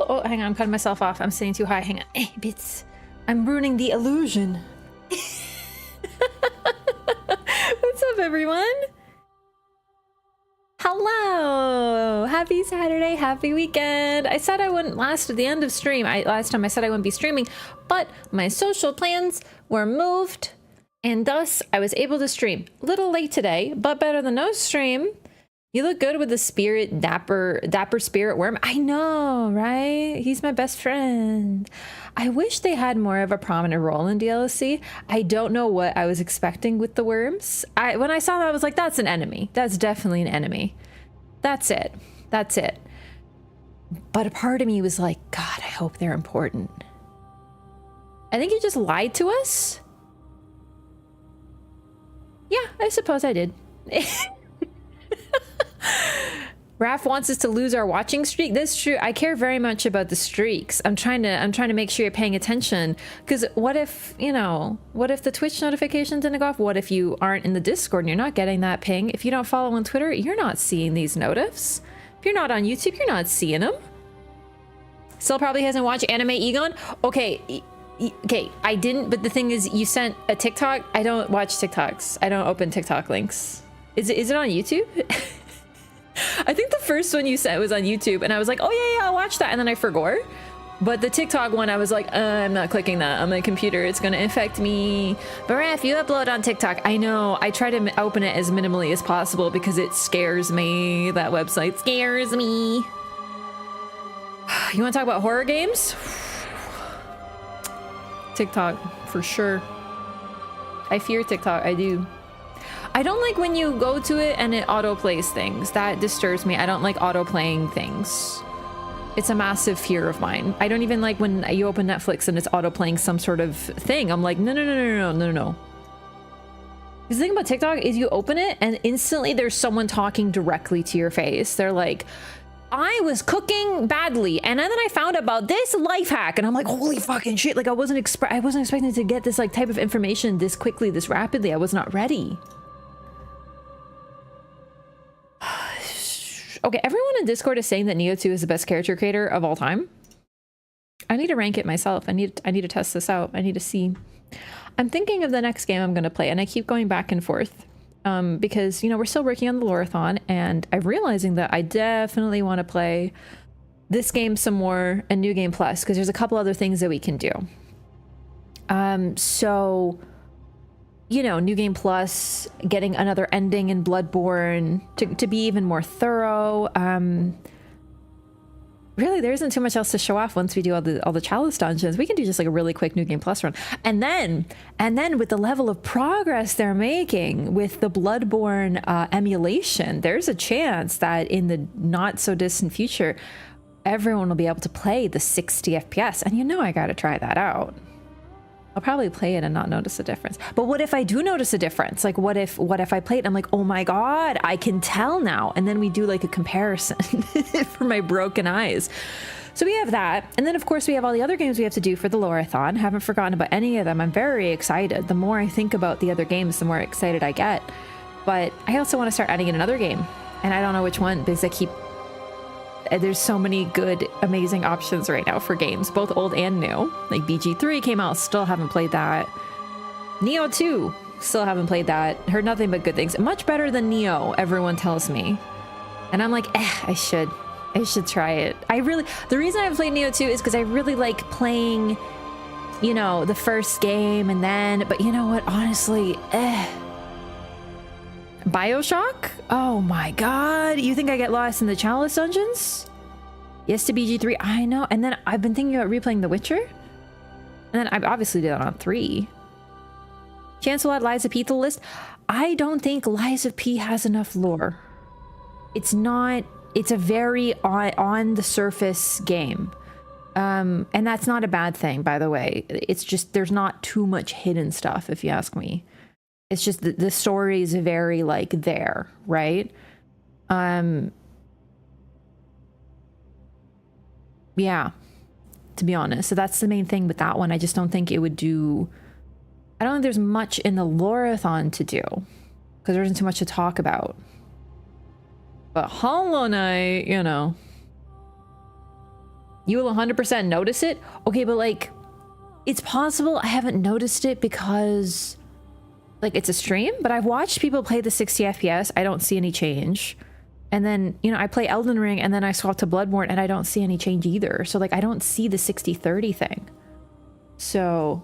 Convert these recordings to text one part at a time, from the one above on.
Oh, hang on, I'm cutting myself off. I'm sitting too high. Hang on. Bits. I'm ruining the illusion. What's up, everyone? Hello! Happy Saturday, happy weekend. I said I wouldn't last to the end of stream. Last time I said I wouldn't be streaming, but my social plans were moved, and thus I was able to stream. A little late today, but better than no stream. You look good with the spirit, dapper spirit worm. I know, right? He's my best friend. I wish they had more of a prominent role in DLC. I don't know what I was expecting with the worms. When I saw that, I was like, that's an enemy. That's definitely an enemy. That's it. That's it. But a part of me was like, God, I hope they're important. I think you just lied to us. Yeah, I suppose I did. Raph wants us to lose our watching streak. That's true. I care very much about the streaks. I'm trying to make sure you're paying attention, because what if, you know, what if the Twitch notifications didn't go off? What if you aren't in the Discord and you're not getting that ping? If you don't follow on Twitter, you're not seeing these notifs. If you're not on YouTube, you're not seeing them. Still probably hasn't watched Anime Egon. Okay, I didn't, but the thing is, you sent a TikTok. I don't watch TikToks. I don't open TikTok links. Is it on YouTube? I think the first one you said was on YouTube, and I was like, oh yeah, I'll watch that, and then I forgot. But the TikTok one, I was like, I'm not clicking that on my computer. It's gonna affect me. But Raph, you upload on TikTok. I know. I try to open it as minimally as possible because it scares me. That website scares me. You want to talk about horror games? TikTok, for sure. I fear TikTok. I do. I don't like when you go to it and it auto-plays things. That disturbs me. I don't like auto-playing things. It's a massive fear of mine. I don't even like when you open Netflix and it's auto-playing some sort of thing. I'm like, no. Because the thing about TikTok is you open it and instantly there's someone talking directly to your face. They're like, I was cooking badly and then I found about this life hack, and I'm like, holy fucking shit. Like I wasn't expecting to get this like type of information this quickly, this rapidly. I was not ready. Okay, everyone in Discord is saying that Neo 2 is the best character creator of all time. I need to rank it myself. I need to test this out. I need to see. I'm thinking of the next game I'm going to play, and I keep going back and forth because, you know, we're still working on the Loreathon, and I'm realizing that I definitely want to play this game some more and New Game Plus, because there's a couple other things that we can do. So, you know, New Game Plus, getting another ending in Bloodborne to be even more thorough. Really, there isn't too much else to show off once we do all the Chalice dungeons. We can do just like a really quick New Game Plus run. And then with the level of progress they're making with the Bloodborne emulation, there's a chance that in the not so distant future, everyone will be able to play the 60 FPS. And you know I gotta try that out. I'll probably play it and not notice a difference. But what if I do notice a difference? Like what if I play it and I'm like, oh my God, I can tell now. And then we do like a comparison for my broken eyes. So we have that. And then of course we have all the other games we have to do for the Loreathon. Haven't forgotten about any of them. I'm very excited. The more I think about the other games, the more excited I get. But I also want to start adding in another game. And I don't know which one because there's so many good, amazing options right now for games, both old and new. Like BG3 came out, still haven't played that. Neo 2, still haven't played that. Heard nothing but good things. Much better than Neo, everyone tells me. And I'm like, I should try it. The reason I haven't played Neo 2 is because I really like playing, you know, the first game but you know what, honestly, BioShock? Oh my God. You think I get lost in the Chalice dungeons? Yes to BG3. I know. And then I've been thinking about replaying The Witcher. And then I obviously did that on 3. Chance will add Lies of P to the list. I don't think Lies of P has enough lore. It's a very on the surface game. And that's not a bad thing, by the way. It's just, there's not too much hidden stuff, if you ask me. It's just the story is very like there, right? Yeah, to be honest. So that's the main thing with that one. I just don't think it would do. I don't think there's much in the Loreathon to do because there isn't too much to talk about. But Hollow Knight, you know, you will 100% notice it. Okay, but like, it's possible I haven't noticed it because like it's a stream, but I've watched people play the 60 FPS. I don't see any change. And then, you know, I play Elden Ring and then I swap to Bloodborne and I don't see any change either. So like, I don't see the 60-30 thing. So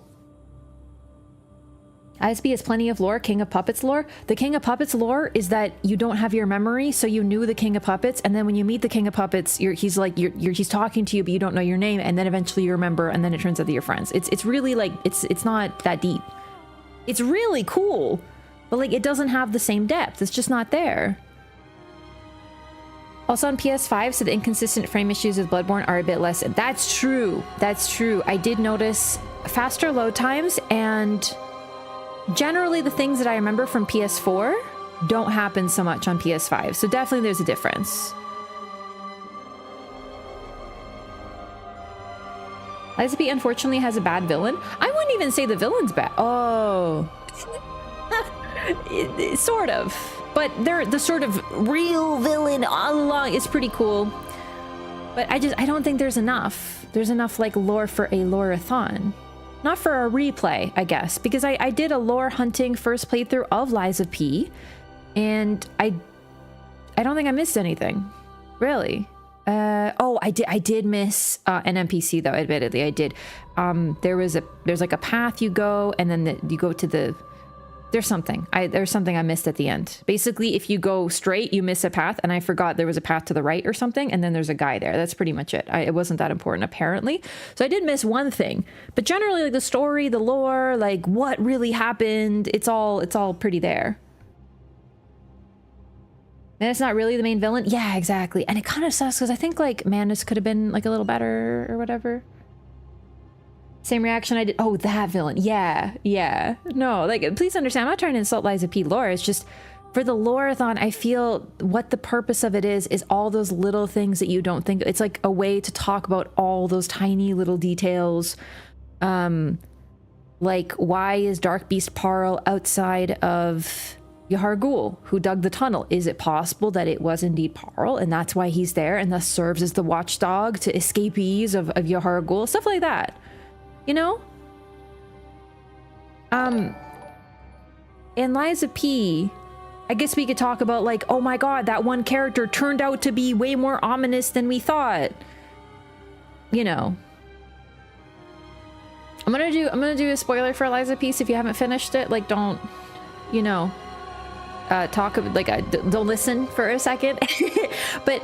ISB has plenty of lore. King of Puppets lore. The King of Puppets lore is that you don't have your memory. So you knew the King of Puppets. And then when you meet the King of Puppets, he's talking to you, but you don't know your name. And then eventually you remember. And then it turns out that you're friends. It's really like, it's not that deep. It's really cool, but like it doesn't have the same depth. It's just not there. Also on PS5, so the inconsistent frame issues with Bloodborne are a bit less. That's true. That's true. I did notice faster load times, and generally the things that I remember from PS4 don't happen so much on PS5. So definitely there's a difference. Lies of P unfortunately has a bad villain. I wouldn't even say the villain's bad. Oh. Sort of. But they're the sort of real villain all along. It's pretty cool. But I don't think there's enough. There's enough like lore for a Loreathon. Not for a replay, I guess. Because I did a lore hunting first playthrough of Lies of P. And I don't think I missed anything, really. Oh, I did miss an NPC though. Admittedly, I did. There's like a path you go, and then you go to the. There's something I missed at the end. Basically, if you go straight, you miss a path, and I forgot there was a path to the right or something, and then there's a guy there. That's pretty much it. It wasn't that important, apparently. So I did miss one thing, but generally, like the story, the lore, like what really happened, it's all pretty there. And it's not really the main villain. Yeah, exactly. And it kind of sucks because I think like Manus could have been like a little better or whatever. Same reaction I did. Oh, that villain. Yeah. No, like, please understand, I'm not trying to insult Liza P. lore. It's just, for the lore-a-thon, I feel what the purpose of it is all those little things that you don't think. It's like a way to talk about all those tiny little details. Like, why is Dark Beast Parl outside of Yahar Ghul, who dug the tunnel? Is it possible that it was indeed Parl, and that's why he's there, and thus serves as the watchdog to escapees of Yahar Ghul? Stuff like that. You know? And Liza P, I guess we could talk about like, oh my god, that one character turned out to be way more ominous than we thought. You know. I'm gonna do a spoiler for Liza P, so if you haven't finished it, like don't, you know, don't listen for a second. But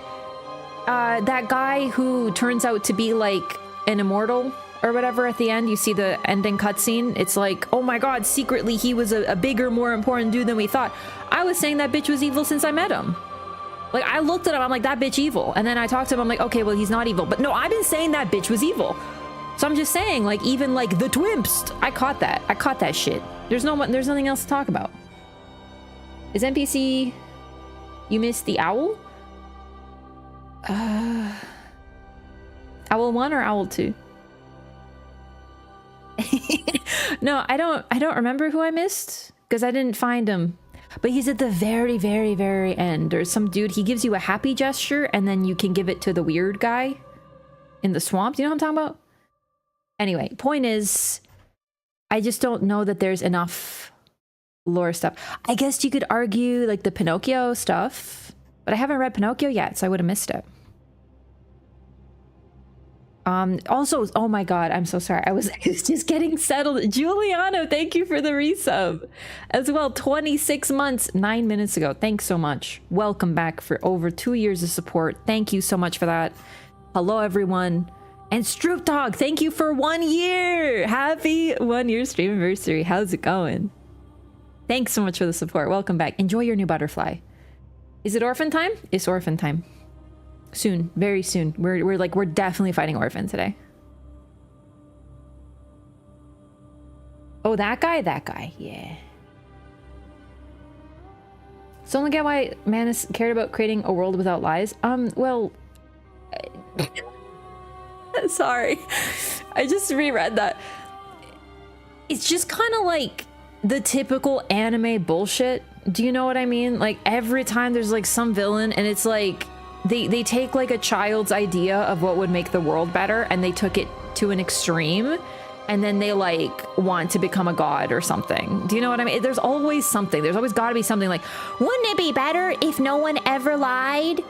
that guy who turns out to be like an immortal or whatever at the end, you see the ending cutscene. It's like, oh my god, secretly he was a bigger, more important dude than we thought. I was saying that bitch was evil since I met him. Like, I looked at him, I'm like, that bitch evil. And then I talked to him, I'm like, okay, well, he's not evil. But no, I've been saying that bitch was evil. So I'm just saying, like, even like the Twimps, I caught that shit. There's nothing else to talk about. Is NPC, you missed the owl? Owl 1 or Owl 2? No, I don't remember who I missed because I didn't find him, but he's at the very, very, very end. There's some dude, he gives you a happy gesture and then you can give it to the weird guy in the swamp. Do you know what I'm talking about? Anyway, point is, I just don't know that there's enough lore stuff. I guess you could argue like the Pinocchio stuff, but I haven't read Pinocchio yet, so I would have missed it. Also, oh my god, I'm so sorry. I was just getting settled. Giuliano, thank you for the resub as well. 26 months, 9 minutes ago. Thanks so much. Welcome back for over 2 years of support. Thank you so much for that. Hello, everyone. And Stroop Dog, thank you for 1 year. Happy 1 year stream anniversary. How's it going? Thanks so much for the support. Welcome back. Enjoy your new butterfly. Is it orphan time? It's orphan time. Soon, very soon. We're definitely fighting orphan today. Oh, that guy, yeah. So only get why Manus cared about creating a world without lies. Well, sorry, I just reread that. It's just kind of like the typical anime bullshit. Do you know what I mean? Like every time there's like some villain, and it's like. They take like a child's idea of what would make the world better and they took it to an extreme, and then they like want to become a god or something. Do you know what I mean? There's always something. There's always got to be something like, wouldn't it be better if no one ever lied?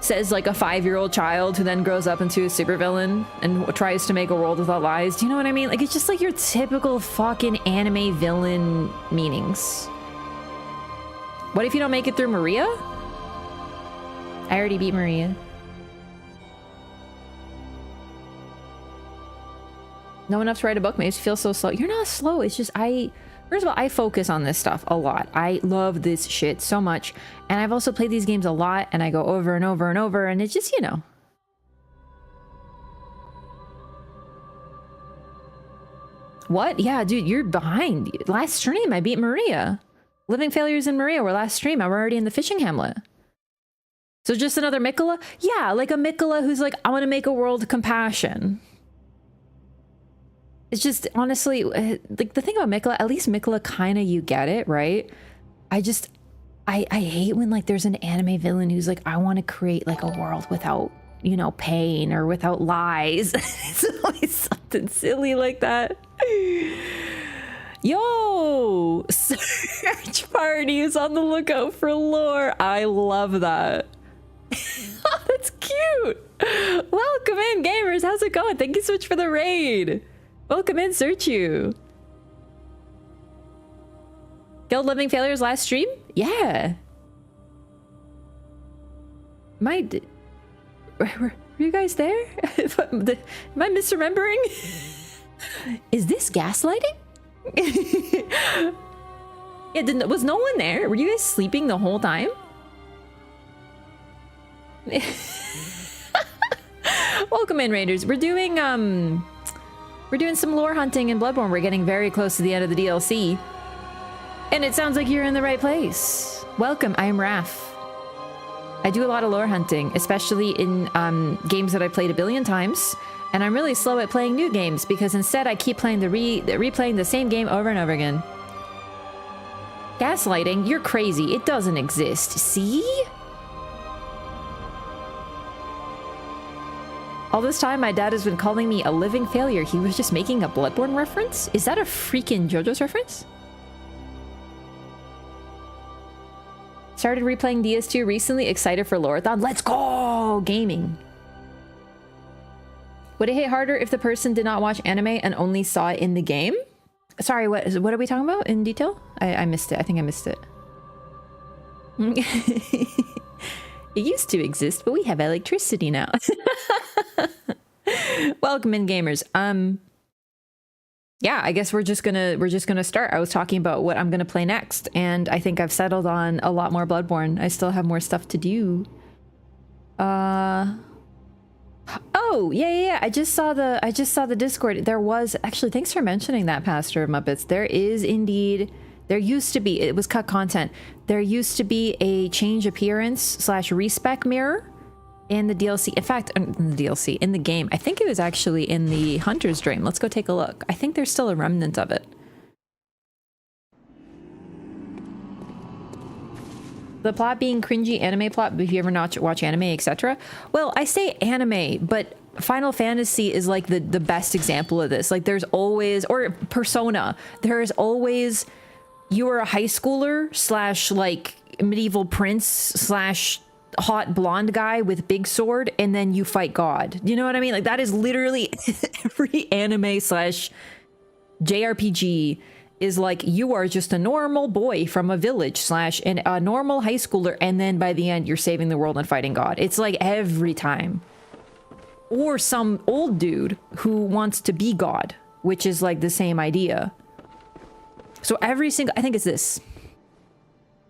Says like a 5-year-old child who then grows up into a supervillain and tries to make a world without lies. Do you know what I mean? Like it's just like your typical fucking anime villain meanings. What if you don't make it through Maria? I already beat Maria. No enough to write a book makes you feel so slow. You're not slow. It's just first of all, I focus on this stuff a lot. I love this shit so much. And I've also played these games a lot and I go over and over and over and it's just, you know. What? Yeah, dude, you're behind. Last stream, I beat Maria. Living Failures in Maria were last stream. I'm already in the fishing hamlet. So just another Miquella? Yeah, like a Miquella who's like, I want to make a world of compassion. It's just, honestly, like the thing about Miquella, at least Miquella kind of, you get it, right? I hate when like there's an anime villain who's like, I want to create like a world without, you know, pain or without lies. It's always something silly like that. Yo! Search party is on the lookout for lore. I love that. That's cute. Welcome in, gamers. How's it going? Thank you so much for the raid. Welcome in, Search You. Guild Living Failures last stream? Yeah. Were you guys there? Am I misremembering? Is this gaslighting? Yeah, was no one there? Were you guys sleeping the whole time? Welcome in, Raiders. We're doing some lore hunting in Bloodborne. We're getting very close to the end of the DLC. And it sounds like you're in the right place. Welcome, I am Raph. I do a lot of lore hunting, especially in games that I played a billion times. And I'm really slow at playing new games because instead I keep playing replaying the same game over and over again. Gaslighting? You're crazy. It doesn't exist. See? All this time, my dad has been calling me a living failure. He was just making a Bloodborne reference? Is that a freaking JoJo's reference? Started replaying DS2 recently. Excited for Lorathon. Let's go! Gaming. Would it hit harder if the person did not watch anime and only saw it in the game? Sorry, what are we talking about in detail? I missed it. I think I missed it. It used to exist, but we have electricity now. Welcome in, gamers. Yeah, I guess we're just gonna start. I was talking about what I'm gonna play next, and I think I've settled on a lot more Bloodborne. I still have more stuff to do. Oh, yeah. I just saw the Discord. There was actually, thanks for mentioning that, Pastor of Muppets. There is indeed, there used to be, it was cut content. There used to be a change appearance / respec mirror in the DLC. In fact, in the DLC, in the game. I think it was actually in the Hunter's Dream. Let's go take a look. I think there's still a remnant of it. The plot being cringy anime plot, if you ever not watch anime, etc. Well, I say anime, but Final Fantasy is like the best example of this. Like there's always, or Persona, there is always, you are a high schooler / like medieval prince / hot blonde guy with big sword, and then you fight God. You know what I mean? Like that is literally every anime / JRPG is like, you are just a normal boy from a village / a normal high schooler, and then by the end you're saving the world and fighting God. It's like every time. Or some old dude who wants to be God, which is like the same idea. So every single, I think it's this.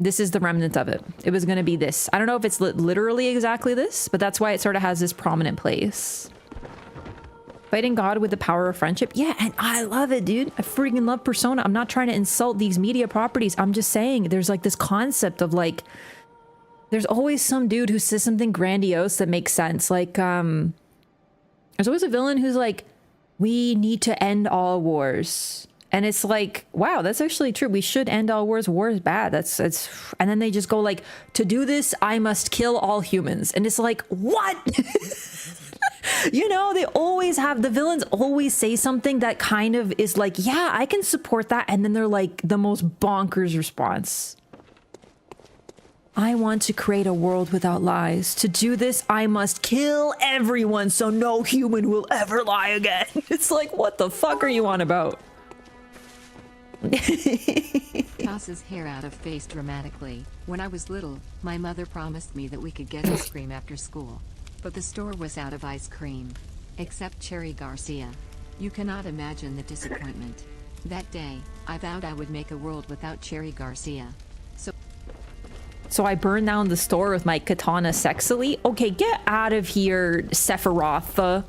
This is the remnant of it. It was gonna be this. I don't know if it's literally exactly this, but that's why it sort of has this prominent place. Fighting God with the power of friendship. Yeah, and I love it, dude. I freaking love Persona. I'm not trying to insult these media properties. I'm just saying there's like this concept of like, there's always some dude who says something grandiose that makes sense. Like, there's always a villain who's like, we need to end all wars. And it's like, wow, that's actually true. We should end all wars. War is bad. That's and then they just go like, to do this, I must kill all humans. And it's like, what? You know, they always have, the villains always say something that kind of is like, yeah, I can support that. And then they're like the most bonkers response. I want to create a world without lies. To do this, I must kill everyone so no human will ever lie again. It's like, what the fuck are you on about? Tosses hair out of face dramatically. When I was little, my mother promised me that we could get ice cream after school. But the store was out of ice cream. Except Cherry Garcia. You cannot imagine the disappointment. That day, I vowed I would make a world without Cherry Garcia. So I burned down the store with my katana sexily? Okay, get out of here, Sephiroth.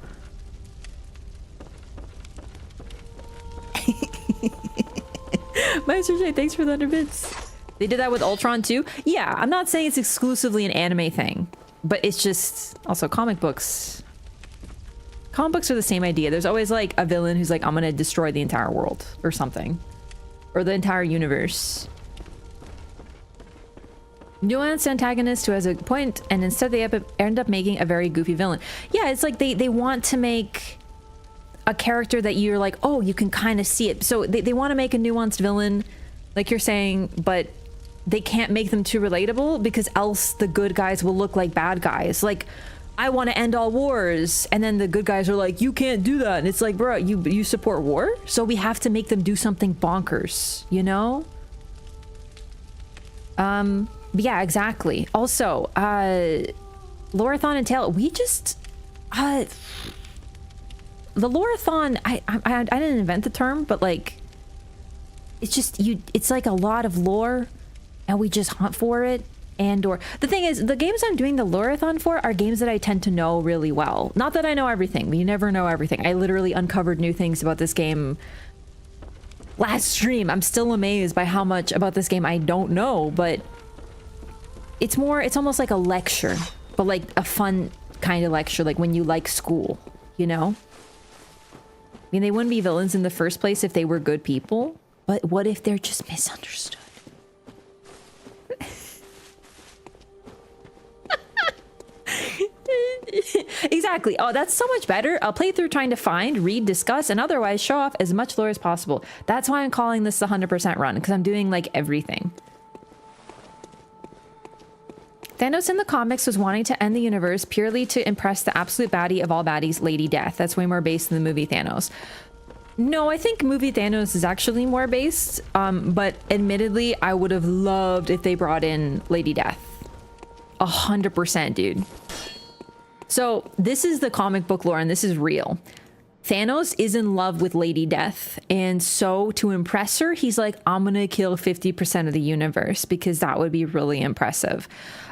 Master J, thanks for the 100 bits. They did that with Ultron too? Yeah, I'm not saying it's exclusively an anime thing. But it's just also comic books. Comic books are the same idea. There's always like a villain who's like, I'm gonna destroy the entire world or something. Or the entire universe. Nuanced antagonist who has a point, and instead they end up making a very goofy villain. Yeah, it's like they want to make a character that you're like, oh, you can kind of see it. So they want to make a nuanced villain, like you're saying, but they can't make them too relatable because else the good guys will look like bad guys. Like, I want to end all wars, and then the good guys are like, you can't do that. And it's like, bro, you support war? So we have to make them do something bonkers, you know? Yeah, exactly. Also, Lorathon and Tail, we just... the Lorathon, I didn't invent the term, but like, it's just, it's like a lot of lore, and we just hunt for it. And or the thing is, the games I'm doing the Lorathon for are games that I tend to know really well. Not that I know everything, but you never know everything. I literally uncovered new things about this game last stream. I'm still amazed by how much about this game I don't know, but it's almost like a lecture, but like a fun kind of lecture, like when you like school, you know? I mean, they wouldn't be villains in the first place if they were good people, but what if they're just misunderstood? Exactly. Oh, that's so much better. I'll play through trying to find, read, discuss, and otherwise show off as much lore as possible. That's why I'm calling this the 100% run, because I'm doing like everything. Thanos in the comics was wanting to end the universe purely to impress the absolute baddie of all baddies, Lady Death. That's way more based than the movie Thanos. No, I think movie Thanos is actually more based, but admittedly, I would have loved if they brought in Lady Death. 100%, dude. So this is the comic book lore, and this is real. Thanos is in love with Lady Death, and so to impress her, he's like, I'm gonna kill 50% of the universe because that would be really impressive.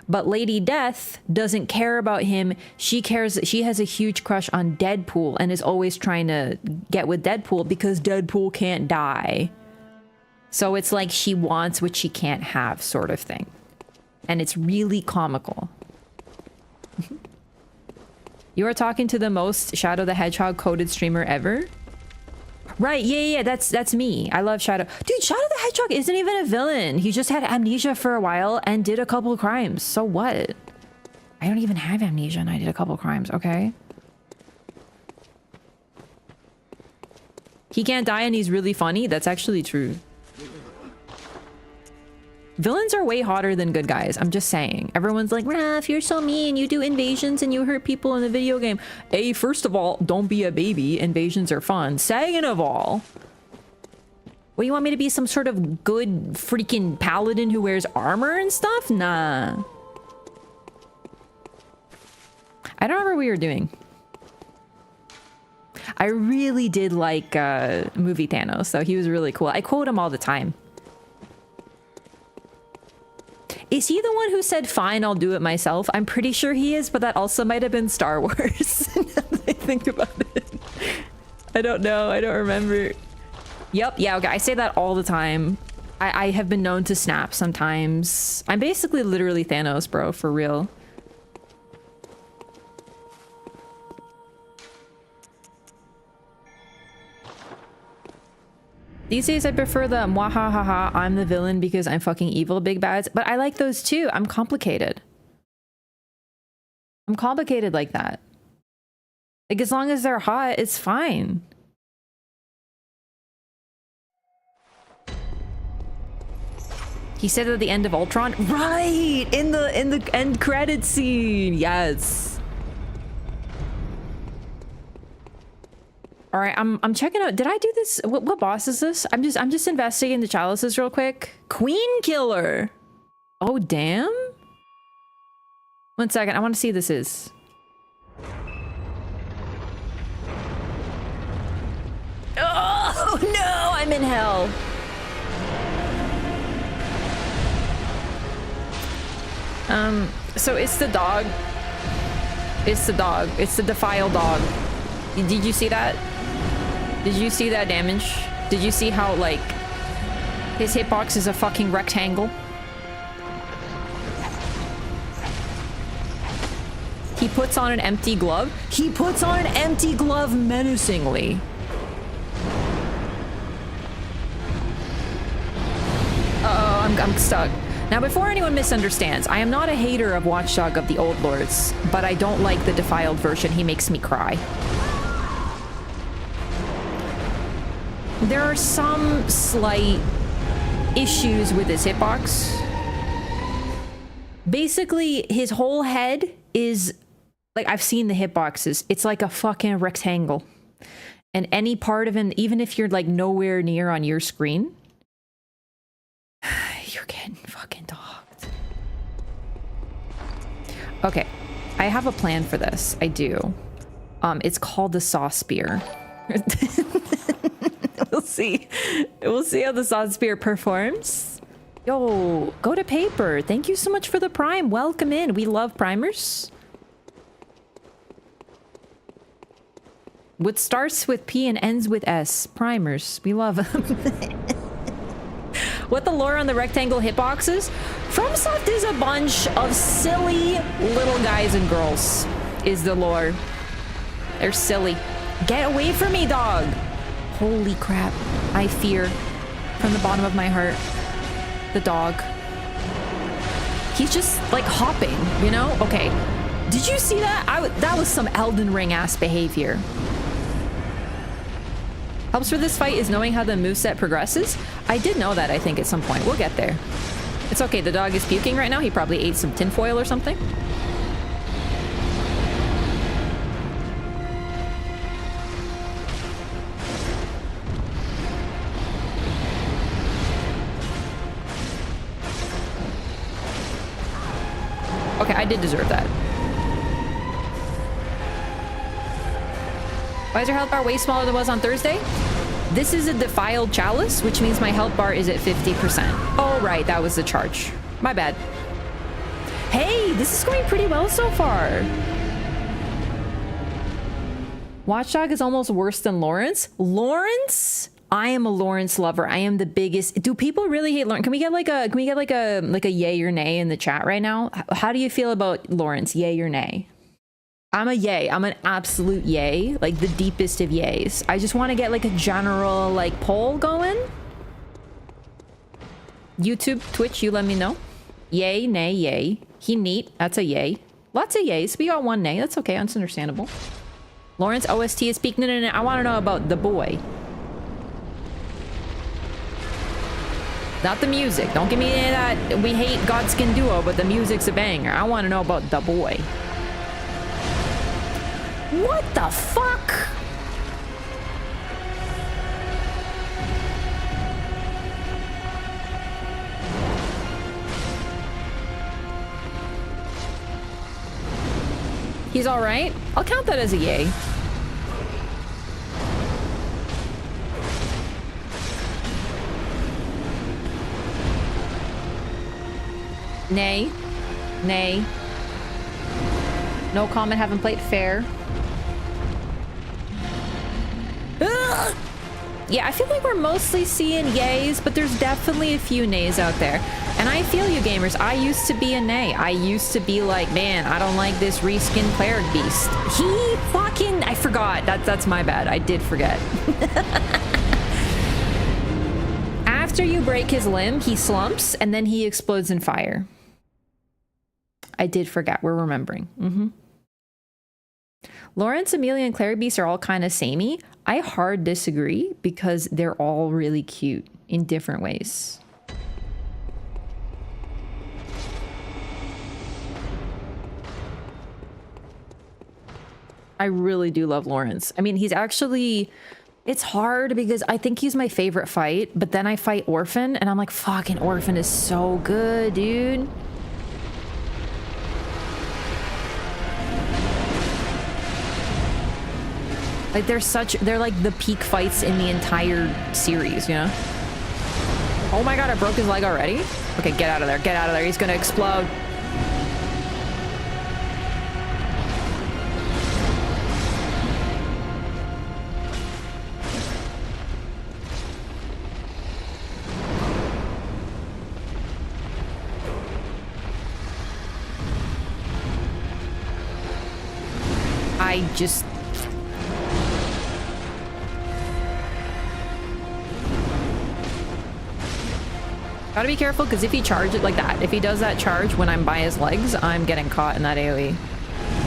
But Lady Death doesn't care about him. She has a huge crush on Deadpool and is always trying to get with Deadpool because Deadpool can't die. So it's like she wants what she can't have, sort of thing. And it's really comical. You are talking to the most Shadow the Hedgehog coded streamer ever? Right, yeah, that's me. I love Shadow. Dude, Shadow the Hedgehog isn't even a villain. He just had amnesia for a while and did a couple of crimes. So what? I don't even have amnesia and I did a couple of crimes, okay? He can't die and he's really funny? That's actually true. Villains are way hotter than good guys. I'm just saying. Everyone's like, Raph, you're so mean. You do invasions and you hurt people in the video game. A, first of all, don't be a baby. Invasions are fun. Second of all, what, you want me to be some sort of good freaking paladin who wears armor and stuff? Nah. I don't remember what we were doing. I really did like movie Thanos, though. He was really cool. I quote him all the time. Is he the one who said, fine, I'll do it myself? I'm pretty sure he is, but that also might have been Star Wars. Now that I think about it. I don't know. I don't remember. Yep. Yeah, okay. I say that all the time. I have been known to snap sometimes. I'm basically literally Thanos, bro, for real. These days I prefer the mwahahaha, I'm the villain because I'm fucking evil big bads, but I like those too. I'm complicated. I'm complicated like that. Like, as long as they're hot, it's fine. He said at the end of Ultron, right, in the end credit scene. Yes. All right, I'm checking out. Did I do this? What boss is this? I'm just investigating the chalices real quick. Queen Killer. Oh damn. 1 second. I want to see who this is. Oh no! I'm in hell. So it's the dog. It's the dog. It's the defiled dog. Did you see that? Did you see that damage? Did you see how, like, his hitbox is a fucking rectangle? He puts on an empty glove. He puts on an empty glove menacingly. Uh-oh, I'm stuck. Now, before anyone misunderstands, I am not a hater of Watchdog of the Old Lords, but I don't like the defiled version. He makes me cry. there are some slight issues with his hitbox. Basically, his whole head is like, I've seen the hitboxes. It's like a fucking rectangle. And any part of him, even if you're like nowhere near on your screen, you're getting fucking dogged. Okay, I have a plan for this. I do. It's called the Saw Spear. We'll see. We'll see how the Saw Spear performs. Yo, go to paper. Thank you so much for the prime. Welcome in. We love primers. What starts with P and ends with S. Primers. We love them. What the lore on the rectangle hitboxes? FromSoft is a bunch of silly little guys and girls, is the lore. They're silly. Get away from me, dog. Holy crap. I fear from the bottom of my heart the dog. He's just like hopping, you know? Okay. Did you see that? That was some Elden Ring ass behavior. Helps for this fight is knowing how the moveset progresses. I did know that, I think, at some point. We'll get there. It's okay, the dog is puking right now. He probably ate some tinfoil or something. Okay, I did deserve that. Why is your health bar way smaller than it was on Thursday? This is a defiled chalice, which means my health bar is at 50%. Oh, right, that was the charge. My bad. Hey, this is going pretty well so far. Watchdog is almost worse than Laurence. Laurence? I am a Laurence lover. I am the biggest. Do people really hate Laurence? Can we get like a yay or nay in the chat right now? How do you feel about Laurence? Yay or nay? I'm a yay. I'm an absolute yay. Like the deepest of yays. I just want to get like a general like poll going. YouTube, Twitch, you let me know. Yay, nay, yay. He neat. That's a yay. Lots of yays. We got one nay. That's okay. That's understandable. Laurence OST is peak. No. I want to know about the boy. Not the music. Don't give me any of that. We hate Godskin Duo, but the music's a banger. I want to know about the boy. What the fuck? He's all right. I'll count that as a yay. Nay. Nay. No comment, haven't played fair. Ugh! Yeah, I feel like we're mostly seeing yays, but there's definitely a few nays out there. And I feel you, gamers. I used to be a nay. I used to be like, man, I don't like this reskin cleric beast. He fucking... I forgot. That's my bad. I did forget. After you break his limb, he slumps, and then he explodes in fire. I did forget. We're remembering. Laurence, Amelia, and Claire Beast are all kind of samey. I hard disagree because they're all really cute in different ways. I really do love Laurence. I mean, he's actually... It's hard because I think he's my favorite fight, but then I fight Orphan, and I'm like, fucking Orphan is so good, dude. Like, they're like the peak fights in the entire series, you know? Oh my god, I broke his leg already? Okay, get out of there, get out of there. He's gonna explode. I just... Gotta be careful, because if he charges it like that, if he does that charge when I'm by his legs, I'm getting caught in that AoE.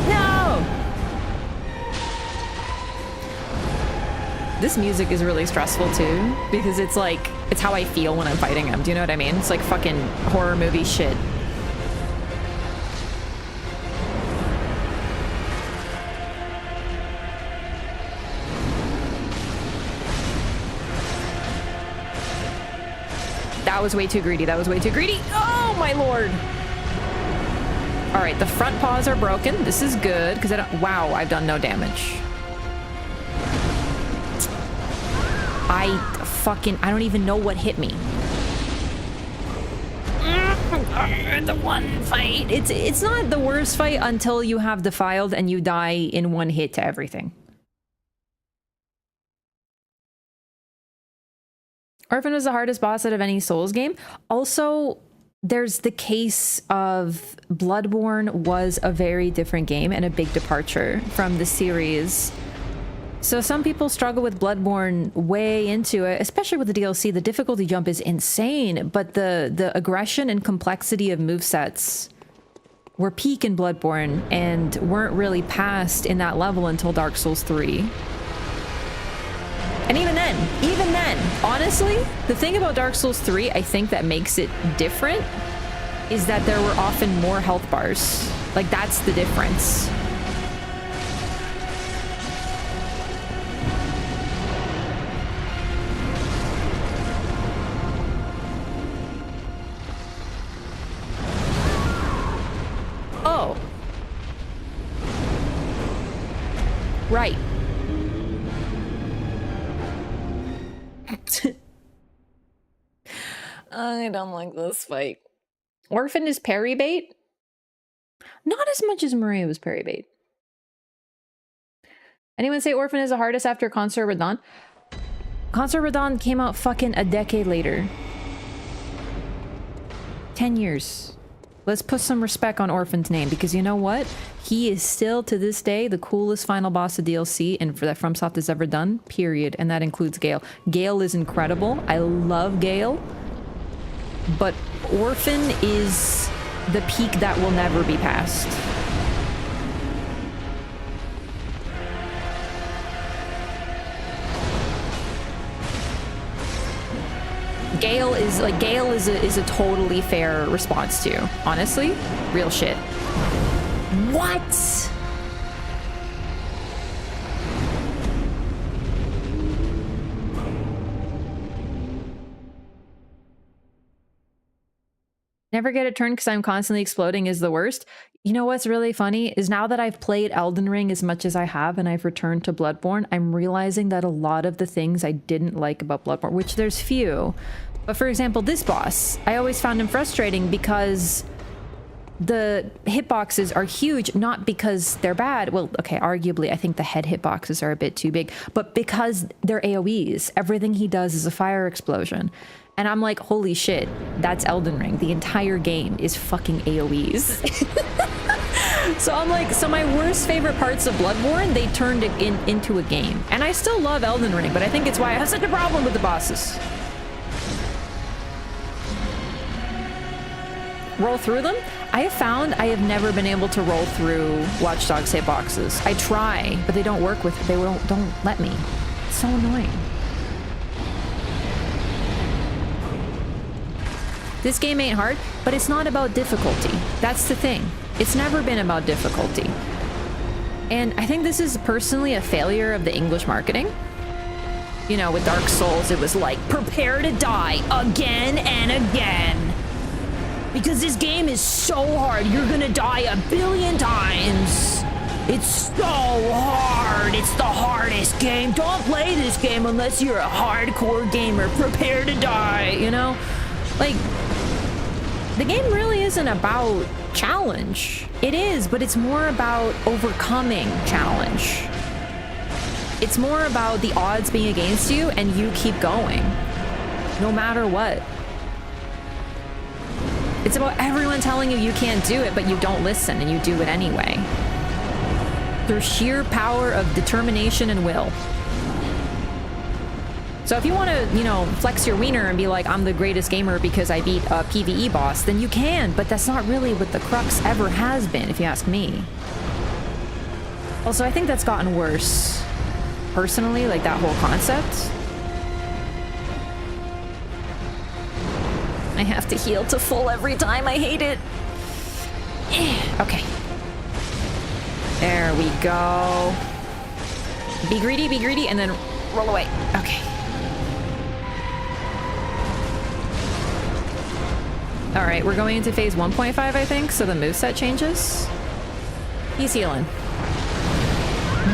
No! This music is really stressful too, because it's like, it's how I feel when I'm fighting him. Do you know what I mean? It's like fucking horror movie shit. That was way too greedy. That was way too greedy. Oh my lord. All right, the front paws are broken. This is good because I don't, wow, I've done no damage. I don't even know what hit me. The one fight. It's not the worst fight until you have defiled and you die in one hit to everything. Orphan is the hardest boss out of any Souls game. Also, there's the case of Bloodborne was a very different game and a big departure from the series. So some people struggle with Bloodborne way into it, especially with the DLC. The difficulty jump is insane, but the aggression and complexity of movesets were peak in Bloodborne and weren't really passed in that level until Dark Souls 3. And even then, honestly, the thing about Dark Souls 3, I think that makes it different is that there were often more health bars. Like, that's the difference. Oh. Right. I don't like this fight. Orphan is parry bait? Not as much as Maria was parry bait. Anyone say Orphan is the hardest after Concert Radon? Concert Radon came out fucking a decade later. 10 years. Let's put some respect on Orphan's name, because you know what? He is still, to this day, the coolest final boss of DLC and that FromSoft has ever done, period. And that includes Gale. Gale is incredible. I love Gale. But Orphan is the peak that will never be passed. Gale is a totally fair response to, honestly, real shit. What? Never get a turn because I'm constantly exploding is the worst. You know what's really funny is now that I've played Elden Ring as much as I have and I've returned to Bloodborne, I'm realizing that a lot of the things I didn't like about Bloodborne, which there's few, but for example, this boss, I always found him frustrating because the hitboxes are huge, not because they're bad. Well, okay, arguably, I think the head hitboxes are a bit too big, but because they're AoEs. Everything he does is a fire explosion. And I'm like, holy shit, that's Elden Ring. The entire game is fucking AoEs. So I'm like, so my worst favorite parts of Bloodborne, they turned it into a game. And I still love Elden Ring, but I think it's why I have such a problem with the bosses. Roll through them? I have found I have never been able to roll through Watchdog's hitboxes. I try, but they don't work with, they don't let me. It's so annoying. This game ain't hard, but it's not about difficulty. That's the thing. It's never been about difficulty. And I think this is personally a failure of the English marketing. You know, with Dark Souls, it was like, prepare to die again and again. Because this game is so hard, you're gonna die a billion times. It's so hard. It's the hardest game. Don't play this game unless you're a hardcore gamer. Prepare to die, you know? Like, the game really isn't about challenge. It is, but it's more about overcoming challenge. It's more about the odds being against you and you keep going, no matter what. It's about everyone telling you you can't do it, but you don't listen and you do it anyway. Through sheer power of determination and will. So if you want to, you know, flex your wiener and be like, I'm the greatest gamer because I beat a PvE boss, then you can, but that's not really what the crux ever has been, if you ask me. Also, I think that's gotten worse. personally, like that whole concept. I have to heal to full every time. I hate it. Okay. There we go. Be greedy, and then roll away. Okay. All right, we're going into phase 1.5, I think, so the moveset changes. He's healing.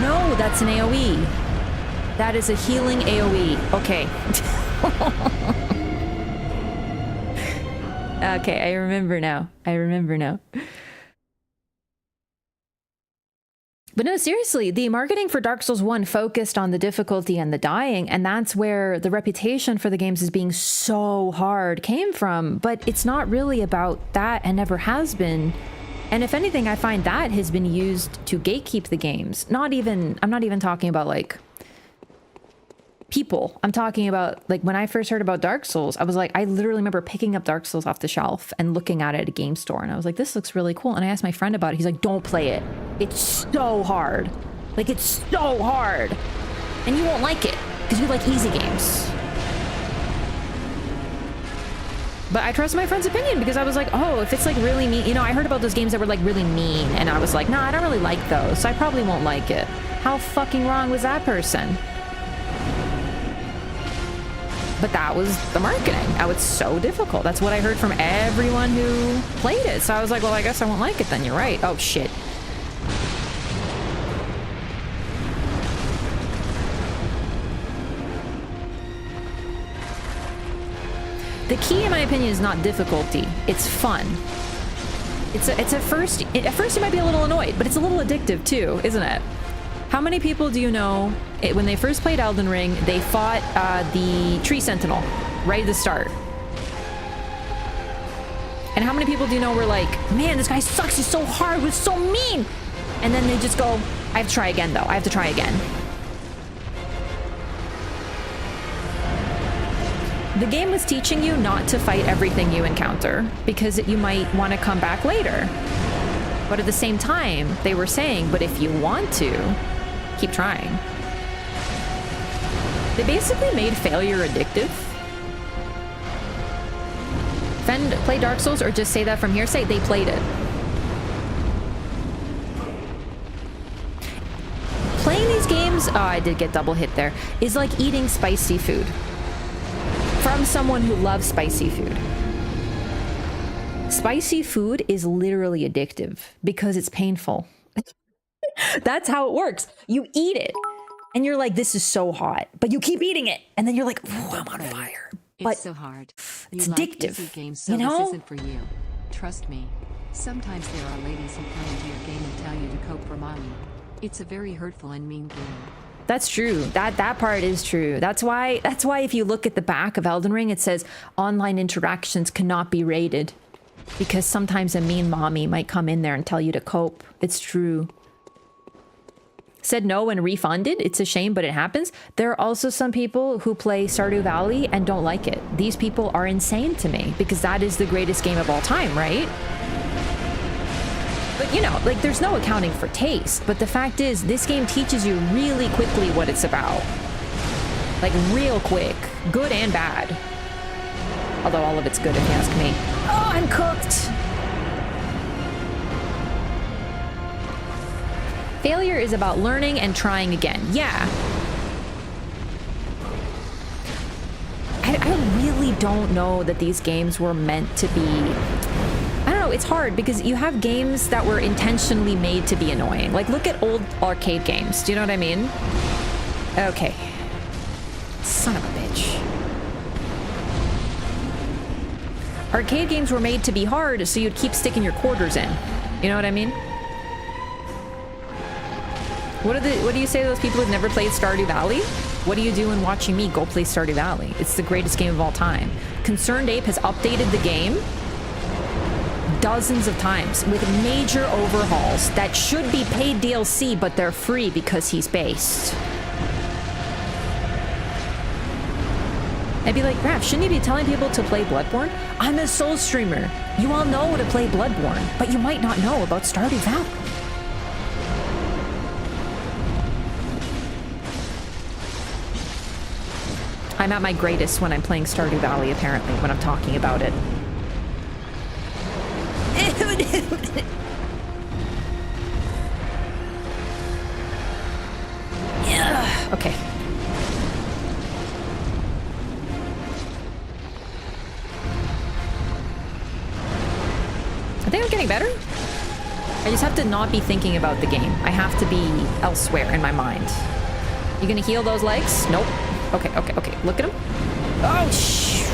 No, that's an AoE. That is a healing AoE. Okay. Okay, I remember now. But no, seriously, the marketing for Dark Souls 1 focused on the difficulty and the dying, and that's where the reputation for the games as being so hard came from. But it's not really about that and never has been. And if anything, I find that has been used to gatekeep the games. I'm not even talking about like people. I'm talking about like when I first heard about Dark Souls, I was like, I literally remember picking up Dark Souls off the shelf and looking at it at a game store. And I was like, this looks really cool. And I asked my friend about it. He's like, don't play it. It's so hard. Like, it's so hard. And you won't like it because you like easy games. But I trust my friend's opinion because I was like, oh, if it's like really mean, you know, I heard about those games that were like really mean. And I was like, no, I don't really like those. So I probably won't like it. How fucking wrong was that person? But that was the marketing. That was so difficult. That's what I heard from everyone who played it. So I was like, well, I guess I won't like it then. You're right. Oh, shit. The key, in my opinion, is not difficulty. It's fun. At first you might be a little annoyed, but it's a little addictive too, isn't it? How many people do you know, when they first played Elden Ring, they fought the Tree Sentinel right at the start? And how many people do you know were like, man, this guy sucks, he's so hard, he's so mean! And then they just go, I have to try again though, I have to try again. The game was teaching you not to fight everything you encounter, because you might want to come back later. But at the same time, they were saying, but if you want to, keep trying. They basically made failure addictive. Fen play Dark Souls or just say that from hearsay? They played it. Playing these games, oh, I did get double hit there, is like eating spicy food. From someone who loves spicy food. Spicy food is literally addictive because it's painful. That's how it works. You eat it and you're like, this is so hot, but you keep eating it. And then you're like, oh, I'm on fire. But it's so hard. It's you addictive. Like easy games, so you know? This isn't for you. Trust me. Sometimes there are ladies who come into your game and tell you to cope for mommy. It's a very hurtful and mean game. That's true. That part is true. That's why if you look at the back of Elden Ring, it says online interactions cannot be rated. Because sometimes a mean mommy might come in there and tell you to cope. It's true. Said no and refunded. It's a shame, but it happens. There are also some people who play Stardew Valley and don't like it. These people are insane to me because that is the greatest game of all time, right? But you know, like there's no accounting for taste. But the fact is, this game teaches you really quickly what it's about. Like real quick. Good and bad. Although all of it's good if you ask me. Oh, I'm cooked! Failure is about learning and trying again. Yeah. I really don't know that these games were meant to be... I don't know, it's hard because you have games that were intentionally made to be annoying. Like, look at old arcade games. Do you know what I mean? Okay. Son of a bitch. Arcade games were made to be hard, so you'd keep sticking your quarters in. You know what I mean? What do you say to those people who've never played Stardew Valley? What are you doing watching me go play Stardew Valley? It's the greatest game of all time. Concerned Ape has updated the game dozens of times with major overhauls that should be paid DLC, but they're free because he's based. I'd be like, Raph, shouldn't you be telling people to play Bloodborne? I'm a Soul streamer. You all know to play Bloodborne, but you might not know about Stardew Valley. I'm at my greatest when I'm playing Stardew Valley, apparently, when I'm talking about it. Yeah. Okay. I think I'm getting better. I just have to not be thinking about the game. I have to be elsewhere in my mind. You gonna heal those legs? Nope. Okay, okay, okay. Look at him. Oh, shh.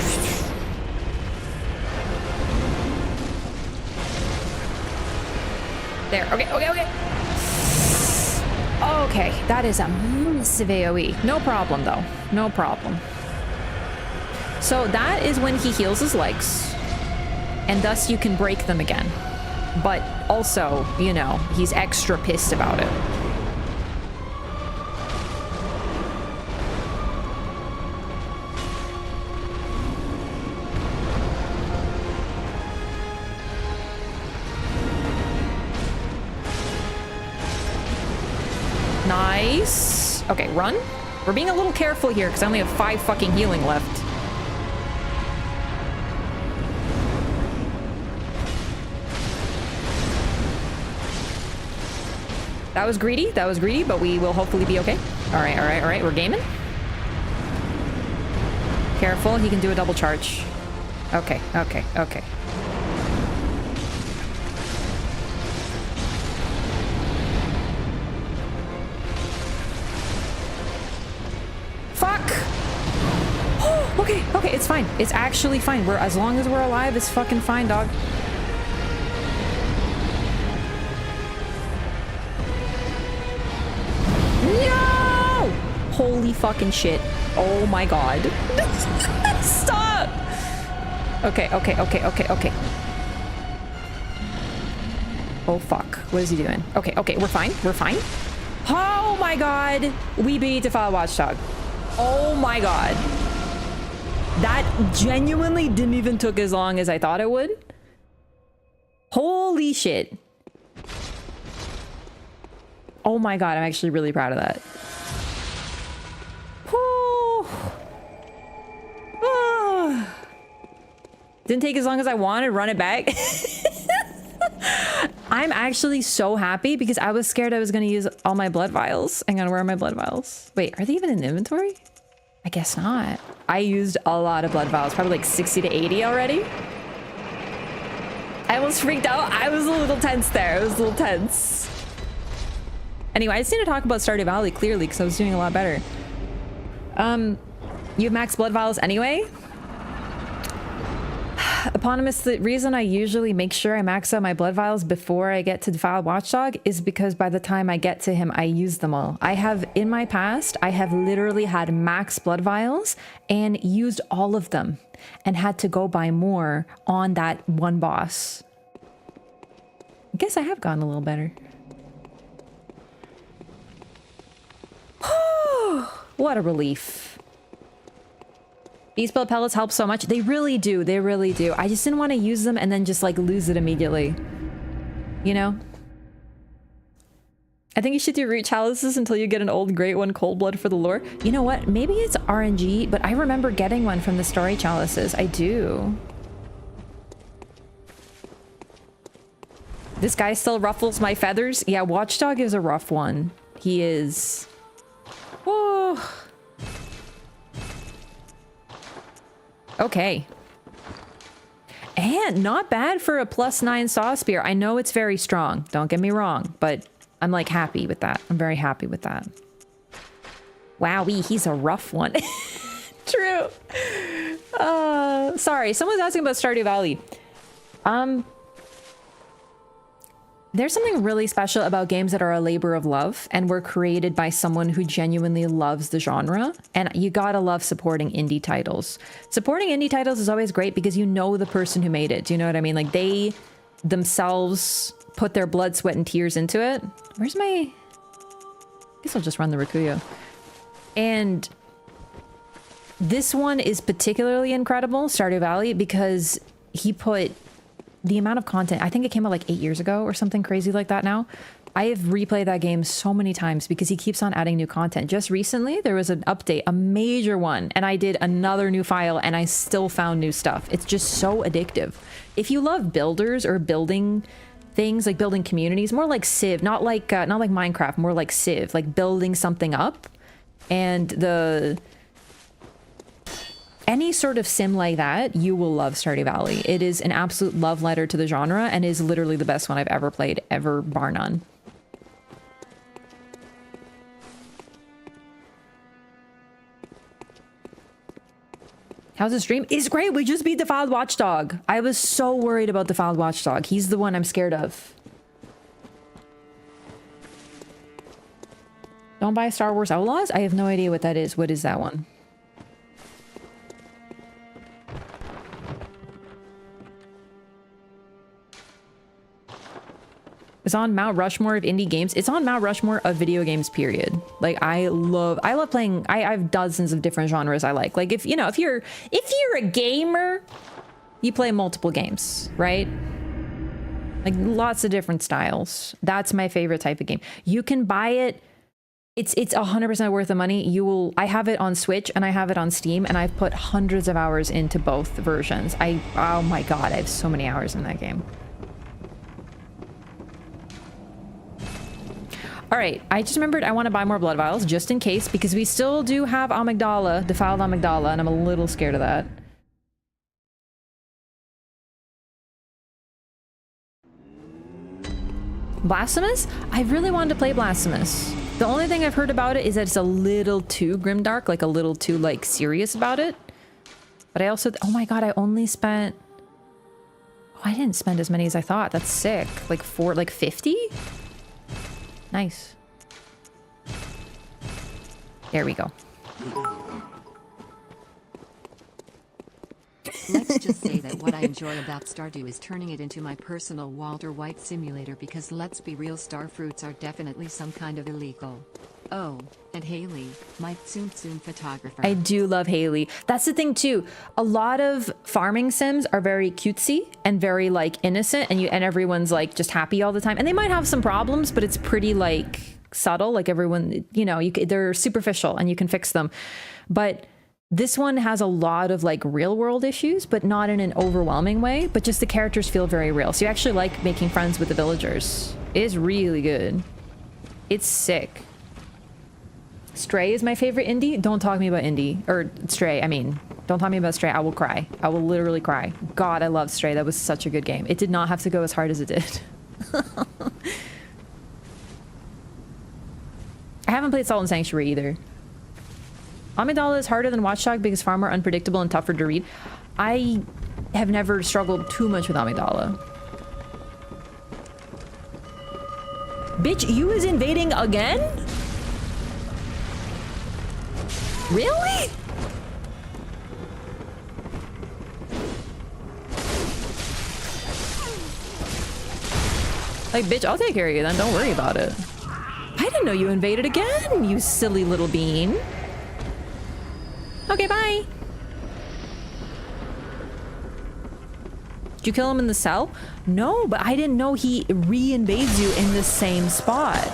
There. Okay, okay, okay. Okay, that is a massive AoE. No problem, though. No problem. So that is when he heals his legs. And thus you can break them again. But also, you know, he's extra pissed about it. Nice. Okay, run. We're being a little careful here because I only have 5 fucking healing left. That was greedy, but we will hopefully be okay. All right, all right, all right, we're gaming. Careful, he can do a double charge. Okay, okay, okay. Fuck! Oh, okay, okay, it's fine. It's actually fine. As long as we're alive, it's fucking fine, dog. No! Holy fucking shit. Oh my god. Stop! Okay, okay, okay, okay, okay. Oh fuck. What is he doing? Okay, okay, we're fine. We're fine. Oh my god. We beat the file Watchdog. Oh my god. That genuinely didn't even took as long as I thought it would. Holy shit. Oh my god, I'm actually really proud of that. Whew. Oh. Didn't take as long as I wanted. Run it back. I'm actually so happy because I was scared I was going to use all my blood vials. Hang on, where are my blood vials? Wait, are they even in inventory? I guess not. I used a lot of blood vials, probably like 60 to 80 already. I almost freaked out. I was a little tense there. I was a little tense. Anyway, I just need to talk about Stardew Valley clearly because I was doing a lot better. You have max blood vials anyway? Eponymous, the reason I usually make sure I max out my blood vials before I get to defile Watchdog is because by the time I get to him, I use them all. I have, in my past, I have literally had max blood vials and used all of them and had to go buy more on that one boss. I guess I have gotten a little better. What a relief. Beast blood pellets help so much. They really do. They really do. I just didn't want to use them and then just like lose it immediately. You know? I think you should do root chalices until you get an old great one cold blood for the lore. You know what? Maybe it's RNG, but I remember getting one from the story chalices. I do. This guy still ruffles my feathers. Yeah, Watchdog is a rough one. He is. Whoa. Okay. And not bad for a +9 saw spear. I know it's very strong. Don't get me wrong, but I'm like happy with that. I'm very happy with that. Wowee, he's a rough one. True. Sorry, someone's asking about Stardew Valley. There's something really special about games that are a labor of love and were created by someone who genuinely loves the genre. And you gotta love supporting indie titles. Supporting indie titles is always great because you know the person who made it. Do you know what I mean? Like they themselves put their blood, sweat, and tears into it. Where's my... I guess I'll just run the Rikuyo. And this one is particularly incredible, Stardew Valley, because he put... the amount of content, I think it came out like 8 years ago or something crazy like that now. I have replayed that game so many times because he keeps on adding new content. Just recently, there was an update, a major one, and I did another new file and I still found new stuff. It's just so addictive. If you love builders or building things, like building communities, more like Civ, not like Minecraft, more like Civ, like building something up, and any sort of sim like that, you will love Stardew Valley. It is an absolute love letter to the genre and is literally the best one I've ever played, ever, bar none. How's the stream? It's great. We just beat Defiled Watchdog. I was so worried about Defiled Watchdog. He's the one I'm scared of. Don't buy Star Wars Outlaws? I have no idea what that is. What is that one? It's on Mount Rushmore of indie games. It's on Mount Rushmore of video games, period. Like, I love playing. I have dozens of different genres I like. Like, if you're a gamer, you play multiple games, right? Like, lots of different styles. That's my favorite type of game. You can buy it. It's 100% worth the money. I have it on Switch and I have it on Steam, and I've put hundreds of hours into both versions. Oh my god, I have so many hours in that game. All right, I just remembered I want to buy more blood vials just in case, because we still do have Amygdala, defiled Amygdala, and I'm a little scared of that. Blasphemous? I really wanted to play Blasphemous. The only thing I've heard about it is that it's a little too grimdark, like a little too like serious about it. But I also, oh my god, I only spent, oh, I didn't spend as many as I thought. That's sick. Like 50? Nice. There we go. Let's just say that what I enjoy about Stardew is turning it into my personal Walter White simulator, because let's be real, star fruits are definitely some kind of illegal. Oh, and Haley, my soon photographer. I do love Haley. That's the thing too. A lot of farming sims are very cutesy and very like innocent, and everyone's like just happy all the time. And they might have some problems, but it's pretty like subtle. Like everyone, they're superficial and you can fix them. But this one has a lot of like real world issues, but not in an overwhelming way, but just the characters feel very real. So you actually like making friends with the villagers. It is really good. It's sick. Stray is my favorite indie. Don't talk to me about indie. Or Stray, I mean. Don't talk to me about Stray. I will cry. I will literally cry. God, I love Stray. That was such a good game. It did not have to go as hard as it did. I haven't played Salt and Sanctuary either. Amygdala is harder than Watchdog because far more unpredictable and tougher to read. I have never struggled too much with Amygdala. Bitch, you is invading again? Really? Like, bitch, I'll take care of you then. Don't worry about it. I didn't know you invaded again, you silly little bean. Okay, bye. Did you kill him in the cell? No, but I didn't know he re-invades you in the same spot.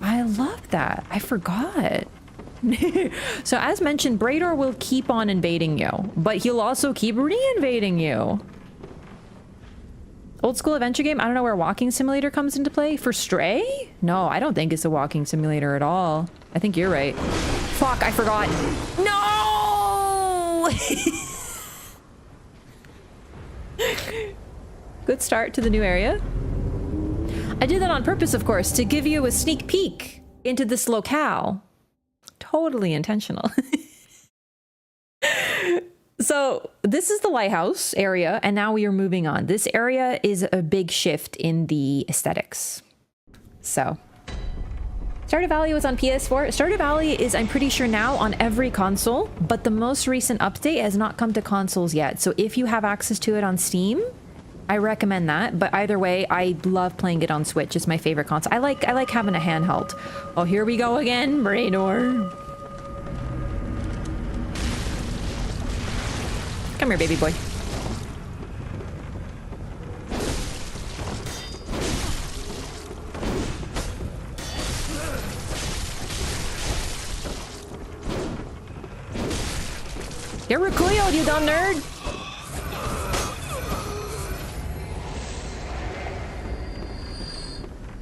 I love that. I forgot. So as mentioned, Brador will keep on invading you, but he'll also keep re-invading you. Old school adventure game? I don't know where walking simulator comes into play. For Stray? No, I don't think it's a walking simulator at all. I think you're right. Fuck, I forgot. No! Good start to the new area. I did that on purpose, of course, to give you a sneak peek into this locale. Totally intentional. So this is the lighthouse area, and now we are moving on. This area is a big shift in the aesthetics. So Stardew Valley was on PS4. Stardew Valley is, I'm pretty sure, now on every console, but the most recent update has not come to consoles yet. So if you have access to it on Steam, I recommend that. But either way, I love playing it on Switch. It's my favorite console. I like having a handheld. Oh, here we go again, Brador. Come here, baby boy. You're recoiled, you dumb nerd!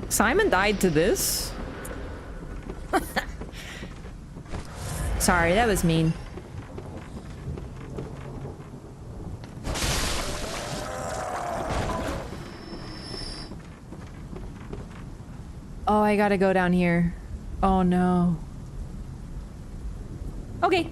Simon died to this? Sorry, that was mean. Oh, I gotta go down here. Oh no. Okay.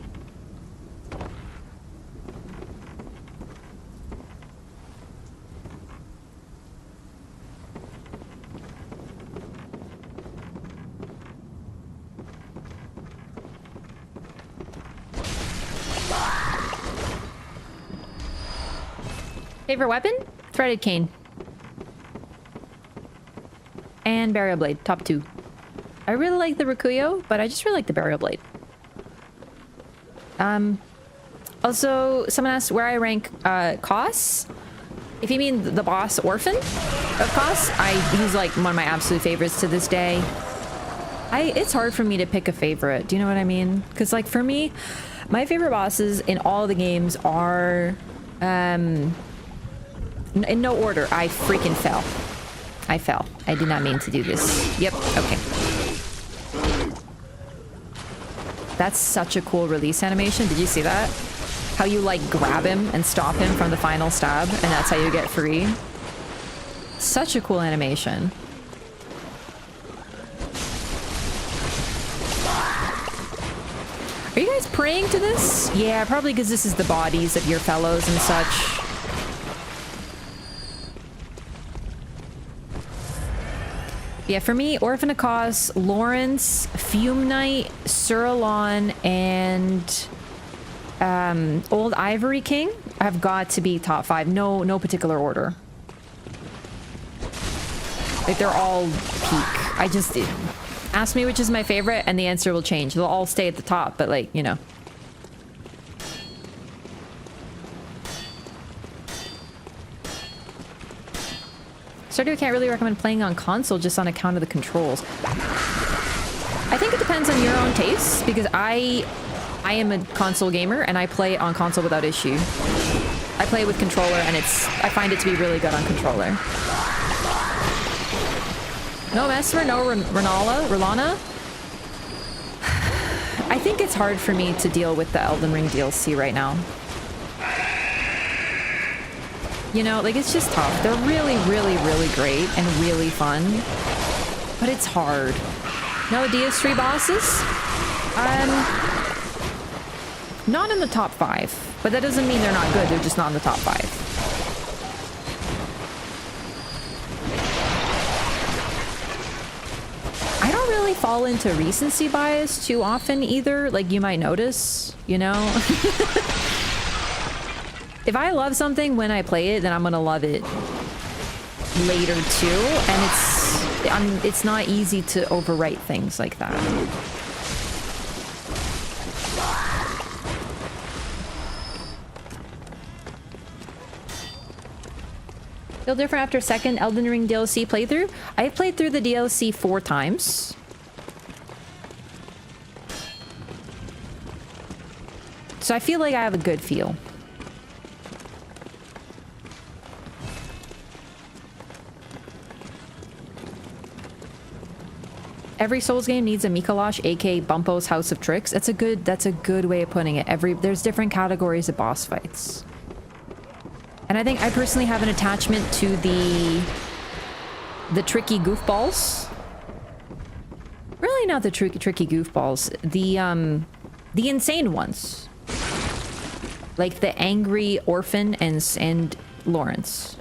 Favorite weapon? Threaded cane. And burial blade, top 2. I really like the Rikuyo, but I just really like the burial blade. Also, someone asked where I rank Kos. If you mean the boss Orphan of Kos, he's like one of my absolute favorites to this day. It's hard for me to pick a favorite. Do you know what I mean? Because like for me, my favorite bosses in all the games are in no order. I freaking fell. I fell. I did not mean to do this. Yep, okay. That's such a cool release animation. Did you see that? How you like grab him and stop him from the final stab, and that's how you get free. Such a cool animation. Are you guys praying to this? Yeah, probably because this is the bodies of your fellows and such. Yeah, for me, Orphan of Kos, Laurence, Fume Knight, Surlon, and Old Ivory King have got to be top 5. No particular order. Like, they're all peak. I just... Ask me which is my favorite, and the answer will change. They'll all stay at the top, but, like, you know. Stardew can't really recommend playing on console just on account of the controls. I think it depends on your own tastes, because I am a console gamer and I play on console without issue. I play with controller and I find it to be really good on controller. No Mesmer, no Rolana. I think it's hard for me to deal with the Elden Ring DLC right now. You know, like, it's just tough. They're really, really, really great and really fun. But it's hard. No DS3 bosses? Not in the top 5. But that doesn't mean they're not good. They're just not in the top 5. I don't really fall into recency bias too often either. Like, you might notice, you know? If I love something when I play it, then I'm gonna love it later too, and it's not easy to overwrite things like that. Feel different after second Elden Ring DLC playthrough? I've played through the DLC 4 times. So I feel like I have a good feel. Every Souls game needs a Mikolash, aka Bumpo's House of Tricks. That's a good way of putting it. There's different categories of boss fights. And I think I personally have an attachment to the tricky goofballs. Really not the tricky goofballs. The insane ones. Like the angry Orphan and Laurence.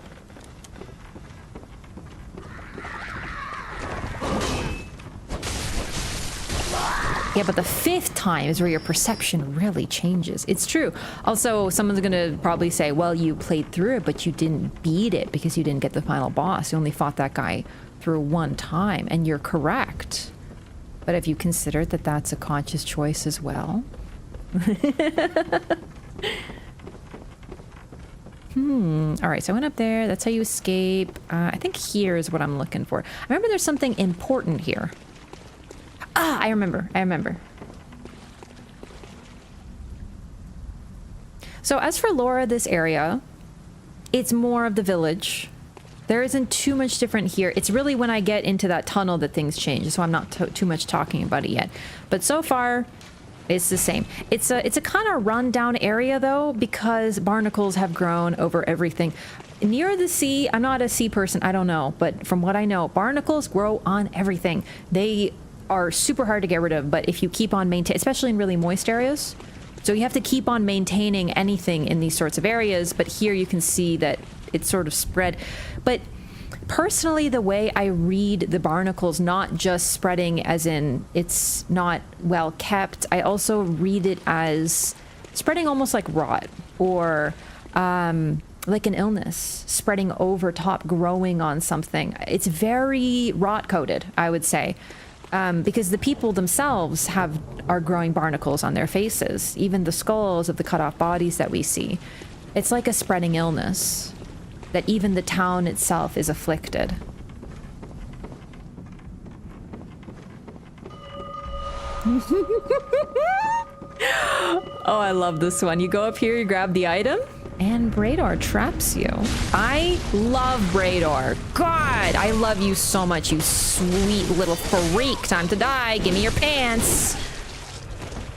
Yeah, but the 5th time is where your perception really changes. It's true. Also, someone's gonna probably say, well, you played through it, but you didn't beat it because you didn't get the final boss. You only fought that guy through 1 time, and you're correct. But have you considered that that's a conscious choice as well? Alright, so I went up there. That's how you escape. I think here is what I'm looking for. I remember there's something important here. Ah, I remember. So as for Laura, this area, it's more of the village. There isn't too much different here. It's really when I get into that tunnel that things change, so I'm not too much talking about it yet. But so far, it's the same. It's a kind of run-down area, though, because barnacles have grown over everything. Near the sea, I'm not a sea person, I don't know, but from what I know, barnacles grow on everything. They are super hard to get rid of, but if you keep on maintaining, especially in really moist areas, so you have to keep on maintaining anything in these sorts of areas, but here you can see that it's sort of spread. But personally, the way I read the barnacles, not just spreading as in it's not well kept, I also read it as spreading almost like rot or like an illness spreading over top, growing on something. It's very rot coded, I would say, because the people themselves are growing barnacles on their faces, even the skulls of the cut off bodies that we see. It's like a spreading illness that even the town itself is afflicted. Oh, I love this one. You go up here, you grab the item, and Brador traps you. I love Brador. God, I love you so much, you sweet little freak. Time to die. Give me your pants.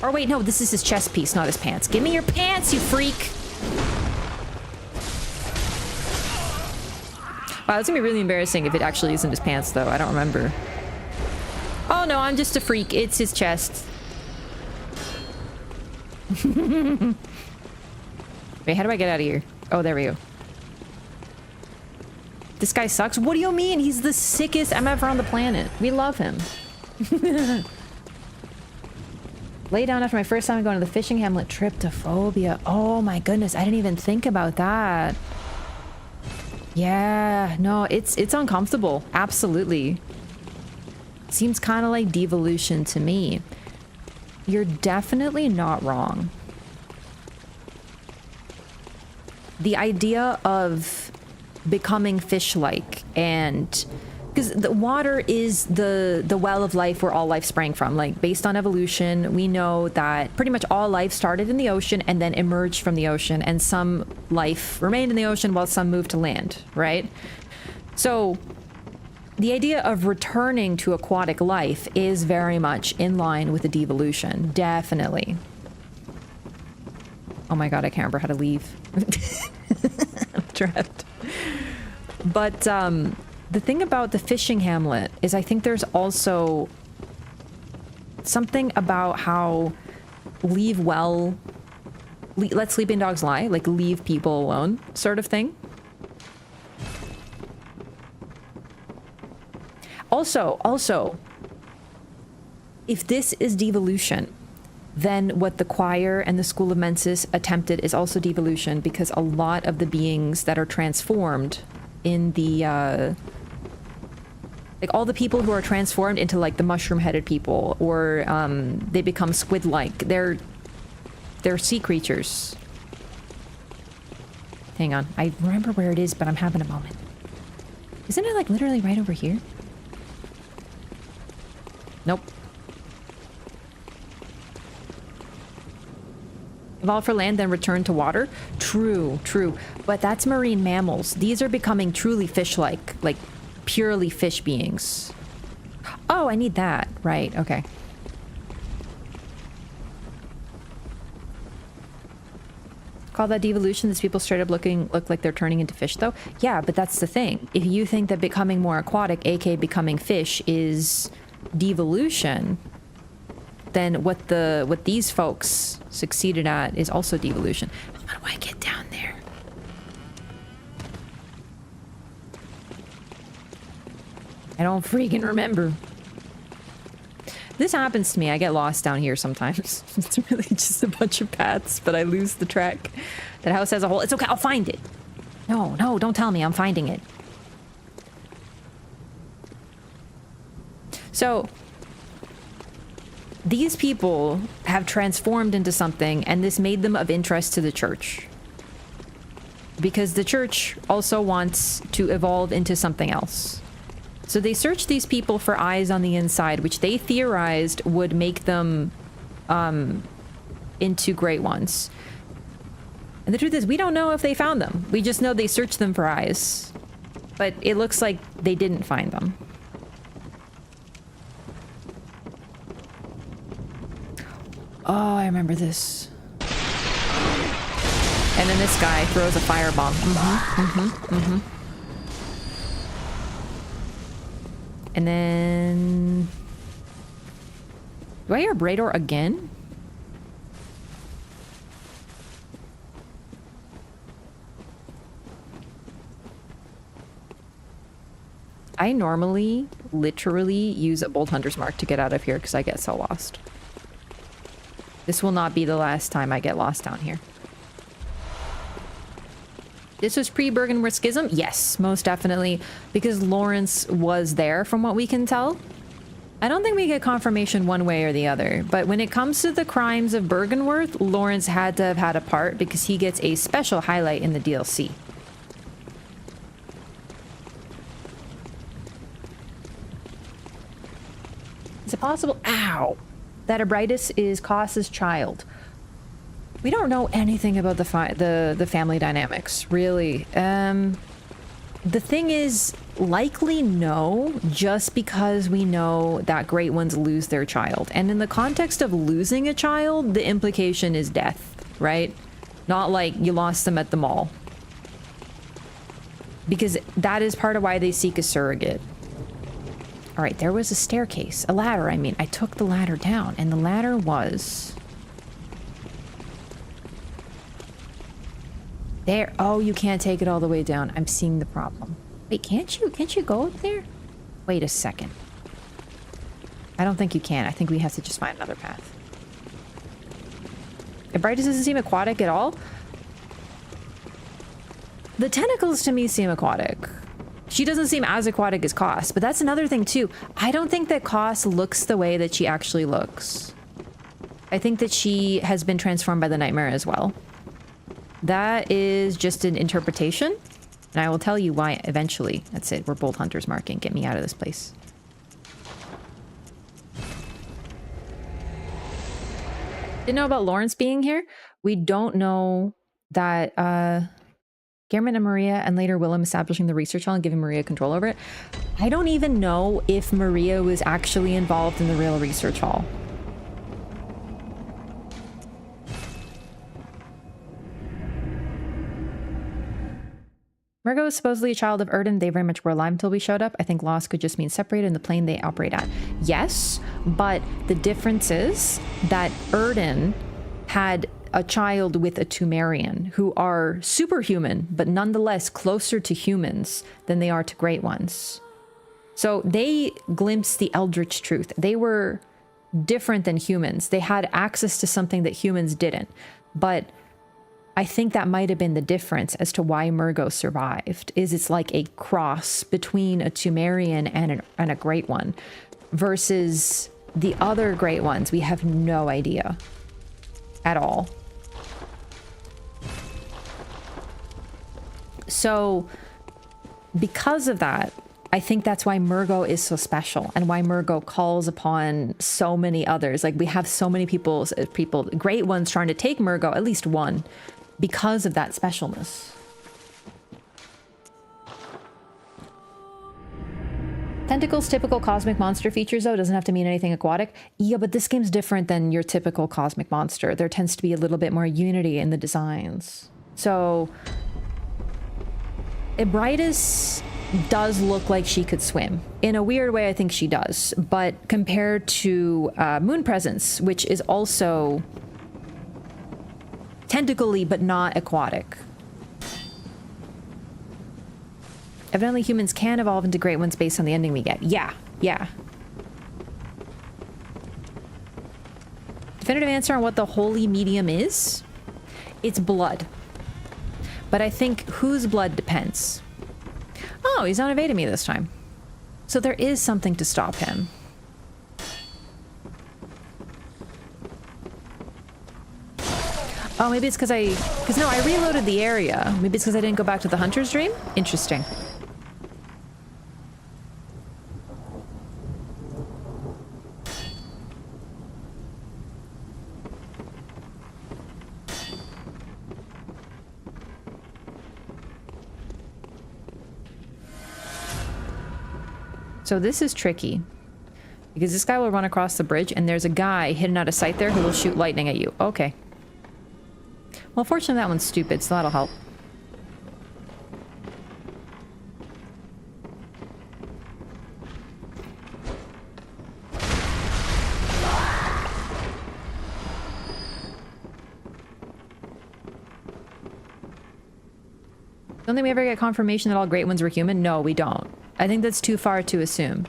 Or wait, no, this is his chest piece, not his pants. Give me your pants, you freak. Wow, it's gonna be really embarrassing if it actually isn't his pants, though. I don't remember. Oh no, I'm just a freak. It's his chest. Wait, how do I get out of here? Oh, there we go. This guy sucks? What do you mean? He's the sickest MF on the planet. We love him. Lay down after my first time going to the fishing Hamlet. Tryptophobia. Oh my goodness, I didn't even think about that. Yeah, no, it's uncomfortable. Absolutely. Seems kind of like devolution to me. You're definitely not wrong. The idea of becoming fish-like, and because the water is the well of life where all life sprang from. Like, based on evolution, we know that pretty much all life started in the ocean and then emerged from the ocean, and some life remained in the ocean while some moved to land, right? So the idea of returning to aquatic life is very much in line with the devolution. Definitely. Oh my god, I can't remember how to leave. I'm trapped. But the thing about the fishing Hamlet is I think there's also something about how let sleeping dogs lie, like leave people alone sort of thing. Also, if this is devolution, then what the choir and the School of Mensis attempted is also devolution, because a lot of the beings that are transformed in the like all the people who are transformed into like the mushroom-headed people, or they become squid-like, they're sea creatures. Hang on, I remember where it is, but I'm having a moment. Isn't it like literally right over here? Nope. Evolve for land, then return to water? True, true. But that's marine mammals. These are becoming truly fish-like, like purely fish beings. Oh, I need that. Right, okay. Call that devolution? These people straight up look like they're turning into fish, though? Yeah, but that's the thing. If you think that becoming more aquatic, aka becoming fish, is devolution, then what these folks succeeded at is also devolution. How do I get down there? I don't freaking remember. This happens to me. I get lost down here sometimes. It's really just a bunch of paths, but I lose the track. That house has a hole. It's okay, I'll find it. No, don't tell me. I'm finding it. So these people have transformed into something, and this made them of interest to the church. Because the church also wants to evolve into something else. So they searched these people for eyes on the inside, which they theorized would make them into great ones. And the truth is, we don't know if they found them. We just know they searched them for eyes. But it looks like they didn't find them. Oh, I remember this. And then this guy throws a firebomb. And then... Do I hear Brador again? I normally, literally use a Bold Hunter's Mark to get out of here because I get so lost. This will not be the last time I get lost down here. This was pre-Bergenworth Schism? Yes, most definitely. Because Laurence was there, from what we can tell. I don't think we get confirmation one way or the other. But when it comes to the crimes of Bergenworth, Laurence had to have had a part because he gets a special highlight in the DLC. Is it possible? Ow! That Ebrightus is Kos's child. We don't know anything about the family dynamics, really. The thing is, likely no, just because we know that Great Ones lose their child. And in the context of losing a child, the implication is death, right? Not like you lost them at the mall. Because that is part of why they seek a surrogate. All right, there was a staircase, a ladder, I mean. I took the ladder down, and the ladder was... there. Oh, you can't take it all the way down. I'm seeing the problem. Wait, can't you go up there? Wait a second. I don't think you can. I think we have to just find another path. Ebrightus doesn't seem aquatic at all. The tentacles to me seem aquatic. She doesn't seem as aquatic as Kos, but that's another thing too. I don't think that Kos looks the way that she actually looks. I think that she has been transformed by the nightmare as well. That is just an interpretation, and I will tell you why eventually. That's it. We're Bold Hunter's Marking. Get me out of this place. Didn't know about Laurence being here. We don't know that Gehrman and Maria, and later Willem establishing the research hall and giving Maria control over it. I don't even know if Maria was actually involved in the real research hall. Mergo is supposedly a child of Erden. They very much were alive until we showed up. I think lost could just mean separated in the plane they operate at. Yes, but the difference is that Erden had a child with a Tumerian who are superhuman, but nonetheless closer to humans than they are to Great Ones. So they glimpsed the Eldritch truth. They were different than humans. They had access to something that humans didn't. But I think that might have been the difference as to why Mergo survived, is it's like a cross between a Tumerian and a Great One versus the other Great Ones. We have no idea at all. So because of that, I think that's why Mergo is so special and why Mergo calls upon so many others. Like we have so many people, Great Ones trying to take Mergo, at least one, because of that specialness. Tentacles, typical cosmic monster features, though, doesn't have to mean anything aquatic. Yeah, but this game's different than your typical cosmic monster. There tends to be a little bit more unity in the designs. So Ebrightus does look like she could swim. In a weird way, I think she does. But compared to Moon Presence, which is also tentacly but not aquatic. Evidently humans can evolve into Great Ones based on the ending we get. Yeah. Definitive answer on what the holy medium is? It's blood. But I think whose blood depends. Oh, he's not evading me this time. So there is something to stop him. Oh, maybe it's because no, I reloaded the area. Maybe it's because I didn't go back to the Hunter's Dream? Interesting. So this is tricky. Because this guy will run across the bridge, and there's a guy hidden out of sight there who will shoot lightning at you. Okay. Well, fortunately that one's stupid, so that'll help. Don't think we ever get confirmation that all great ones were human? No, we don't. I think that's too far to assume.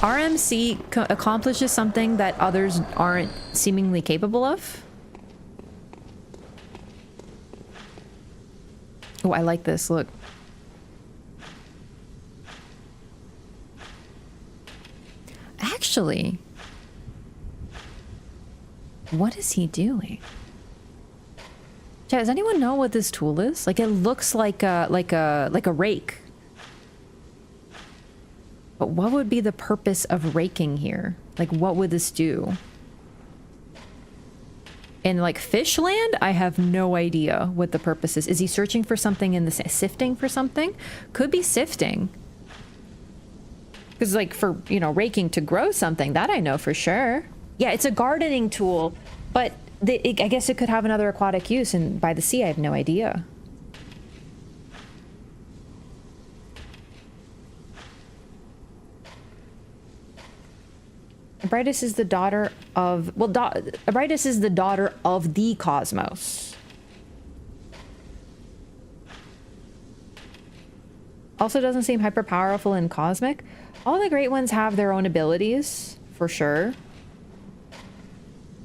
RMC accomplishes something that others aren't seemingly capable of. Oh, I like this. Look. Actually, what is he doing? Chat, does anyone know what this tool is? Like, it looks like a rake. But what would be the purpose of raking here? Like, what would this do? In, like, Fishland? I have no idea what the purpose is. Is he searching for something in the... Sifting for something? Could be sifting. Because, like, for, you know, raking to grow something, that I know for sure. Yeah, it's a gardening tool, but I guess it could have another aquatic use, and by the sea, I have no idea. Abritus is the daughter of... Well, Abritus is the daughter of the cosmos. Also doesn't seem hyper powerful and cosmic. All the great ones have their own abilities, for sure.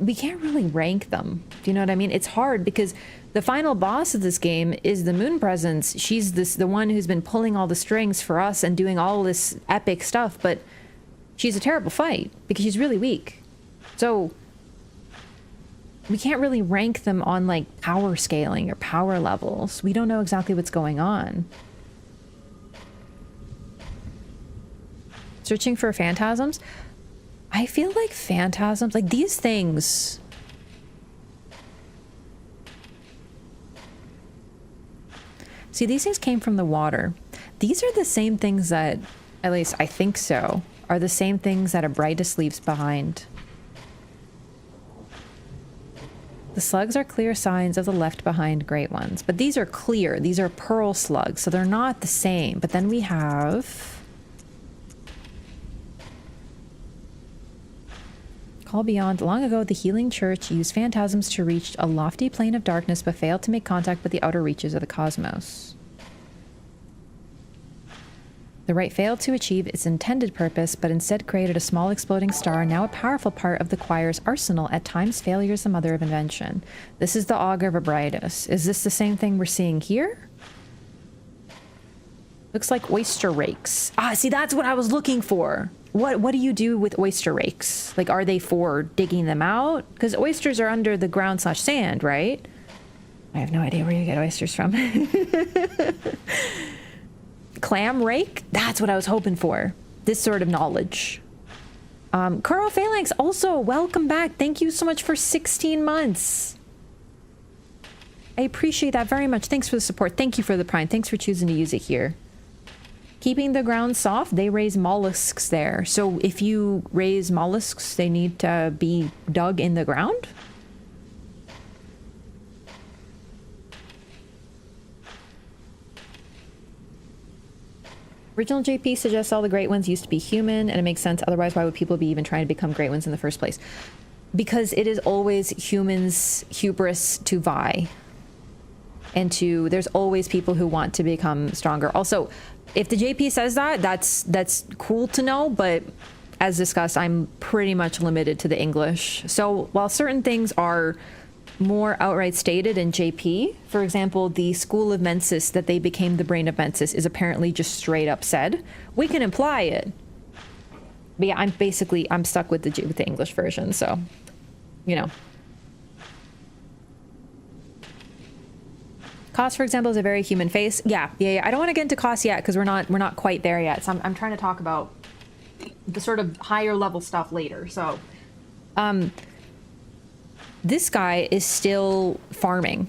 We can't really rank them. Do you know what I mean? It's hard because the final boss of this game is the Moon Presence. She's the one who's been pulling all the strings for us and doing all this epic stuff, but she's a terrible fight because she's really weak. So we can't really rank them on like power scaling or power levels. We don't know exactly what's going on. Searching for phantasms. I feel like phantasms, like these things. See, these things came from the water. These are the same things that, at least I think so, are the same things that Abritus leaves behind. The slugs are clear signs of the left behind great ones, but these are clear. These are pearl slugs, so they're not the same. But then we have... Call Beyond. Long ago, the healing church used phantasms to reach a lofty plane of darkness, but failed to make contact with the outer reaches of the cosmos. The rite failed to achieve its intended purpose, but instead created a small exploding star, now a powerful part of the choir's arsenal. At times, failure is the mother of invention. This is the Augur of Abritus. Is this the same thing we're seeing here? Looks like oyster rakes. Ah, see, that's what I was looking for. What do you do with oyster rakes? Like, are they for digging them out? Because oysters are under the ground / sand, right? I have no idea where you get oysters from. Clam rake? That's what I was hoping for. This sort of knowledge. Kuro Phalanx, also, welcome back. Thank you so much for 16 months. I appreciate that very much. Thanks for the support. Thank you for the prime. Thanks for choosing to use it here. Keeping the ground soft, they raise mollusks there. So if you raise mollusks, they need to be dug in the ground? Original JP suggests all the great ones used to be human, and it makes sense. Otherwise, why would people be even trying to become great ones in the first place? Because it is always humans' hubris to vie. And there's always people who want to become stronger. Also, if the JP says that, that's cool to know, but as discussed, I'm pretty much limited to the English. So while certain things are more outright stated in JP, for example, the school of Mensis, that they became the brain of Mensis, is apparently just straight up said. We can imply it. But yeah, I'm stuck with the English version, so, you know. Kos, for example, is a very human face. Yeah. I don't want to get into Kos yet because we're not quite there yet. So I'm trying to talk about the sort of higher level stuff later. So, this guy is still farming.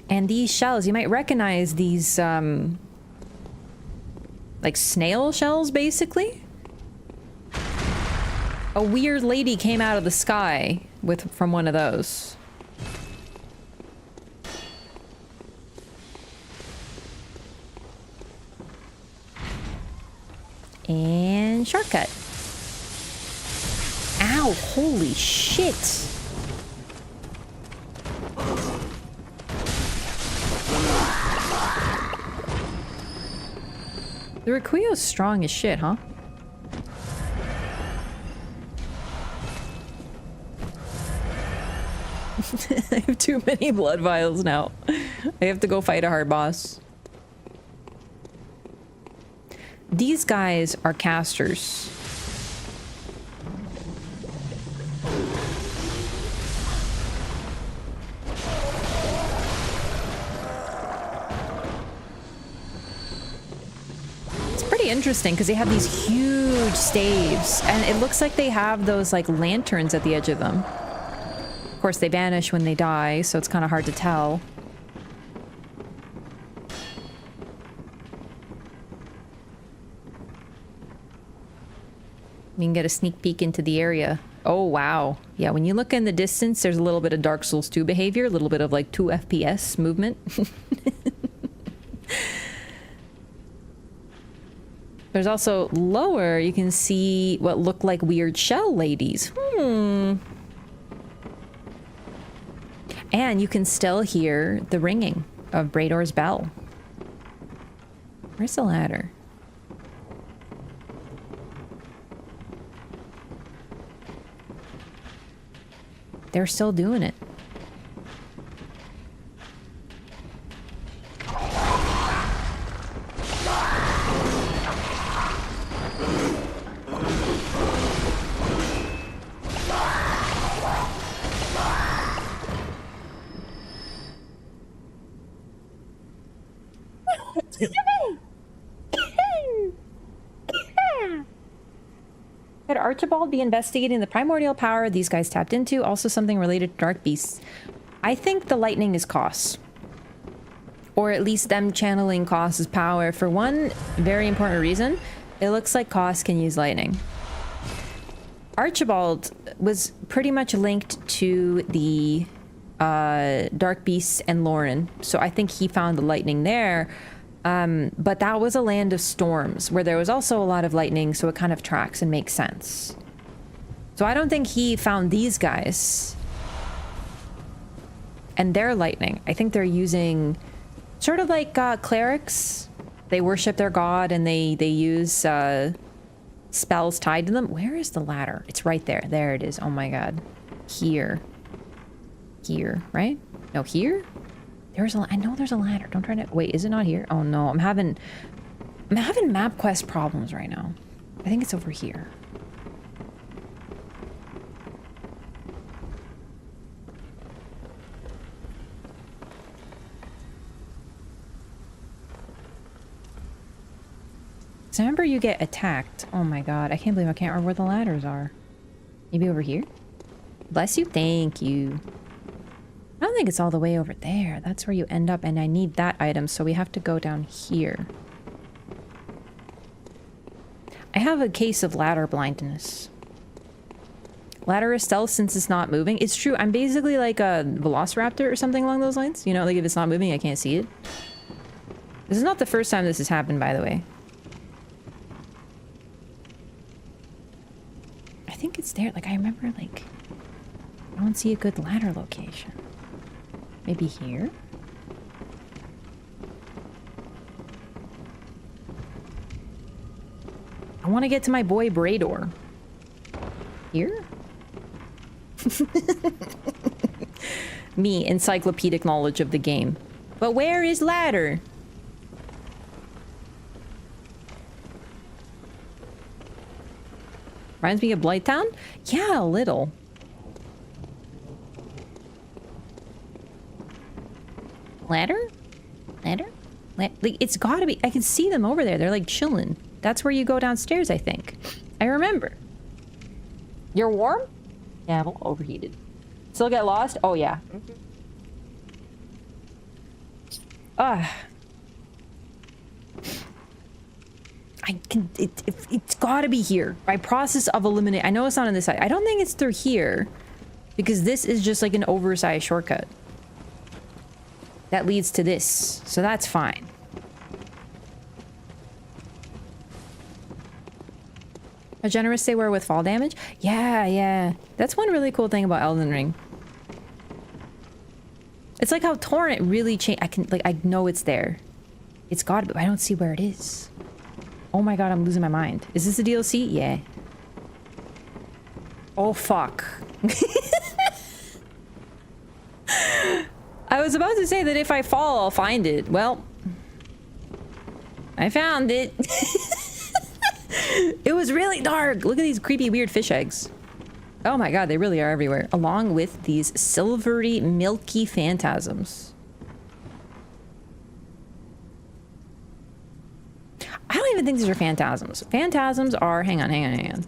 And these shells, you might recognize these, like snail shells, basically. A weird lady came out of the sky from one of those. And shortcut. Ow, holy shit. The Requio's strong as shit, huh? I have too many blood vials now. I have to go fight a hard boss. These guys are casters. It's pretty interesting because they have these huge staves and it looks like they have those like lanterns at the edge of them. Of course, they vanish when they die, so it's kind of hard to tell. You can get a sneak peek into the area. Oh, wow. Yeah, when you look in the distance, there's a little bit of Dark Souls 2 behavior, a little bit of like 2 FPS movement. There's also lower, you can see what look like weird shell ladies. And you can still hear the ringing of Brador's bell. Where's the ladder? They're still doing it. Could Archibald be investigating the primordial power these guys tapped into? Also something related to dark beasts. I think the lightning is Kos. Or at least them channeling Kos's power for one very important reason. It looks like Kos can use lightning. Archibald was pretty much linked to the dark beasts and Lauren. So I think he found the lightning there. But that was a land of storms where there was also a lot of lightning, so it kind of tracks and makes sense. So I don't think he found these guys and their lightning. I think they're using sort of like clerics. They worship their god and they use spells tied to them. Where is the ladder? It's right there. There it is. Oh my god. Here. Here, right? No, here? I know there's a ladder. Don't try to... Wait, is it not here? Oh no, I'm having map quest problems right now. I think it's over here. So remember you get attacked. Oh my god, I can't believe I can't remember where the ladders are. Maybe over here? Bless you. Thank you. I don't think it's all the way over there. That's where you end up, and I need that item, so we have to go down here. I have a case of ladder blindness. Ladder is stealth since it's not moving. It's true, I'm basically like a velociraptor or something along those lines. You know, like if it's not moving, I can't see it. This is not the first time this has happened, by the way. I think it's there. Like, I remember, like... I don't see a good ladder location. Maybe here? I want to get to my boy Brador. Here? Me, encyclopedic knowledge of the game. But where is ladder? Reminds me of Blighttown? Yeah, a little. Ladder? Ladder? Like, it's gotta be... I can see them over there. They're like chilling. That's where you go downstairs, I think. I remember. You're warm? Yeah, I'm a little overheated. Still get lost? Oh, yeah. It's gotta be here by process of eliminate. I know it's not on this side. I don't think it's through here because this is just like an oversized shortcut that leads to this, so that's fine. A generous say where with fall damage? Yeah, that's one really cool thing about Elden Ring. It's like how Torrent really changed. I know it's there. It's gotta be, but I don't see where it is. Oh my god, I'm losing my mind. Is this a DLC? Yeah. Oh fuck. I was about to say that if I fall, I'll find it. Well, I found it. It was really dark. Look at these creepy, weird fish eggs. Oh my god, they really are everywhere. Along with these silvery, milky phantasms. I don't even think these are phantasms. Phantasms are... Hang on.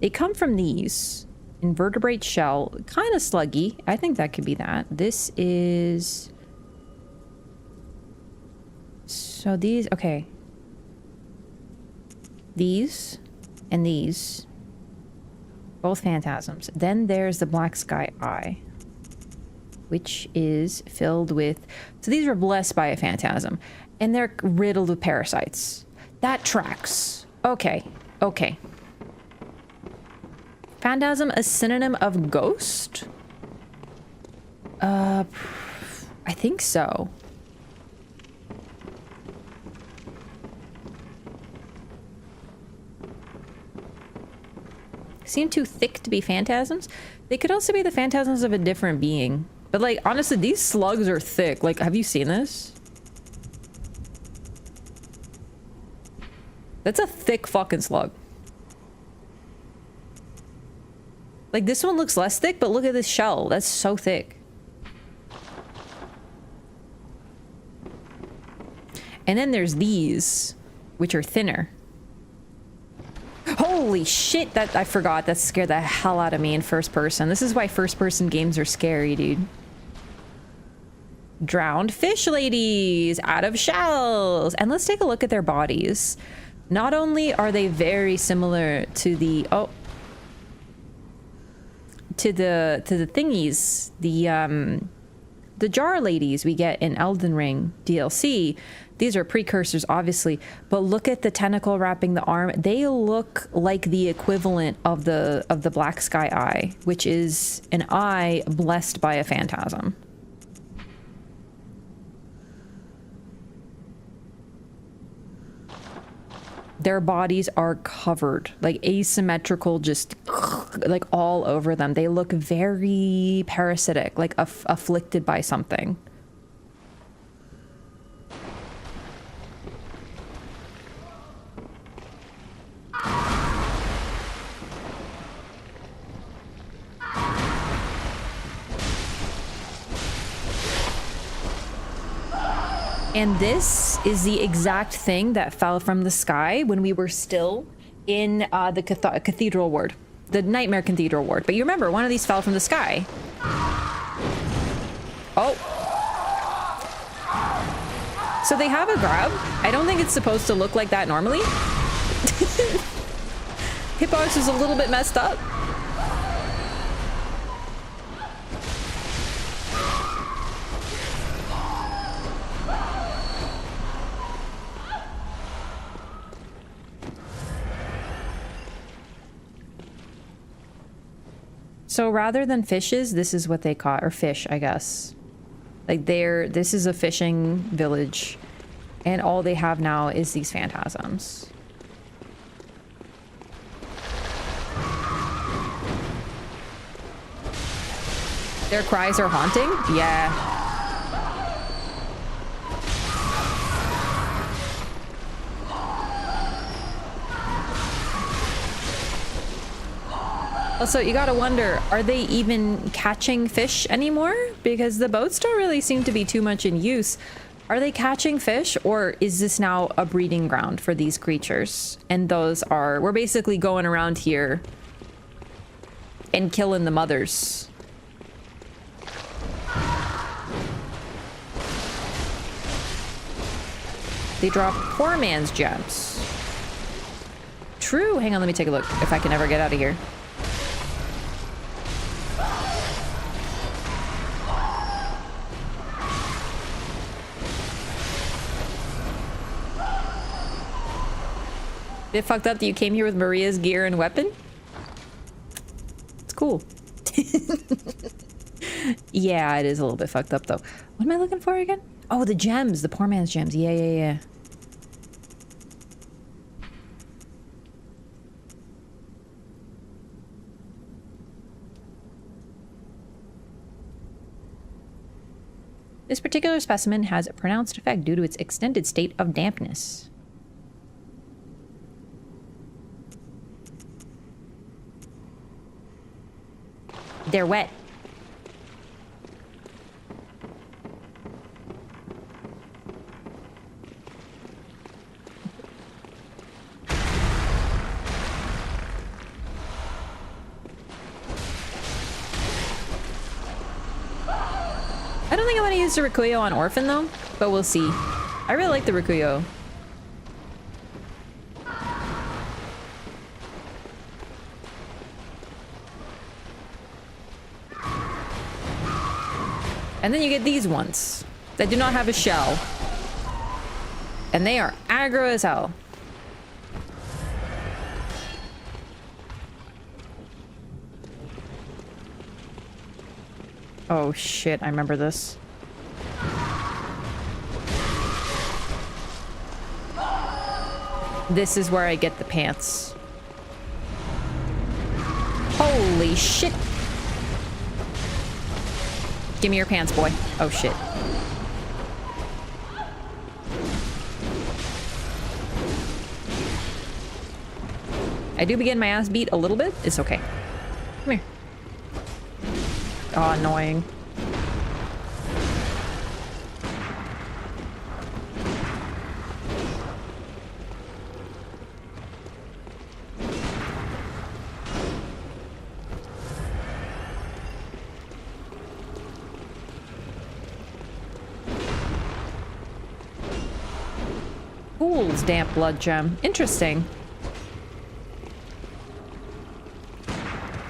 They come from these. Invertebrate shell. Kind of sluggy. I think that could be that. This is... So these... Okay. These and these. Both phantasms. Then there's the black sky eye, which is filled with... So these are blessed by a phantasm. And they're riddled with parasites. That tracks. Okay. Phantasm, a synonym of ghost? I think so. Seem too thick to be phantasms. They could also be the phantasms of a different being. But like, honestly, these slugs are thick. Like, have you seen this? That's a thick fucking slug. Like, this one looks less thick, but look at this shell. That's so thick. And then there's these, which are thinner. Holy shit, that I forgot. That scared the hell out of me in first person. This is why first person games are scary, dude. Drowned fish ladies out of shells. And let's take a look at their bodies. Not only are they very similar to the to the thingies, the jar ladies we get in Elden Ring DLC. These are precursors, obviously, but look at the tentacle wrapping the arm. They look like the equivalent of the black sky eye, which is an eye blessed by a phantasm. Their bodies are covered, like asymmetrical, just like all over them. They look very parasitic, like afflicted by something. And this is the exact thing that fell from the sky when we were still in the cathedral ward, the nightmare cathedral ward. But you remember, one of these fell from the sky. Oh. So they have a grab. I don't think it's supposed to look like that normally. Hippos is a little bit messed up. So rather than fishes, this is what they caught, or fish, I guess. Like this is a fishing village, and all they have now is these phantasms. Their cries are haunting? Yeah. Also, you gotta wonder, are they even catching fish anymore? Because the boats don't really seem to be too much in use. Are they catching fish, or is this now a breeding ground for these creatures? And those are... We're basically going around here and killing the mothers. They drop poor man's gems. True. Hang on, let me take a look if I can ever get out of here. It fucked up that you came here with Maria's gear and weapon? It's cool. Yeah, it is a little bit fucked up though. What am I looking for again? Oh, the gems. The poor man's gems. Yeah, yeah, yeah. This particular specimen has a pronounced effect due to its extended state of dampness. They're wet. I don't think I want to use the Rikuyo on Orphan though, but we'll see. I really like the Rikuyo. And then you get these ones that do not have a shell. And they are aggro as hell. Oh shit, I remember this. This is where I get the pants. Holy shit. Give me your pants, boy. Oh shit. I do begin my ass beat a little bit. It's okay. Come here. Oh, annoying. Fool's damp blood gem. Interesting.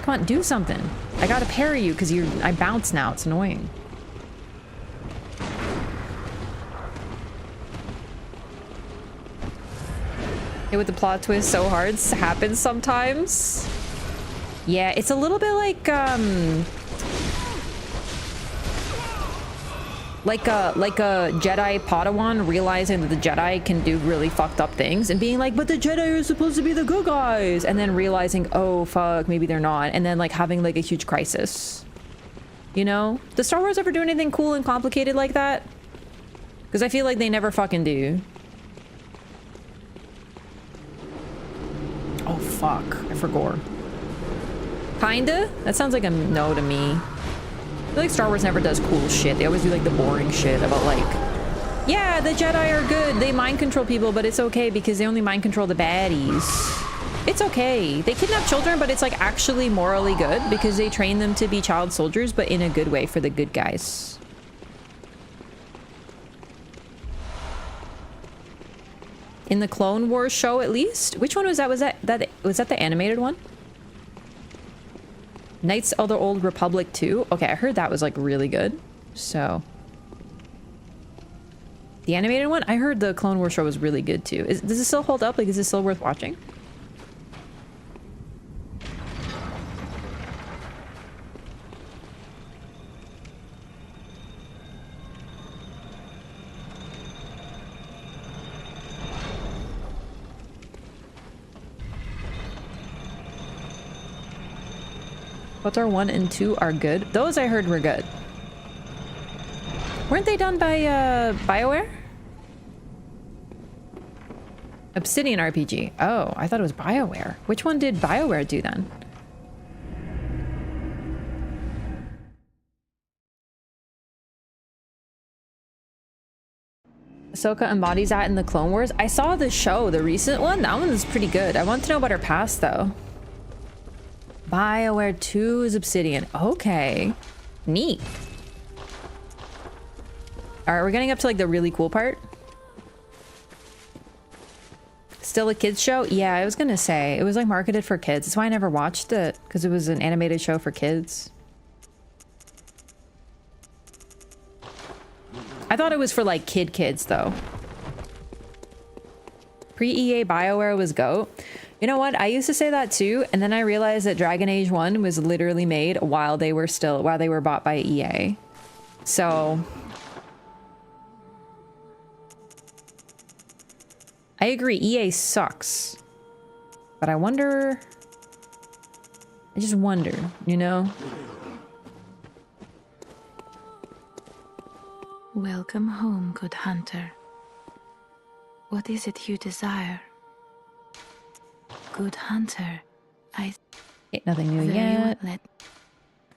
Come on, do something. I gotta parry you because I bounce now. It's annoying. Hey, with the plot twist so hard, it happens sometimes. Yeah, it's a little bit like a Jedi Padawan realizing that the Jedi can do really fucked up things and being like, but the Jedi are supposed to be the good guys, and then realizing, oh fuck, maybe they're not, and then like having like a huge crisis. You know? Does Star Wars ever do anything cool and complicated like that? Because I feel like they never fucking do. Oh fuck, I forgot. Kinda? That sounds like a no to me. I feel like Star Wars never does cool shit. They always do like the boring shit about like, yeah, the Jedi are good. They mind control people, but it's okay because they only mind control the baddies. It's okay. They kidnap children, but it's like actually morally good because they train them to be child soldiers, but in a good way for the good guys. In the Clone Wars show, at least. Which one was that? Was that the animated one? Knights of the Old Republic 2. Okay, I heard that was like really good. So the animated one, I heard the Clone Wars show was really good too. Does it still hold up? Like, is it still worth watching? KOTOR 1 and 2 are good. Those I heard were good. Weren't they done by BioWare? Obsidian RPG. Oh, I thought it was BioWare. Which one did BioWare do then? Ahsoka embodies that in the Clone Wars. I saw the show, the recent one. That one is pretty good. I want to know about her past though. BioWare 2 is Obsidian. Okay. Neat. Alright, we're getting up to like the really cool part. Still a kids show? Yeah, I was gonna say. It was like marketed for kids. That's why I never watched it. Because it was an animated show for kids. I thought it was for like kids though. Pre-EA BioWare was GOAT. You know what? I used to say that too, and then I realized that Dragon Age 1 was literally made while they were bought by EA. So I agree, EA sucks. But I wonder, I just wonder, you know? Welcome home, good hunter. What is it you desire? Good hunter, Ain't nothing new yet.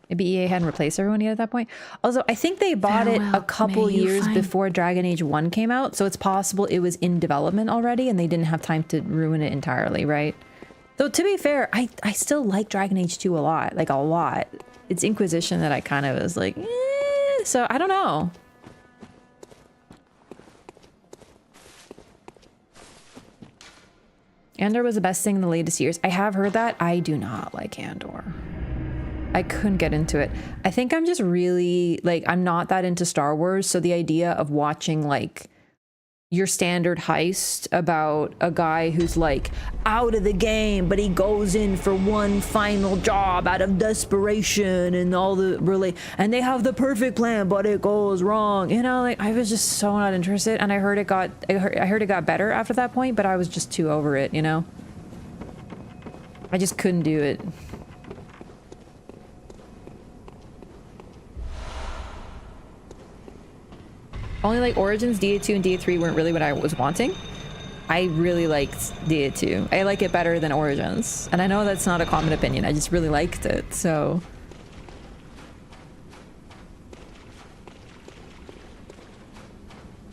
Maybe EA hadn't replaced everyone yet at that point. Also, I think they bought it a couple years before Dragon Age 1 came out, so it's possible it was in development already and they didn't have time to ruin it entirely, right? Though, to be fair, I still like Dragon Age 2 a lot. Like, a lot. It's Inquisition that I kind of was like, eh, so I don't know. Andor was the best thing in the latest years. I have heard that. I do not like Andor. I couldn't get into it. I think I'm just really, like, I'm not that into Star Wars, so the idea of watching, like, your standard heist about a guy who's, like, out of the game, but he goes in for one final job out of desperation and all the, and they have the perfect plan, but it goes wrong. You know, like, I was just so not interested, and I heard it got better after that point, but I was just too over it, you know? I just couldn't do it. Only like Origins, DA2, and DA3 weren't really what I was wanting. I really liked DA2. I like it better than Origins. And I know that's not a common opinion. I just really liked it, so...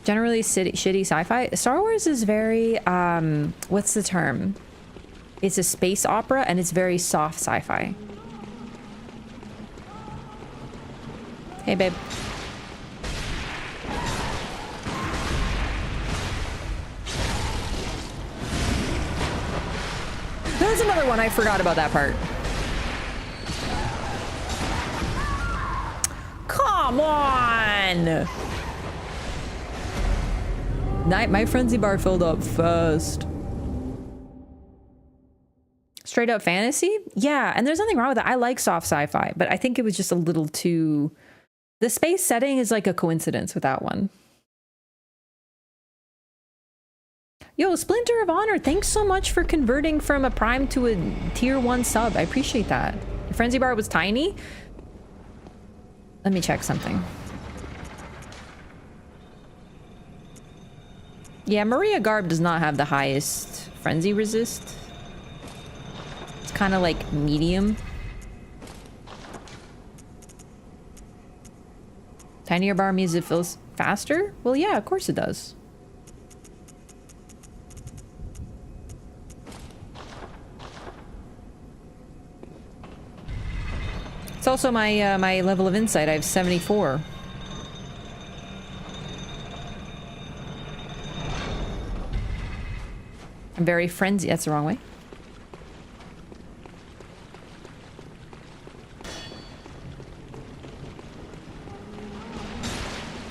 Generally shitty sci-fi. Star Wars is very, what's the term? It's a space opera, and it's very soft sci-fi. Hey, babe. There's another one. I forgot about that part. Come on! My frenzy bar filled up fast. Straight up fantasy? Yeah, and there's nothing wrong with that. I like soft sci-fi, but I think it was just a little too... The space setting is like a coincidence with that one. Yo, Splinter of Honor, thanks so much for converting from a Prime to a Tier 1 sub. I appreciate that. The Frenzy Bar was tiny? Let me check something. Yeah, Maria Garb does not have the highest Frenzy resist. It's kind of like medium. Tinier bar means it feels faster? Well, yeah, of course it does. It's also my my level of insight. I have 74. I'm very frenzy. That's the wrong way.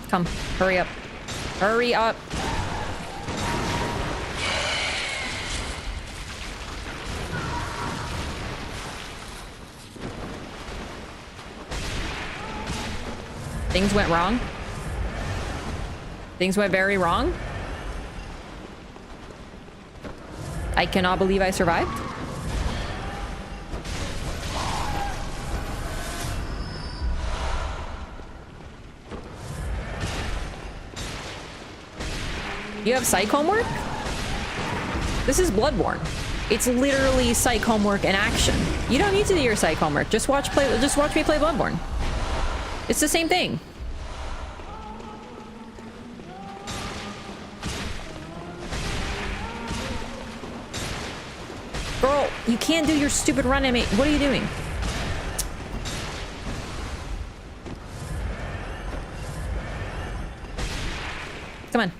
Come, hurry up. Hurry up. Things went wrong. Things went very wrong. I cannot believe I survived. You have psych homework? This is Bloodborne. It's literally psych homework in action. You don't need to do your psych homework. Just watch me play Bloodborne. It's the same thing. Girl, you can't do your stupid run at me. What are you doing? Come on.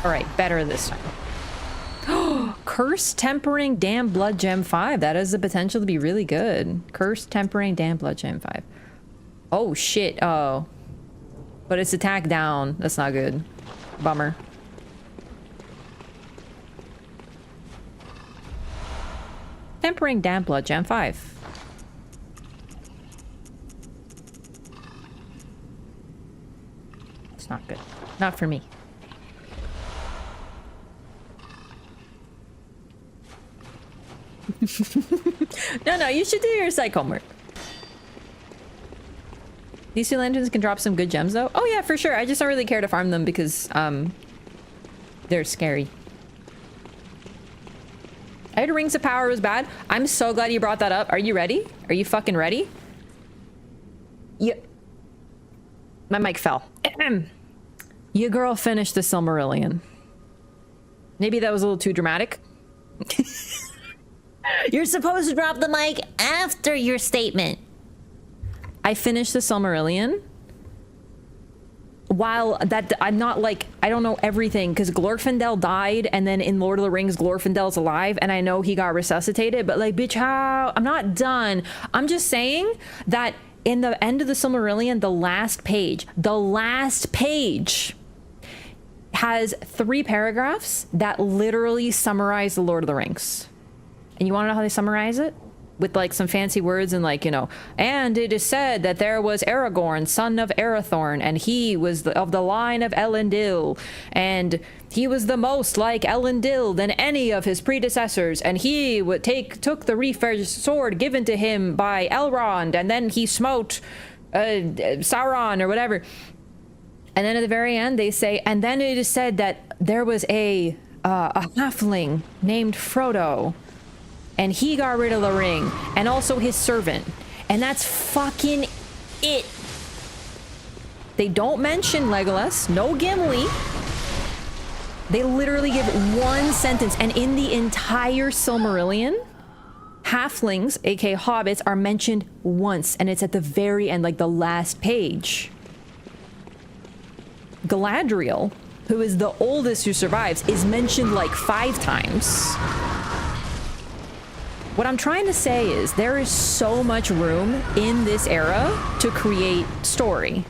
All right, better this time. Curse Tempering Damn Blood Gem 5. That has the potential to be really good. Curse Tempering Damn Blood Gem 5. Oh, shit. Oh. But it's attack down. That's not good. Bummer. Tempering Damn Blood Gem 5. It's not good. Not for me. No, you should do your psych homework. These two lanterns can drop some good gems though. Oh yeah, for sure. I just don't really care to farm them because they're scary. I heard Rings of Power was bad. I'm so glad you brought that up. Are you ready? Are you fucking ready? Yeah. My mic fell. Your girl finished the Silmarillion. Maybe that was a little too dramatic. You're supposed to drop the mic after your statement. I finished the Silmarillion. While that, I'm not like, I don't know everything because Glorfindel died and then in Lord of the Rings, Glorfindel's alive and I know he got resuscitated, but like, bitch, how? I'm not done. I'm just saying that in the end of the Silmarillion, the last page has 3 paragraphs that literally summarize the Lord of the Rings. And you want to know how they summarize it? With like some fancy words and like, you know, and it is said that there was Aragorn, son of Arathorn, and he was of the line of Elendil, and he was the most like Elendil than any of his predecessors, and he would took the Reaper's sword given to him by Elrond, and then he smote Sauron or whatever. And then at the very end they say, and then it is said that there was a halfling named Frodo, and he got rid of the ring, and also his servant. And that's fucking it. They don't mention Legolas, no Gimli. They literally give one sentence, and in the entire Silmarillion, halflings, aka hobbits, are mentioned once, and it's at the very end, like the last page. Galadriel, who is the oldest who survives, is mentioned like 5 times. What I'm trying to say is there is so much room in this era to create story.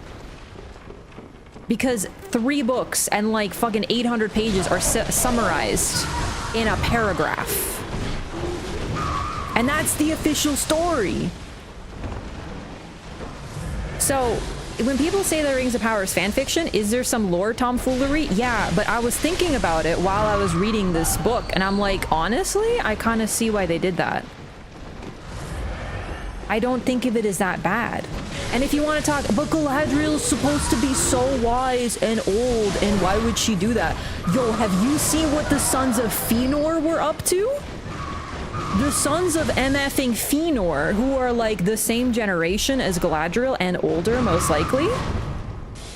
Because 3 books and like fucking 800 pages are summarized in a paragraph. And that's the official story. So when people say that Rings of Power is fan fiction, is there some lore tomfoolery? Yeah, but I was thinking about it while I was reading this book, and I'm like, honestly, I kind of see why they did that. I don't think of it as that bad. And if you want to talk, but Galadriel's supposed to be so wise and old, and why would she do that? Yo, have you seen what the Sons of Fëanor were up to? The Sons of MFing Fëanor, who are like the same generation as Galadriel and older, most likely,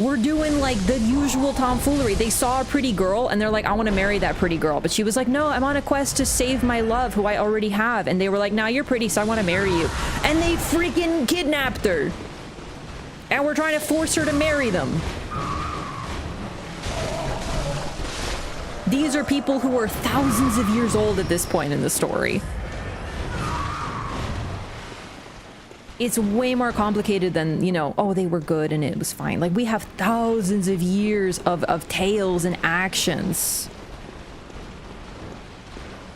were doing like the usual tomfoolery. They saw a pretty girl and they're like, I want to marry that pretty girl. But she was like, no, I'm on a quest to save my love, who I already have. And they were like, nah, you're pretty, so I want to marry you. And they freaking kidnapped her. And we're trying to force her to marry them. These are people who are thousands of years old at this point in the story. It's way more complicated than, you know, oh, they were good and it was fine. Like, we have thousands of years of tales and actions.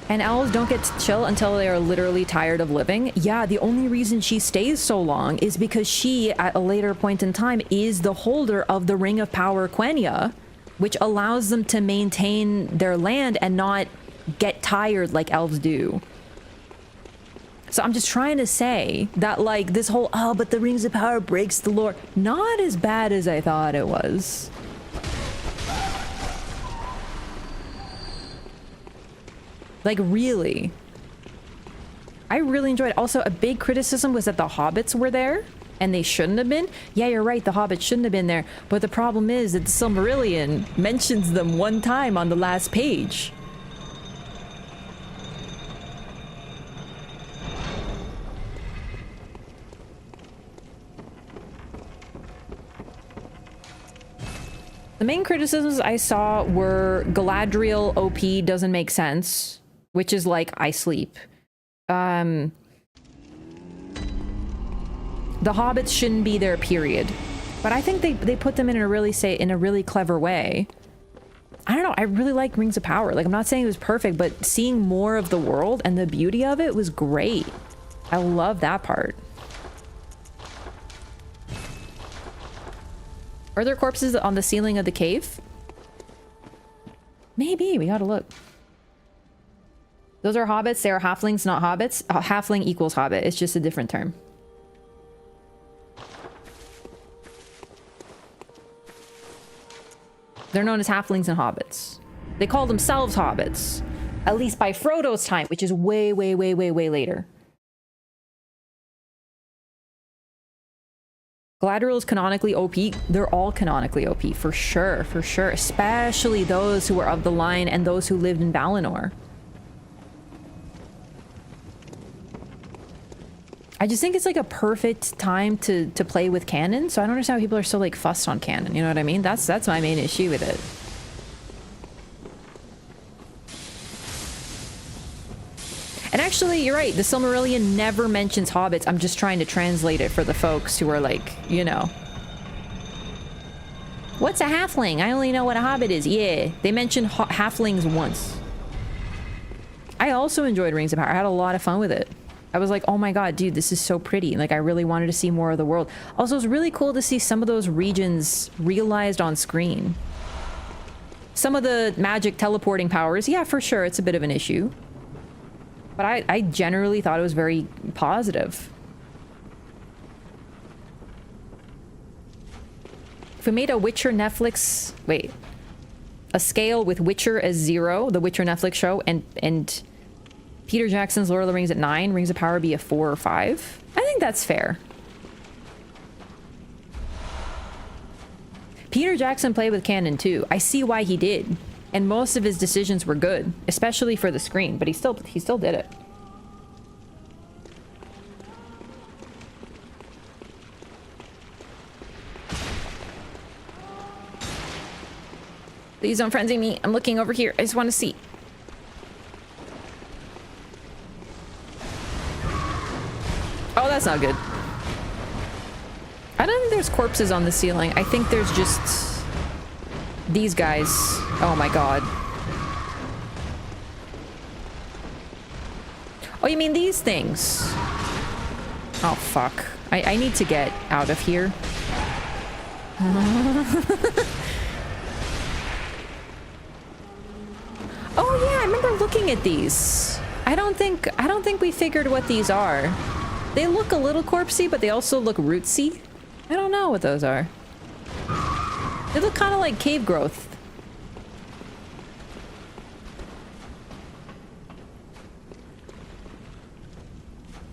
And elves don't get to chill until they are literally tired of living. Yeah, the only reason she stays so long is because she, at a later point in time, is the holder of the Ring of Power Quenya, which allows them to maintain their land and not get tired like elves do. So I'm just trying to say that, like, this whole, oh, but the Rings of Power breaks the lore, not as bad as I thought it was. Like, really. I really enjoyed it. Also, a big criticism was that the hobbits were there. and they shouldn't have been. Yeah, you're right, the hobbits shouldn't have been there. But the problem is that the Silmarillion mentions them one time on the last page. The main criticisms I saw were Galadriel OP doesn't make sense, which is like, I sleep. The hobbits shouldn't be there, period. But I think they put them in a really clever way. I don't know, I really like Rings of Power. Like, I'm not saying it was perfect, but seeing more of the world and the beauty of it was great. I love that part. Are there corpses on the ceiling of the cave? Maybe, we gotta look. Those are hobbits, they are halflings, not hobbits. Halfling equals hobbit, it's just a different term. They're known as halflings and hobbits. They call themselves hobbits. At least by Frodo's time, which is way, way, way, way, way later. Galadriel is canonically OP. They're all canonically OP, for sure, for sure. Especially those who are of the line and those who lived in Valinor. I just think it's like a perfect time to play with canon, so I don't understand why people are so like fussed on canon, you know what I mean? That's my main issue with it. And actually, you're right, the Silmarillion never mentions hobbits. I'm just trying to translate it for the folks who are like, you know. What's a halfling? I only know what a hobbit is. Yeah, they mentioned halflings once. I also enjoyed Rings of Power. I had a lot of fun with it. I was like, oh my god, dude, this is so pretty. Like, I really wanted to see more of the world. Also, it's really cool to see some of those regions realized on screen. Some of the magic teleporting powers, yeah, for sure, it's a bit of an issue. But I generally thought it was very positive. If we made a Witcher Netflix... Wait. A scale with Witcher as 0, the Witcher Netflix show, and Peter Jackson's Lord of the Rings at 9, Rings of Power be a 4 or 5? I think that's fair. Peter Jackson played with canon too. I see why he did. And most of his decisions were good, especially for the screen, but he still did it. Please don't frenzy me. I'm looking over here. I just want to see. Oh, that's not good. I don't think there's corpses on the ceiling. I think there's just these guys. Oh my god. Oh, you mean these things? Oh, fuck. I need to get out of here. Oh yeah, I remember looking at these. I don't think we figured what these are. They look a little corpsey, but they also look rootsy. I don't know what those are. They look kind of like cave growth.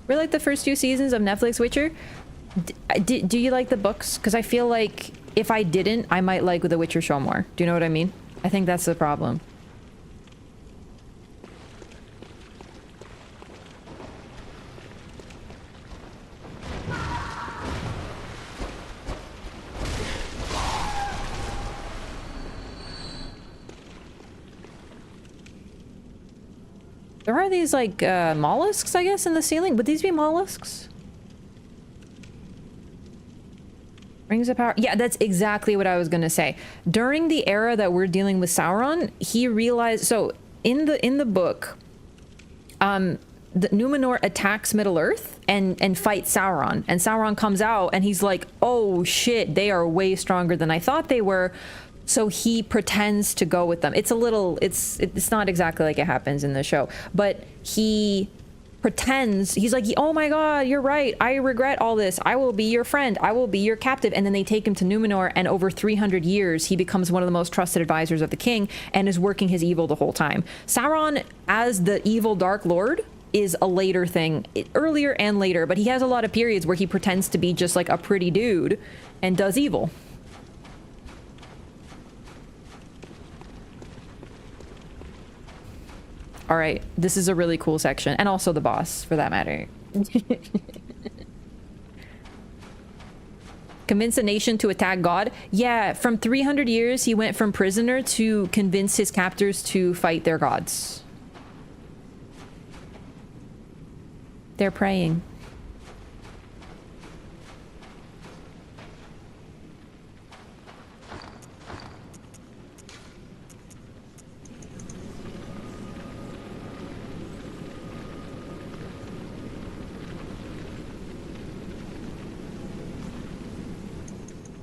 We're like the first 2 seasons of Netflix Witcher. Do you like the books? Because I feel like if I didn't, I might like the Witcher show more. Do you know what I mean? I think that's the problem. There are these, like, mollusks, I guess, in the ceiling. Would these be mollusks? Rings of Power. Yeah, that's exactly what I was gonna say. During the era that we're dealing with Sauron, he realized... So, in the book, the Numenor attacks Middle-earth and fights Sauron. And Sauron comes out, and he's like, oh, shit, they are way stronger than I thought they were. So he pretends to go with them. It's a little, it's not exactly like it happens in the show, but he pretends, he's like, oh my god, you're right, I regret all this, I will be your friend, I will be your captive. And then they take him to Numenor, and over 300 years he becomes one of the most trusted advisors of the king and is working his evil the whole time. Sauron, as the evil Dark Lord, is a later thing, earlier and later, but he has a lot of periods where he pretends to be just like a pretty dude and does evil. All right, this is a really cool section, and also the boss, for that matter. Convince a nation to attack God. Yeah, from 300 years, he went from prisoner to convince his captors to fight their gods. They're praying.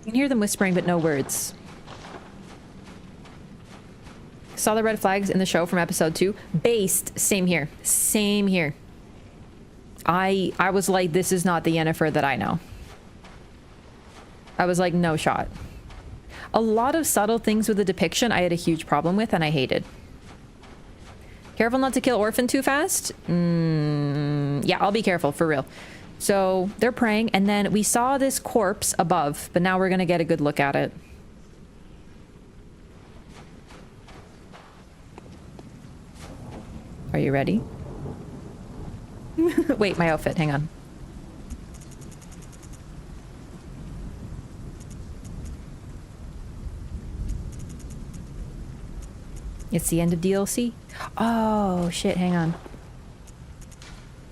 You can hear them whispering, but no words. Saw the red flags in the show from episode 2. Based. Same here. Same here. I was like, this is not the Yennefer that I know. I was like, no shot. A lot of subtle things with the depiction I had a huge problem with and I hated. Careful not to kill Orphan too fast? Yeah, I'll be careful, for real. So they're praying, and then we saw this corpse above, but now we're gonna get a good look at it. Are you ready? Wait, my outfit, hang on. It's the end of DLC? Oh, shit, hang on.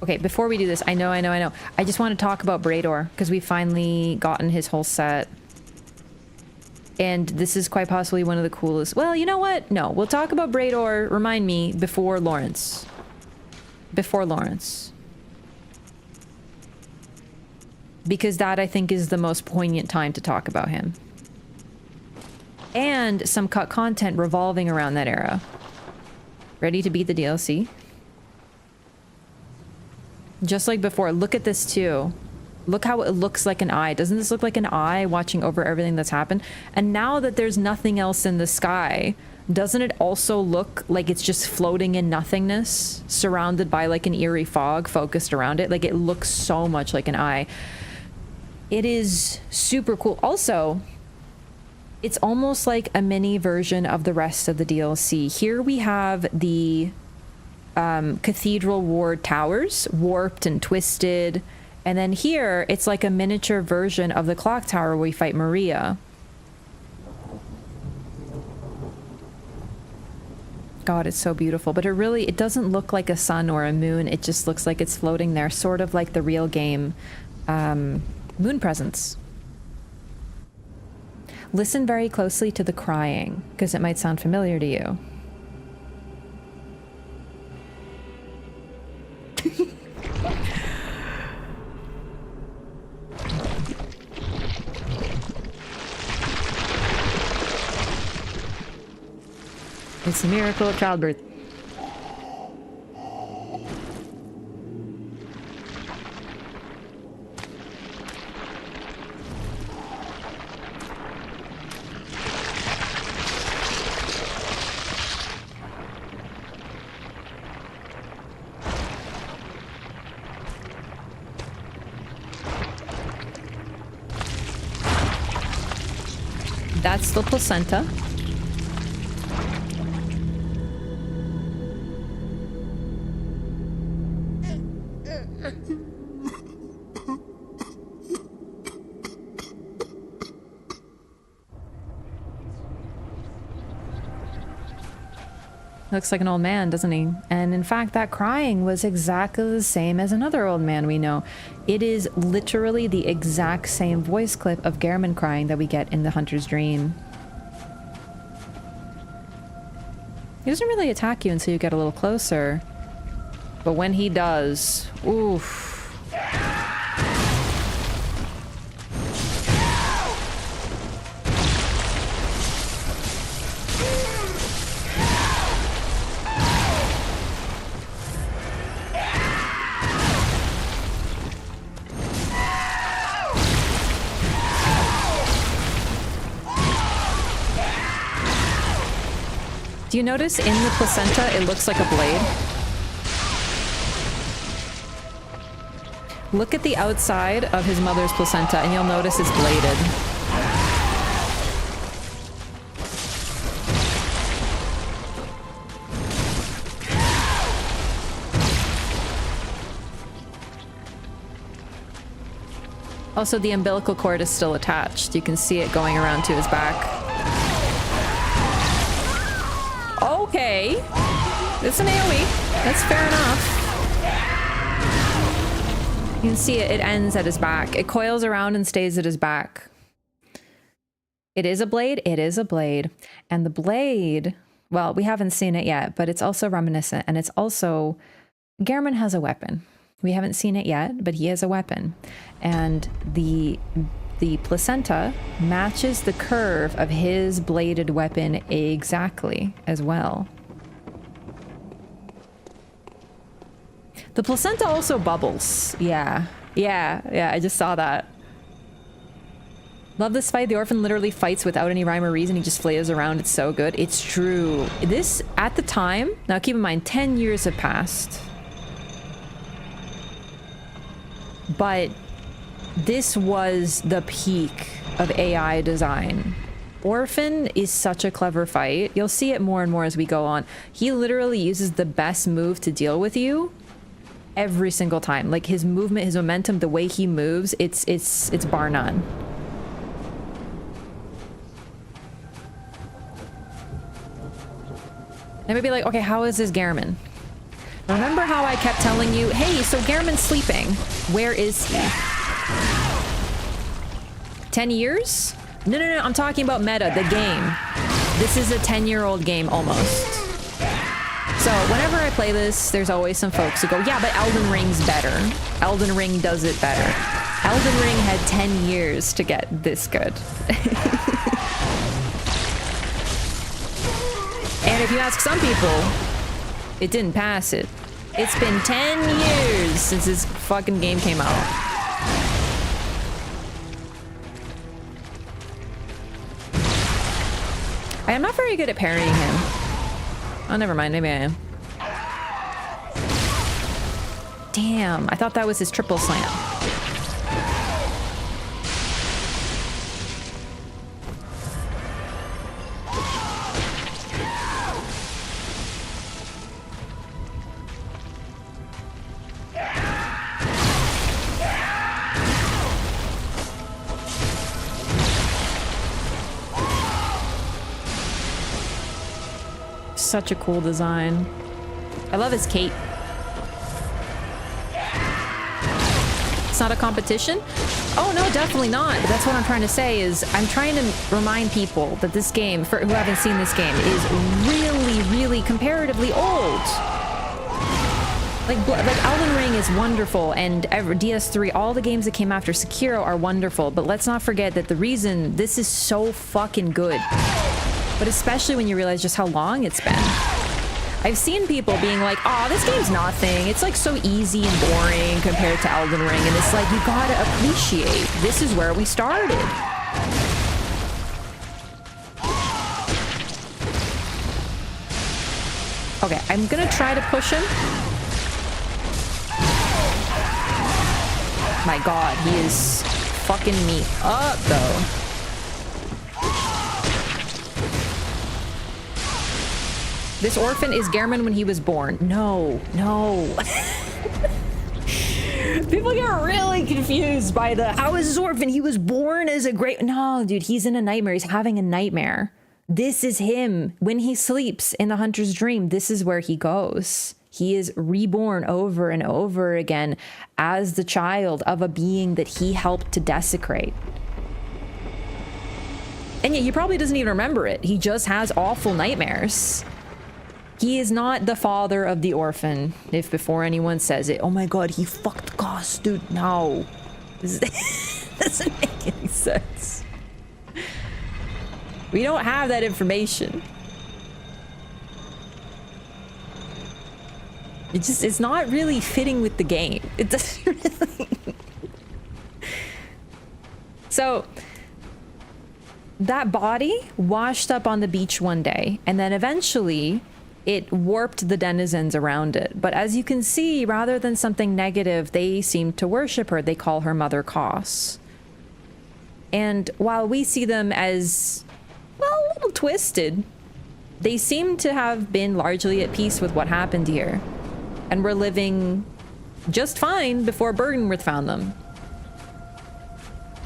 Okay, before we do this, I know. I just want to talk about Brador, because we've finally gotten his whole set. And this is quite possibly one of the coolest... Well, you know what? No, we'll talk about Brador, remind me, before Laurence. Before Laurence. Because that, I think, is the most poignant time to talk about him. And some cut content revolving around that era. Ready to beat the DLC? Just like before, look at this too. Look how it looks like an eye. Doesn't this look like an eye watching over everything that's happened? And now that there's nothing else in the sky, doesn't it also look like it's just floating in nothingness, surrounded by like an eerie fog focused around it? Like it looks so much like an eye. It is super cool. Also, it's almost like a mini version of the rest of the DLC. Here we have the Cathedral Ward towers, warped and twisted. And then here, it's like a miniature version of the clock tower where we fight Maria. God, it's so beautiful. But it doesn't look like a sun or a moon. It just looks like it's floating there, sort of like the real game Moon Presence. Listen very closely to the crying, because it might sound familiar to you. It's a miracle of childbirth. That's the placenta. Looks like an old man, doesn't he? And in fact, that crying was exactly the same as another old man we know. It is literally the exact same voice clip of Gehrman crying that we get in The Hunter's Dream. He doesn't really attack you until you get a little closer. But when he does, oof. Do you notice in the placenta it looks like a blade? Look at the outside of his mother's placenta and you'll notice it's bladed. Also, the umbilical cord is still attached. You can see it going around to his back. Okay. It's an AoE. That's fair enough. You can see it ends at his back. It coils around and stays at his back. It is a blade. It is a blade. And the blade, well, we haven't seen it yet, but it's also reminiscent. And it's also, Gehrman has a weapon. We haven't seen it yet, but he has a weapon. And the placenta matches the curve of his bladed weapon exactly as well. The placenta also bubbles. Yeah, I just saw that. Love this fight. The orphan literally fights without any rhyme or reason. He just flails around. It's so good. It's true. This, at the time, now keep in mind, 10 years have passed. But this was the peak of AI design. Orphan is such a clever fight. You'll see it more and more as we go on. He literally uses the best move to deal with you every single time. Like his movement, his momentum, the way he moves, it's bar none. Let me be like, okay, how is this Gehrman? Remember how I kept telling you, hey, so Gehrman's sleeping. Where is he? 10 years? No, I'm talking about meta, the game. This is a 10-year-old game almost. So whenever I play this, there's always some folks who go, yeah, but Elden Ring's better. Elden Ring does it better. Elden Ring had 10 years to get this good. And if you ask some people, it didn't pass it. It's been 10 years since this fucking game came out. I am not very good at parrying him. Oh, never mind. Maybe I am. Damn, I thought that was his triple slam. Such a cool design. I love his cape. It's not a competition? Oh no, definitely not. But that's what I'm trying to say is I'm trying to remind people that this game, for who haven't seen this game, is really, really comparatively old. Like Elden Ring is wonderful, and DS3, all the games that came after Sekiro are wonderful, but let's not forget that the reason this is so fucking good, but especially when you realize just how long it's been. I've seen people being like, oh, this game's nothing. It's like so easy and boring compared to Elden Ring. And it's like, you gotta appreciate, this is where we started. Okay, I'm gonna try to push him. My God, he is fucking me up though. This orphan is Gehrman when he was born. No. People get really confused by the, how is this orphan? He was born as a great... No, dude, he's in a nightmare. He's having a nightmare. This is him. When he sleeps in the hunter's dream, this is where he goes. He is reborn over and over again as the child of a being that he helped to desecrate. And yet he probably doesn't even remember it. He just has awful nightmares. He is not the father of the orphan, if before anyone says it. Oh my God, he fucked Kos, dude. No. This doesn't make any sense. We don't have that information. It's not really fitting with the game. It doesn't really. So, that body washed up on the beach one day, and then eventually it warped the denizens around it. But as you can see, rather than something negative, they seem to worship her. They call her Mother Kos. And while we see them as, well, a little twisted, they seem to have been largely at peace with what happened here. And were living just fine before Byrdenworth found them.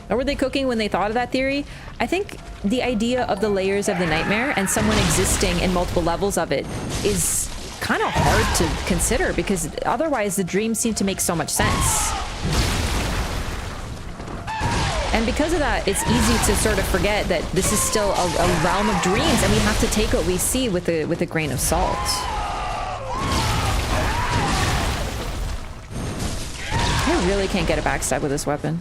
Or were they cooking when they thought of that theory? I think the idea of the layers of the nightmare and someone existing in multiple levels of it is kind of hard to consider, because otherwise the dreams seem to make so much sense. And because of that, it's easy to sort of forget that this is still a realm of dreams, and we have to take what we see with a grain of salt. I really can't get a backstab with this weapon.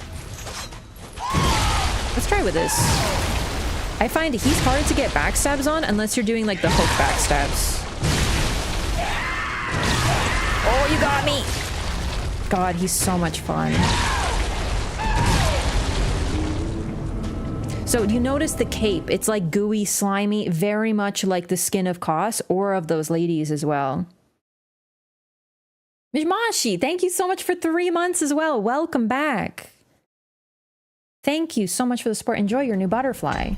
Let's try with this. I find he's hard to get backstabs on unless you're doing like the hook backstabs. Oh, you got me! God, he's so much fun. So do you notice the cape? It's like gooey, slimy, very much like the skin of Kos or of those ladies as well. Mishmashi, thank you so much for 3 months as well. Welcome back. Thank you so much for the support. Enjoy your new butterfly.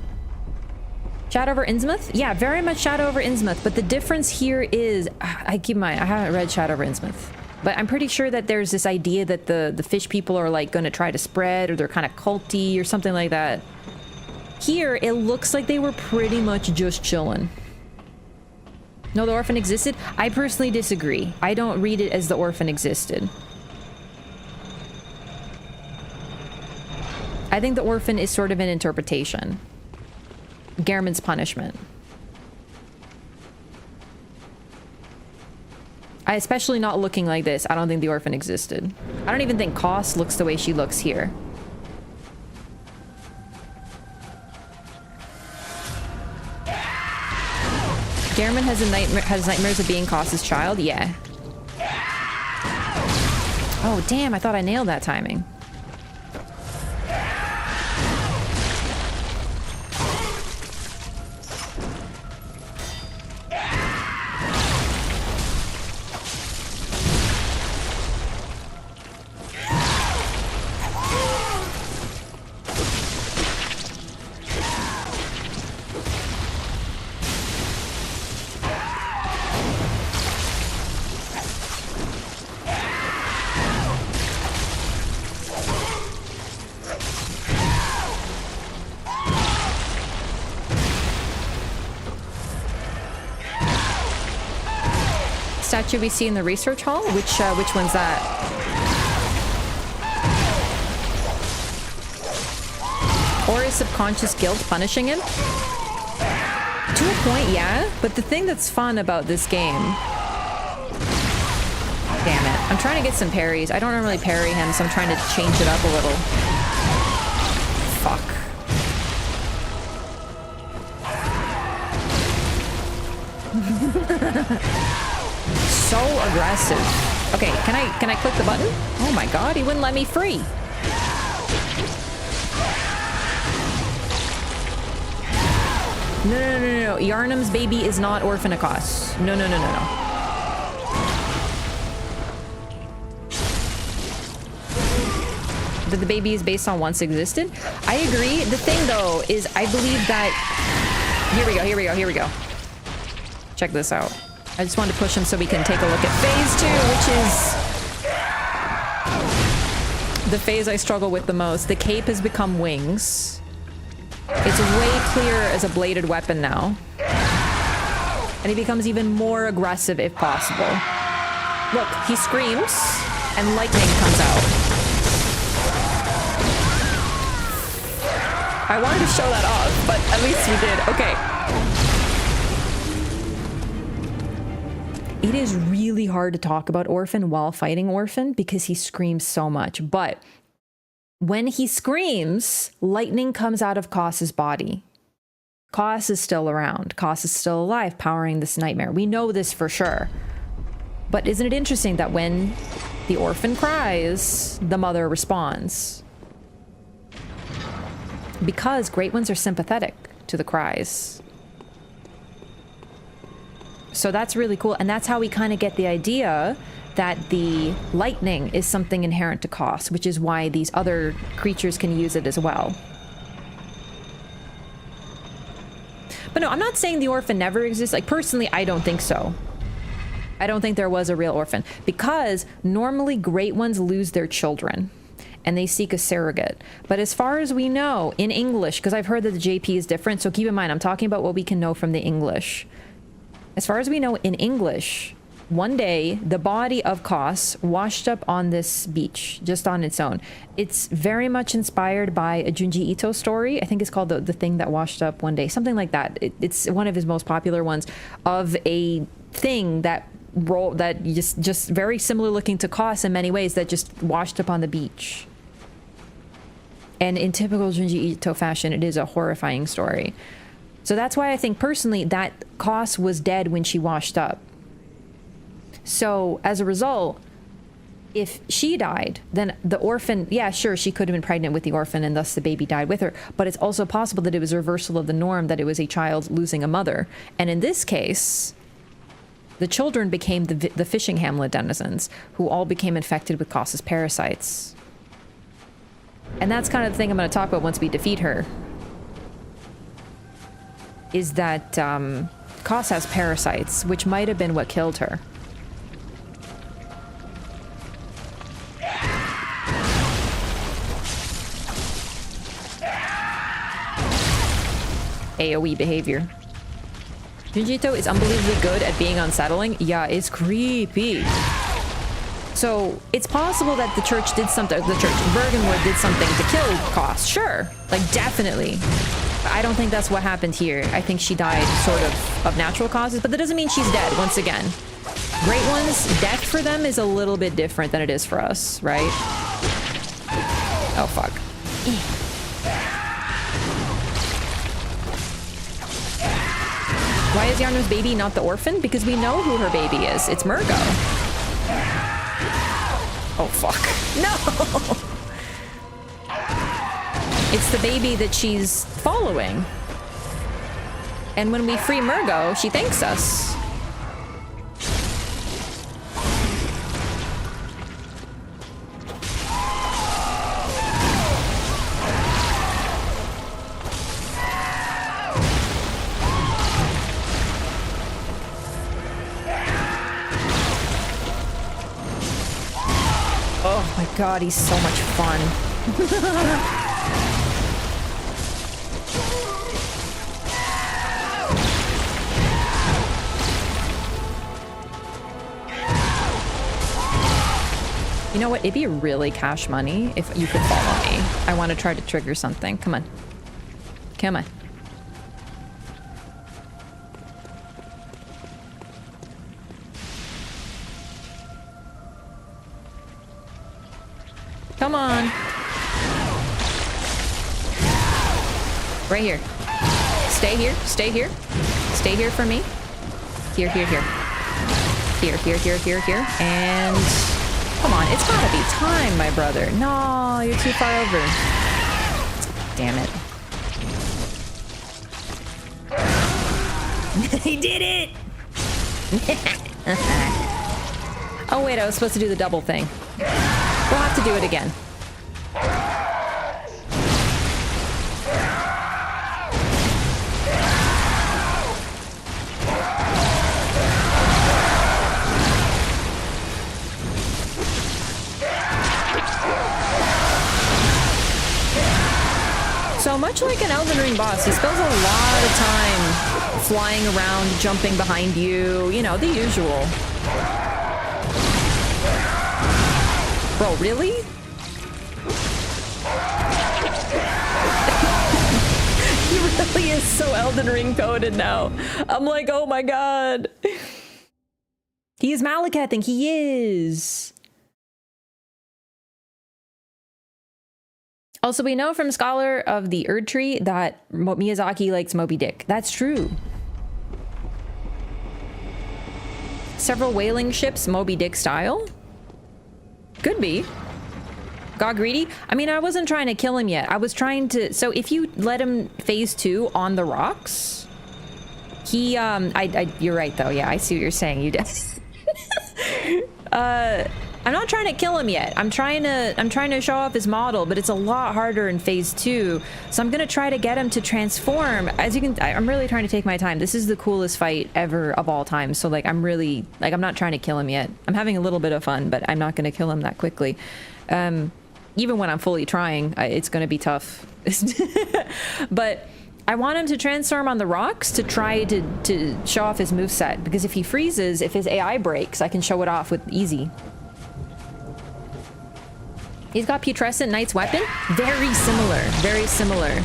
Shadow over Innsmouth? Yeah, very much Shadow over Innsmouth. But the difference here is, I keep in mind, I haven't read Shadow over Innsmouth. But I'm pretty sure that there's this idea that the fish people are like going to try to spread, or they're kind of culty or something like that. Here, it looks like they were pretty much just chilling. No, the orphan existed? I personally disagree. I don't read it as the orphan existed. I think the orphan is sort of an interpretation. Gehrman's punishment. Especially not looking like this, I don't think the orphan existed. I don't even think Kos looks the way she looks here. Gehrman has nightmares of being Kos's child? Yeah. Oh, damn, I thought I nailed that timing. Statue we see in the research hall? Which one's that? Or is subconscious guilt punishing him? To a point, yeah. But the thing that's fun about this game... Damn it. I'm trying to get some parries. I don't normally parry him, so I'm trying to change it up a little. Fuck. So aggressive. Okay, can I click the button? Oh my god, he wouldn't let me free. No. Yharnam's baby is not Orphan of Kos. No. That the baby is based on once existed? I agree. The thing though is I believe that... Here we go. Check this out. I just wanted to push him so we can take a look at phase 2, which is the phase I struggle with the most. The cape has become wings. It's way clearer as a bladed weapon now. And he becomes even more aggressive if possible. Look, he screams and lightning comes out. I wanted to show that off, but at least we did. Okay. It is really hard to talk about Orphan while fighting Orphan because he screams so much. But when he screams, lightning comes out of Kos's body. Kos is still around. Kos is still alive, powering this nightmare. We know this for sure. But isn't it interesting that when the orphan cries, the mother responds? Because great ones are sympathetic to the cries. So that's really cool. And that's how we kind of get the idea that the lightning is something inherent to Kos, which is why these other creatures can use it as well. But no, I'm not saying the orphan never exists. Like, personally, I don't think so. I don't think there was a real orphan, because normally great ones lose their children and they seek a surrogate. But as far as we know in English, because I've heard that the JP is different, so keep in mind, I'm talking about what we can know from the English. As far as we know in English, one day the body of Kos washed up on this beach just on its own. It's very much inspired by a Junji Ito story. I think it's called the Thing That Washed Up One Day, something like that. It's one of his most popular ones, of a thing that just very similar looking to Kos in many ways, that just washed up on the beach. And in typical Junji Ito fashion, it is a horrifying story. So that's why I think personally that Kos was dead when she washed up. So as a result, if she died, then the orphan, yeah, sure, she could have been pregnant with the orphan and thus the baby died with her. But it's also possible that it was a reversal of the norm, that it was a child losing a mother. And in this case, the children became the fishing hamlet denizens, who all became infected with Kos's parasites. And that's kind of the thing I'm going to talk about once we defeat her. Is that Kos has parasites, which might have been what killed her. AoE behavior. Junji Ito is unbelievably good at being unsettling. Yeah, it's creepy. So it's possible that the church did something, Bergenwood did something to kill Kos. Sure, like definitely. But I don't think that's what happened here. I think she died sort of natural causes, but that doesn't mean she's dead, once again. Great ones, death for them is a little bit different than it is for us, right? Oh, fuck. Why is Yarno's baby not the orphan? Because we know who her baby is. It's Mergo. Oh, fuck. No! It's the baby that she's following. And when we free Mergo, she thanks us. Oh my god, he's so much fun. You know what? It'd be really cash money if you could follow me. I want to try to trigger something. Come on. Come on. Come on. Right here. Stay here. Stay here. Stay here for me. Here, here, here. Here, here, here, here, here. And... come on, it's gotta be time, my brother. No, you're too far over. Damn it. He did it! Oh wait, I was supposed to do the double thing. We'll have to do it again. So much like an Elden Ring boss, he spends a lot of time flying around, jumping behind you, you know, the usual. Bro, really? He really is so Elden Ring coded now. I'm like, oh my god. He is Malekithing, he is. Also, we know from Scholar of the Erd Tree that Miyazaki likes Moby Dick. That's true. Several whaling ships, Moby Dick style? Could be. Got greedy? I mean, I wasn't trying to kill him yet. I was trying to... so if you let him phase 2 on the rocks, He, you're right though. Yeah, I see what you're saying. You did. I'm not trying to kill him yet. I'm trying to show off his model, but it's a lot harder in phase 2. So I'm gonna try to get him to transform. As you can, I'm really trying to take my time. This is the coolest fight ever of all time. So like, I'm really, like, I'm not trying to kill him yet. I'm having a little bit of fun, but I'm not gonna kill him that quickly. Even when I'm fully trying, it's gonna be tough. But I want him to transform on the rocks to try to show off his moveset, because if he freezes, if his AI breaks, I can show it off with easy. He's got Putrescent Knight's weapon. Very similar, very similar.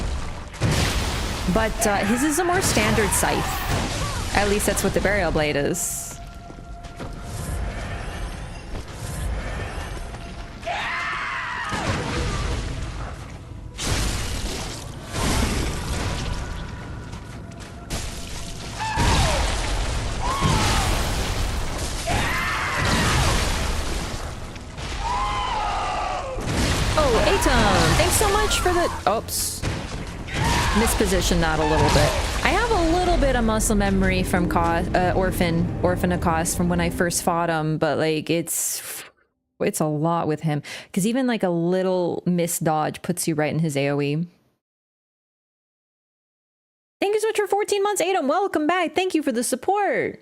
But his is a more standard scythe. At least that's what the Burial Blade is. Thanks so much for the... Oops. Mispositioned that a little bit. I have a little bit of muscle memory from Orphan of Kos from when I first fought him, but like it's a lot with him. Because even like a little miss dodge puts you right in his AoE. Thank you so much for 14 months, Adam. Welcome back. Thank you for the support.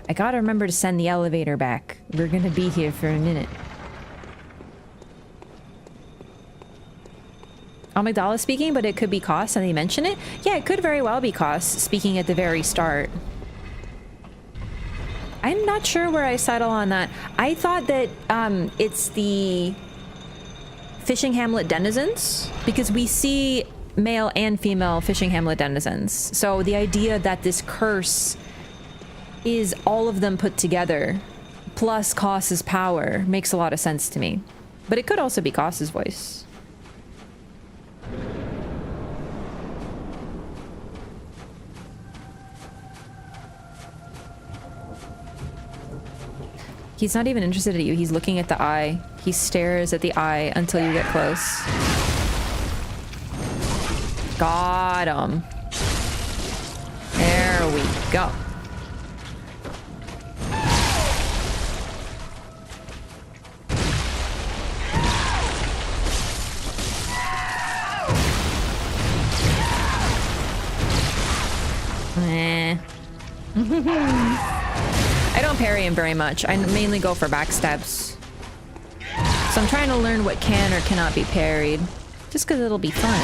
I gotta remember to send the elevator back. We're gonna be here for a minute. Amygdala speaking, but it could be Kos, and they mention it? Yeah, it could very well be Kos speaking at the very start. I'm not sure where I settle on that. I thought that it's the Fishing Hamlet denizens, because we see male and female Fishing Hamlet denizens. So the idea that this curse is all of them put together, plus Kos's power, makes a lot of sense to me. But it could also be Kos's voice. He's not even interested in you. He's looking at the eye. He stares at the eye until you get close. Got him. There we go. I don't parry him very much. I mainly go for backstabs. So I'm trying to learn what can or cannot be parried. Just because it'll be fun.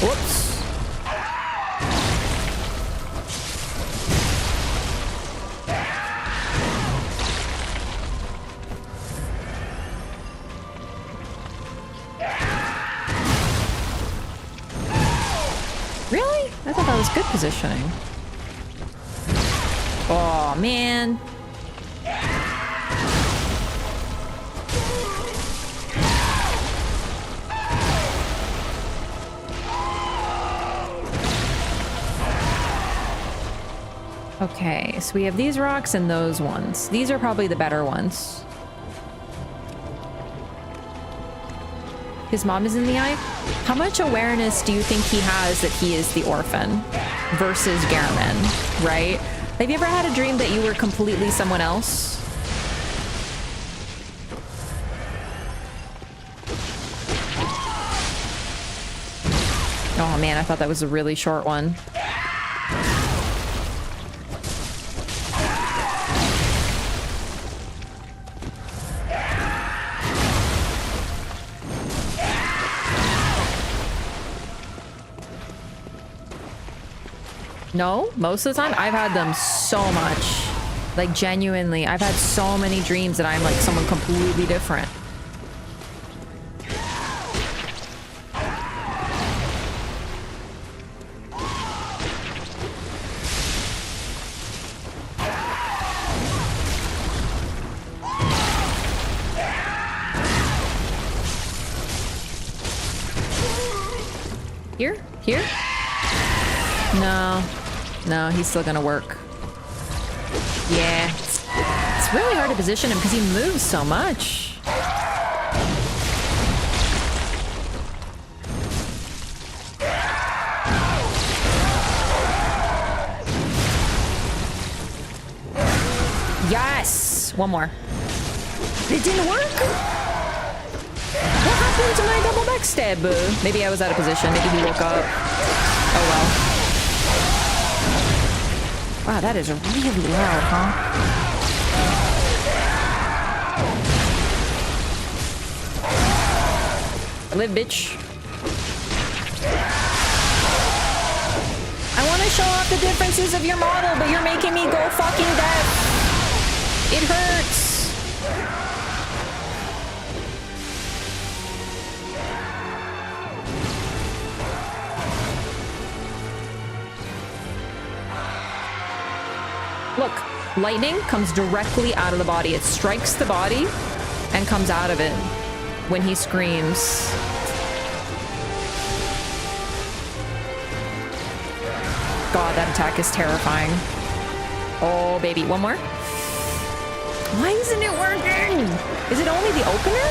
Whoops. Really? I thought that was good positioning. Oh, man. Okay, so we have these rocks and those ones. These are probably the better ones. His mom is in the eye? How much awareness do you think he has that he is the orphan versus Garamond, right? Have you ever had a dream that you were completely someone else? Oh man, I thought that was a really short one. No, most of the time I've had them so much. Like genuinely, I've had so many dreams that I'm like someone completely different. Here? Here? No. No, he's still gonna work. Yeah. It's really hard to position him because he moves so much. Yes! One more. It didn't work? What happened to my double backstab? Maybe I was out of position. Maybe he woke up. Oh well. Wow, that is really loud, huh? Live, bitch. I want to show off the differences of your model, but you're making me go fucking deaf. It hurts. Look, lightning comes directly out of the body. It strikes the body and comes out of it when he screams. God, that attack is terrifying. Oh, baby. One more. Why isn't it working? Is it only the opener?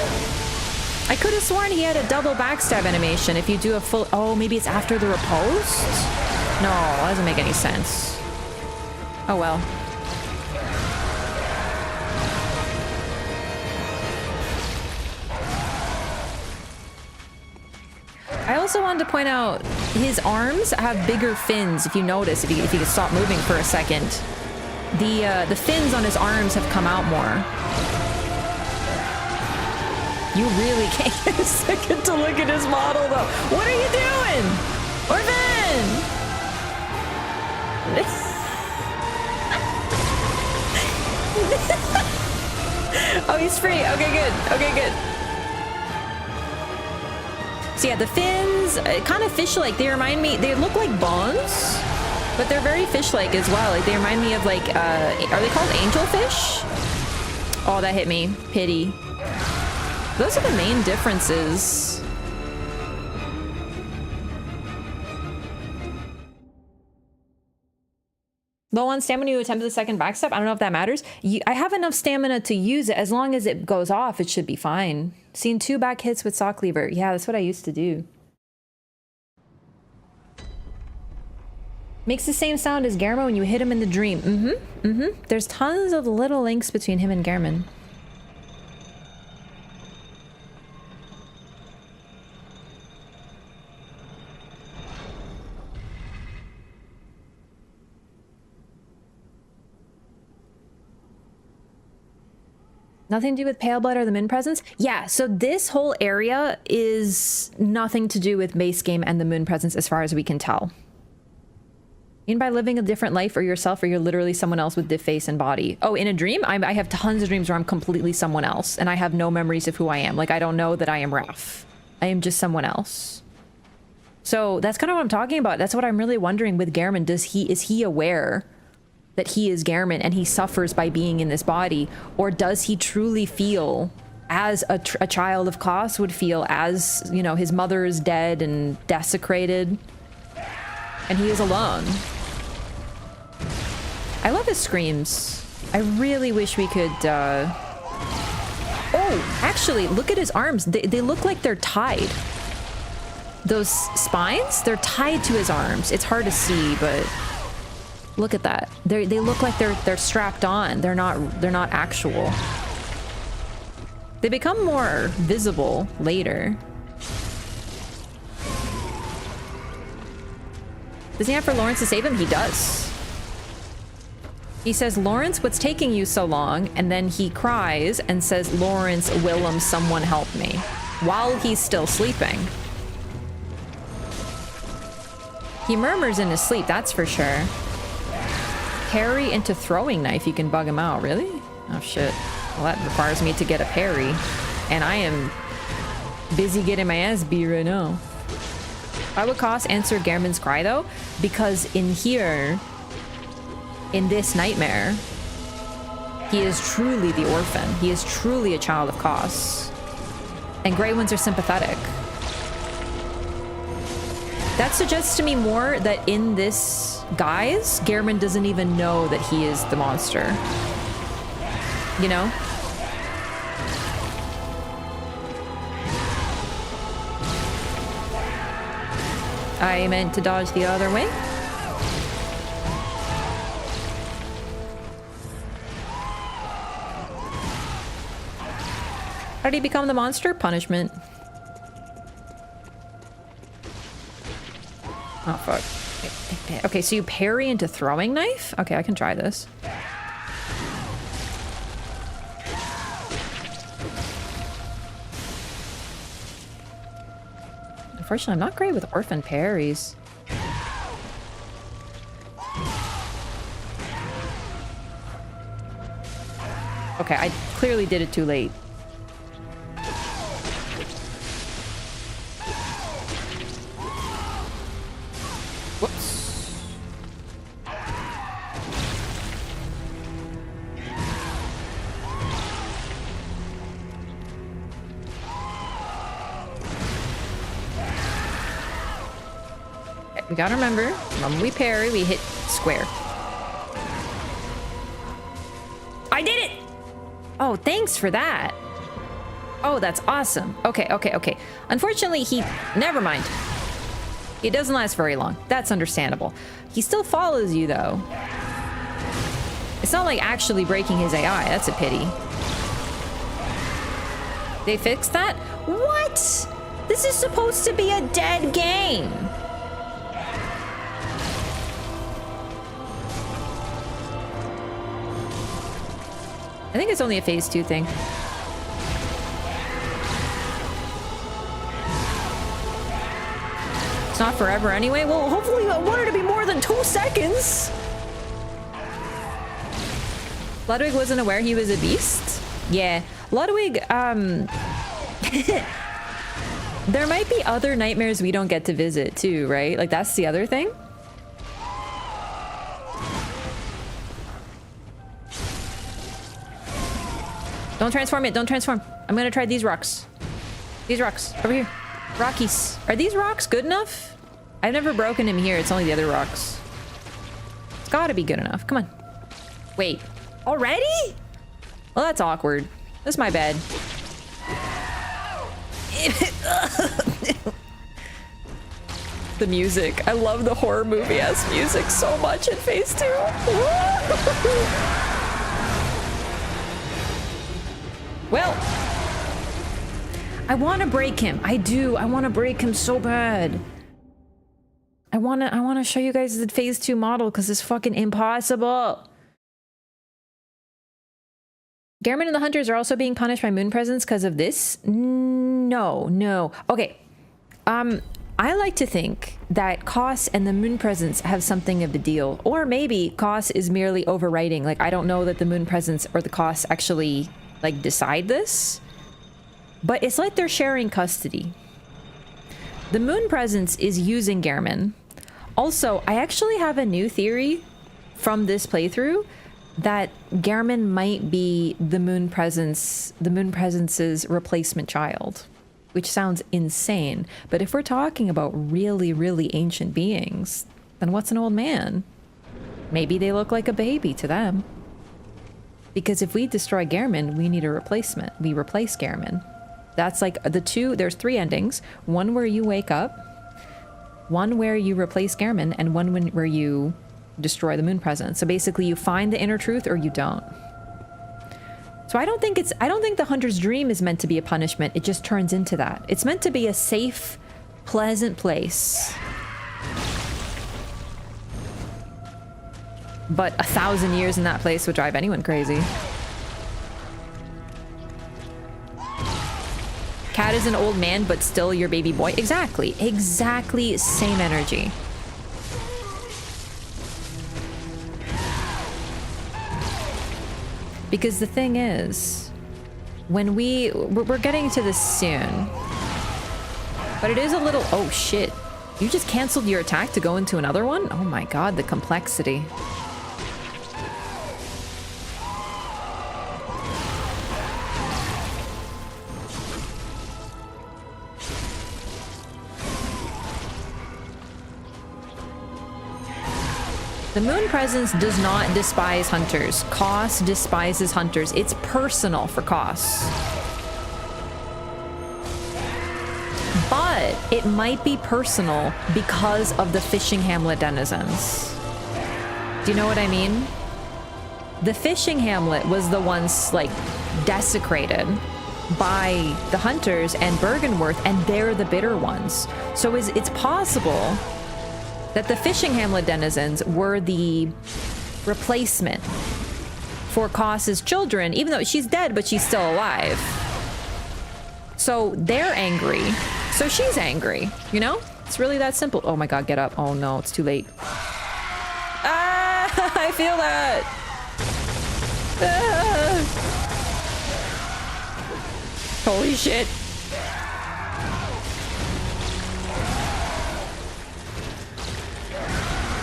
I could have sworn he had a double backstab animation if you do a full... Oh, maybe it's after the riposte? No, that doesn't make any sense. Oh, well. I also wanted to point out his arms have bigger fins, if you notice, if you could stop moving for a second. The fins on his arms have come out more. You really can't get a second to look at his model, though. What are you doing? Orphan! Oh, he's free. Okay, good. Okay, good. So yeah, the fins, kind of fish-like. They remind me, they look like bones, but they're very fish-like as well. Like, they remind me of, like, are they called angelfish? Oh, that hit me. Pity. Those are the main differences. Low on stamina, you attempt the second backstep. I don't know if that matters. I have enough stamina to use it. As long as it goes off, it should be fine. Seen 2 back hits with saw cleaver. Yeah, that's what I used to do. Makes the same sound as Garmo when you hit him in the dream. There's tons of little links between him and Garmin. Nothing to do with Pale Blood or the Moon Presence? Yeah, so this whole area is nothing to do with base game and the Moon Presence as far as we can tell. You mean by living a different life or yourself, or you're literally someone else with the face and body? Oh, in a dream? I have tons of dreams where I'm completely someone else and I have no memories of who I am. Like, I don't know that I am Raph. I am just someone else. So that's kind of what I'm talking about. That's what I'm really wondering with Gehrman. Is he aware that he is Gehrman and he suffers by being in this body, or does he truly feel as a child of Kos would feel, as, you know, his mother is dead and desecrated and he is alone? I love his screams. I really wish we could oh, actually, look at his arms. They look like they're tied. Those spines, they're tied to his arms. It's hard to see, but look at that. They look like they're strapped on. They're not actual. They become more visible later. Does he have for Laurence to save him? He does. He says, "Laurence, what's taking you so long?" And then he cries and says, "Laurence, Willem, someone help me," while he's still sleeping. He murmurs in his sleep, that's for sure. Parry into throwing knife, you can bug him out. Really? Oh shit. Well, that requires me to get a parry, and I am busy getting my ass beat right now. Why would Kos answer Gehrman's cry though? Because in here, in this nightmare, he is truly the orphan. He is truly a child of Kos. And Grey Ones are sympathetic. That suggests to me more that in this guise, Gehrman doesn't even know that he is the monster. You know? I meant to dodge the other way. How did he become the monster? Punishment. Oh, fuck. Okay, so you parry into throwing knife? Okay, I can try this. Unfortunately, I'm not great with orphan parries. Okay, I clearly did it too late. Whoops. Okay, we gotta remember, when we parry, we hit square. I did it! Oh, thanks for that. Oh, that's awesome. Okay, okay, okay. Unfortunately, never mind. It doesn't last very long. That's understandable. He still follows you, though. It's not like actually breaking his AI. That's a pity. They fixed that? What? This is supposed to be a dead game. I think it's only a phase 2 thing. It's not forever anyway. Well, hopefully I want it to be more than 2 seconds. Ludwig wasn't aware he was a beast? Yeah. Ludwig, there might be other nightmares we don't get to visit too, right? Like, that's the other thing. Don't transform it. Don't transform. I'm gonna try these rocks. These rocks. Over here. Rockies. Are these rocks good enough? I've never broken him here. It's only the other rocks. It's gotta be good enough. Come on. Wait. Already? Well, that's awkward. That's my bad. The music. I love the horror movie-esque music so much in phase 2. Well, I want to break him. I do. I want to break him so bad. I want to show you guys the phase 2 model because it's fucking impossible. Gehrman and the Hunters are also being punished by moon presence because of this? No, no. Okay. I like to think that Kos and the moon presence have something of a deal. Or maybe Kos is merely overwriting. Like, I don't know that the moon presence or the Kos actually, like, decide this. But it's like they're sharing custody. The moon presence is using Gehrman. Also, I actually have a new theory from this playthrough that Gehrman might be the moon presence's replacement child, which sounds insane. But if we're talking about really, really ancient beings, then what's an old man? Maybe they look like a baby to them. Because if we destroy Gehrman, we need a replacement. We replace Gehrman. That's like there's 3 endings. One where you wake up, one where you replace Gehrman, and one where you destroy the moon presence. So basically you find the inner truth or you don't. So I don't think the hunter's dream is meant to be a punishment. It just turns into that. It's meant to be a safe, pleasant place. But 1,000 years in that place would drive anyone crazy. Cat is an old man, but still your baby boy. Exactly. Exactly same energy. Because the thing is, when we're getting to this soon, but it is a little, oh shit. You just canceled your attack to go into another one? Oh my god, the complexity. The moon presence does not despise hunters. Kos despises hunters. It's personal for Kos. But it might be personal because of the fishing hamlet denizens. Do you know what I mean? The fishing hamlet was the ones like desecrated by the hunters and Bergenworth, and they're the bitter ones. So it's possible that the fishing hamlet denizens were the replacement for Kos's children, even though she's dead, but she's still alive. So they're angry. So she's angry, you know? It's really that simple. Oh my God, get up. Oh no, it's too late. Ah, I feel that. Ah. Holy shit.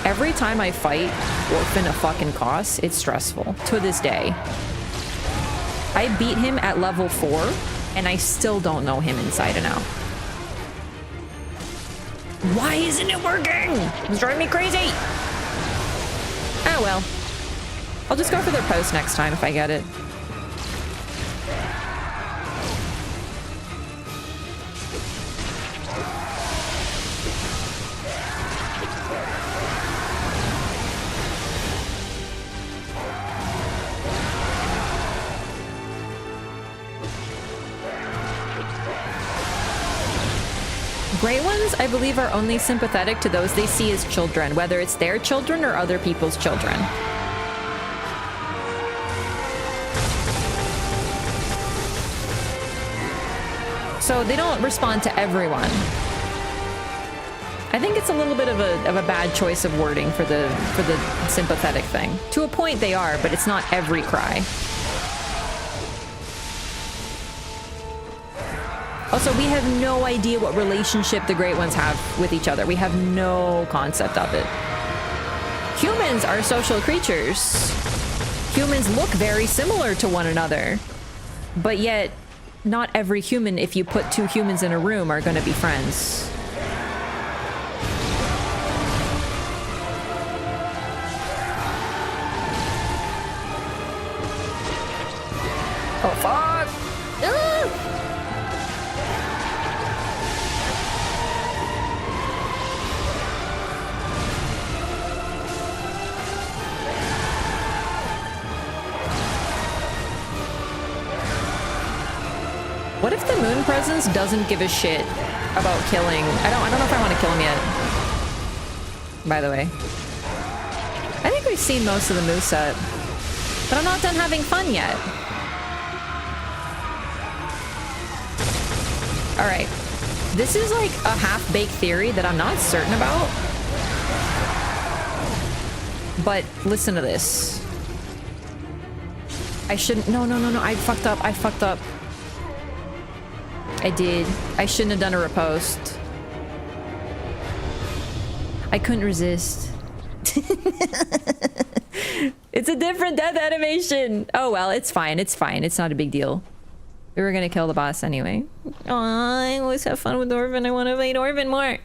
Every time I fight Orphan of fucking Kos, it's stressful. To this day. I beat him at level 4, and I still don't know him inside and out. Why isn't it working? It's driving me crazy. Oh well. I'll just go for their post next time if I get it. Great ones, I believe, are only sympathetic to those they see as children, whether it's their children or other people's children. So they don't respond to everyone. I think it's a little bit of a bad choice of wording for the sympathetic thing. To a point they are, but it's not every cry. Also, we have no idea what relationship the Great Ones have with each other. We have no concept of it. Humans are social creatures. Humans look very similar to one another. But yet, not every human, if you put two humans in a room, are going to be friends. Oh, fuck! Ah! What if the moon presence doesn't give a shit about killing? I don't know if I want to kill him yet. By the way. I think we've seen most of the moveset. But I'm not done having fun yet. Alright. This is like a half-baked theory that I'm not certain about. But listen to this. I shouldn't... No. I fucked up. I did. I shouldn't have done a riposte. I couldn't resist. It's a different death animation. Oh well, it's fine. It's fine. It's not a big deal. We were gonna kill the boss anyway. Oh, I always have fun with Orphan. I want to fight Orphan more.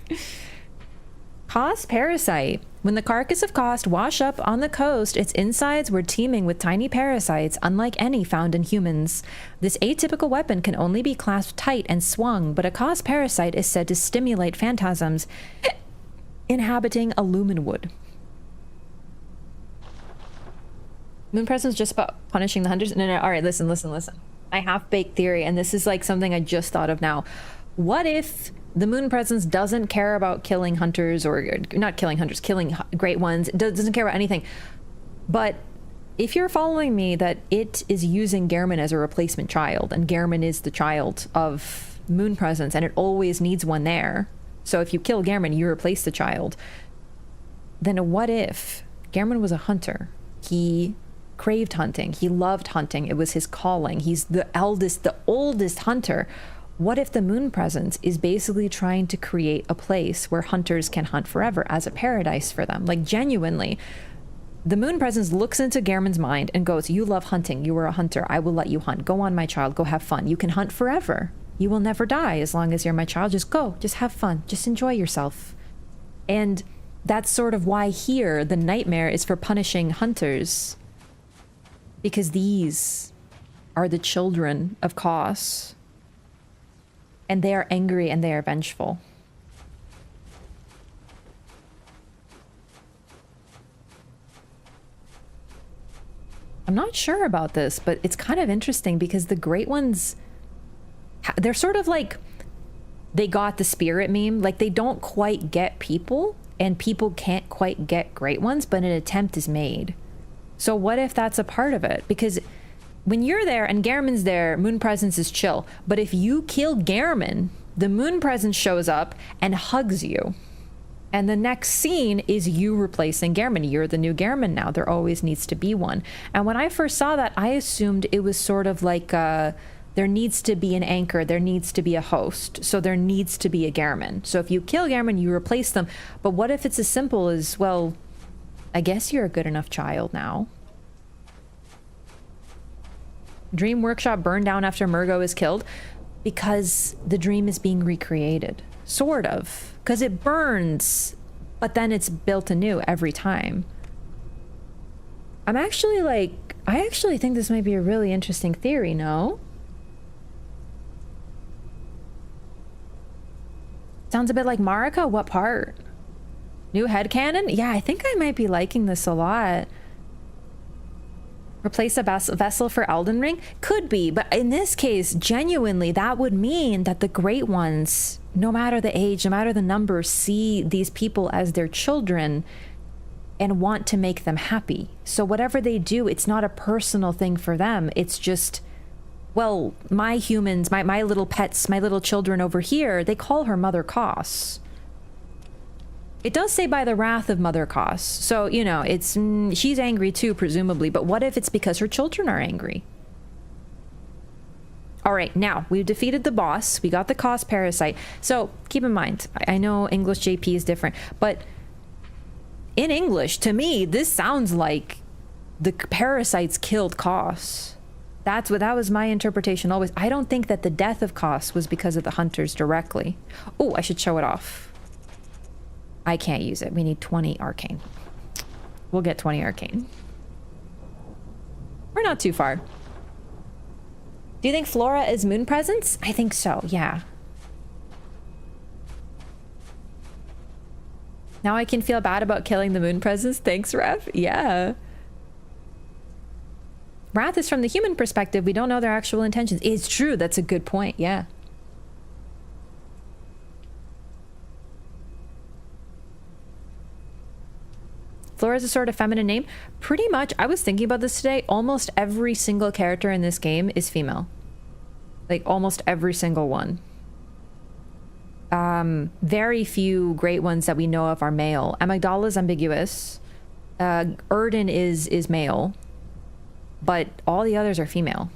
Kos parasite. When the carcass of Kos washed up on the coast, its insides were teeming with tiny parasites, unlike any found in humans. This atypical weapon can only be clasped tight and swung, but a Kos parasite is said to stimulate phantasms inhabiting a lumen wood. Moon presence just about punishing the hunters? No. All right, listen. I half-baked theory, and this is like something I just thought of now. What if the moon presence doesn't care about killing hunters, or not killing hunters, killing great ones, doesn't care about anything? But if you're following me that it is using Gehrman as a replacement child, and Gehrman is the child of moon presence, and it always needs one there. So if you kill Gehrman, you replace the child. Then what if Gehrman was a hunter? He craved hunting. He loved hunting. It was his calling. He's the oldest hunter. What if the moon presence is basically trying to create a place where hunters can hunt forever as a paradise for them? Like, genuinely, the moon presence looks into Gehrman's mind and goes, you love hunting. You are a hunter. I will let you hunt. Go on, my child. Go have fun. You can hunt forever. You will never die as long as you're my child. Just go. Just have fun. Just enjoy yourself. And that's sort of why here the nightmare is for punishing hunters. Because these are the children of Kos. And they are angry and they are vengeful. I'm not sure about this, but it's kind of interesting because the Great Ones, they're sort of like, they got the spirit meme. Like, they don't quite get people, and people can't quite get Great Ones, but an attempt is made. So what if that's a part of it? Because when you're there and Gehrman's there, Moon Presence is chill. But if you kill Gehrman, the Moon Presence shows up and hugs you. And the next scene is you replacing Gehrman. You're the new Gehrman now. There always needs to be one. And when I first saw that, I assumed it was sort of like there needs to be an anchor. There needs to be a host. So there needs to be a Gehrman. So if you kill Gehrman, you replace them. But what if it's as simple as, well, I guess you're a good enough child now. Dream Workshop burned down after Mergo is killed because the dream is being recreated. Sort of. Because it burns, but then it's built anew every time. I actually think this might be a really interesting theory, no? Sounds a bit like Marika? What part? New headcanon? Yeah, I think I might be liking this a lot. Replace a vessel for Elden Ring? Could be, but in this case, genuinely, that would mean that the Great Ones, no matter the age, no matter the number, see these people as their children and want to make them happy. So whatever they do, it's not a personal thing for them. It's just, well, my humans, my little pets, my little children over here, they call her Mother Kos. It does say by the wrath of Mother Kos. So, you know, it's she's angry too, presumably. But what if it's because her children are angry? All right, now we've defeated the boss. We got the Kos parasite. So keep in mind, I know English JP is different, but in English, to me, this sounds like the parasites killed Kos. That was my interpretation always. I don't think that the death of Kos was because of the hunters directly. Oh, I should show it off. I can't use it. We need 20 arcane. We'll get 20 arcane. We're not too far. Do you think Flora is Moon Presence? I think so, yeah. Now I can feel bad about killing the Moon Presence. Thanks, Ref. Yeah. Wrath is from the human perspective. We don't know their actual intentions. It's true. That's a good point. Yeah. Flora is a sort of feminine name. Pretty much, I was thinking about this today, almost every single character in this game is female. Like, almost every single one. Very few great ones that we know of are male. Amygdala is ambiguous. Erden is male. But all the others are female.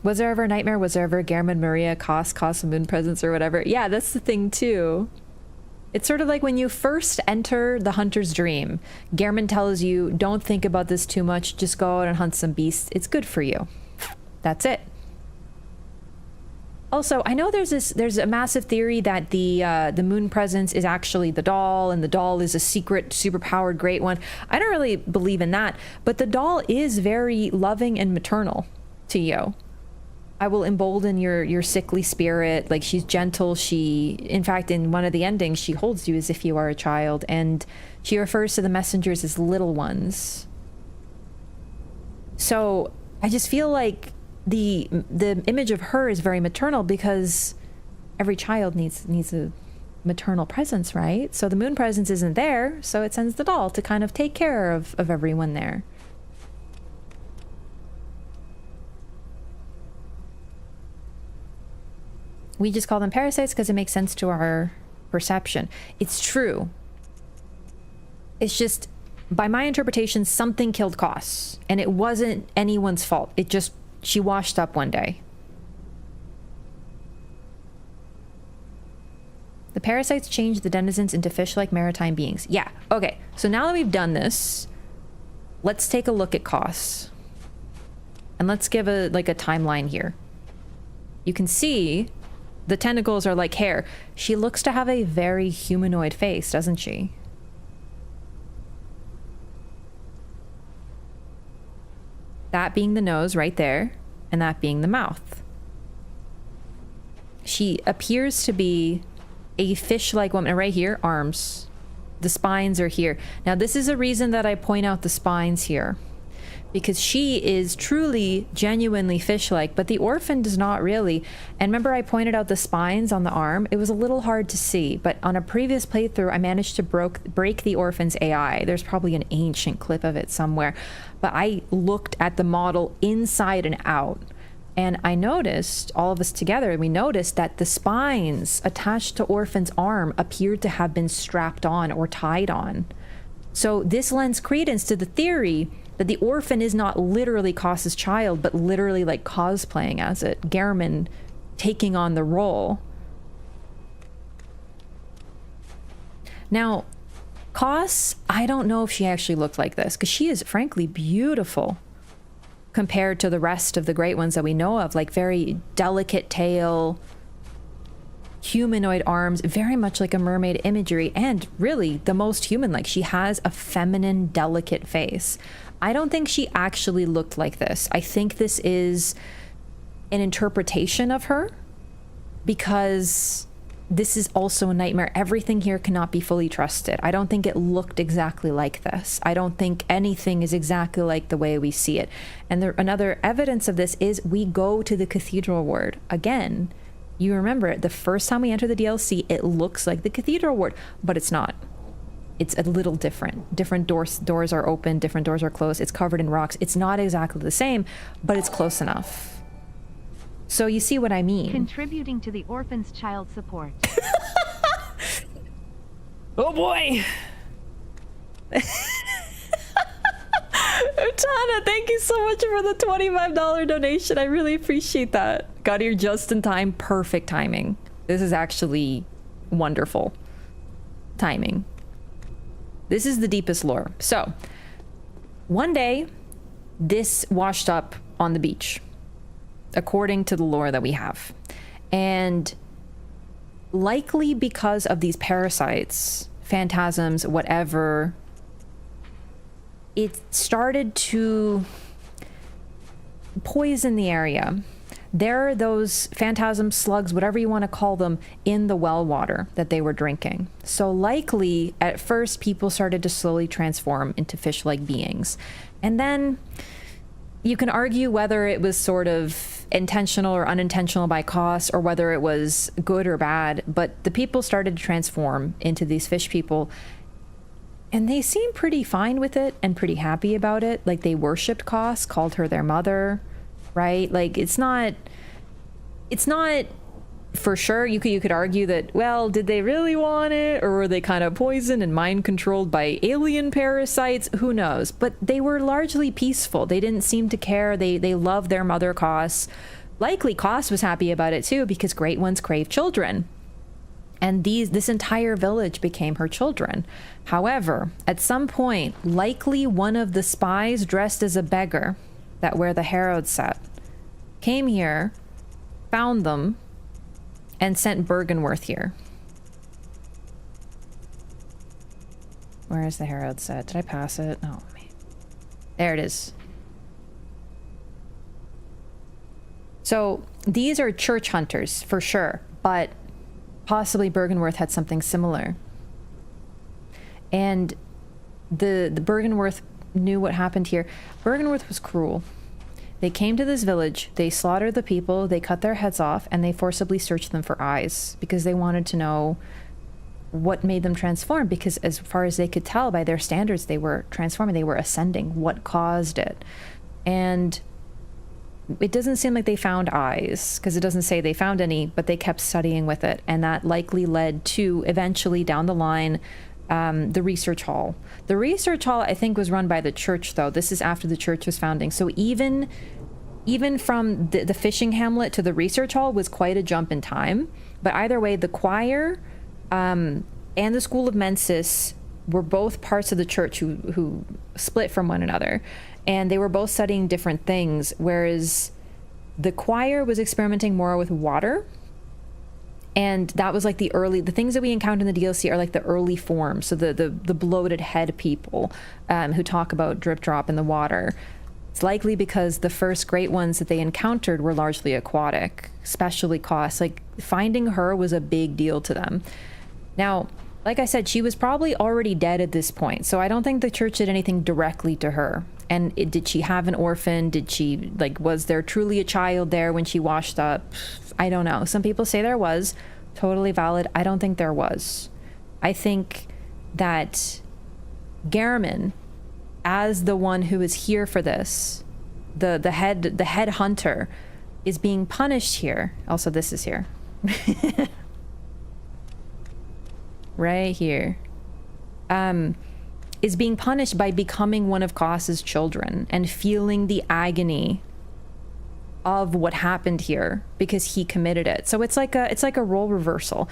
Was there ever a nightmare? Was there ever a Gehrman, Maria, Kos, Moon Presence, or whatever? Yeah, that's the thing too. It's sort of like when you first enter the hunter's dream. Gehrman tells you, don't think about this too much. Just go out and hunt some beasts. It's good for you. That's it. Also, I know there's a massive theory that the Moon Presence is actually the doll, and the doll is a secret, superpowered great one. I don't really believe in that, but the doll is very loving and maternal to you. I will embolden your sickly spirit. Like, she's gentle. In fact, in one of the endings, she holds you as if you are a child, and she refers to the messengers as little ones. So I just feel like the image of her is very maternal, because every child needs a maternal presence, right? So the Moon Presence isn't there, so it sends the doll to kind of take care of everyone there. We just call them parasites because it makes sense to our perception. It's true. It's just, by my interpretation, something killed Kos, and it wasn't anyone's fault. It just, she washed up one day. The parasites change the denizens into fish-like maritime beings. Yeah, okay. So now that we've done this, let's take a look at Kos. And let's give a timeline here. You can see The tentacles are like hair. She looks to have a very humanoid face, doesn't she? That being the nose right there, and that being the mouth. She appears to be a fish-like woman. Right here, arms. The spines are here. Now, this is a reason that I point out the spines here, because she is truly, genuinely fish-like, but the orphan does not really. And remember I pointed out the spines on the arm? It was a little hard to see, but on a previous playthrough, I managed to break the orphan's AI. There's probably an ancient clip of it somewhere, but I looked at the model inside and out, and I noticed, all of us together, we noticed that the spines attached to Orphan's arm appeared to have been strapped on or tied on. So this lends credence to the theory that the orphan is not literally Kos's child, but literally like cosplaying as it. Gehrman taking on the role. Now, Kos, I don't know if she actually looked like this, because she is frankly beautiful compared to the rest of the great ones that we know of, like very delicate tail, humanoid arms, very much like a mermaid imagery, and really the most human-like. She has a feminine, delicate face. I don't think she actually looked like this. I think this is an interpretation of her, because this is also a nightmare. Everything here cannot be fully trusted. I don't think it looked exactly like this. I don't think anything is exactly like the way we see it. And another evidence of this is we go to the cathedral ward. Again, you remember the first time we enter the DLC, it looks like the cathedral ward, but it's not. It's a little different. Different doors are open, different doors are closed. It's covered in rocks. It's not exactly the same, but it's close enough. So you see what I mean. Contributing to the orphan's child support. Oh boy! Utana, thank you so much for the $25 donation. I really appreciate that. Got here just in time. Perfect timing. This is actually wonderful timing. This is the deepest lore. So, one day, this washed up on the beach, according to the lore that we have. And likely because of these parasites, phantasms, whatever, it started to poison the area. There are those phantasm slugs, whatever you want to call them, in the well water that they were drinking. So likely, at first, people started to slowly transform into fish-like beings. And then you can argue whether it was sort of intentional or unintentional by Kos, or whether it was good or bad, but the people started to transform into these fish people, and they seemed pretty fine with it and pretty happy about it. Like, they worshipped Kos, called her their mother, right? Like, it's not for sure. You could argue that, well, did they really want it, or were they kind of poisoned and mind controlled by alien parasites? Who knows? But they were largely peaceful. They didn't seem to care. They loved their mother Kos. Likely Kos was happy about it too, because great ones crave children, and this entire village became her children. However, at some point, likely one of the spies dressed as a beggar that where the Herod sat came here, found them, and sent Bergenworth here. Where is the Herald set? Did I pass it? Oh, man. There it is. So these are church hunters for sure, but possibly Bergenworth had something similar. And the Bergenworth knew what happened here. Bergenworth was cruel. They came to this village, they slaughtered the people, they cut their heads off, and they forcibly searched them for eyes, because they wanted to know what made them transform, because as far as they could tell by their standards, they were transforming, they were ascending. What caused it? And it doesn't seem like they found eyes, because it doesn't say they found any, but they kept studying with it, and that likely led to, eventually down the line, the research hall. The research hall, I think, was run by the church, though. This is after the church was founding. So even from the fishing hamlet to the research hall was quite a jump in time. But either way, the choir and the School of Mensis were both parts of the church who split from one another. And they were both studying different things, whereas the choir was experimenting more with water, And that was like the things that we encounter in the DLC are like the early forms. So the bloated head people who talk about drip drop in the water. It's likely because the first great ones that they encountered were largely aquatic, especially Kos. Like, finding her was a big deal to them. Now, like I said, she was probably already dead at this point, so I don't think the church did anything directly to her. And did she have an orphan? Did she, like, was there truly a child there when she washed up? I don't know. Some people say there was. Totally valid. I don't think there was. I think that Gehrman, as the one who is here for this, the head hunter, is being punished here. Also, this is here. Right here. Is being punished by becoming one of Kos's children and feeling the agony of what happened here because he committed it. So it's like a role reversal.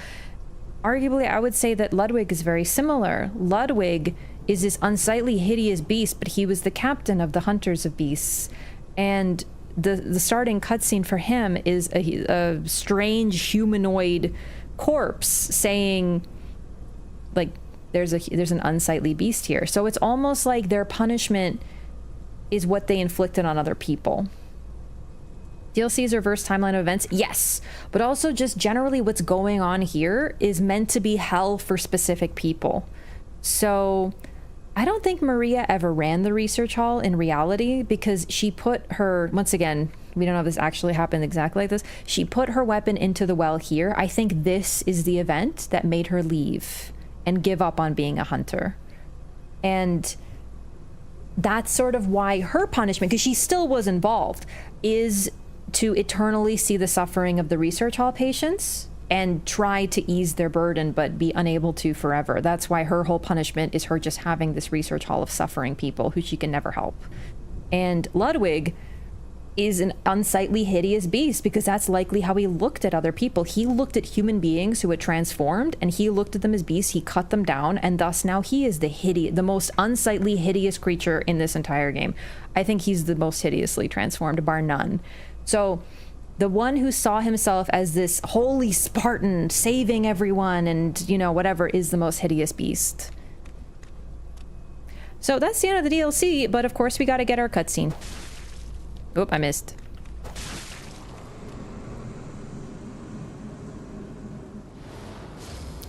Arguably, I would say that Ludwig is very similar. Ludwig is this unsightly, hideous beast, but he was the captain of the Hunters of Beasts. And the starting cutscene for him is a strange humanoid corpse saying, like, there's an unsightly beast here. So it's almost like their punishment is what they inflicted on other people. DLC's reverse timeline of events, yes, but also just generally what's going on here is meant to be hell for specific people. So I don't think Maria ever ran the research hall in reality, because she put her, once again, we don't know if this actually happened exactly like this, she put her weapon into the well here. I think this is the event that made her leave and give up on being a hunter. And that's sort of why her punishment, because she still was involved, is to eternally see the suffering of the research hall patients and try to ease their burden, but be unable to forever. That's why her whole punishment is her just having this research hall of suffering people who she can never help. And Ludwig is an unsightly, hideous beast, because that's likely how he looked at other people. He looked at human beings who had transformed, and he looked at them as beasts. He cut them down, and thus now he is the most unsightly, hideous creature in this entire game. I think he's the most hideously transformed, bar none. So the one who saw himself as this holy Spartan saving everyone and, you know, whatever, is the most hideous beast. So that's the end of the DLC, but of course we gotta get our cutscene. Oop, I missed.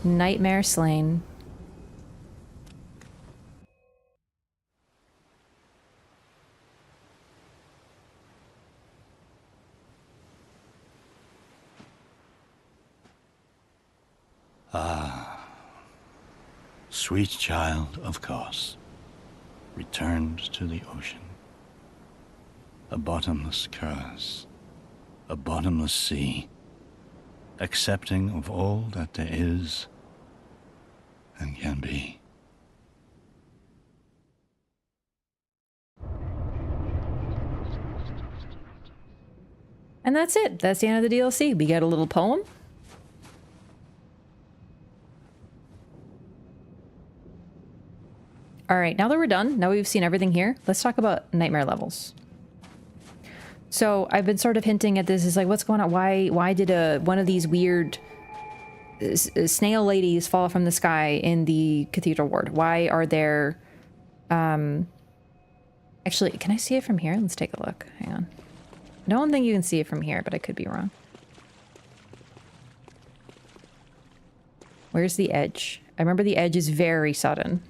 Nightmare slain. Sweet child of Kos, returned to the ocean. A bottomless curse, a bottomless sea, accepting of all that there is and can be. And that's it. That's the end of the DLC. We get a little poem. All right, now that we're done, now we've seen everything here, let's talk about nightmare levels. So I've been sort of hinting at this, is like, what's going on? Why did one of these weird snail ladies fall from the sky in the cathedral ward? Why are there, actually, can I see it from here? Let's take a look. Hang on. I don't think you can see it from here, but I could be wrong. Where's the edge? I remember the edge is very sudden.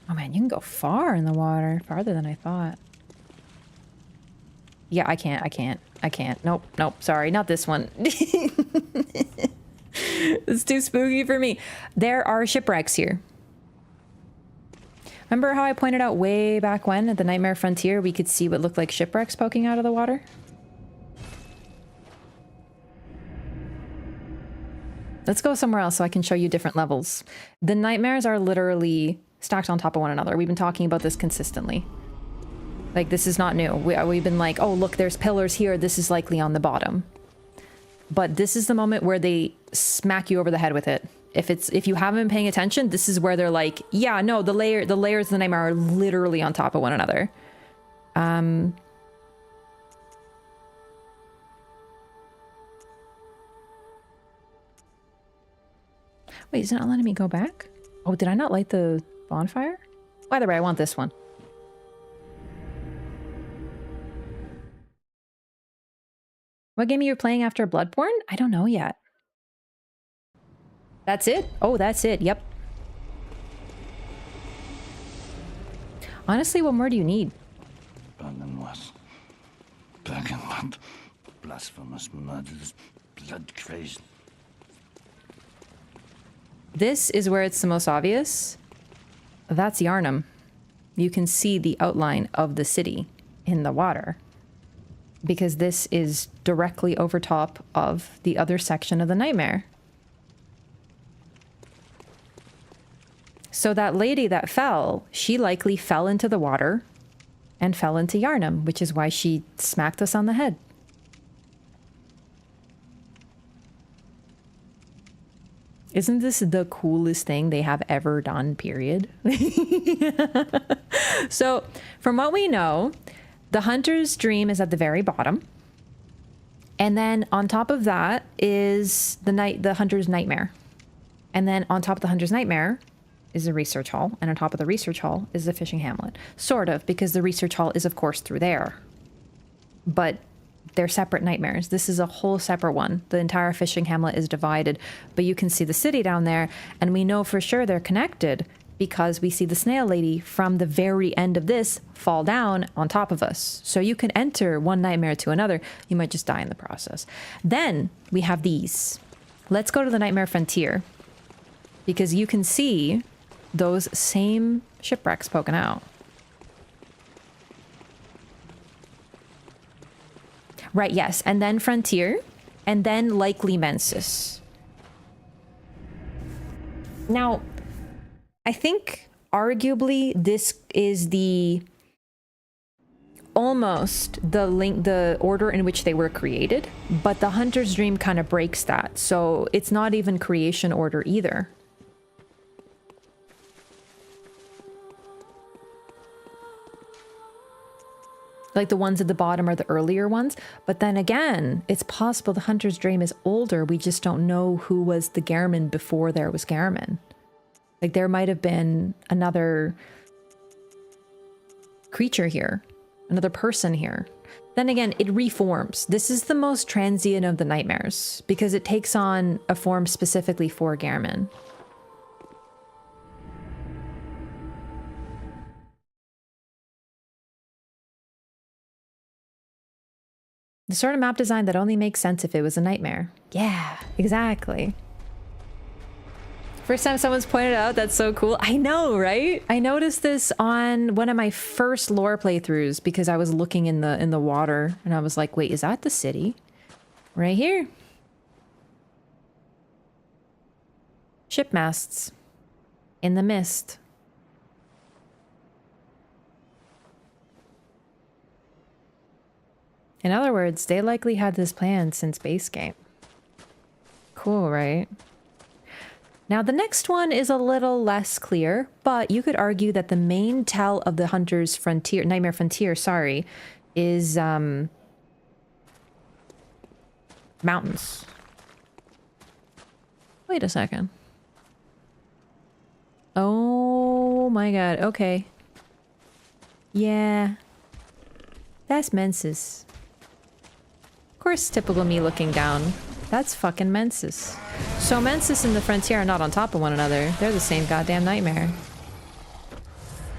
Oh man, you can go far in the water. Farther than I thought. Yeah, I can't. Nope, sorry, not this one. It's too spooky for me. There are shipwrecks here. Remember how I pointed out way back when at the Nightmare Frontier we could see what looked like shipwrecks poking out of the water? Let's go somewhere else so I can show you different levels. The nightmares are literally stacked on top of one another. We've been talking about this consistently. Like, this is not new. We've been like, oh, look, there's pillars here. This is likely on the bottom. But this is the moment where they smack you over the head with it. If you haven't been paying attention, this is where they're like, yeah, no, the layers of the nightmare are literally on top of one another. Wait, is it not letting me go back? Oh, did I not light the bonfire? By the way, I want this one. What game are you playing after Bloodborne? I don't know yet. That's it? Oh, that's it. Yep. Honestly, what more do you need? Blood and what? Black and what? Blasphemous, murderous, blood crazed. This is where it's the most obvious. That's Yharnam. You can see the outline of the city in the water, because this is directly over top of the other section of the nightmare. So that lady that fell, she likely fell into the water and fell into Yharnam, which is why she smacked us on the head. Isn't this the coolest thing they have ever done, period? So, from what we know, the hunter's dream is at the very bottom. And then on top of that is the hunter's nightmare. And then on top of the hunter's nightmare is the research hall. And on top of the research hall is the fishing hamlet. Sort of, because the research hall is, of course, through there. But they're separate nightmares. This is a whole separate one. The entire fishing hamlet is divided, but you can see the city down there, and we know for sure they're connected because we see the snail lady from the very end of this fall down on top of us. So you can enter one nightmare to another. You might just die in the process. Then we have these. Let's go to the Nightmare Frontier, because you can see those same shipwrecks poking out. Right, yes. And then Frontier, and then likely Mensis. Now, I think arguably this is almost the order in which they were created, but the Hunter's Dream kind of breaks that. So it's not even creation order either. Like the ones at the bottom are the earlier ones. But then again, it's possible the Hunter's Dream is older. We just don't know who was the Gehrman before there was Gehrman. Like there might have been another creature here, another person here. Then again, it reforms. This is the most transient of the nightmares because it takes on a form specifically for Gehrman. The sort of map design that only makes sense if it was a nightmare. Yeah, exactly. First time someone's pointed out, that's so cool. I know, right? I noticed this on one of my first lore playthroughs because I was looking in the water and I was like, wait, is that the city? Right here. Ship masts. In the mist. In other words, they likely had this plan since base game. Cool, right? Now, the next one is a little less clear, but you could argue that the main tell of the Hunter's Frontier, Nightmare Frontier, sorry, is mountains. Wait a second. Oh my god, okay. Yeah. That's Mensis. Of course, typical me looking down. That's fucking Mensis. So Mensis and the Frontier are not on top of one another. They're the same goddamn nightmare.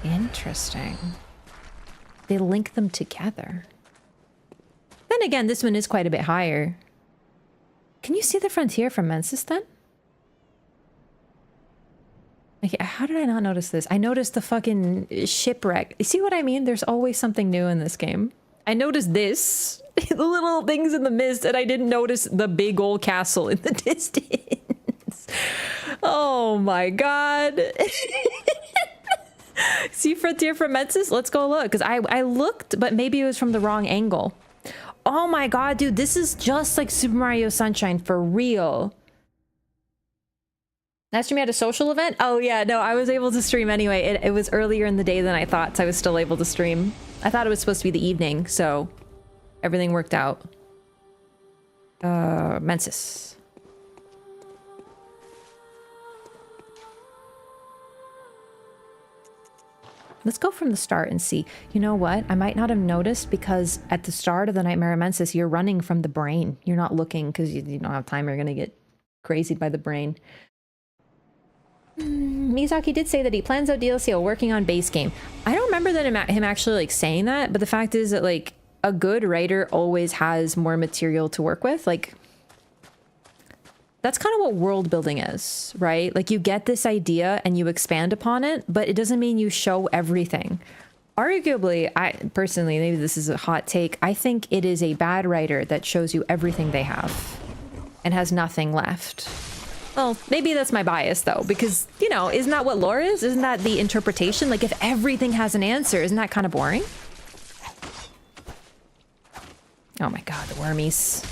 Interesting. They link them together. Then again, this one is quite a bit higher. Can you see the Frontier from Mensis then? Okay, how did I not notice this? I noticed the fucking shipwreck. You see what I mean? There's always something new in this game. I noticed this. The little things in the mist, and I didn't notice the big old castle in the distance. Oh my god. See Frontier from Mensis? Let's go look, because I looked, but maybe it was from the wrong angle. Oh my god, dude, this is just like Super Mario Sunshine for real. Last stream you had a social event? Oh yeah, no, I was able to stream anyway. It was earlier in the day than I thought, so I was still able to stream. I thought it was supposed to be the evening, so everything worked out. Mensis. Let's go from the start and see. You know what? I might not have noticed because at the start of the Nightmare Immensis, you're running from the brain. You're not looking because you don't have time. You're going to get crazied by the brain. Miyazaki did say that he plans out DLC while working on base game. I don't remember that him actually like saying that, but the fact is that like a good writer always has more material to work with. Like that's kind of what world building is, right? Like you get this idea and you expand upon it, but it doesn't mean you show everything. Arguably, I personally, maybe this is a hot take, I think it is a bad writer that shows you everything they have and has nothing left. Well, maybe that's my bias though, because, you know, isn't that what lore is? Isn't that the interpretation? Like if everything has an answer, isn't that kind of boring? Oh my god, the wormies.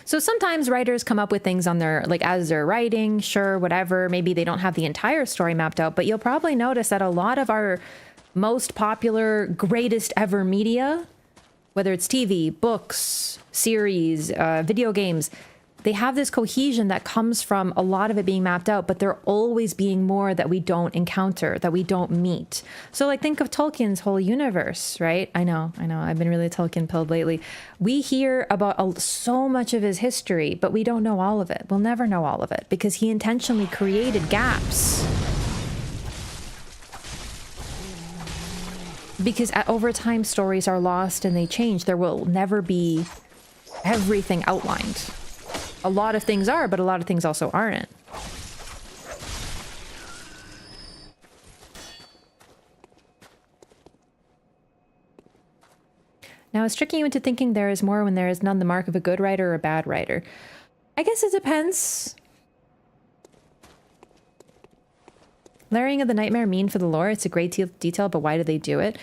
So sometimes writers come up with things on their, like as they're writing, sure, whatever, maybe they don't have the entire story mapped out, but you'll probably notice that a lot of our most popular, greatest ever media, whether it's TV, books, series, video games, they have this cohesion that comes from a lot of it being mapped out, but there always being more that we don't encounter, that we don't meet. So like think of Tolkien's whole universe, right? I know, I've been really Tolkien pilled lately. We hear about so much of his history, but we don't know all of it. We'll never know all of it because he intentionally created gaps. Because over time, stories are lost and they change. There will never be everything outlined. A lot of things are, but a lot of things also aren't. Now, it's tricking you into thinking there is more when there is none the mark of a good writer or a bad writer. I guess it depends. Layering of the nightmare mean for the lore? It's a great detail, but why do they do it?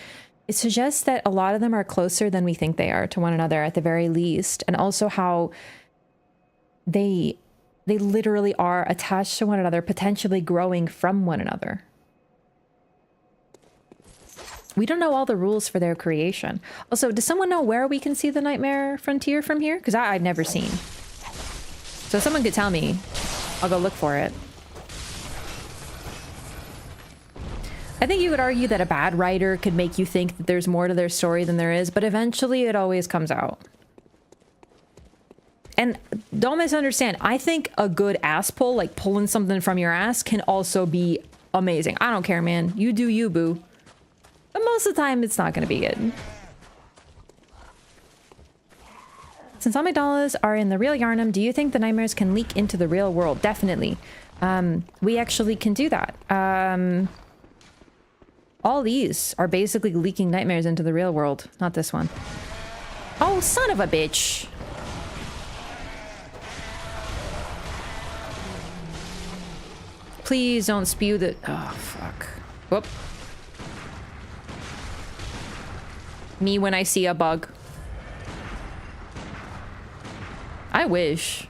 It suggests that a lot of them are closer than we think they are to one another at the very least. And also how they literally are attached to one another, potentially growing from one another. We don't know all the rules for their creation. Also, does someone know where we can see the Nightmare Frontier from here? Because I've never seen. So if someone could tell me, I'll go look for it. I think you could argue that a bad writer could make you think that there's more to their story than there is, but eventually it always comes out. And don't misunderstand, I think a good ass pull, like pulling something from your ass, can also be amazing. I don't care, man. You do you, boo. But most of the time, it's not going to be good. Since Amygdalas are in the real Yarnum, do you think the nightmares can leak into the real world? Definitely. We actually can do that. All these are basically leaking nightmares into the real world. Not this one. Oh, son of a bitch. Please don't spew the... Oh, fuck. Whoop. Me when I see a bug. I wish.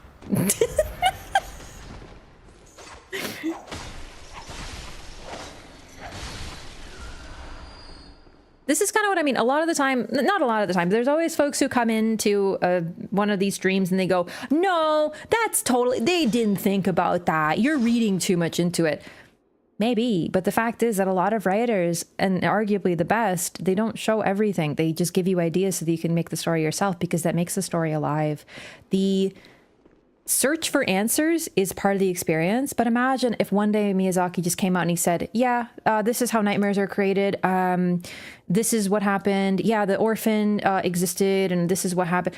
This is kind of what I mean. A lot of the time, not a lot of the time, there's always folks who come into one of these streams and they go, no, that's totally, they didn't think about that. You're reading too much into it. Maybe, but the fact is that a lot of writers, and arguably the best, they don't show everything. They just give you ideas so that you can make the story yourself because that makes the story alive. The search for answers is part of the experience, but imagine if one day Miyazaki just came out and he said, yeah, this is how nightmares are created. This is what happened. Yeah, the orphan existed and this is what happened.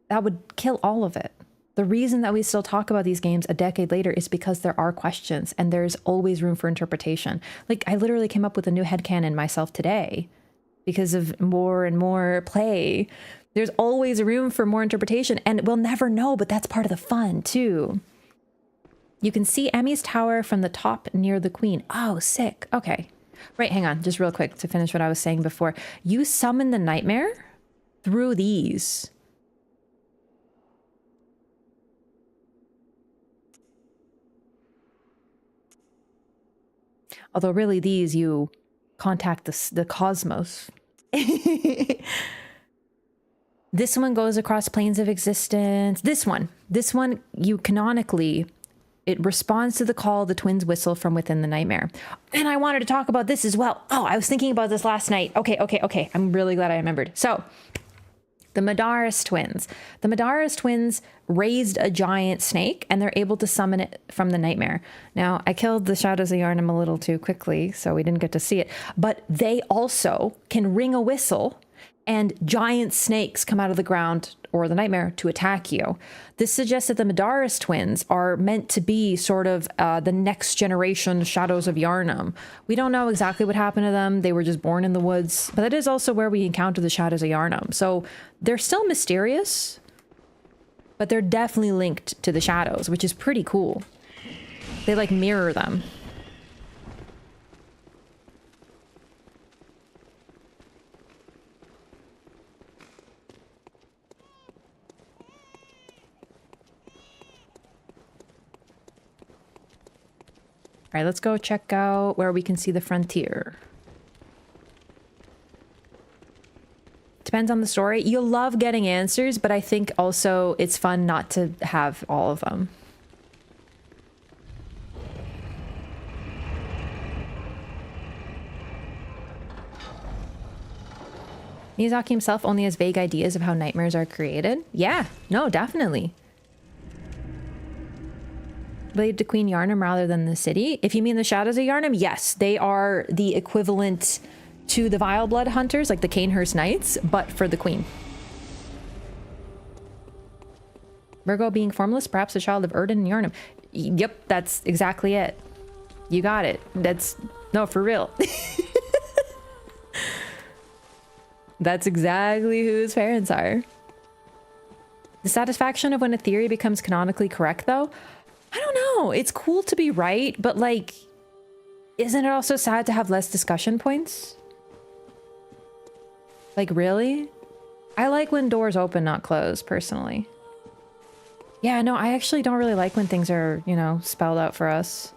That would kill all of it. The reason that we still talk about these games a decade later is because there are questions and there's always room for interpretation. Like, I literally came up with a new headcanon myself today because of more and more play. There's always room for more interpretation, and we'll never know, but that's part of the fun, too. You can see Emmy's tower from the top near the queen. Oh, sick. Okay. Right, hang on. Just real quick to finish what I was saying before. You summon the nightmare through these. Although really these, you contact the cosmos. This one goes across planes of existence. This one, you canonically, it responds to the call the twins whistle from within the nightmare. And I wanted to talk about this as well. Oh, I was thinking about this last night. Okay. I'm really glad I remembered. So the Medaris twins. The Medaris twins raised a giant snake and they're able to summon it from the nightmare. Now, I killed the Shadows of Yharnam a little too quickly, so we didn't get to see it. But they also can ring a whistle and giant snakes come out of the ground or the nightmare to attack you. This suggests that the Medaris twins are meant to be sort of the next generation Shadows of Yharnam. We don't know exactly what happened to them. They were just born in the woods, but that is also where we encounter the Shadows of Yharnam. So they're still mysterious, but they're definitely linked to the shadows, which is pretty cool. They like mirror them. All right, let's go check out where we can see the frontier. Depends on the story. You'll love getting answers, but I think also it's fun not to have all of them. Miyazaki himself only has vague ideas of how nightmares are created. Yeah, no, definitely. Related to Queen Yharnam rather than the city. If you mean the Shadows of Yharnam, yes, they are the equivalent to the Vile Blood Hunters, like the Canehurst Knights, but for the Queen. Mergo being formless, perhaps a child of Erden and Yharnam. Yep, that's exactly it. You got it. That's... no, for real. That's exactly who his parents are. The satisfaction of when a theory becomes canonically correct, though? I don't know. It's cool to be right, but like, isn't it also sad to have less discussion points? Like, really? I like when doors open, not close, personally. Yeah, no, I actually don't really like when things are, you know, spelled out for us.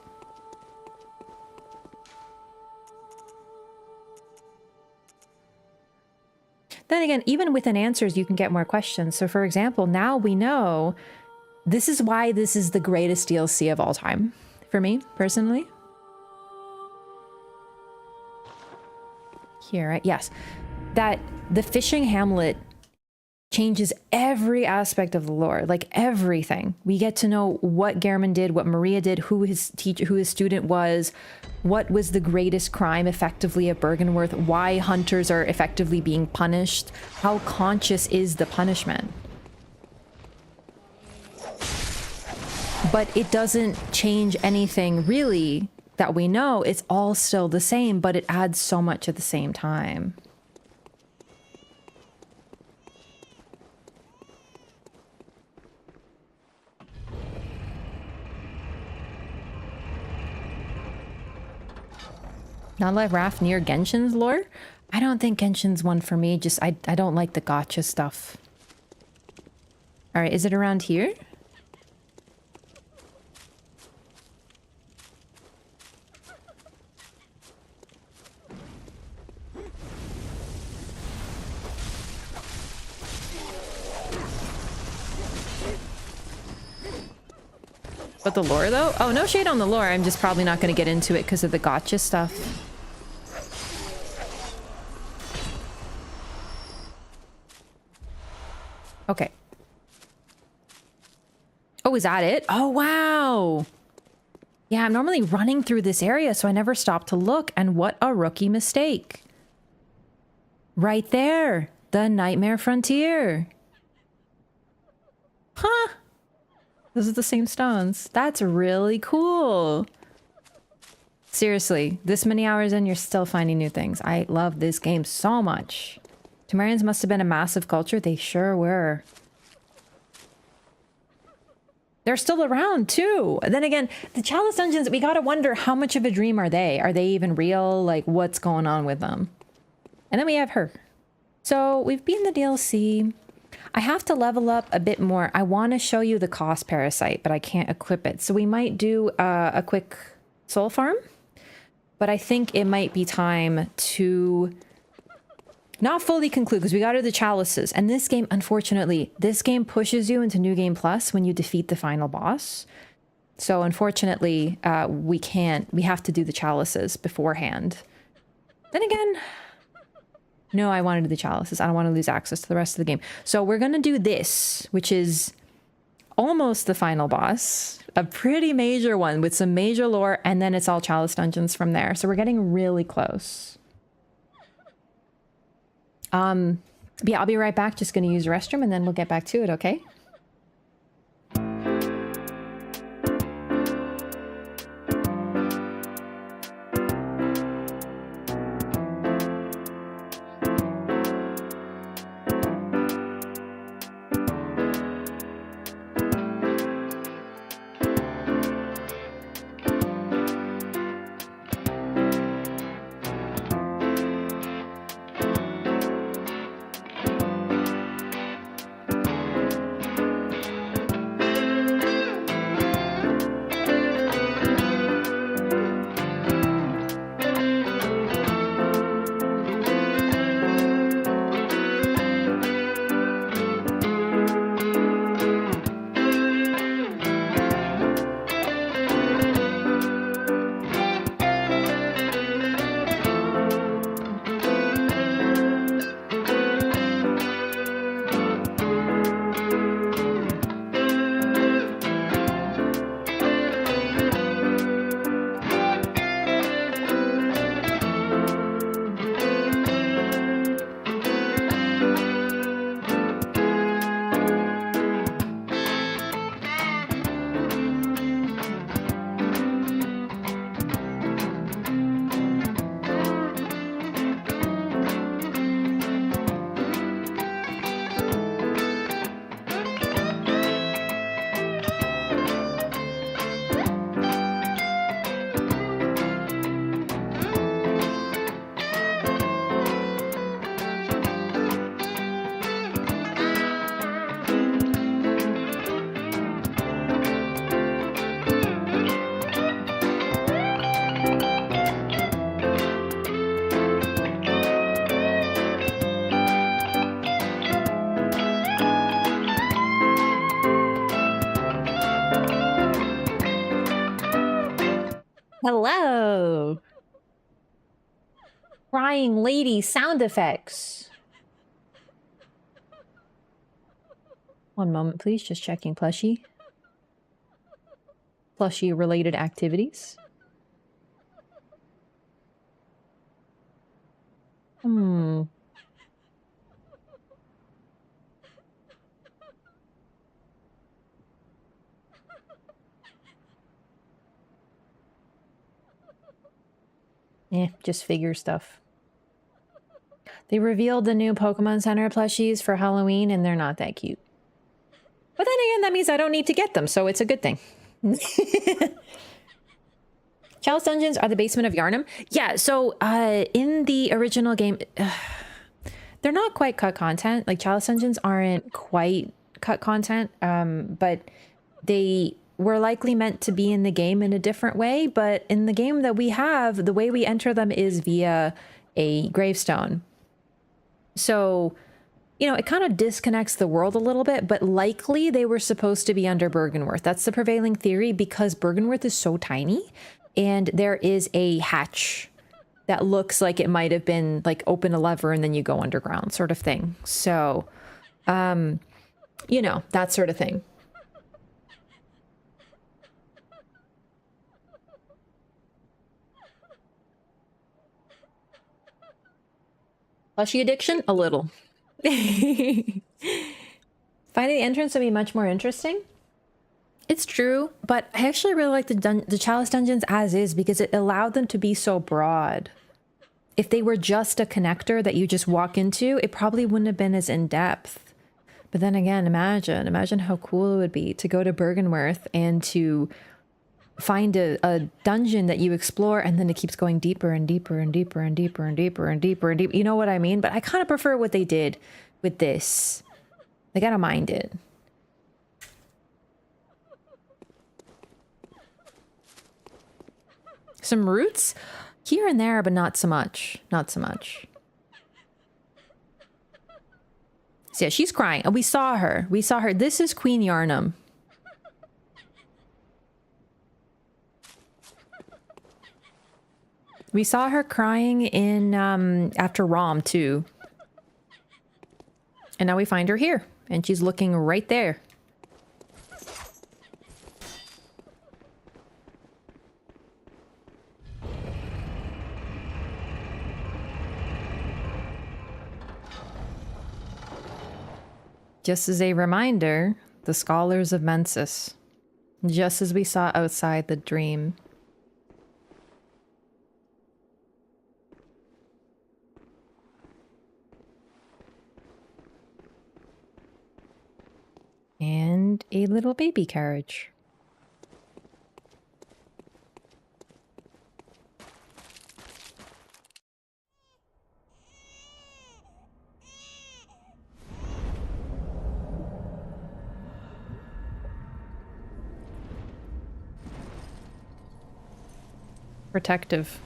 Then again, even within answers, you can get more questions. So for example, now we know this is why this is the greatest DLC of all time, for me, personally. Here, right? Yes. That the fishing Hamlet changes every aspect of the lore, like everything. We get to know what Gehrman did, what Maria did, who his teacher, who his student was, what was the greatest crime effectively of Bergenworth, why hunters are effectively being punished, how conscious is the punishment. But it doesn't change anything really that we know. It's all still the same, but it adds so much at the same time. Non-live raft near Genshin's lore? I don't think Genshin's one for me. Just I don't like the gotcha stuff. All right, is it around here? But the lore though? Oh, no shade on the lore. I'm just probably not going to get into it because of the gotcha stuff. Okay. Oh, is that it? Oh, wow. Yeah, I'm normally running through this area, so I never stop to look. And what a rookie mistake. Right there. The Nightmare Frontier. Huh. Those are the same stones. That's really cool. Seriously, this many hours in, you're still finding new things. I love this game so much. Temerians must have been a massive culture. They sure were. They're still around, too. And then again, the Chalice Dungeons, we gotta wonder how much of a dream are they? Are they even real? Like, what's going on with them? And then we have her. So, we've beaten the DLC. I have to level up a bit more. I want to show you the Kos parasite, but I can't equip it. So we might do a quick soul farm. But I think it might be time to Not fully conclude, because we got to the chalices. And this game, unfortunately, this game pushes you into New Game Plus when you defeat the final boss. So unfortunately, we have to do the chalices beforehand. Then again, no, I want to do the chalices. I don't want to lose access to the rest of the game. So we're going to do this, which is almost the final boss, a pretty major one with some major lore, and then it's all chalice dungeons from there. So we're getting really close. Yeah, I'll be right back. Just going to use the restroom and then we'll get back to it, okay? Hello. Crying lady sound effects. One moment, please. Just checking plushie. Plushie related activities. Just figure stuff. They revealed the new Pokemon Center plushies for Halloween, and they're not that cute. But then again, that means I don't need to get them, so it's a good thing. Chalice dungeons are the basement of Yarnum. Yeah, so in the original game, they're not quite cut content. Like, Chalice dungeons aren't quite cut content, but they were likely meant to be in the game in a different way. But in the game that we have, the way we enter them is via a gravestone. So, you know, it kind of disconnects the world a little bit, but likely they were supposed to be under Byrgenwerth. That's the prevailing theory, because Byrgenwerth is so tiny, and there is a hatch that looks like it might have been like open a lever and then you go underground sort of thing. So, you know, that sort of thing. Plushie addiction? A little. Finding the entrance would be much more interesting. It's true, but I actually really like the Chalice dungeons as is, because it allowed them to be so broad. If they were just a connector that you just walk into, it probably wouldn't have been as in-depth. But then again, imagine how cool it would be to go to Byrgenwerth and to find a dungeon that you explore, and then it keeps going deeper and deeper and deeper and deeper and deeper and deeper and deeper. You know what I mean? But I kind of prefer what they did with this. Like, I don't mind it. Some roots here and there, but not so much. Not so much. So yeah, she's crying. And we saw her. We saw her. This is Queen Yarnum. We saw her crying in, after Rom, too. And now we find her here. And she's looking right there. Just as a reminder, the Scholars of Mensis. Just as we saw outside the dream. And a little baby carriage. Protective.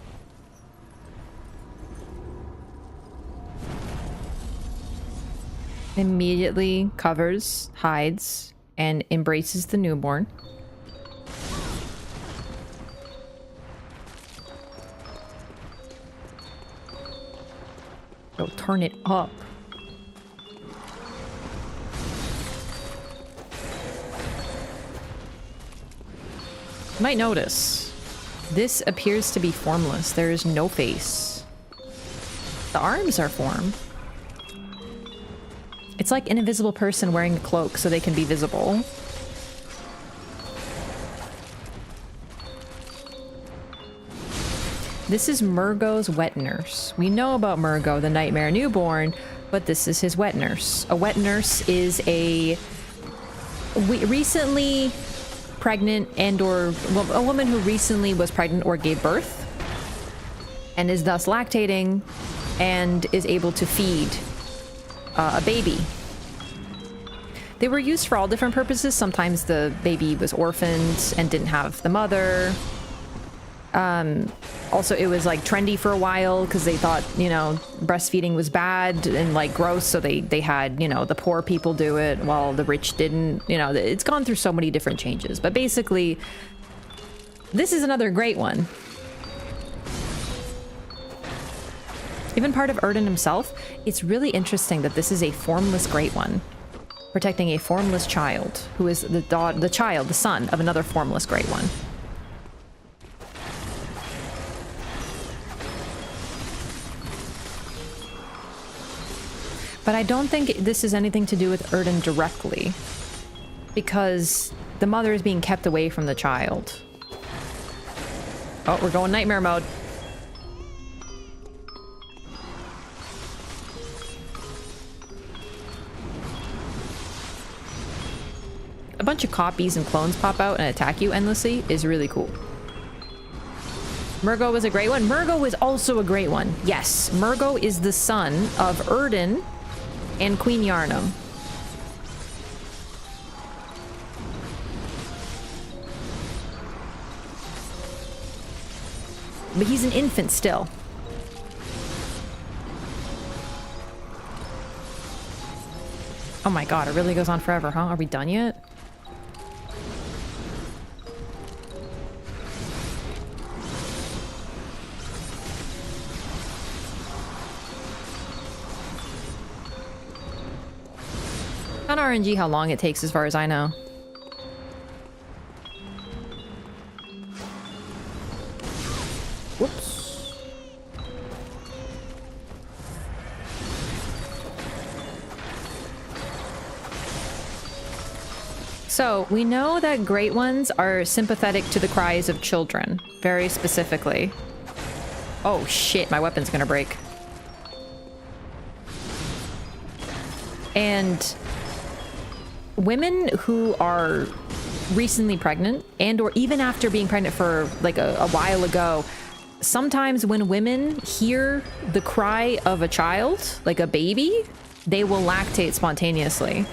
Immediately covers, hides, and embraces the newborn. Oh, turn it up. You might notice, this appears to be formless. There is no face. The arms are formed. It's like an invisible person wearing a cloak so they can be visible. This is Mergo's wet nurse. We know about Mergo, the nightmare newborn, but this is his wet nurse. A wet nurse is a recently pregnant well, a woman who recently was pregnant or gave birth and is thus lactating and is able to feed a baby. They were used for all different purposes. Sometimes the baby was orphaned and didn't have the mother. Also, it was like trendy for a while because they thought, you know, breastfeeding was bad and like gross. So they had, you know, the poor people do it while the rich didn't. You know, it's gone through so many different changes. But basically, this is another great one. Even part of Erden himself, it's really interesting that this is a formless great one, protecting a formless child, who is the son of another formless great one. But I don't think this is anything to do with Erden directly, because the mother is being kept away from the child. Oh, we're going nightmare mode. A bunch of copies and clones pop out and attack you endlessly is really cool. Mergo was a great one. Mergo is also a great one. Yes, Mergo is the son of Erden and Queen Yarnum. But he's an infant still. Oh my god, it really goes on forever, huh? Are we done yet? On RNG how long it takes as far as I know. Whoops. So, we know that great ones are sympathetic to the cries of children, very specifically. Oh shit, my weapon's gonna break. And women who are recently pregnant and or even after being pregnant for like a while ago, sometimes when women hear the cry of a child, like a baby, they will lactate spontaneously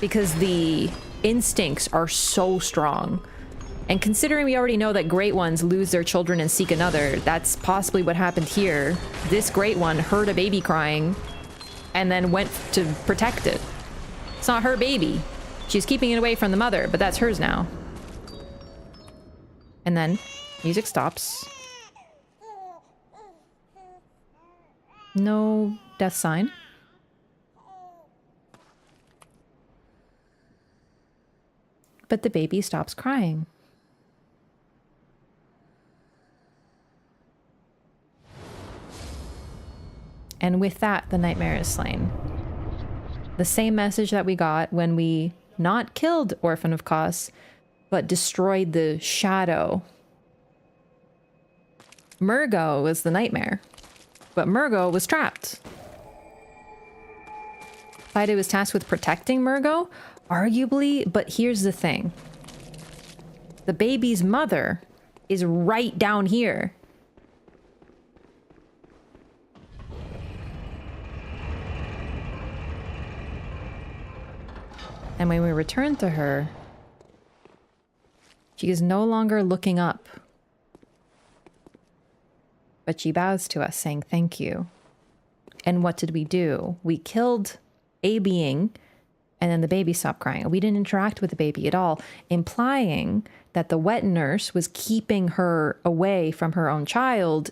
because the instincts are so strong. And considering we already know that great ones lose their children and seek another, that's possibly what happened here. This great one heard a baby crying and then went to protect it. It's not her baby. She's keeping it away from the mother, but that's hers now. And then music stops. No death sign. But the baby stops crying. And with that, the nightmare is slain. The same message that we got when we not killed Orphan of Kos, but destroyed the shadow. Mergo was the nightmare, but Mergo was trapped. Fide was tasked with protecting Mergo, arguably, but here's the thing. The baby's mother is right down here. And when we return to her, she is no longer looking up. But she bows to us, saying thank you. And what did we do? We killed a being, and then the baby stopped crying. We didn't interact with the baby at all, implying that the wet nurse was keeping her away from her own child,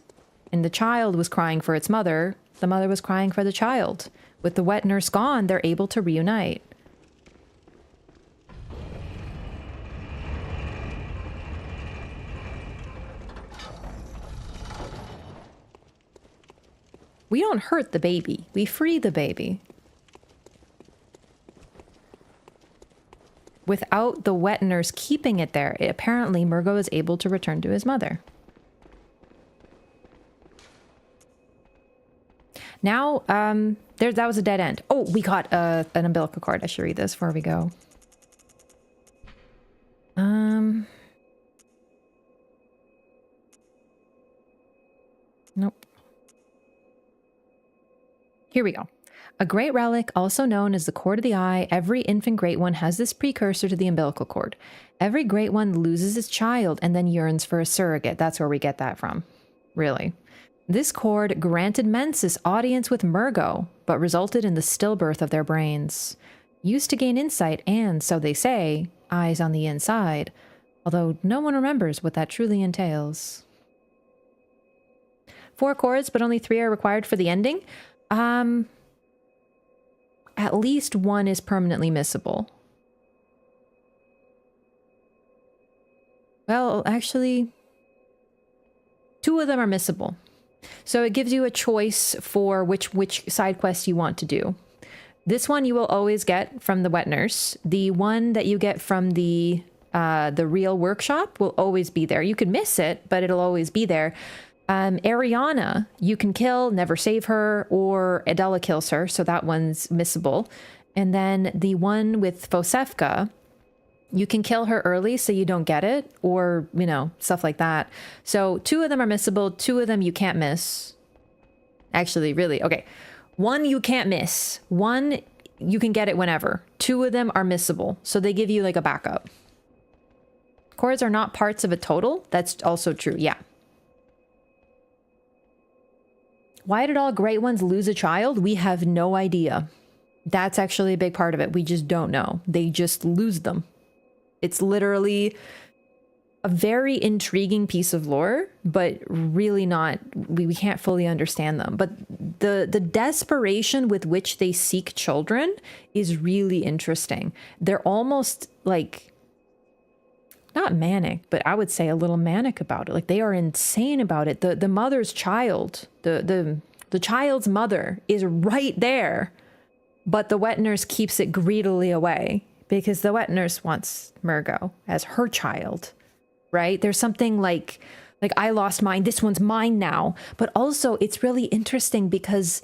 and the child was crying for its mother. The mother was crying for the child. With the wet nurse gone, they're able to reunite. We don't hurt the baby. We free the baby. Without the wet nurse keeping it there, apparently Mergo is able to return to his mother. Now, that was a dead end. Oh, we got an umbilical cord. I should read this before we go. Nope. Here we go. A great relic, also known as the cord of the eye, every infant great one has this precursor to the umbilical cord. Every great one loses its child and then yearns for a surrogate. That's where we get that from. Really. This cord granted Mensis audience with Mergo, but resulted in the stillbirth of their brains. Used to gain insight and, so they say, eyes on the inside, although no one remembers what that truly entails. 4 cords, but only 3 are required for the ending. At least 1 is permanently missable. Well, actually, 2 of them are missable. So it gives you a choice for which side quest you want to do. This one you will always get from the wet nurse. The one that you get from the real workshop will always be there. You could miss it, but it'll always be there. Ariana, you can kill, never save her, or Adela kills her, so that one's missable. And then the one with Fosefka, you can kill her early so you don't get it, or, you know, stuff like that. So 2 of them are missable, 2 of them you can't miss. Actually, really, okay. 1 you can't miss. 1 you can get it whenever. 2 of them are missable, so they give you like a backup. Cords are not parts of a total. That's also true, yeah. Why did all great ones lose a child? We have no idea. That's actually a big part of it. We just don't know. They just lose them. It's literally a very intriguing piece of lore, but really not, we can't fully understand them. But the desperation with which they seek children is really interesting. They're almost like, not manic, but I would say a little manic about it. Like they are insane about it. The mother's child, the child's mother is right there, but the wet nurse keeps it greedily away because the wet nurse wants Mergo as her child, right? There's something like I lost mine, this one's mine now. But also it's really interesting because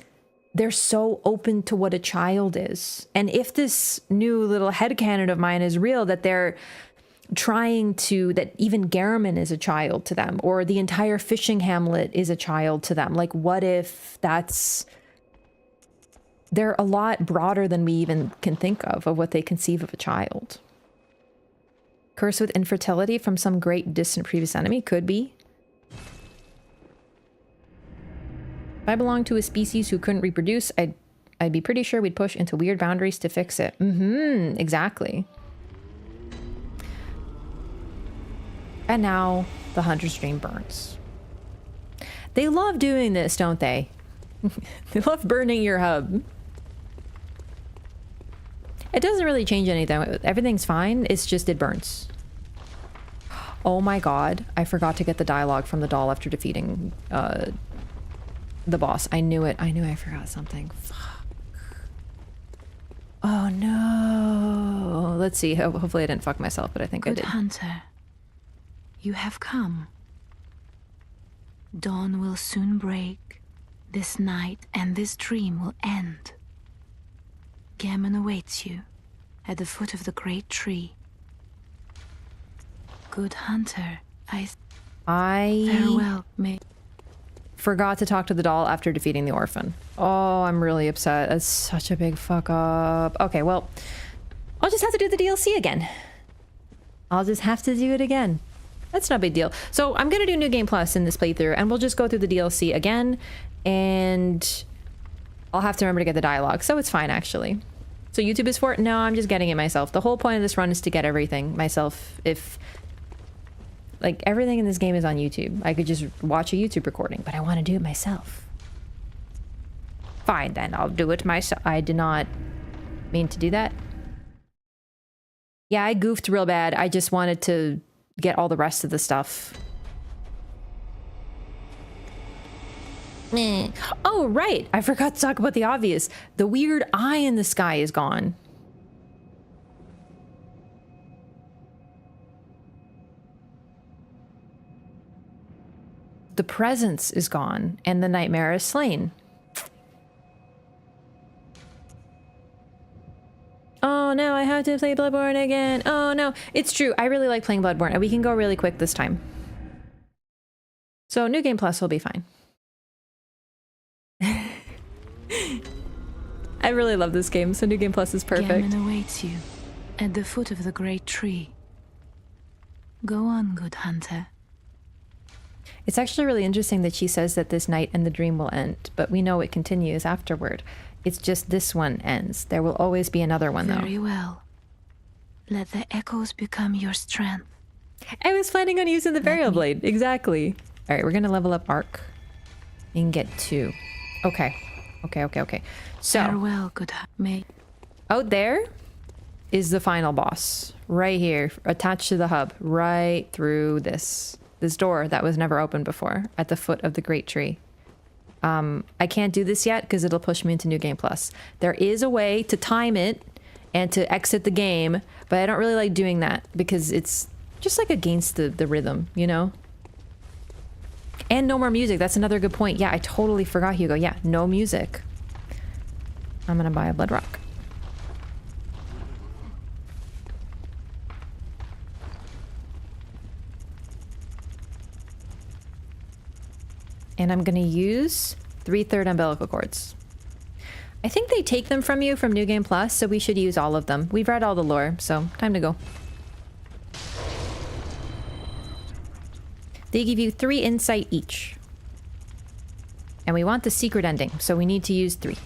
they're so open to what a child is. And if this new little headcanon of mine is real, that they're trying to, that even Garamond is a child to them, or the entire fishing hamlet is a child to them. Like, what if that's, they're a lot broader than we even can think of what they conceive of a child. Curse with infertility from some great distant previous enemy? Could be. If I belonged to a species who couldn't reproduce, I'd I'd be pretty sure we'd push into weird boundaries to fix it. Mm-hmm, exactly. And now the Hunter's Dream burns. They love doing this, don't they? They love burning your hub. It doesn't really change anything. Everything's fine. It's just it burns. Oh my god. I forgot to get the dialogue from the doll after defeating the boss. I knew it. I knew I forgot something. Fuck. Oh no. Let's see. Hopefully I didn't fuck myself, but I think I did. Good hunter, you have come. Dawn will soon break. This night and this dream will end. Gammon awaits you at the foot of the great tree. Good hunter, I farewell, forgot to talk to the doll after defeating the orphan. Oh, I'm really upset. That's such a big fuck up. Okay, well, I'll just have to do the DLC again. I'll just have to do it again. That's not a big deal. So I'm gonna do New Game Plus in this playthrough, and we'll just go through the DLC again, and I'll have to remember to get the dialogue, so it's fine, actually. So YouTube is for it? No, I'm just getting it myself. The whole point of this run is to get everything myself. If, like, everything in this game is on YouTube. I could just watch a YouTube recording, but I want to do it myself. Fine, then. I'll do it myself. I did not mean to do that. Yeah, I goofed real bad. I just wanted to get all the rest of the stuff. Oh, right. I forgot to talk about the obvious. The weird eye in the sky is gone. The presence is gone, and the nightmare is slain. Oh no, I have to play Bloodborne again. Oh no, it's true. I really like playing Bloodborne, and we can go really quick this time. So New Game Plus will be fine. I really love this game, so New Game Plus is perfect. Gammon awaits you at the foot of the great tree. Go on, good hunter. It's actually really interesting that she says that this night and the dream will end, but we know it continues afterward. It's just this one ends. There will always be another one, though. Very well. Let the echoes become your strength. I was planning on using the burial blade. Exactly. All right, we're going to level up Arc. You can get 2. Okay. Okay. So, farewell, good mate. Out there is the final boss. Right here, attached to the hub. Right through this door that was never opened before, at the foot of the great tree. I can't do this yet because it'll push me into New Game Plus. There is a way to time it and to exit the game, but I don't really like doing that because it's just like against the rhythm, you know? And no more music. That's another good point. Yeah, I totally forgot, Hugo. Yeah, no music. I'm gonna buy a blood rock. And I'm gonna use 3/3 umbilical cords. I think they take them from you from New Game Plus, so we should use all of them. We've read all the lore, so time to go. They give you 3 insight each. And we want the secret ending, so we need to use 3.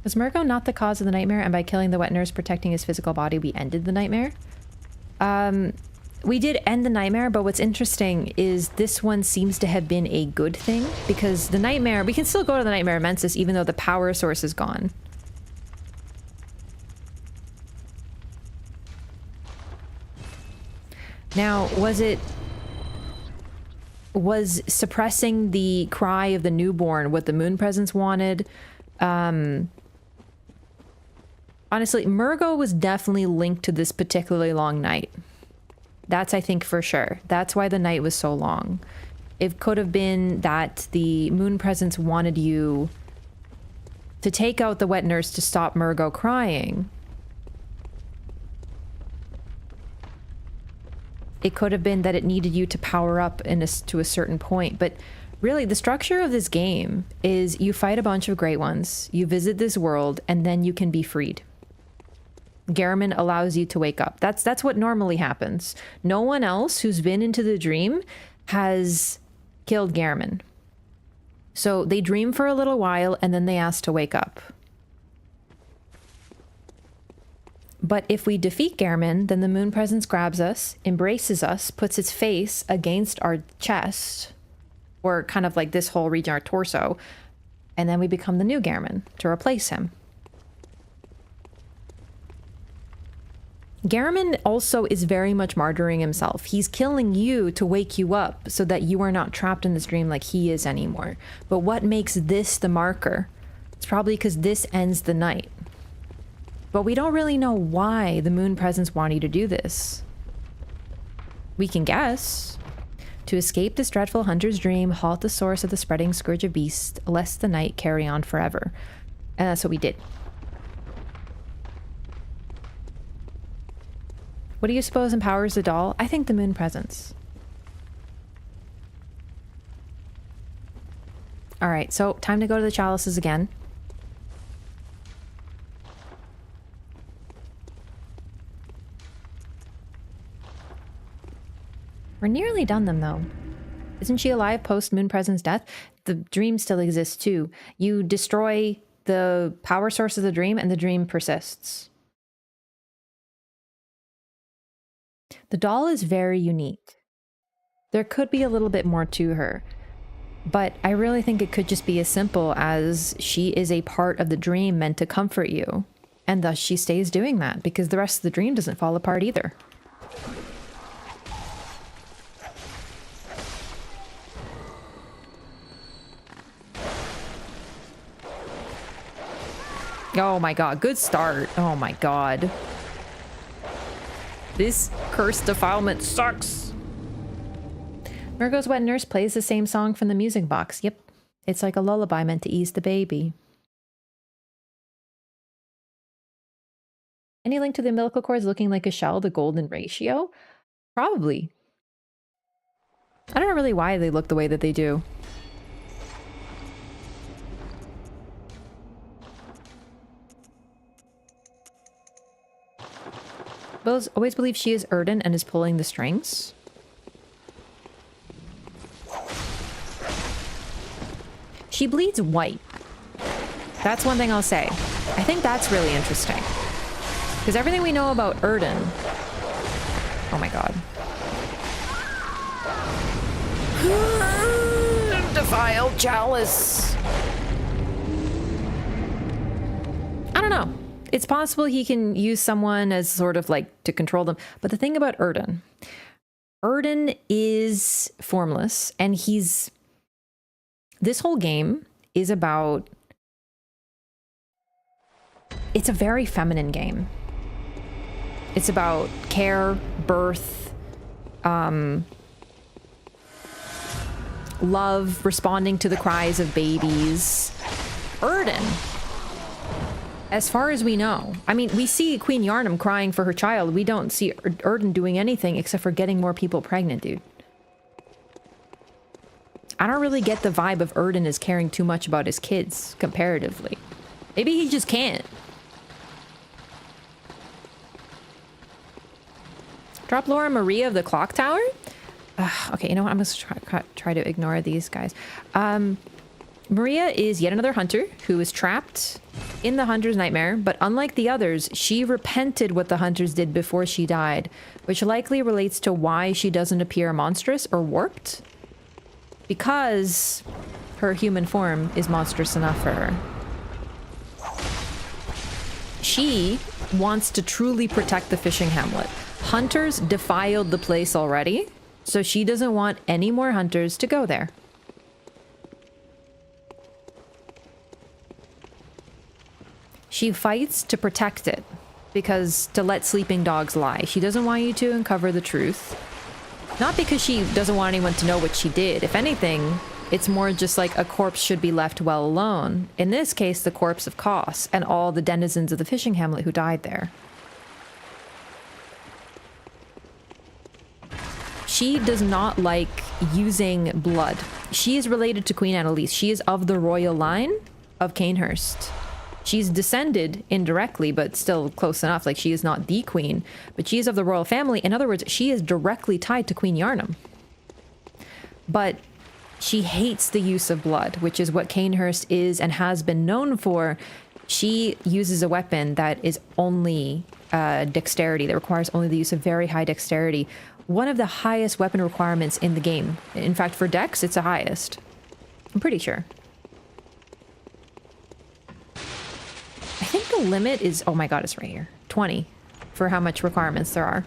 Was Mergo not the cause of the nightmare, and by killing the wet nurse protecting his physical body, we ended the nightmare? We did end the nightmare, but what's interesting is this one seems to have been a good thing, because the nightmare, we can still go to the Nightmare Immensis even though the power source is gone. Now, was suppressing the cry of the newborn what the moon presence wanted? Honestly, Mergo was definitely linked to this particularly long night. That's, I think, for sure. That's why the night was so long. It could have been that the moon presence wanted you to take out the wet nurse to stop Mergo crying. It could have been that it needed you to power up to a certain point. But really, the structure of this game is you fight a bunch of great ones, you visit this world, and then you can be freed. Garamond allows you to wake up. That's what normally happens. No one else who's been into the dream has killed Garamond. So they dream for a little while and then they ask to wake up. But if we defeat Garamond, then the moon presence grabs us, embraces us, puts its face against our chest, or kind of like this whole region, our torso, and then we become the new Garamond to replace him. Garamond also is very much martyring himself. He's killing you to wake you up so that you are not trapped in this dream like he is anymore. But what makes this the marker? It's probably because this ends the night. But we don't really know why the moon presence want you to do this. We can guess. To escape this dreadful hunter's dream, halt the source of the spreading scourge of beasts, lest the night carry on forever. And that's what we did. What do you suppose empowers the doll? I think the moon presence. Alright, so time to go to the chalices again. We're nearly done them, though. Isn't she alive post-moon presence death? The dream still exists, too. You destroy the power source of the dream, and the dream persists. The doll is very unique. There could be a little bit more to her, but I really think it could just be as simple as she is a part of the dream meant to comfort you, and thus she stays doing that, because the rest of the dream doesn't fall apart either. Oh my god, good start. Oh my god. This cursed defilement sucks. Mergo's Wet Nurse plays the same song from the music box. Yep. It's like a lullaby meant to ease the baby. Any link to the umbilical cords looking like a shell, the golden ratio? Probably. I don't know really why they look the way that they do. Bill's always believes she is Erden and is pulling the strings. She bleeds white. That's one thing I'll say. I think that's really interesting. Because everything we know about Erden... Oh my god. Defiled chalice. I don't know. It's possible he can use someone as sort of like to control them. But the thing about Erden is formless, and he's... This whole game is about... It's a very feminine game. It's about care, birth, love, responding to the cries of babies. Erden, as far as we know, I mean, we see Queen Yarnum crying for her child. We don't see Erden doing anything except for getting more people pregnant, dude. I don't really get the vibe of Erden as caring too much about his kids, comparatively. Maybe he just can't. Drop Laura Maria of the Clock Tower? Okay, you know what? I'm just try to ignore these guys. Maria is yet another hunter who is trapped in the hunter's nightmare, but unlike the others, she repented what the hunters did before she died, which likely relates to why she doesn't appear monstrous or warped, because her human form is monstrous enough for her. She wants to truly protect the fishing hamlet. Hunters defiled the place already, so she doesn't want any more hunters to go there. She fights to protect it, because to let sleeping dogs lie. She doesn't want you to uncover the truth. Not because she doesn't want anyone to know what she did. If anything, it's more just like a corpse should be left well alone. In this case, the corpse of Kos and all the denizens of the fishing hamlet who died there. She does not like using blood. She is related to Queen Annalise. She is of the royal line of Canehurst. She's descended indirectly, but still close enough. Like, she is not the queen, but she is of the royal family. In other words, she is directly tied to Queen Yarnum. But she hates the use of blood, which is what Canehurst is and has been known for. She uses a weapon that is only dexterity, that requires only the use of very high dexterity. One of the highest weapon requirements in the game. In fact, for dex, it's the highest. I'm pretty sure. I think the limit is, oh my god, it's right here. 20 for how much requirements there are.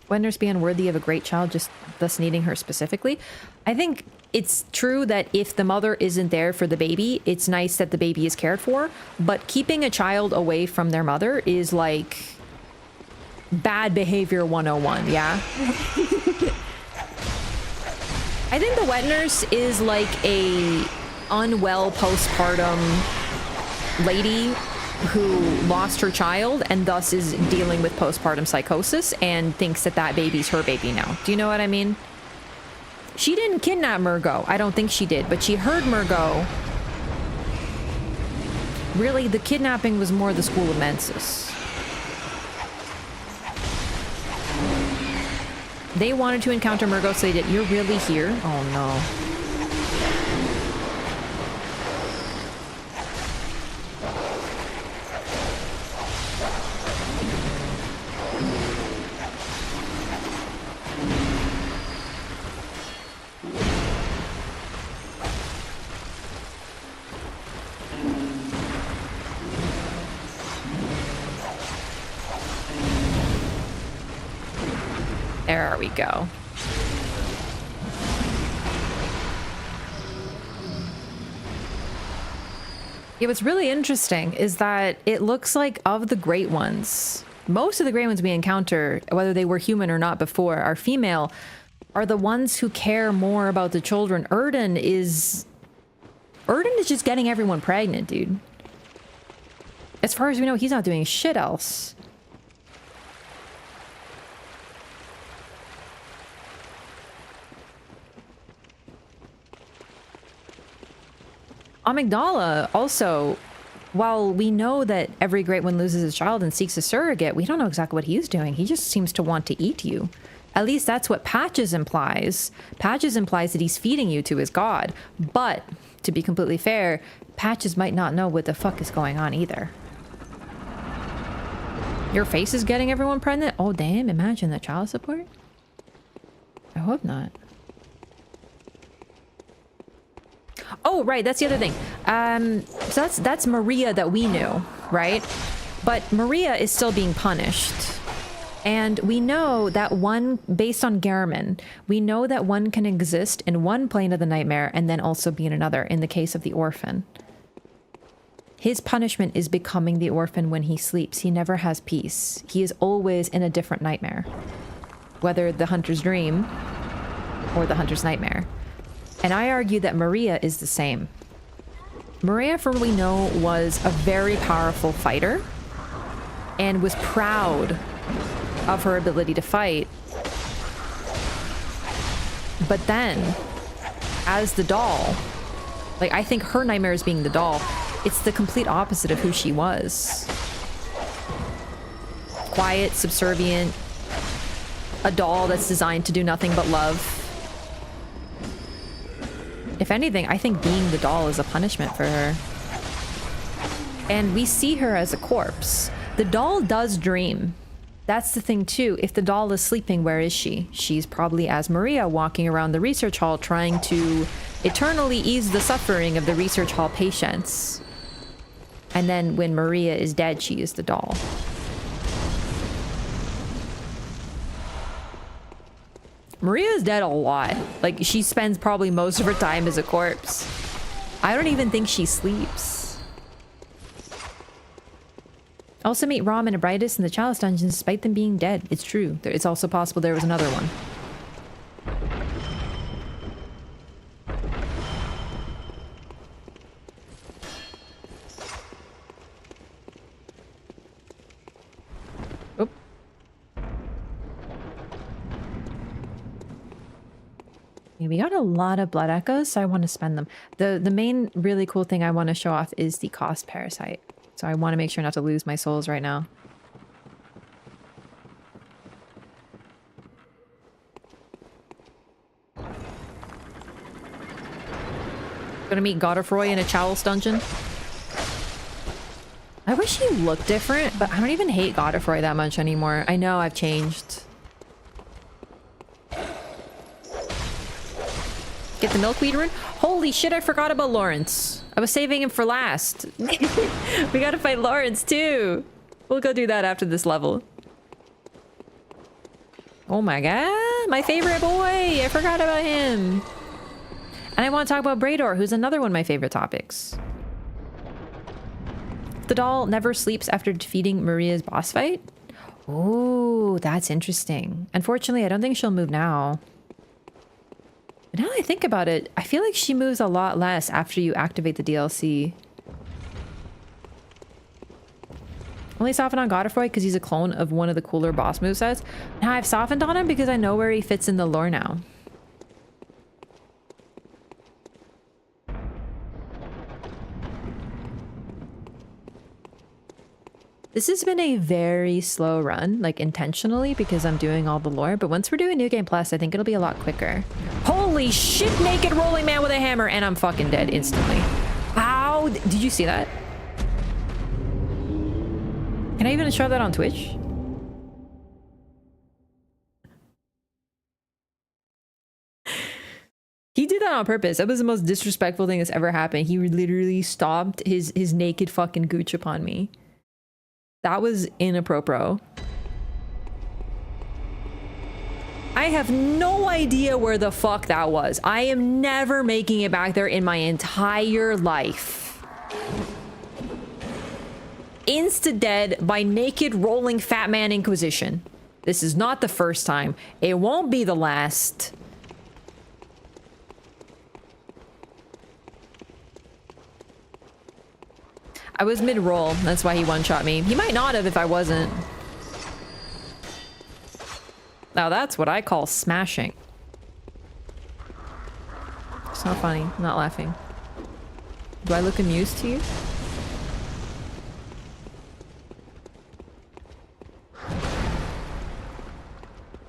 Wet nurse be unworthy of a great child, just thus needing her specifically. I think it's true that if the mother isn't there for the baby, it's nice that the baby is cared for, but keeping a child away from their mother is like bad behavior 101, yeah? I think the wet nurse is like a unwell postpartum lady who lost her child and thus is dealing with postpartum psychosis and thinks that that baby's her baby now. Do you know what I mean? She didn't kidnap Mergo. I don't think she did, but she heard Mergo. Really, the kidnapping was more the School of Mensis. They wanted to encounter Mergo, so they did. You're really here? Oh no. There we go. Yeah, what's really interesting is that it looks like of the great ones, most of the great ones we encounter, whether they were human or not before, are female, are the ones who care more about the children. Erden is just getting everyone pregnant, dude. As far as we know, he's not doing shit else. Amygdala also, while we know that every great one loses his child and seeks a surrogate, we don't know exactly what he's doing. He just seems to want to eat you. At least that's what Patches implies. Patches implies that he's feeding you to his god. But, to be completely fair, Patches might not know what the fuck is going on either. Your face is getting everyone pregnant? Oh damn, imagine that child support? I hope not. Oh, right, that's the other thing. So that's Maria that we knew, right? But Maria is still being punished. And we know that one, based on Garamond, we know that one can exist in one plane of the nightmare and then also be in another, in the case of the orphan. His punishment is becoming the orphan when he sleeps. He never has peace. He is always in a different nightmare. Whether the hunter's dream or the hunter's nightmare. And I argue that Maria is the same. Maria, from what we know, was a very powerful fighter and was proud of her ability to fight. But then, as the doll, like, I think her nightmare is being the doll. It's the complete opposite of who she was. Quiet, subservient, a doll that's designed to do nothing but love. If anything, I think being the doll is a punishment for her. And we see her as a corpse. The doll does dream. That's the thing too. If the doll is sleeping, where is she? She's probably as Maria, walking around the research hall trying to eternally ease the suffering of the research hall patients. And then when Maria is dead, she is the doll. Maria's dead a lot. Like, she spends probably most of her time as a corpse. I don't even think she sleeps. Also meet Rom and Abritus in the Chalice Dungeons despite them being dead. It's true. It's also possible there was another one. Okay, we got a lot of blood echoes, so I want to spend them. The main really cool thing I want to show off is the Kos parasite. So I want to make sure not to lose my souls right now. Gonna meet Godefroy in a Chalice dungeon. I wish he looked different, but I don't even hate Godefroy that much anymore. I know I've changed. Get the milkweed rune. Holy shit, I forgot about Laurence. I was saving him for last. We gotta fight Laurence too. We'll go do that after this level. Oh my god, my favorite boy. I forgot about him. And I want to talk about Brador, who's another one of my favorite topics. The doll never sleeps after defeating Maria's boss fight. Oh, that's interesting. Unfortunately, I don't think she'll move now. But now that I think about it, I feel like she moves a lot less after you activate the DLC. Only softened on Godefroy because he's a clone of one of the cooler boss movesets. Now I've softened on him because I know where he fits in the lore now. This has been a very slow run, like intentionally, because I'm doing all the lore. But once we're doing New Game Plus, I think it'll be a lot quicker. Holy shit, naked rolling man with a hammer, and I'm fucking dead instantly. Ow, did you see that? Can I even show that on Twitch? He did that on purpose. That was the most disrespectful thing that's ever happened. He literally stomped his naked fucking gooch upon me. That was inappropriate. I have no idea where the fuck that was. I am never making it back there in my entire life. Insta-dead by naked rolling fat man inquisition. This is not the first time. It won't be the last. I was mid-roll. That's why he one-shot me. He might not have if I wasn't. Now that's what I call smashing. It's not funny. I'm not laughing. Do I look amused to you?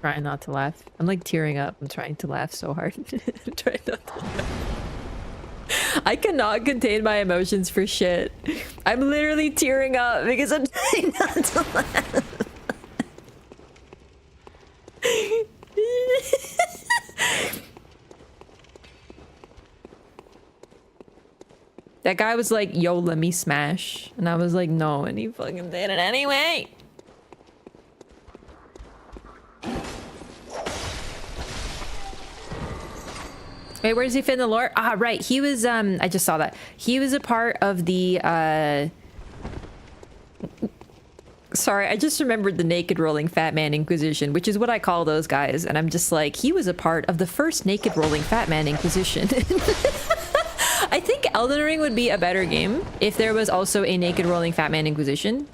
Trying not to laugh. I'm like tearing up. I'm trying to laugh so hard. I'm trying not to laugh. I cannot contain my emotions for shit. I'm literally tearing up because I'm trying not to laugh. That guy was like, yo, let me smash. And I was like, no, and he fucking did it anyway. Wait, where does he fit in the lore? Ah, right. He was, I just saw that. He was a part of the, sorry, I just remembered the naked rolling fat man inquisition, which is what I call those guys. And I'm just like, he was a part of the first naked rolling fat man inquisition. I think Elden Ring would be a better game if there was also a naked rolling fat man inquisition.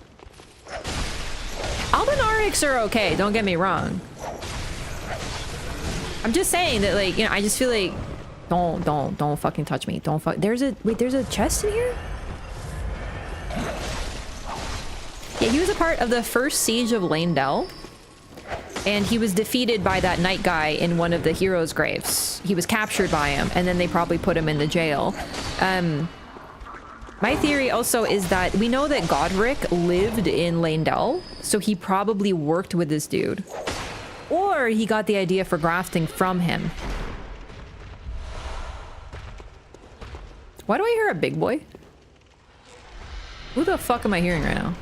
Albinarics are okay, don't get me wrong. I'm just saying that, like, you know, I just feel like don't fucking touch me. Don't fuck. There's a chest in here? Yeah, he was a part of the first siege of Leyndell. And he was defeated by that knight guy in one of the heroes' graves. He was captured by him, and then they probably put him in the jail. My theory also is that we know that Godric lived in Leyndell, so he probably worked with this dude. Or he got the idea for grafting from him. Why do I hear a big boy? Who the fuck am I hearing right now?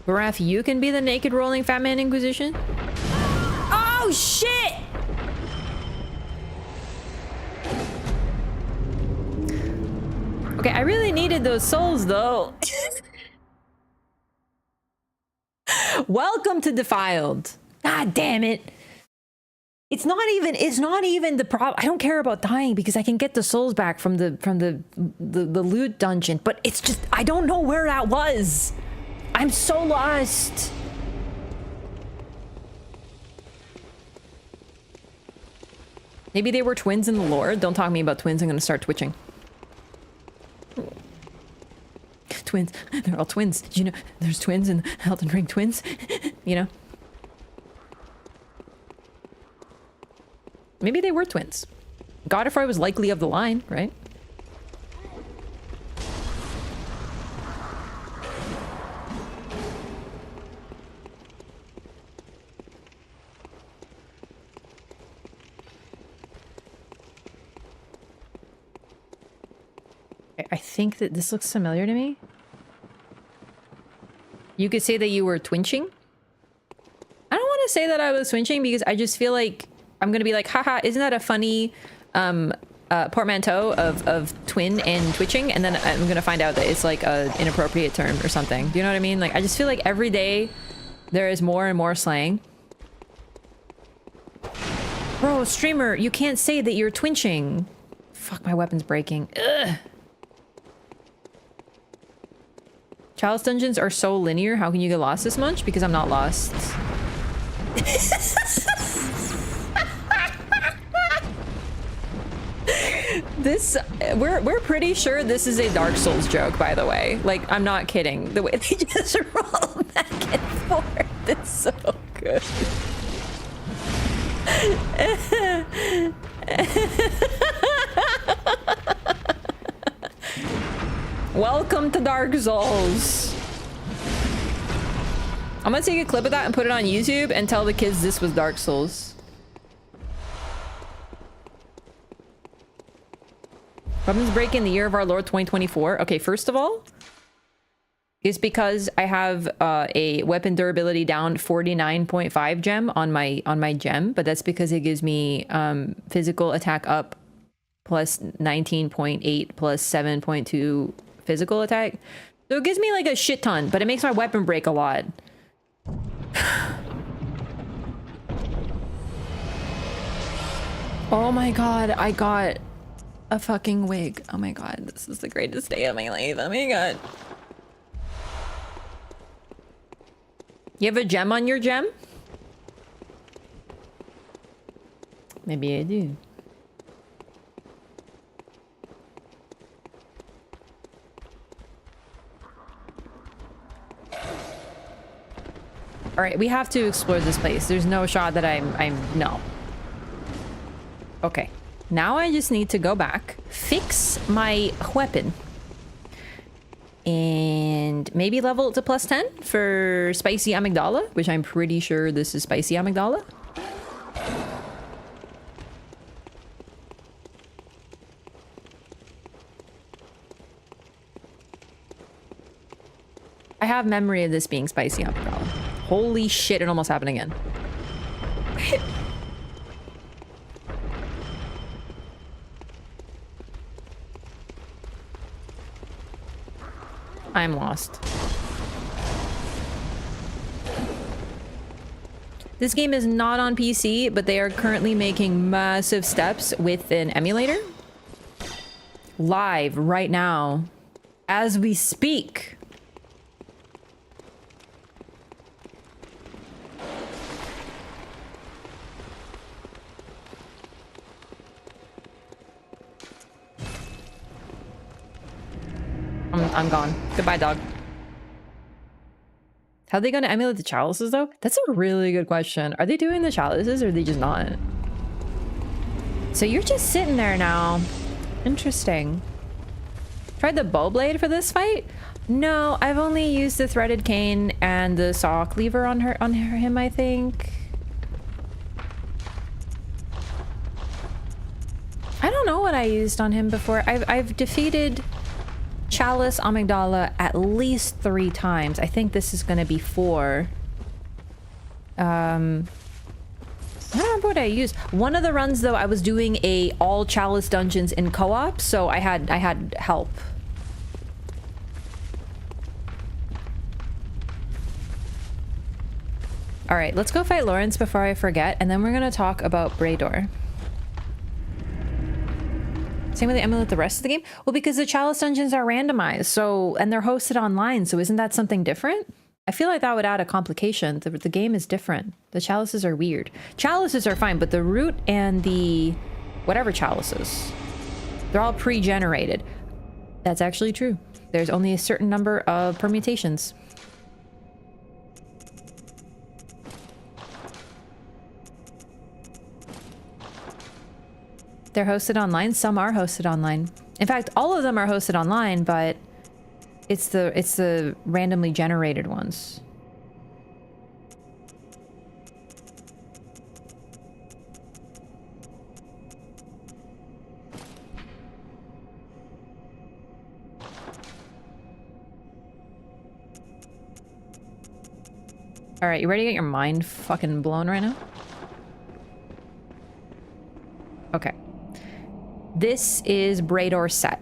Baraf, you can be the naked rolling fat man inquisition? Oh shit! Okay, I really needed those souls though. Welcome to Defiled. God damn it. It's not even the problem. I don't care about dying because I can get the souls back from the loot dungeon, but it's just I don't know where that was. I'm so lost. Maybe they were twins in the lore. Don't talk to me about twins. I'm gonna start twitching. Twins. They're all twins. Did you know there's twins in Elden Ring twins? You know? Maybe they were twins. Godfrey was likely of the line, right? I think that this looks familiar to me. You could say that you were twinching. I don't want to say that I was twinching because I just feel like I'm gonna be like, haha, isn't that a funny portmanteau of twin and twitching? And then I'm gonna find out that it's like an inappropriate term or something. Do you know what I mean? Like, I just feel like every day there is more and more slang. Bro, streamer, you can't say that you're twinching. Fuck, my weapon's breaking. Ugh. Chalice dungeons are so linear. How can you get lost this much? Because I'm not lost. We're pretty sure this is a Dark Souls joke, by the way. Like, I'm not kidding. The way they just roll back and forth is so good. Welcome to Dark Souls. I'm gonna take a clip of that and put it on YouTube and tell the kids this was Dark Souls. Weapons break in the year of our Lord 2024. Okay, first of all, it's because I have a weapon durability down 49.5 gem on my gem, but that's because it gives me physical attack up plus 19.8 plus 7.2 physical attack. So it gives me like a shit ton, but it makes my weapon break a lot. Oh my god, I got a fucking wig. Oh my god, this is the greatest day of my life. Oh my god. You have a gem on your gem? Maybe I do. All right, we have to explore this place. There's no shot that no. Okay. Now I just need to go back, fix my weapon, and maybe level it to plus 10 for spicy Amygdala, which I'm pretty sure this is spicy Amygdala. I have memory of this being spicy Amygdala. Holy shit, it almost happened again. I'm lost. This game is not on PC, but they are currently making massive steps with an emulator. Live right now, as we speak. I'm gone. Goodbye, dog. How are they going to emulate the chalices, though? That's a really good question. Are they doing the chalices, or are they just not? So you're just sitting there now. Interesting. Tried the bow blade for this fight? No, I've only used the threaded cane and the saw cleaver on him, I think. I don't know what I used on him before. I've defeated Chalice Amygdala at least 3 times. I think this is gonna be 4. I don't remember what I used. One of the runs, though, I was doing a all Chalice dungeons in co-op, so I had help. All right, let's go fight Laurence before I forget, and then we're gonna talk about Brador. Same way they emulate the rest of the game? Well, because the Chalice dungeons are randomized, so, and they're hosted online, so isn't that something different? I feel like that would add a complication. The game is different. The chalices are weird. Chalices are fine, but the root and the whatever chalices. They're all pre-generated. That's actually true. There's only a certain number of permutations. They're hosted online. Some are hosted online. In fact, all of them are hosted online, but it's the randomly generated ones. All right, you ready to get your mind fucking blown right now? Okay. This is Brador's set.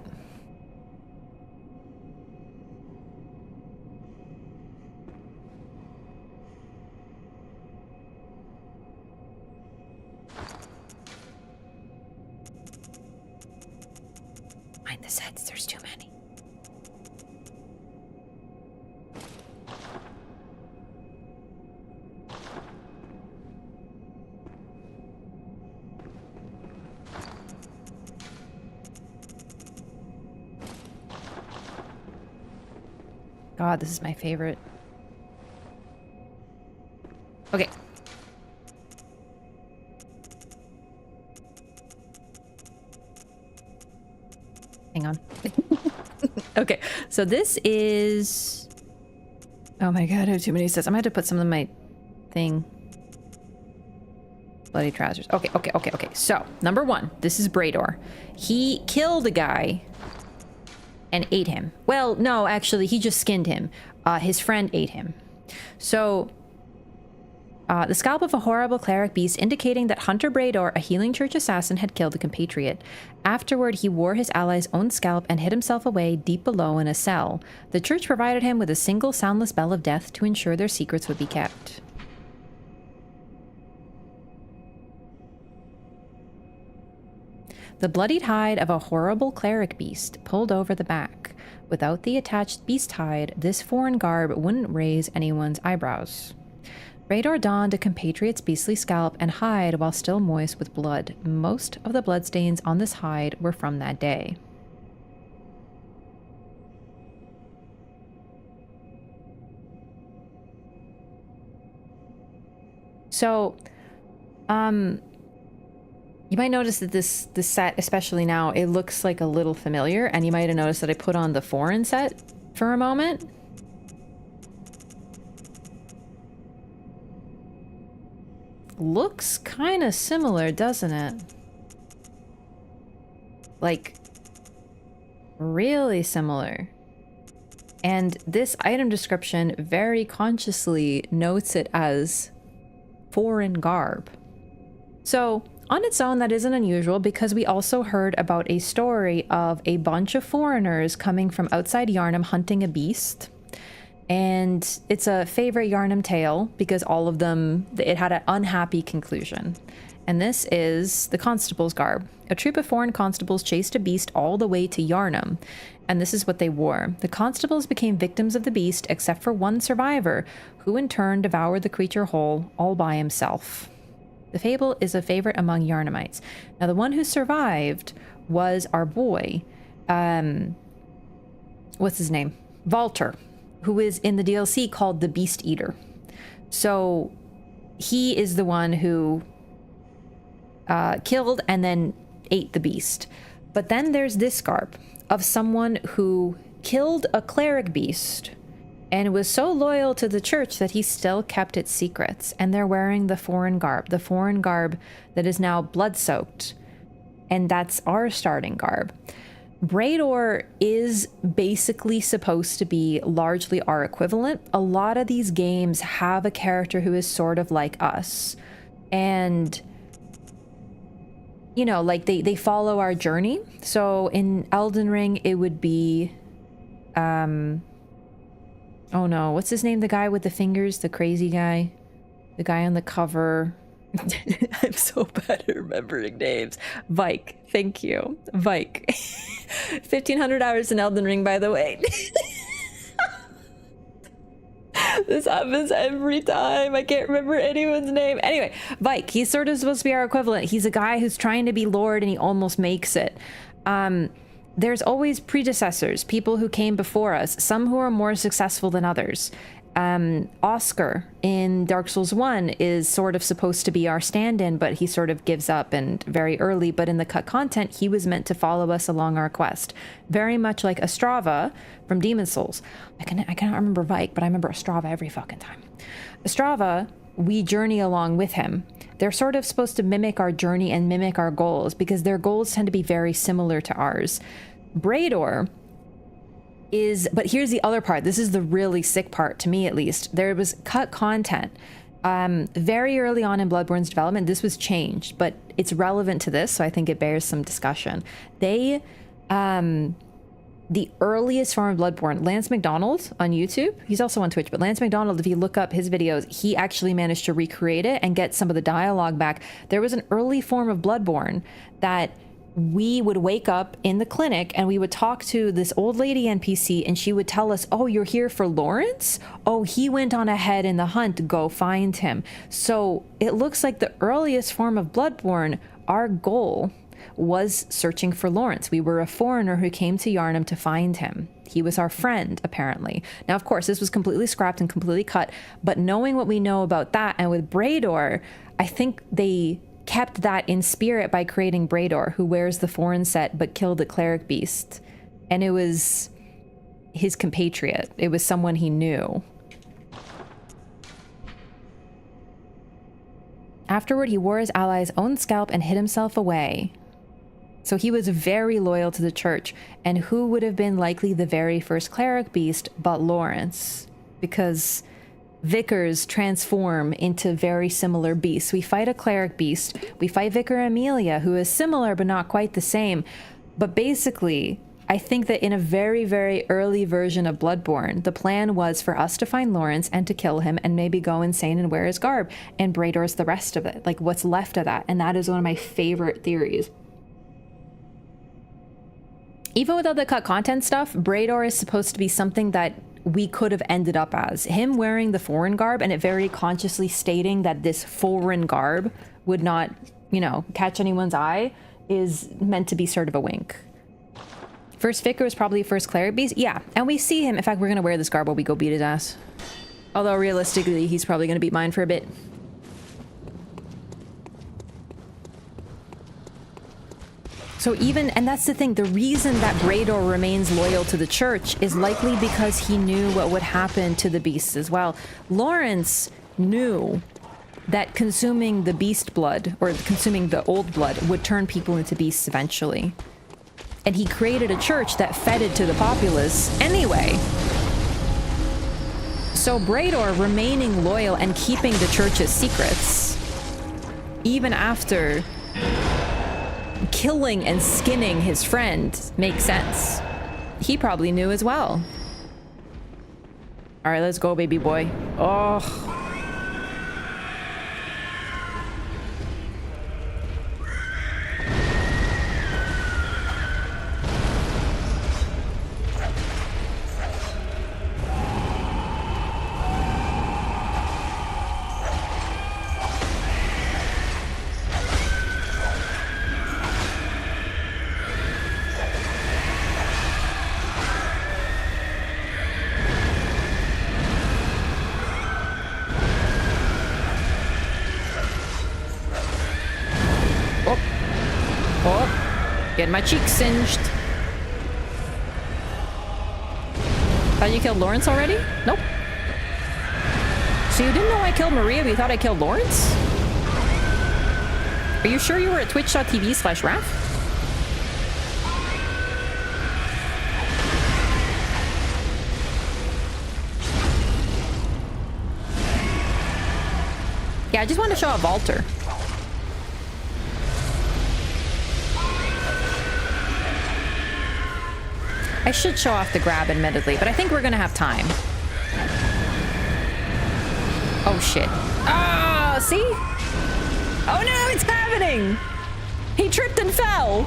Mind the sets, there's too many. God, this is my favorite. Okay. Hang on. Okay, so this is... Oh my god, I have too many sets. I'm gonna have to put some of my thing. Bloody trousers. Okay. So, number one, this is Brador. He killed a guy and ate him. Well, no, actually, he just skinned him. His friend ate him. So, the scalp of a horrible cleric beast indicating that Hunter Brador, a healing church assassin, had killed a compatriot. Afterward, he wore his ally's own scalp and hid himself away deep below in a cell. The church provided him with a single soundless bell of death to ensure their secrets would be kept. The bloodied hide of a horrible cleric beast pulled over the back. Without the attached beast hide, this foreign garb wouldn't raise anyone's eyebrows. Brador donned a compatriot's beastly scalp and hide while still moist with blood. Most of the bloodstains on this hide were from that day. So, you might notice that this set, especially now, it looks like a little familiar, and you might have noticed that I put on the foreign set for a moment. Looks kind of similar, doesn't it? Like, really similar. And this item description very consciously notes it as foreign garb. So, on its own, that isn't unusual because we also heard about a story of a bunch of foreigners coming from outside Yharnam hunting a beast. And it's a favorite Yharnam tale because all of them, it had an unhappy conclusion. And this is the constable's garb. A troop of foreign constables chased a beast all the way to Yharnam. And this is what they wore. The constables became victims of the beast except for one survivor, who in turn devoured the creature whole, all by himself. The fable is a favorite among Yharnamites. Now, the one who survived was our boy, what's his name? Valter, who is in the DLC called the Beast Eater. So he is the one who killed and then ate the beast. But then there's this garb of someone who killed a cleric beast and was so loyal to the church that he still kept its secrets. And they're wearing the foreign garb that is now blood-soaked. And that's our starting garb. Brador is basically supposed to be largely our equivalent. A lot of these games have a character who is sort of like us. And, you know, like they follow our journey. So in Elden Ring, it would be... oh no, what's his name? The guy with the fingers, the crazy guy. The guy on the cover. I'm so bad at remembering names. Vike, thank you. Vike. 1,500 hours in Elden Ring, by the way. This happens every time. I can't remember anyone's name. Anyway, Vike, he's sort of supposed to be our equivalent. He's a guy who's trying to be Lord and he almost makes it. There's always predecessors, people who came before us, some who are more successful than others. Oscar in Dark Souls 1 is sort of supposed to be our stand-in, but he sort of gives up and very early, but in the cut content, he was meant to follow us along our quest. Very much like Ostrava from Demon's Souls. I cannot remember Vike, but I remember Ostrava every fucking time. Ostrava, we journey along with him. They're sort of supposed to mimic our journey and mimic our goals because their goals tend to be very similar to ours. Brador is, but here's the other part. This is the really sick part, to me at least. There was cut content very early on in Bloodborne's development. This was changed, but it's relevant to this, so I think it bears some discussion. They, the earliest form of Bloodborne, Lance McDonald on YouTube, he's also on Twitch, but Lance McDonald, if you look up his videos, he actually managed to recreate it and get some of the dialogue back. There was an early form of Bloodborne that we would wake up in the clinic and we would talk to this old lady NPC and she would tell us, oh, you're here for Laurence? Oh, he went on ahead in the hunt, go find him. So it looks like the earliest form of Bloodborne, our goal was searching for Laurence. We were a foreigner who came to Yharnam to find him. He was our friend, apparently. Now, of course, this was completely scrapped and completely cut, but knowing what we know about that, and with Brador, I think they kept that in spirit by creating Brador, who wears the foreign set but killed a cleric beast. And it was his compatriot. It was someone he knew. Afterward, he wore his ally's own scalp and hid himself away. So he was very loyal to the church. And who would have been likely the very first cleric beast but Laurence? Because vicars transform into very similar beasts. We fight a cleric beast. We fight Vicar Amelia, who is similar but not quite the same. But basically, I think that in a very, very early version of Bloodborne, the plan was for us to find Laurence and to kill him and maybe go insane and wear his garb. And Brador's the rest of it, like what's left of that. And that is one of my favorite theories. Even without the cut content stuff, Brador is supposed to be something that we could have ended up as. Him wearing the foreign garb and it very consciously stating that this foreign garb would not, you know, catch anyone's eye is meant to be sort of a wink. First Vicar was probably first cleric beast. Yeah, and we see him. In fact, we're going to wear this garb while we go beat his ass. Although realistically, he's probably going to beat mine for a bit. So even, and that's the thing, the reason that Brador remains loyal to the church is likely because he knew what would happen to the beasts as well. Laurence knew that consuming the beast blood, or consuming the old blood, would turn people into beasts eventually. And he created a church that fed it to the populace anyway. So Brador remaining loyal and keeping the church's secrets, even after killing and skinning his friend, makes sense. He probably knew as well. All right, let's go, baby boy. Oh. Getting my cheeks singed. Thought you killed Laurence already? Nope. So you didn't know I killed Maria, but you thought I killed Laurence? Are you sure you were at twitch.tv/Raph? Yeah, I just wanted to show off Walter. I should show off the grab, admittedly, but I think we're gonna have time. Oh, shit. Oh, see? Oh, no, it's happening! He tripped and fell!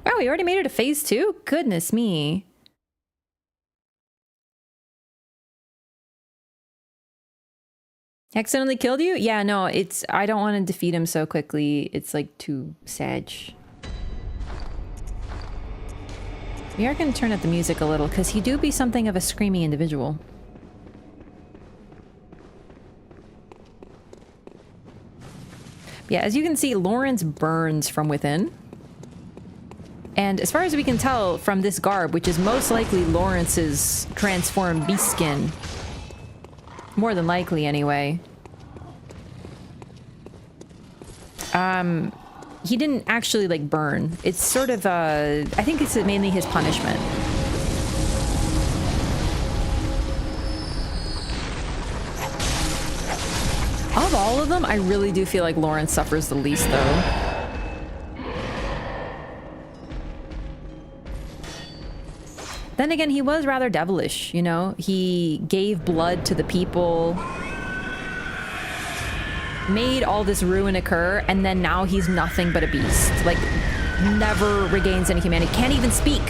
Oh, we already made it to phase 2? Goodness me. Accidentally killed you? Yeah, no, I don't want to defeat him so quickly. It's like too sad. We are going to turn up the music a little because he do be something of a screamy individual. Yeah, as you can see, Laurence burns from within. And as far as we can tell from this garb, which is most likely Laurence's transformed beast skin, more than likely anyway, he didn't actually like burn. It's sort of I think it's mainly his punishment. Of all of them, I really do feel like Laurence suffers the least though. Then again, he was rather devilish, you know? He gave blood to the people, made all this ruin occur, and then now he's nothing but a beast. Like, never regains any humanity. Can't even speak.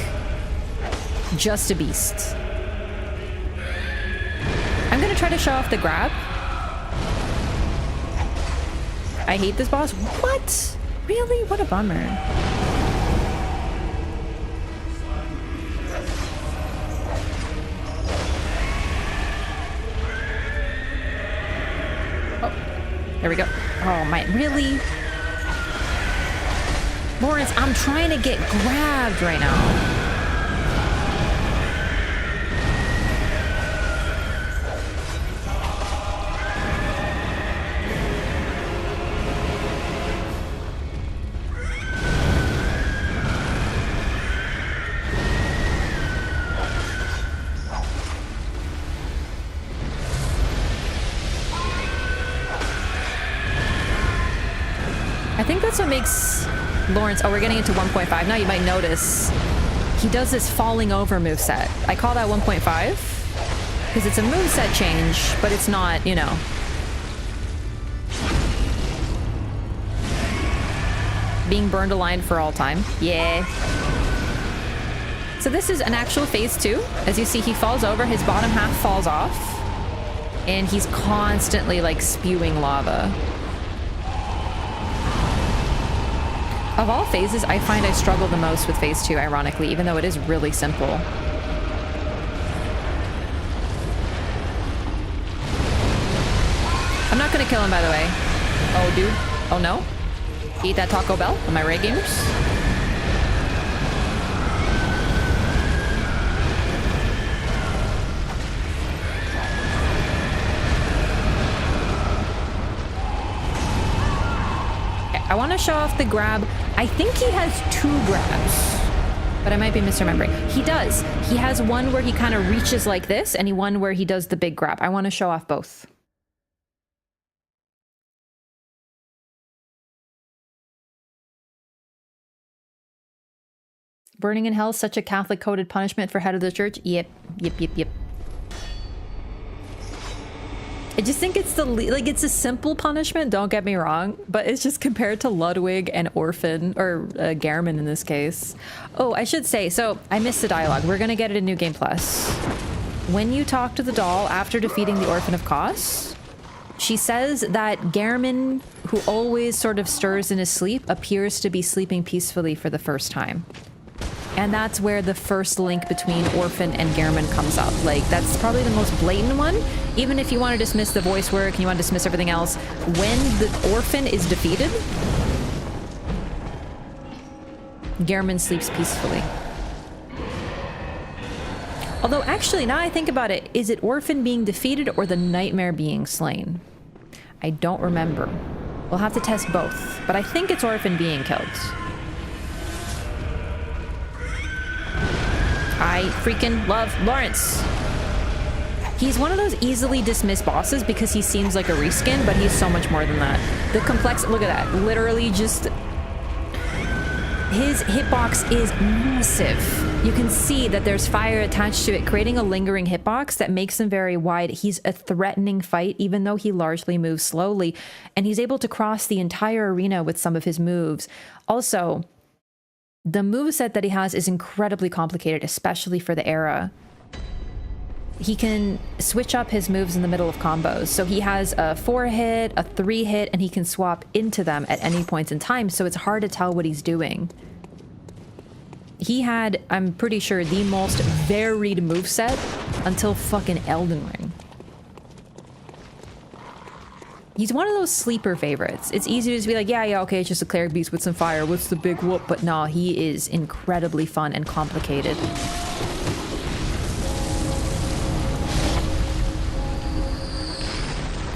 Just a beast. I'm gonna try to show off the grab. I hate this boss. What? Really? What a bummer. There we go. Oh my, really? Laurence, I'm trying to get grabbed right now. I think that's what makes Laurence... Oh, we're getting into 1.5 now. You might notice he does this falling over moveset. I call that 1.5 because it's a moveset change, but it's not, you know... being burned alive for all time. Yeah. So this is an actual phase 2. As you see, he falls over, his bottom half falls off, and he's constantly, like, spewing lava. Of all phases, I find I struggle the most with phase 2, ironically, even though it is really simple. I'm not gonna kill him, by the way. Oh, dude. Oh, no? Eat that Taco Bell? Am I right, gamers? I want to show off the grab. I think he has 2 grabs, but I might be misremembering. He does. He has one where he kind of reaches like this, and one where he does the big grab. I want to show off both. Burning in hell, such a Catholic-coded punishment for head of the church. Yep. I just think it's like it's a simple punishment, don't get me wrong, but it's just compared to Ludwig and Orphan, or Gehrman in this case. Oh, I should say, so I missed the dialogue. We're gonna get it in New Game Plus. When you talk to the doll after defeating the Orphan of Kos, she says that Gehrman, who always sort of stirs in his sleep, appears to be sleeping peacefully for the first time. And that's where the first link between Orphan and Gehrman comes up. Like, that's probably the most blatant one. Even if you want to dismiss the voice work and you want to dismiss everything else, when the Orphan is defeated, Gehrman sleeps peacefully. Although, actually, now I think about it, is it Orphan being defeated or the nightmare being slain? I don't remember. We'll have to test both, but I think it's Orphan being killed. I freaking love Laurence. He's one of those easily dismissed bosses because he seems like a reskin, but he's so much more than that. The complex, look at that. Literally just... his hitbox is massive. You can see that there's fire attached to it, creating a lingering hitbox that makes him very wide. He's a threatening fight, even though he largely moves slowly. And he's able to cross the entire arena with some of his moves. Also... the moveset that he has is incredibly complicated, especially for the era. he can switch up his moves in the middle of combos. So he has a 4-hit, a 3-hit, and he can swap into them at any point in time, so it's hard to tell what he's doing. He had, I'm pretty sure, the most varied moveset until fucking Elden Ring. He's one of those sleeper favorites. It's easy to just be like, yeah, okay, it's just a cleric beast with some fire. What's the big whoop? But no, he is incredibly fun and complicated.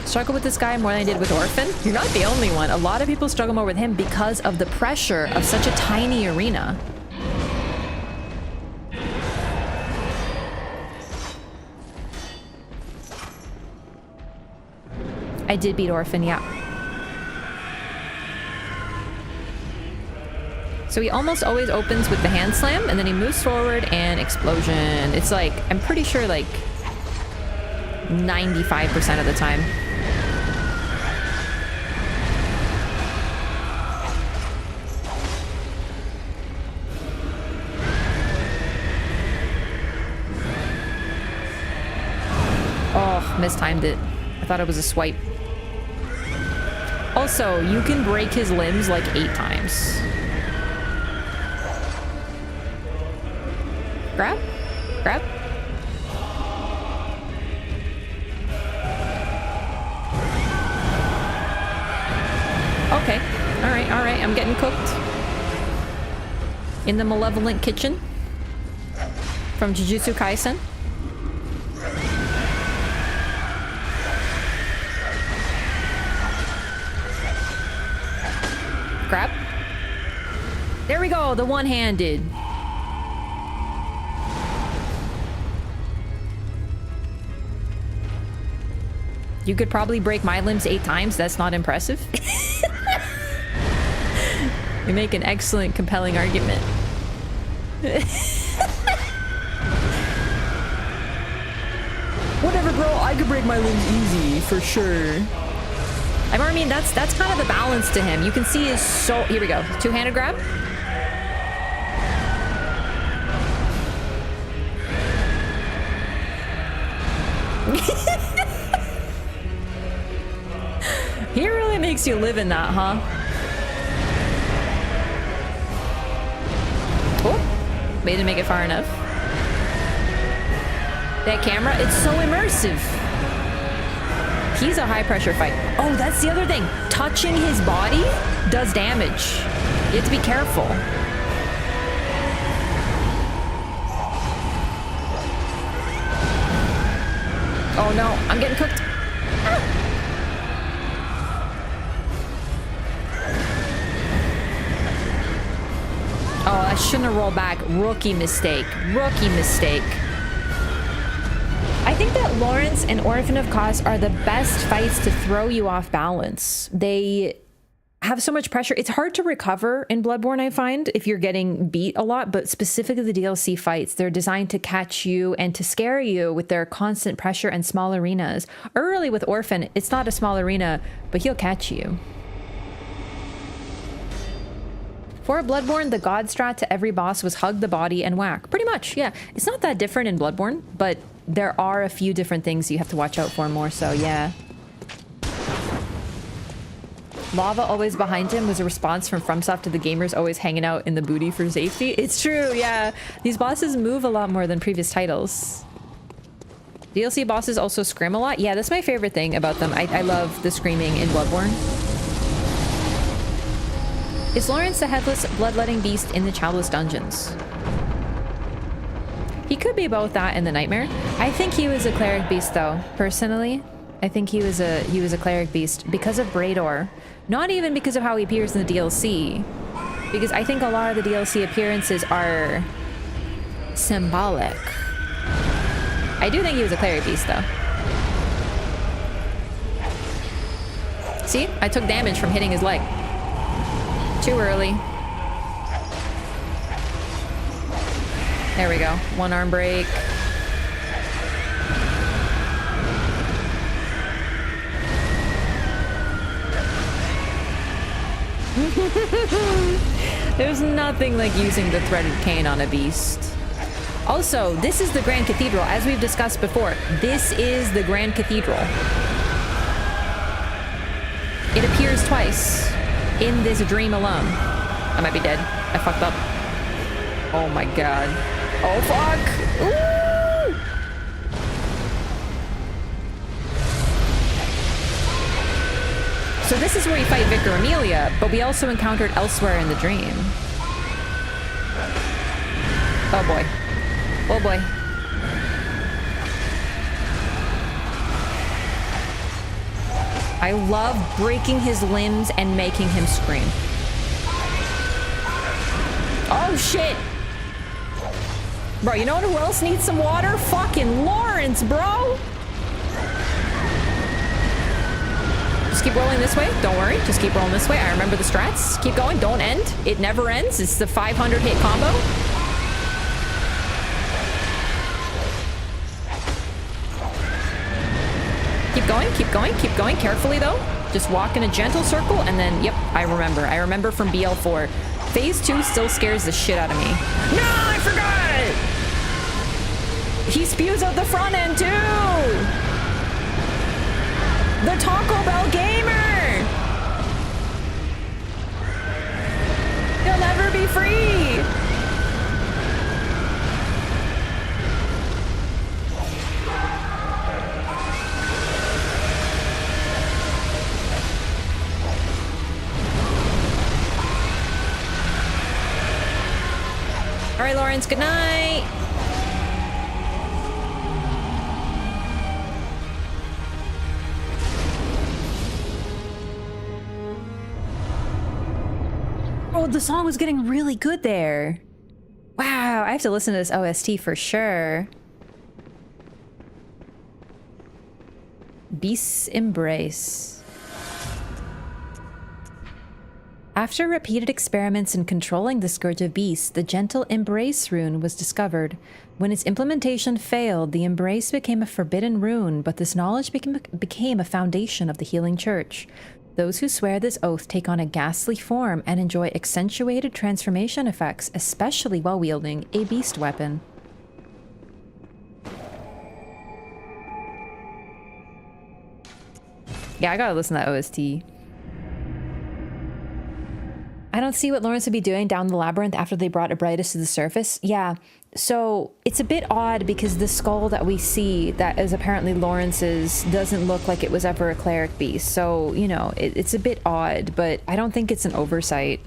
Struggle with this guy more than I did with Orphan? You're not the only one. A lot of people struggle more with him because of the pressure of such a tiny arena. I did beat Orphan, yeah. So he almost always opens with the hand slam, and then he moves forward and explosion. It's like, I'm pretty sure like 95% of the time. Oh, mistimed it. I thought it was a swipe. Also, you can break his limbs like 8 times. Grab? Grab? Okay. Alright, alright. I'm getting cooked. In the malevolent kitchen. From Jujutsu Kaisen. Grab. There we go, the one-handed. You could probably break my limbs 8 times. That's not impressive. You make an excellent, compelling argument. Whatever, bro. I could break my limbs easy, for sure. I mean, that's kind of the balance to him. You can see his soul. Here we go. 2-handed grab. He really makes you live in that, huh? Oh, we didn't make it far enough. That camera, it's so immersive. He's a high pressure fight. Oh, that's the other thing. Touching his body does damage. You have to be careful. Oh no, I'm getting cooked. Ah. Oh, I shouldn't have rolled back. Rookie mistake. Rookie mistake. I think that Laurence and Orphan of Kos are the best fights to throw you off balance. They have so much pressure. It's hard to recover in Bloodborne, I find, if you're getting beat a lot, but specifically the DLC fights, they're designed to catch you and to scare you with their constant pressure and small arenas. Early with Orphan, it's not a small arena, but he'll catch you. For Bloodborne, the god strat to every boss was hug the body and whack. Pretty much, yeah. It's not that different in Bloodborne, but there are a few different things you have to watch out for more, so yeah. Lava always behind him was a response from FromSoft to the gamers always hanging out in the booty for safety. It's true, yeah. These bosses move a lot more than previous titles. DLC bosses also scream a lot. Yeah, that's my favorite thing about them. I love the screaming in Bloodborne. Is Laurence the headless bloodletting beast in the childless dungeons? He could be both that and the nightmare. I think he was a cleric beast though, personally. I think he was a cleric beast because of Brador. Not even because of how he appears in the DLC. Because I think a lot of the DLC appearances are symbolic. I do think he was a cleric beast though. See? I took damage from hitting his leg. Too early. There we go. One arm break. There's nothing like using the threaded cane on a beast. Also, this is the Grand Cathedral. As we've discussed before, this is the Grand Cathedral. It appears twice in this dream alone. I might be dead. I fucked up. Oh my god. Oh fuck! Ooh! So this is where we fight Vicar Amelia, but we also encountered elsewhere in the dream. Oh boy. Oh boy. I love breaking his limbs and making him scream. Oh shit! Bro, you know who else needs some water? Fucking Laurence, bro! Just keep rolling this way. Don't worry. Just keep rolling this way. I remember the strats. Keep going. Don't end. It never ends. It's the 500 hit combo. Keep going. Keep going. Keep going. Carefully, though. Just walk in a gentle circle, and then, yep, I remember. I remember from BL4. Phase 2 still scares the shit out of me. No, I forgot! He spews out the front end, too! The Taco Bell gamer! He'll never be free! All right, Laurence, good night. Oh, the song was getting really good there. Wow, I have to listen to this OST for sure. Beast's Embrace. After repeated experiments in controlling the Scourge of Beasts, the Gentle Embrace rune was discovered. When its implementation failed, the Embrace became a forbidden rune, but this knowledge became a foundation of the Healing Church. Those who swear this oath take on a ghastly form and enjoy accentuated transformation effects, especially while wielding a beast weapon. Yeah, I gotta listen to that OST. I don't see what Laurence would be doing down the labyrinth after they brought Ebrightus to the surface. Yeah, so it's a bit odd because the skull that we see that is apparently Laurence's doesn't look like it was ever a cleric beast. So, you know, it's a bit odd, but I don't think it's an oversight.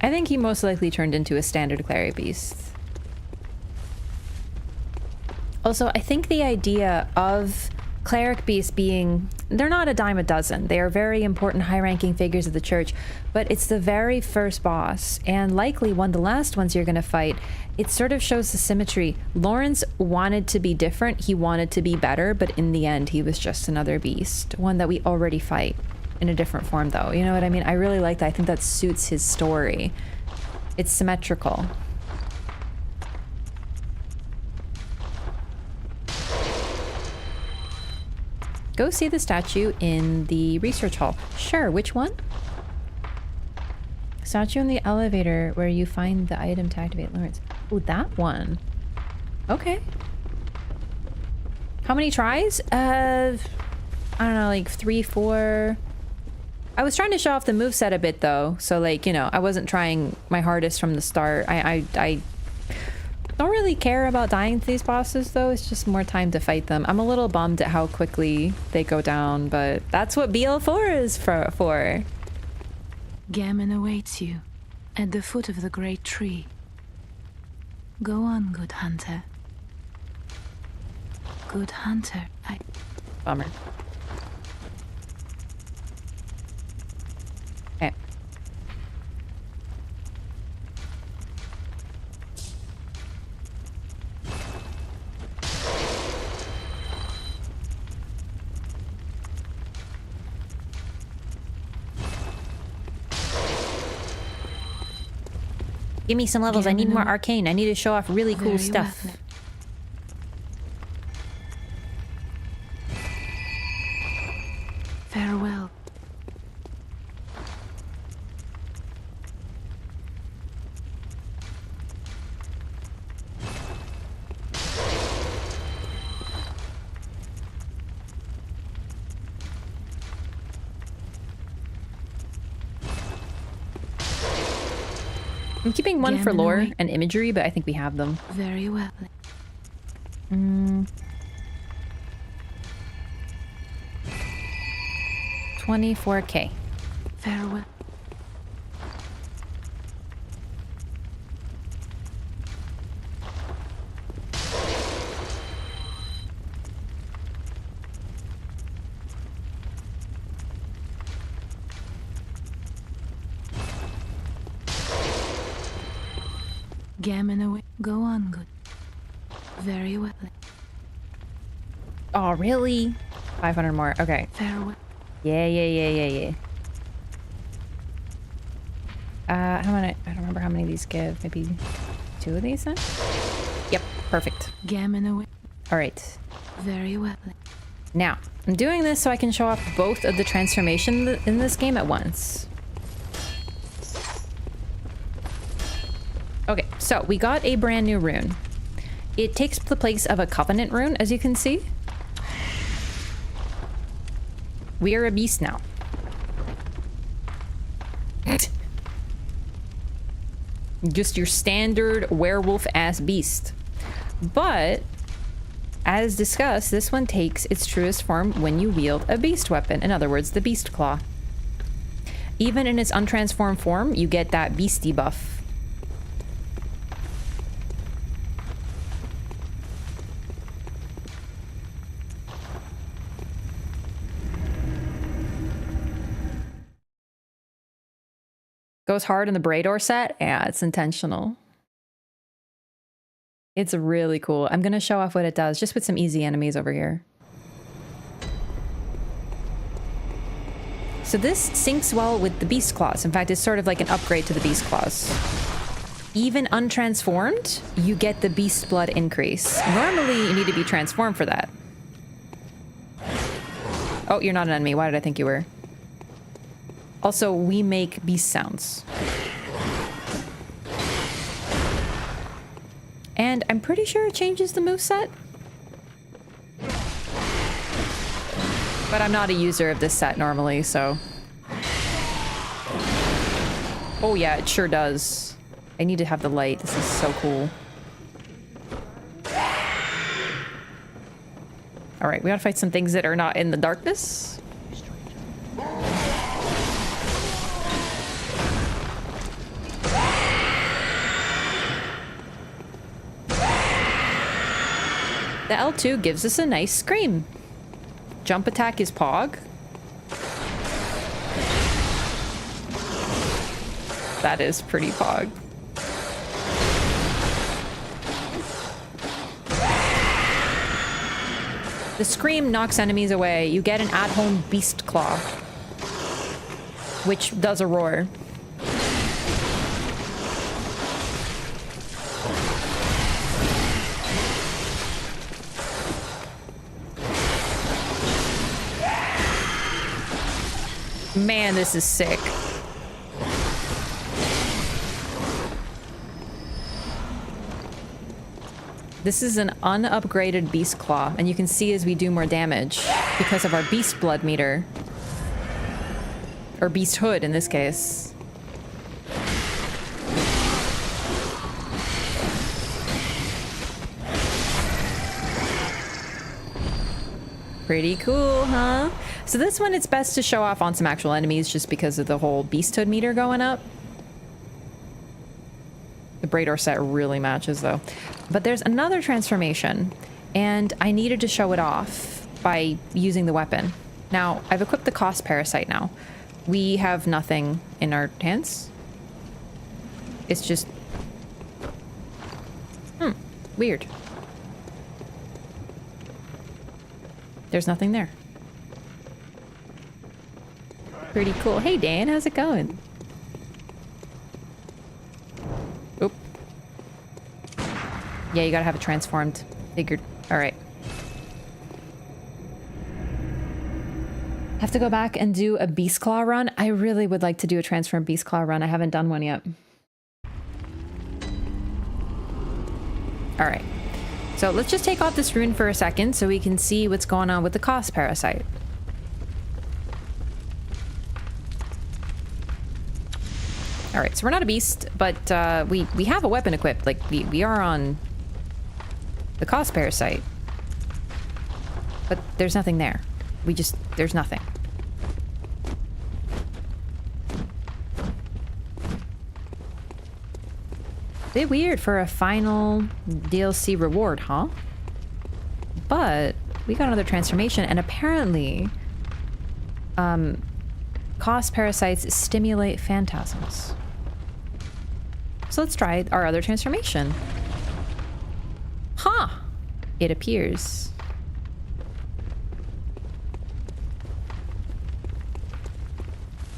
I think he most likely turned into a standard cleric beast. Also, I think the idea of cleric beasts being, they're not a dime a dozen. They are very important high-ranking figures of the church, but it's the very first boss, and likely one of the last ones you're gonna fight. It sort of shows the symmetry. Laurence wanted to be different, he wanted to be better, but in the end he was just another beast. One that we already fight in a different form though, you know what I mean? I really like that. I think that suits his story. It's symmetrical. Go see the statue in the research hall. Sure, which one? Statue in the elevator where you find the item to activate Laurence. Oh, that one. Okay. How many tries? I don't know, like 3, 4. I was trying to show off the moveset a bit though. So like, you know, I wasn't trying my hardest from the start. I don't really care about dying to these bosses though. It's just more time to fight them. I'm a little bummed at how quickly they go down, but that's what BL4 is for. Gammon awaits you at the foot of the great tree. Go on, good hunter. Good hunter. Bummer. Okay. Give me some levels. I need more arcane. I need to show off really cool stuff. Farewell. I'm keeping one for lore and imagery, but I think we have them. Very well. 24K. Farewell. Gammon away. Go on, good. Very well. Oh, really? 500 more. Okay. Farewell. Yeah. How many? I don't remember how many of these give. Maybe 2 of these then? Yep, perfect. Gammon away. All right. Very well. Now, I'm doing this so I can show off both of the transformation in this game at once. Okay, so we got a brand new rune. It takes the place of a covenant rune, as you can see. We are a beast now. Just your standard werewolf-ass beast. But, as discussed, this one takes its truest form when you wield a beast weapon. In other words, the beast claw. Even in its untransformed form, you get that beastie buff. Goes hard in the Brador set? Yeah, it's intentional. It's really cool. I'm gonna show off what it does, just with some easy enemies over here. So this syncs well with the Beast Claws. In fact, it's sort of like an upgrade to the Beast Claws. Even untransformed, you get the Beast Blood increase. Normally, you need to be transformed for that. Oh, you're not an enemy. Why did I think you were? Also, we make beast sounds. And I'm pretty sure it changes the moveset. But I'm not a user of this set normally, so... Oh yeah, it sure does. I need to have the light. This is so cool. Alright, we gotta fight some things that are not in the darkness. The L2 gives us a nice scream. Jump attack is Pog. That is pretty Pog. The scream knocks enemies away. You get an at-home beast claw, which does a roar. Man, this is sick. This is an unupgraded Beast Claw, and you can see as we do more damage because of our Beast Blood meter. Or Beast Hood in this case. Pretty cool, huh? So this one, it's best to show off on some actual enemies just because of the whole Beast Hood meter going up. The Brador set really matches though. But there's another transformation, and I needed to show it off by using the weapon. Now, I've equipped the Kos parasite now. We have nothing in our hands. It's just... weird. There's nothing there. Pretty cool. Hey Dan, how's it going? Oop. Yeah, you gotta have it transformed. Figured. Alright. Have to go back and do a Beast Claw run. I really would like to do a transformed Beast Claw run. I haven't done one yet. Alright. So let's just take off this rune for a second so we can see what's going on with the Kos parasite. All right, so we're not a beast, but we have a weapon equipped. Like we are on the Kos parasite, but there's nothing there. There's nothing. Bit weird for a final DLC reward, huh? But we got another transformation, and apparently, Kos parasites stimulate phantasms. So let's try our other transformation. Huh! It appears.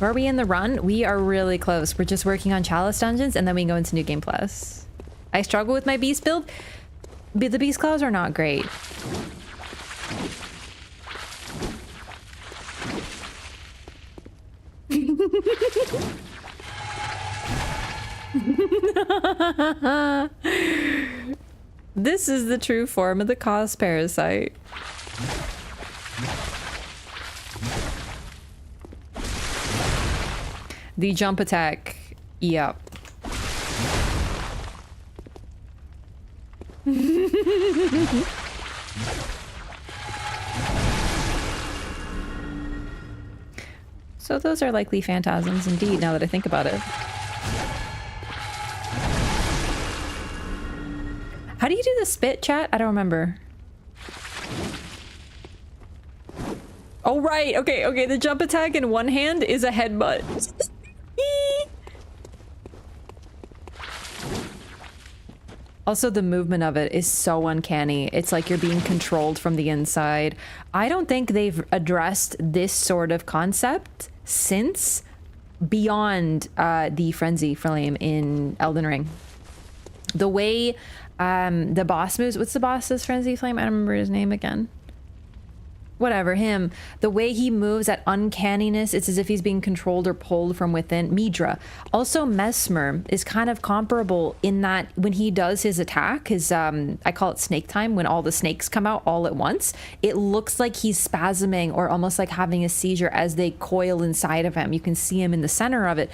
Are we in the run? We are really close. We're just working on Chalice Dungeons, and then we go into New Game Plus. I struggle with my beast build. The beast claws are not great. This is the true form of the Kos parasite. The jump attack. Yep. So those are likely phantasms indeed, now that I think about it. How do you do the spit, chat? I don't remember. Oh, right. Okay. The jump attack in one hand is a headbutt. Also, the movement of it is so uncanny. It's like you're being controlled from the inside. I don't think they've addressed this sort of concept since beyond the Frenzy Flame in Elden Ring. The way the boss moves... What's the boss's Frenzy Flame? I don't remember his name again. Whatever, him. The way he moves, that uncanniness, it's as if he's being controlled or pulled from within. Midra. Also, Mesmer is kind of comparable in that when he does his attack, his, I call it snake time, when all the snakes come out all at once, it looks like he's spasming or almost like having a seizure as they coil inside of him. You can see him in the center of it.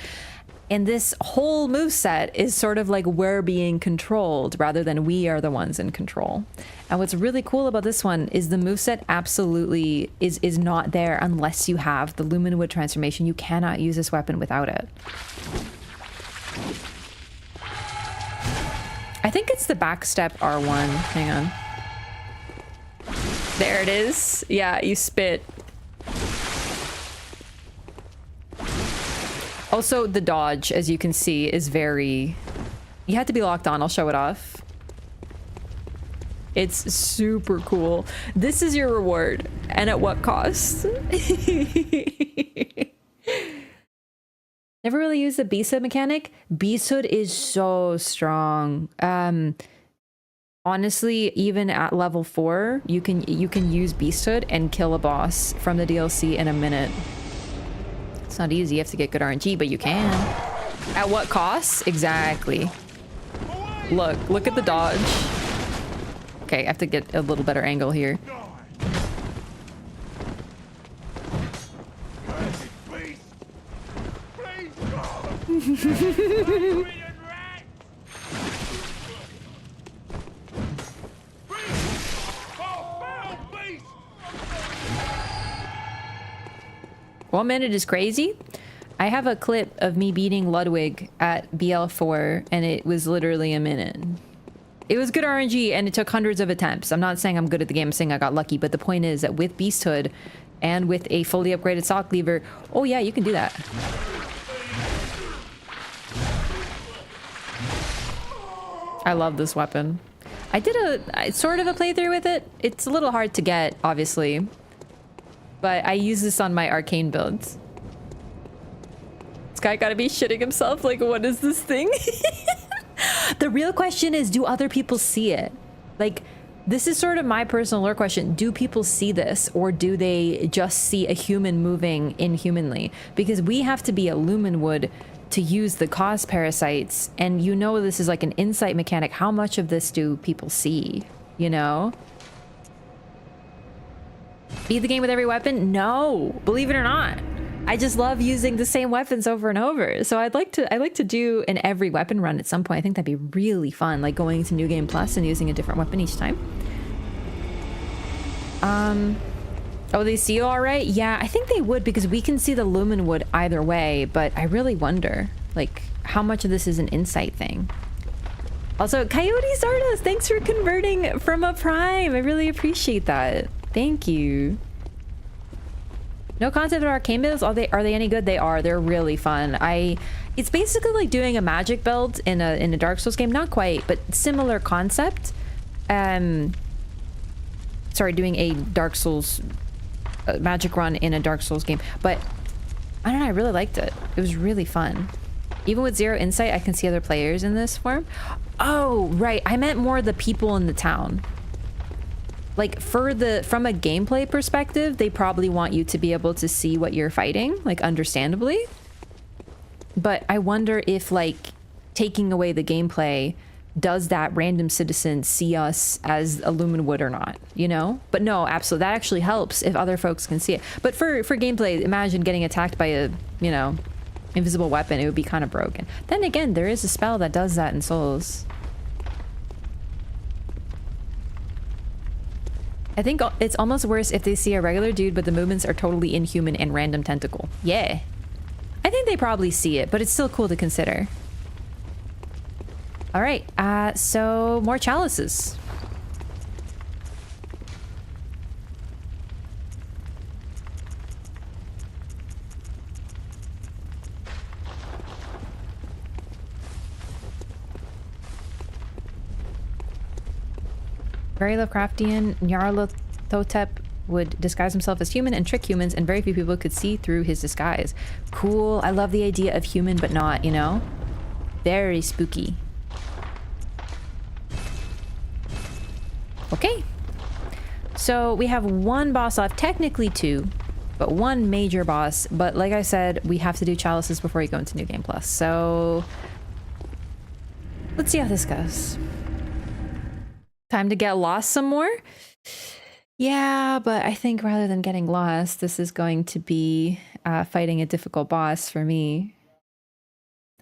And this whole moveset is sort of like we're being controlled rather than we are the ones in control. And what's really cool about this one is the moveset absolutely is not there unless you have the Luminwood transformation. You cannot use this weapon without it. I think it's the backstep R1. Hang on. There it is. Yeah, you spit. Also, the dodge, as you can see, is very... You have to be locked on. I'll show it off. It's super cool. This is your reward. And at what cost? Never really used the Beasthood mechanic. Beasthood is so strong. Honestly, even at level 4, you can use Beasthood and kill a boss from the DLC in a minute. It's not easy. You have to get good RNG, but you can. At what cost? Exactly. Look at the dodge. Okay, I have to get a little better angle here. One minute is crazy. I have a clip of me beating Ludwig at BL4 and it was literally a minute. It was good RNG and it took hundreds of attempts. I'm not saying I'm good at the game, I'm saying I got lucky, but the point is that with Beasthood and with a fully upgraded sock lever, oh yeah, you can do that. I love this weapon. I did a sort of a playthrough with it. It's a little hard to get, obviously. But I use this on my arcane builds. This guy gotta be shitting himself. Like, what is this thing? The real question is, do other people see it? Like, this is sort of my personal lore question. Do people see this? Or do they just see a human moving inhumanly? Because we have to be a Lumenwood to use the Kos parasites. And you know this is like an insight mechanic. How much of this do people see? You know? Beat the game with every weapon? No, believe it or not. I just love using the same weapons over and over. So I like to do an every weapon run at some point. I think that'd be really fun, like going to New Game Plus and using a different weapon each time. Oh, they see you all right? Yeah, I think they would because we can see the lumen wood either way, but I really wonder, like, how much of this is an insight thing. Also, Coyote Stardust, thanks for converting from a Prime. I really appreciate that. Thank you. No concept of arcane builds. Are they any good? They are. They're really fun. It's basically like doing a magic build in a Dark Souls game. Not quite, but similar concept. Sorry, doing a Dark Souls magic run in a Dark Souls game. But I don't know, I really liked it. It was really fun. Even with 0 insight, I can see other players in this form. Oh, right. I meant more the people in the town. Like, from a gameplay perspective, they probably want you to be able to see what you're fighting, like, understandably. But I wonder if, like, taking away the gameplay, does that random citizen see us as a lumen wood or not, you know? But no, absolutely. That actually helps if other folks can see it. But for gameplay, imagine getting attacked by a, you know, invisible weapon. It would be kind of broken. Then again, there is a spell that does that in Souls. I think it's almost worse if they see a regular dude, but the movements are totally inhuman and random tentacle. Yeah. I think they probably see it, but it's still cool to consider. All right, so more chalices. Very Lovecraftian, Nyarlathotep would disguise himself as human and trick humans, and very few people could see through his disguise. Cool. I love the idea of human but not, you know? Very spooky. Okay. So we have one boss left, technically 2, but one major boss. But like I said, we have to do chalices before you go into New Game Plus. So let's see how this goes. Time to get lost some more? Yeah, but I think rather than getting lost, this is going to be fighting a difficult boss for me.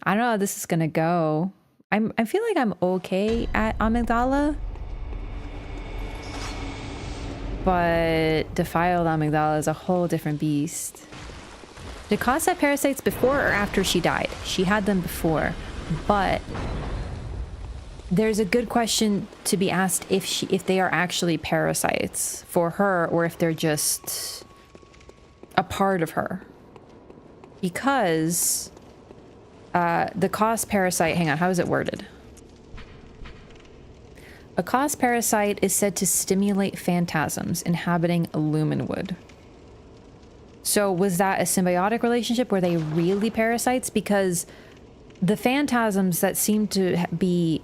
I don't know how this is gonna go. I feel like I'm okay at Amygdala. But Defiled Amygdala is a whole different beast. Did Kos have parasites before or after she died? She had them before, but there's a good question to be asked if they are actually parasites for her or if they're just a part of her. Because the Kos parasite, hang on, how is it worded? A Kos parasite is said to stimulate phantasms inhabiting a lumen wood. So was that a symbiotic relationship? Were they really parasites? Because the phantasms that seem to be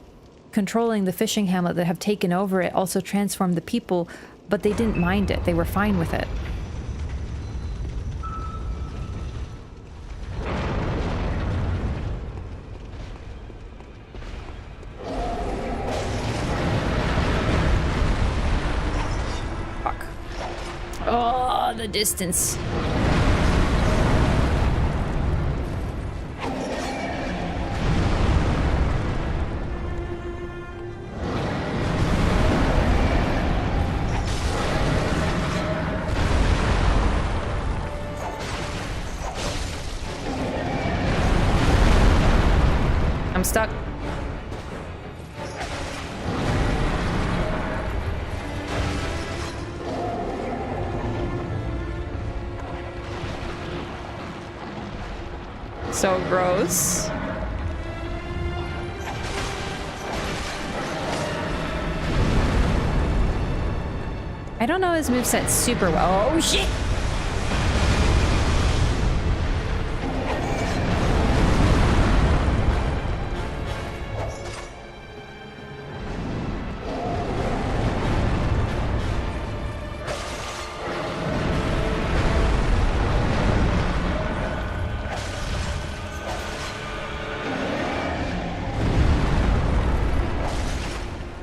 controlling the fishing hamlet that have taken over it also transformed the people, but they didn't mind it. They were fine with it. Fuck. Oh, the distance. I'm stuck. So gross. I don't know his moveset super well. Oh shit!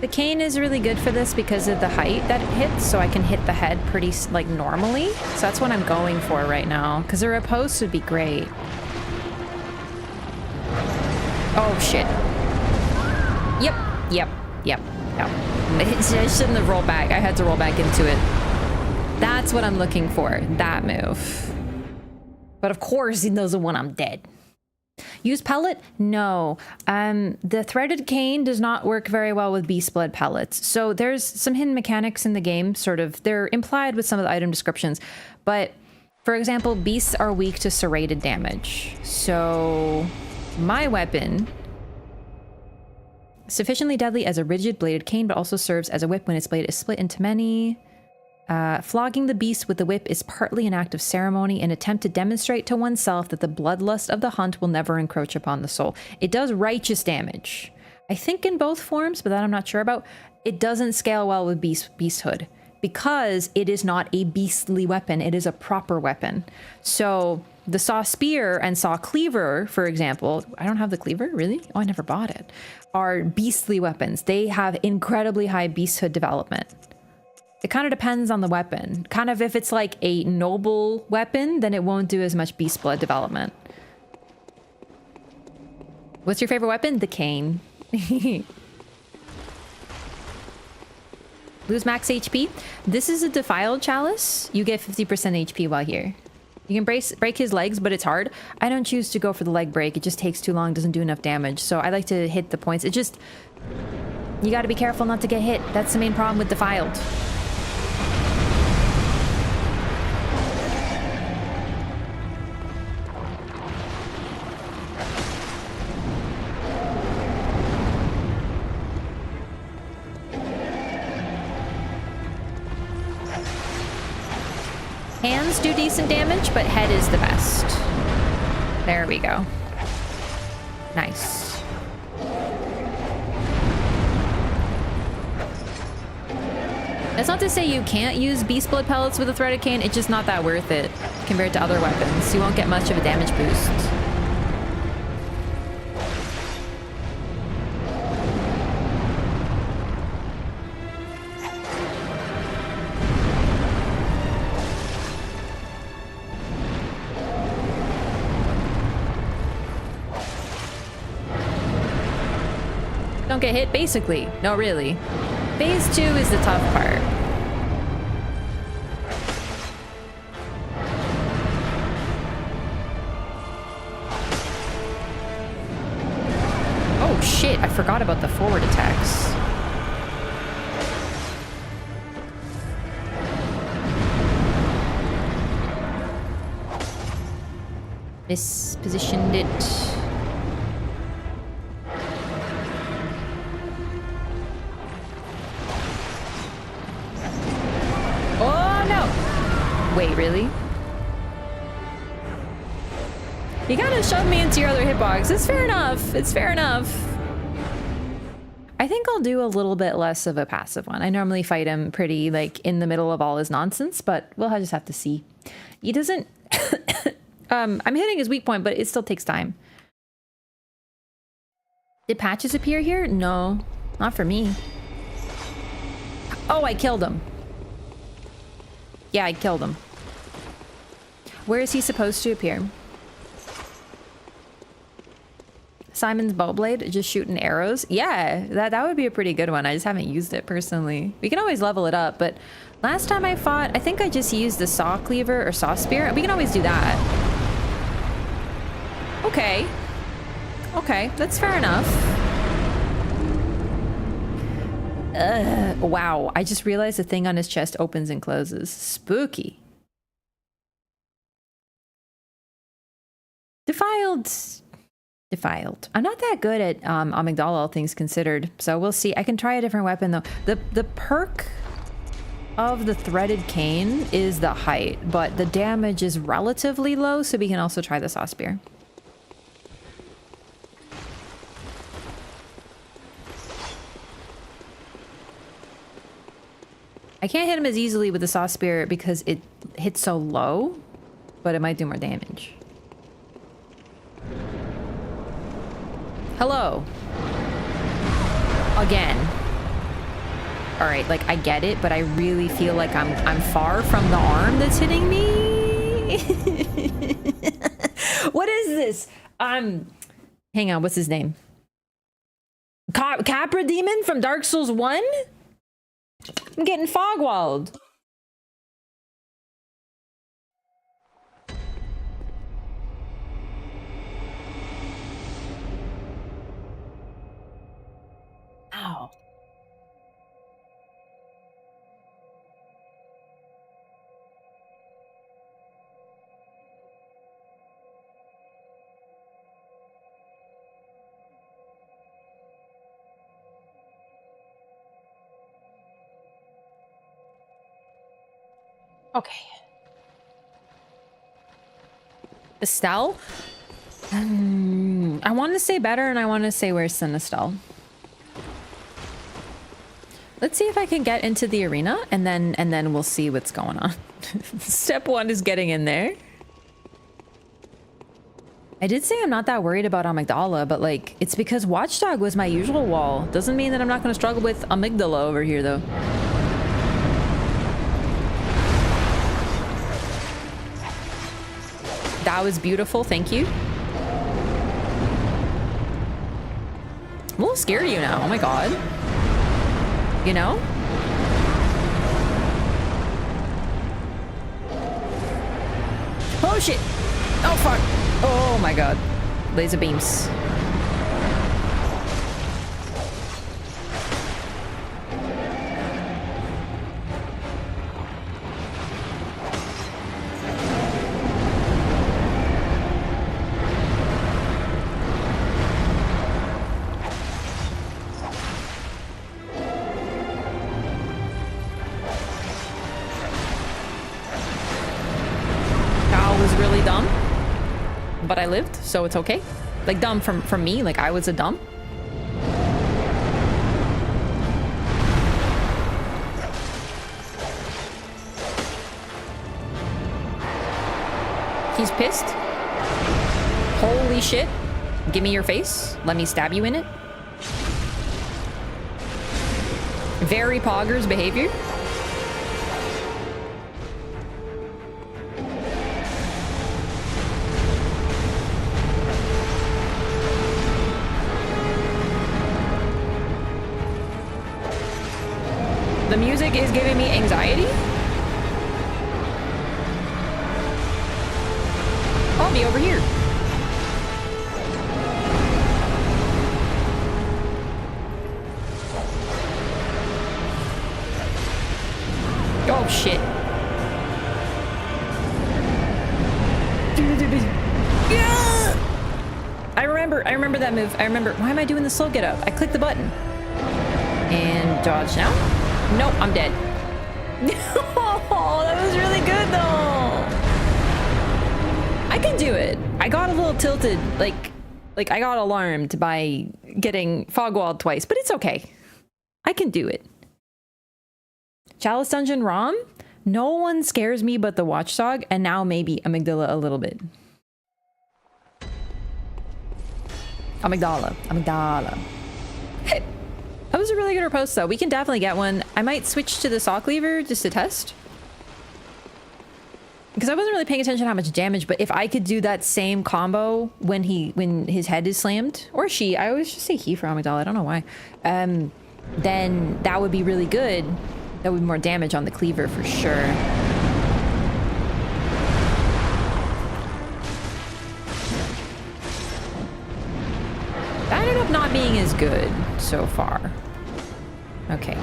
The cane is really good for this because of the height that it hits, so I can hit the head pretty, like, normally. So that's what I'm going for right now, because a riposte would be great. Oh, shit. Yep. I shouldn't have rolled back. I had to roll back into it. That's what I'm looking for, that move. But of course he knows it when I'm dead. Use pellet? No. The threaded cane does not work very well with beast blood pellets. So there's some hidden mechanics in the game, sort of. They're implied with some of the item descriptions. But, for example, beasts are weak to serrated damage. So my weapon, sufficiently deadly as a rigid bladed cane, but also serves as a whip when its blade is split into many. Flogging the beast with the whip is partly an act of ceremony, an attempt to demonstrate to oneself that the bloodlust of the hunt will never encroach upon the soul. It does righteous damage. I think in both forms, but that I'm not sure about. It doesn't scale well with beasthood because it is not a beastly weapon. It is a proper weapon. So the saw spear and saw cleaver, for example, I don't have the cleaver, really? Oh, I never bought it, are beastly weapons. They have incredibly high beasthood development. It kind of depends on the weapon. Kind of if it's like a noble weapon, then it won't do as much beast blood development. What's your favorite weapon? The cane. Lose max HP. This is a defiled chalice. You get 50% HP while here. You can break his legs, but it's hard. I don't choose to go for the leg break. It just takes too long, doesn't do enough damage. So I like to hit the points. It just... You gotta be careful not to get hit. That's the main problem with defiled. Hands do decent damage, but head is the best. There we go. Nice. That's not to say you can't use beast blood pellets with a threaded cane, it's just not that worth it compared to other weapons. You won't get much of a damage boost. Don't get hit, basically. No, really. Phase 2 is the tough part. Oh shit, I forgot about the forward attacks. Mispositioned it. Wait, really? You kind of shoved me into your other hitbox. It's fair enough. It's fair enough. I think I'll do a little bit less of a passive one. I normally fight him pretty, like, in the middle of all his nonsense, but we'll just have to see. He doesn't... I'm hitting his weak point, but it still takes time. Did patches appear here? No, not for me. Oh, I killed him. Yeah, I killed him. Where is he supposed to appear? Simon's bowblade, just shooting arrows. Yeah, that would be a pretty good one. I just haven't used it personally. We can always level it up, but last time I fought, I think I just used the saw cleaver or saw spear. We can always do that. Okay. Okay, that's fair enough. Wow, I just realized the thing on his chest opens and closes. Spooky. Defiled. I'm not that good at Amygdala, all things considered, so we'll see. I can try a different weapon though. The perk of the threaded cane is the height, but the damage is relatively low, so we can also try the saw spear. I can't hit him as easily with the saw spear because it hits so low, but it might do more damage. Hello. Again. all right, like I get it, but I really feel like I'm far from the arm that's hitting me. What is this? Hang on, what's his name? Capra Demon from Dark Souls 1? I'm getting fogwalled. Ow. Okay. Estelle? I want to say better and I want to say worse than Estelle. Let's see if I can get into the arena and then we'll see what's going on. Step 1 is getting in there. I did say I'm not that worried about Amygdala, but like it's because Watchdog was my usual wall. Doesn't mean that I'm not going to struggle with Amygdala over here though. That was beautiful, thank you. I'm a little scared of you now, oh my god. You know? Oh shit! Oh fuck! Oh my god. Laser beams. But I lived, so it's okay. Like dumb from me, like I was a dumb. He's pissed. Holy shit. Give me your face. Let me stab you in it. Very poggers behavior. The music is giving me anxiety. I'll be over here. Oh shit. Yeah! I remember that move. I remember. Why am I doing the slow get up? I clicked the button. And dodge now. Nope, I'm dead. Oh, that was really good though. I can do it. I got a little tilted, like I got alarmed by getting fogwalled twice, but it's okay. I can do it. Chalice Dungeon ROM? No one scares me but the Watchdog, and now maybe Amygdala a little bit. Amygdala. Hey. That was a really good riposte though. We can definitely get one. I might switch to the saw cleaver just to test. Because I wasn't really paying attention to how much damage, but if I could do that same combo when his head is slammed, or she, I always just say he for Amygdala, I don't know why. Then that would be really good. That would be more damage on the cleaver for sure. That ended up not being as good so far. Okay.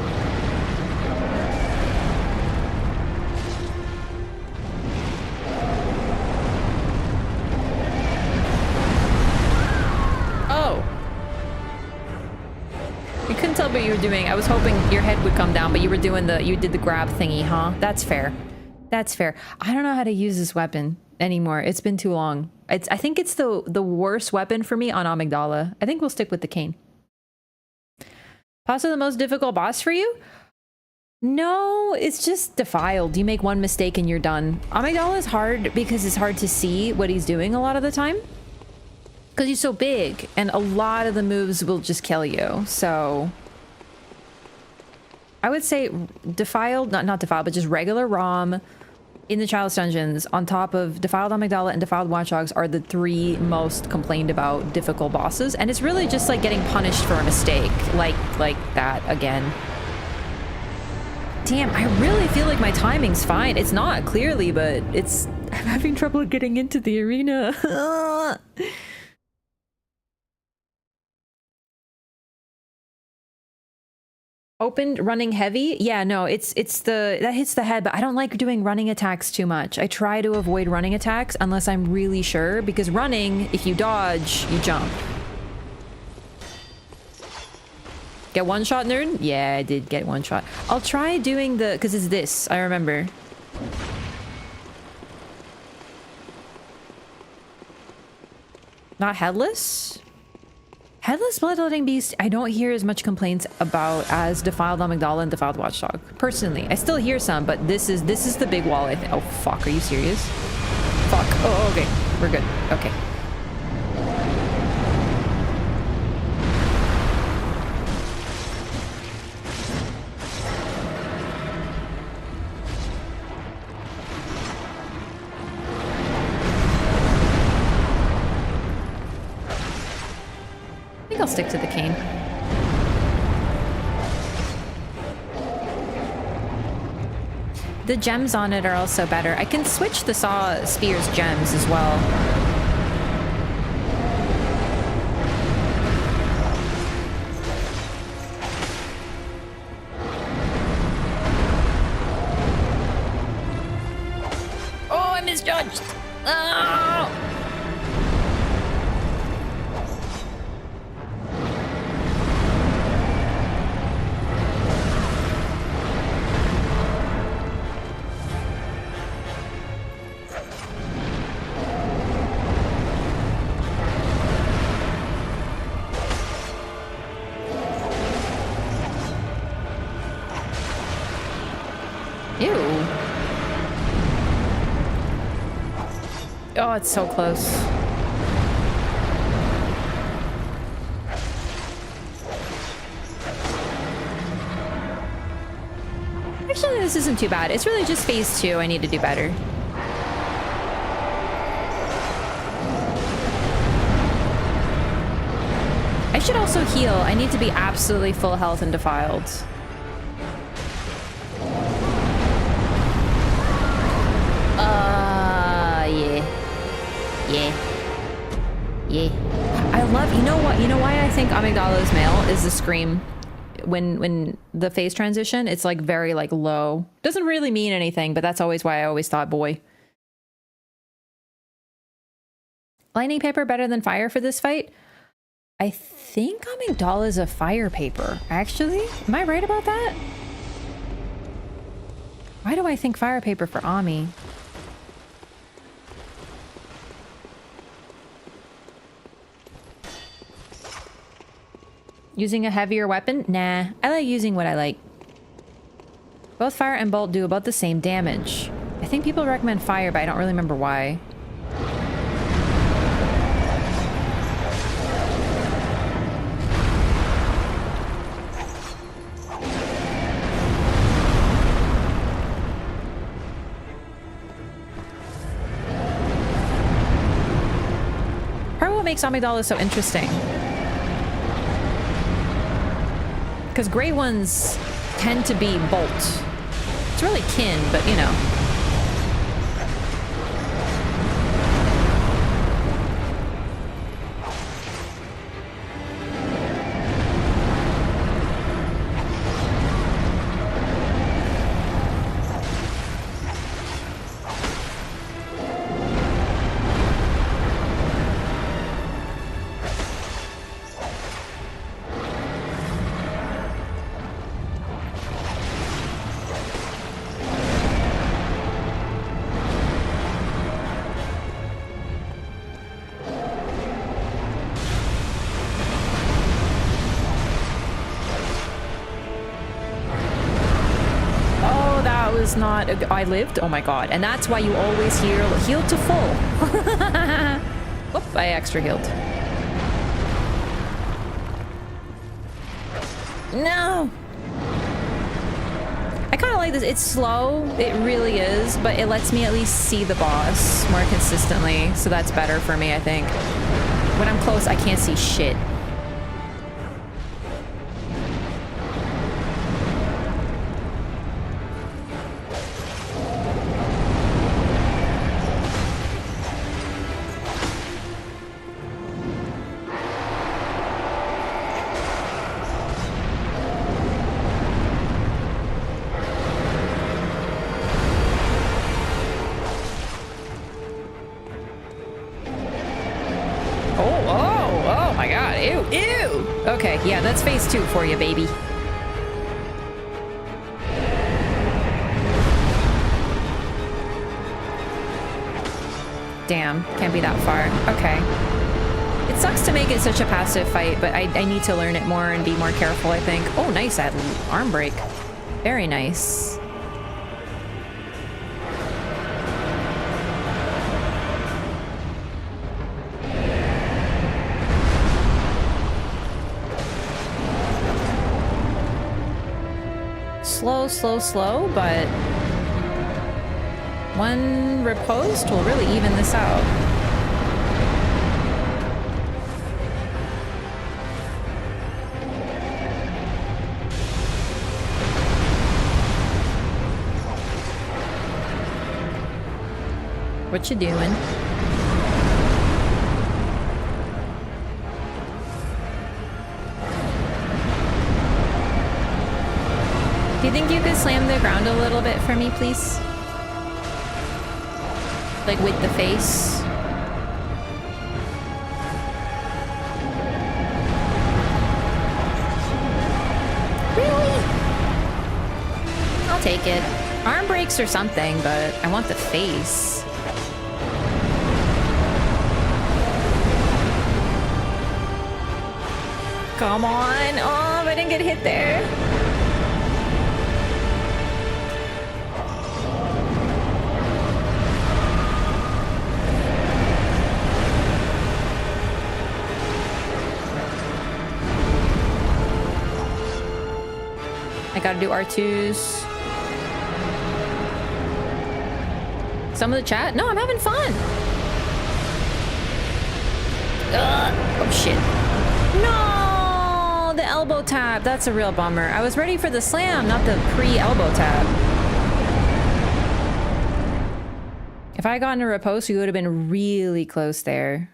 Oh. You couldn't tell what you were doing. I was hoping your head would come down, but you did the grab thingy, huh? That's fair. That's fair. I don't know how to use this weapon anymore. It's been too long. I think it's the worst weapon for me on Amygdala. I think we'll stick with the cane. Possibly the most difficult boss for you? No, it's just defiled. You make one mistake and you're done. Amygdala is hard because it's hard to see what he's doing a lot of the time. Because he's so big and a lot of the moves will just kill you. So I would say defiled, not defiled, but just regular ROM in the Chalice Dungeons on top of defiled Amygdala and defiled Watchdogs are the 3 most complained about difficult bosses. And it's really just like getting punished for a mistake. Like that again. Damn, I really feel like my timing's fine. It's not, clearly, but it's... I'm having trouble getting into the arena. Opened running heavy? Yeah, no, it's the... That hits the head, but I don't like doing running attacks too much. I try to avoid running attacks unless I'm really sure, because running, if you dodge, you jump. Get one shot, nerd? Yeah, I did get one shot. I'll try doing the... Because it's this, I remember. Not headless? Headless Bloodletting Beast, I don't hear as much complaints about as Defiled Amygdala and Defiled Watchdog. Personally, I still hear some, but this is the big wall, I think. Oh, fuck, are you serious? Fuck. Oh, okay. We're good. Okay. I'll stick to the cane. The gems on it are also better. I can switch the Saw Spear's gems as well. Oh, I misjudged! Oh! Oh, it's so close. Actually, this isn't too bad. It's really just phase 2. I need to do better. I should also heal. I need to be absolutely full health and defiled. Yeah. I love, you know what? You know why I think Amygdala's male is the scream when the phase transition, it's like very like low. Doesn't really mean anything, but that's always why I always thought boy. Lightning paper better than fire for this fight? I think Amygdala is a fire paper, actually. Am I right about that? Why do I think fire paper for Ami? Using a heavier weapon? Nah, I like using what I like. Both fire and bolt do about the same damage. I think people recommend fire, but I don't really remember why. Part of what makes Amygdala so interesting. Because gray ones tend to be bolt. It's really kin, but you know. Not a, I lived? Oh my god. And that's why you always heal to full. Whoop, I extra healed. No! I kind of like this. It's slow, it really is, but it lets me at least see the boss more consistently, so that's better for me, I think. When I'm close, I can't see shit. Okay, yeah, that's phase 2 for you, baby. Damn, can't be that far. Okay. It sucks to make it such a passive fight, but I need to learn it more and be more careful, I think. Oh, nice, that arm break. Very nice. Slow, but one riposte will really even this out. What you doing? Do you think you could slam the ground a little bit for me, please? Like with the face? Really? I'll take it. Arm breaks or something, but I want the face. Come on. Oh, I didn't get hit there. I gotta do R2s. Some of the chat? No, I'm having fun. Oh shit. No, the elbow tap. That's a real bummer. I was ready for the slam, not the pre-elbow tap. If I had gotten a riposte, we would have been really close there.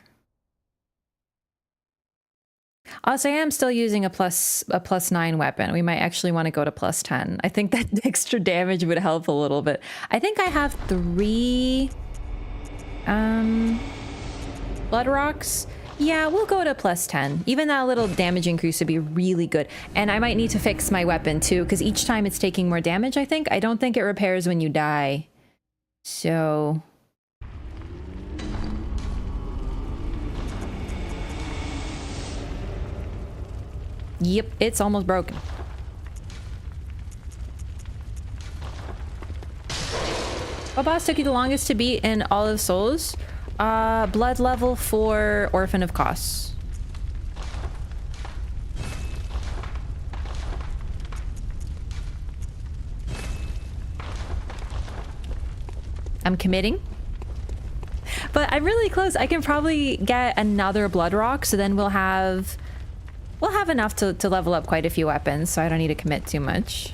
Also, I am still using a plus 9 weapon. We might actually want to go to plus 10. I think that extra damage would help a little bit. I think I have 3 blood rocks. Yeah, we'll go to plus 10. Even that little damage increase would be really good. And I might need to fix my weapon too, because each time it's taking more damage, I think. I don't think it repairs when you die. So... Yep, it's almost broken. What boss took you the longest to beat in All of Souls? Blood level for Orphan of Kos. I'm committing. But I'm really close. I can probably get another blood rock, so then we'll have enough to level up quite a few weapons, so I don't need to commit too much.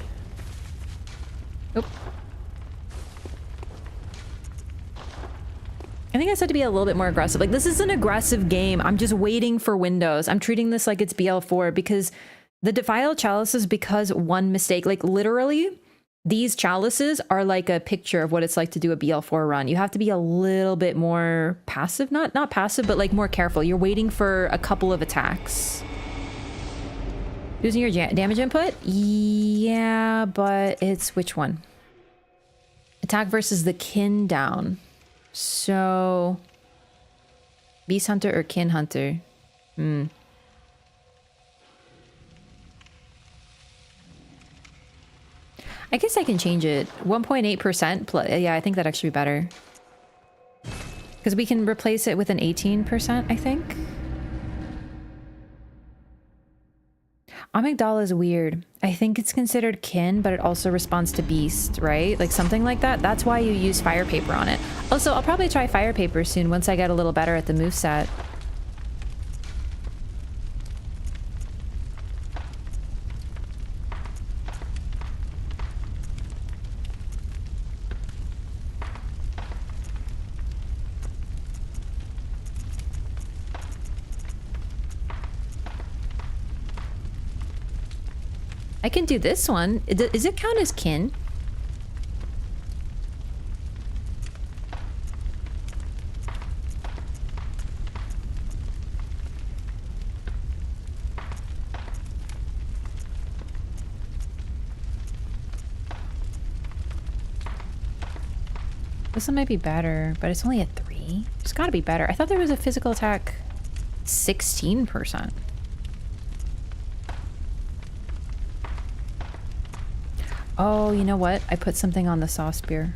Oop. I think I said to be a little bit more aggressive. Like, this is an aggressive game. I'm just waiting for windows. I'm treating this like it's BL4 because the Defiled Chalices, because one mistake, like literally, these chalices are like a picture of what it's like to do a BL4 run. You have to be a little bit more passive, not passive, but like more careful. You're waiting for a couple of attacks. Using your damage input? Yeah, but it's which one? Attack versus the kin down. So... Beast Hunter or Kin Hunter? I guess I can change it. 1.8%. Yeah, I think that'd actually be better. Because we can replace it with an 18%, I think. Amygdala is weird. I think it's considered kin, but it also responds to beast, right? Like something like that. That's why you use fire paper on it. Also, I'll probably try fire paper soon once I get a little better at the moveset. I can do this one. Does it count as kin? This one might be better, but it's only a 3. It's gotta be better. I thought there was a physical attack 16%. Oh, you know what? I put something on the saw spear.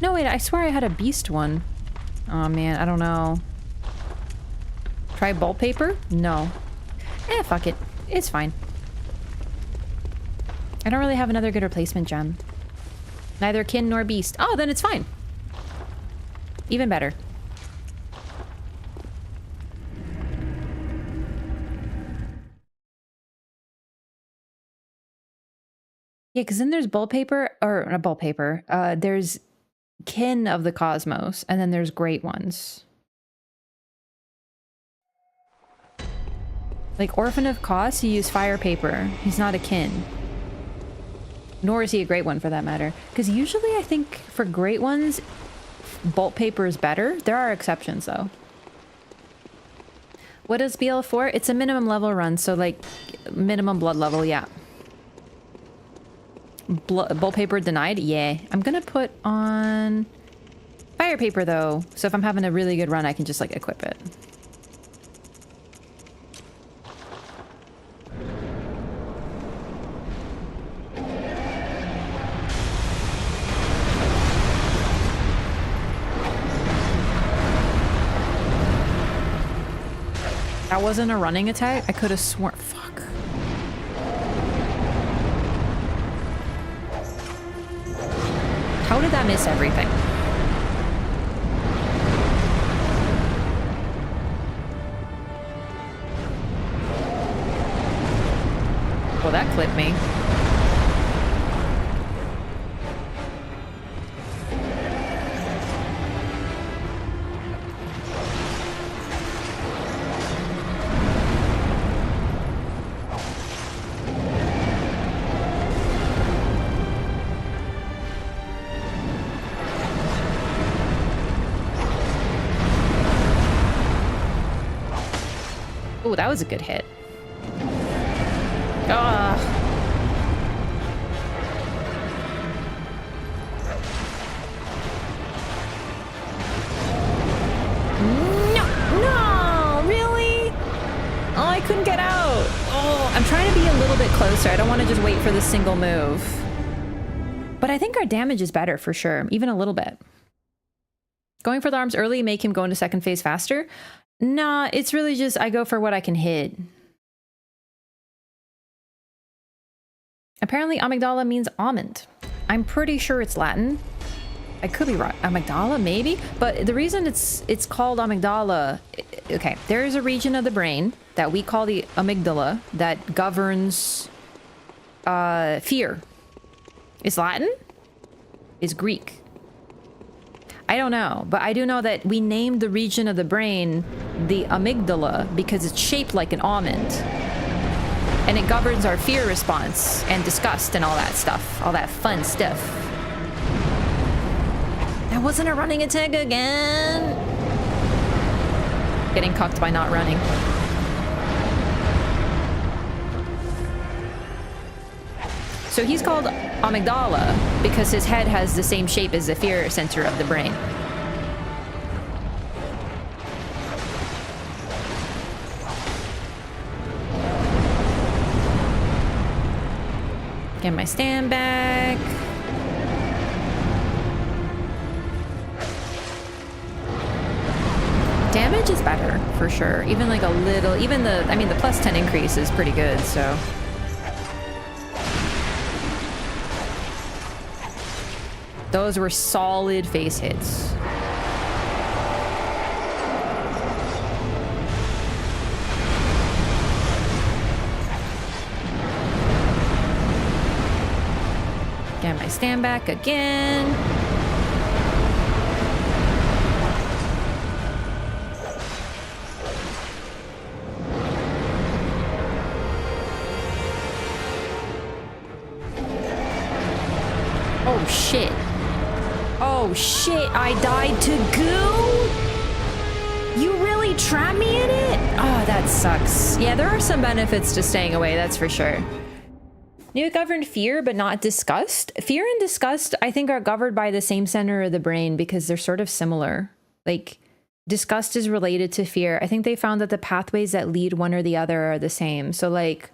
No, wait, I swear I had a beast one. Oh man, I don't know. Try bolt paper? No. Fuck it. It's fine. I don't really have another good replacement gem. Neither kin nor beast. Oh, then it's fine. Even better. Yeah, because then there's bolt paper, or not bolt paper. There's kin of the cosmos, and then there's great ones. Like Orphan of Kos, you use fire paper. He's not a kin. Nor is he a great one for that matter. Because usually I think for great ones, bolt paper is better. There are exceptions though. What is BL4? It's a minimum level run, so like minimum blood level, yeah. Bolt paper denied? Yeah. I'm gonna put on fire paper though. So if I'm having a really good run, I can just like equip it. That wasn't a running attack? I could have sworn. Fuck. How did that miss everything? Well, that clipped me. Oh, that was a good hit. Ah. No, really? Oh, I couldn't get out. Oh, I'm trying to be a little bit closer. I don't want to just wait for the single move. But I think our damage is better for sure, even a little bit. Going for the arms early, make him go into second phase faster. Nah, it's really just I go for what I can hit. Apparently Amygdala means almond. I'm pretty sure it's Latin. I could be right. Amygdala, maybe? But the reason it's called Amygdala... Okay, there is a region of the brain that we call the amygdala that governs fear. It's Latin? It's Greek. I don't know, but I do know that we named the region of the brain the amygdala because it's shaped like an almond. And it governs our fear response and disgust and all that stuff. All that fun stuff. That wasn't a running attack again. Getting cucked by not running. So he's called Amygdala because his head has the same shape as the fear center of the brain. Get my stand back. Damage it's better for sure. Even like a little, even the, I mean, the plus 10 increase is pretty good, so. Those were solid face hits. Get my stand back again. Oh shit. Oh shit, I died to goo? You really trapped me in it? Oh, that sucks. Yeah, there are some benefits to staying away, that's for sure. Knew it governed fear, but not disgust. Fear and disgust, I think, are governed by the same center of the brain because they're sort of similar. Like, disgust is related to fear. I think they found that the pathways that lead one or the other are the same. So, like,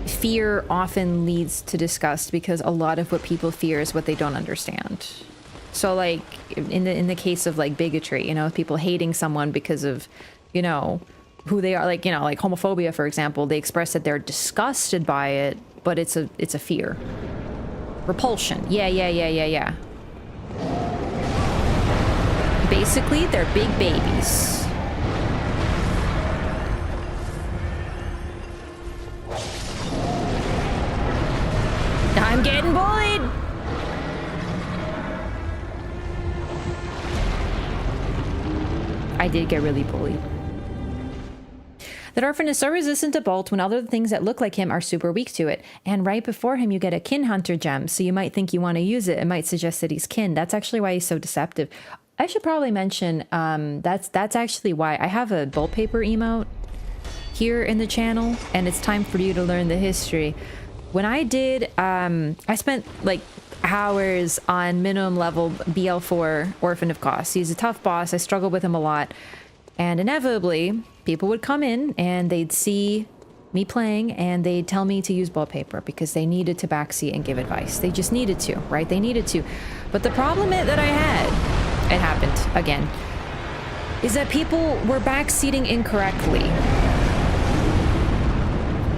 fear often leads to disgust because a lot of what people fear is what they don't understand. So, like, in the case of, like, bigotry, you know, people hating someone because of, you know, who they are, like, you know, like homophobia, for example, they express that they're disgusted by it, but it's a fear. Repulsion. Yeah. Basically, they're big babies. I'm getting bullied! I did get really bullied. That orphan is so resistant to Bolt when other things that look like him are super weak to it. And right before him, you get a kin hunter gem, so you might think you want to use it. It might suggest that he's kin. That's actually why he's so deceptive. I should probably mention, that's actually why I have a Bolt paper emote here in the channel, and it's time for you to learn the history. When I did, I spent like hours on minimum level BL4 Orphan of Kos. He's a tough boss. I struggled with him a lot. And inevitably, people would come in and they'd see me playing and they'd tell me to use wallpaper because they needed to backseat and give advice. They just needed to, right? They needed to. But the problem that I had, it happened again, is that people were backseating incorrectly.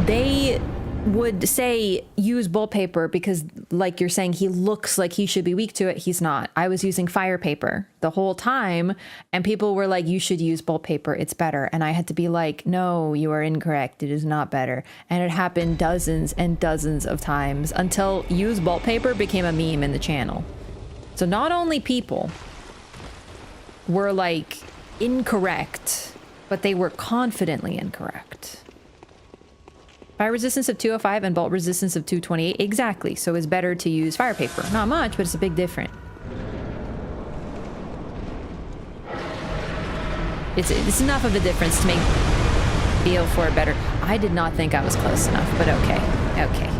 They would say use wallpaper because, like you're saying, he looks like he should be weak to it. He's not. I was using fire paper the whole time and people were like, you should use wallpaper, it's better. And I had to be like, no, you are incorrect, it is not better. And it happened dozens and dozens of times until use wallpaper became a meme in the channel. So not only people were like incorrect, but they were confidently incorrect. Fire resistance of 205 and bolt resistance of 228. Exactly. So it's better to use fire paper. Not much, but it's a big difference. It's enough of a difference to make BL4 better. I did not think I was close enough, but okay. Okay.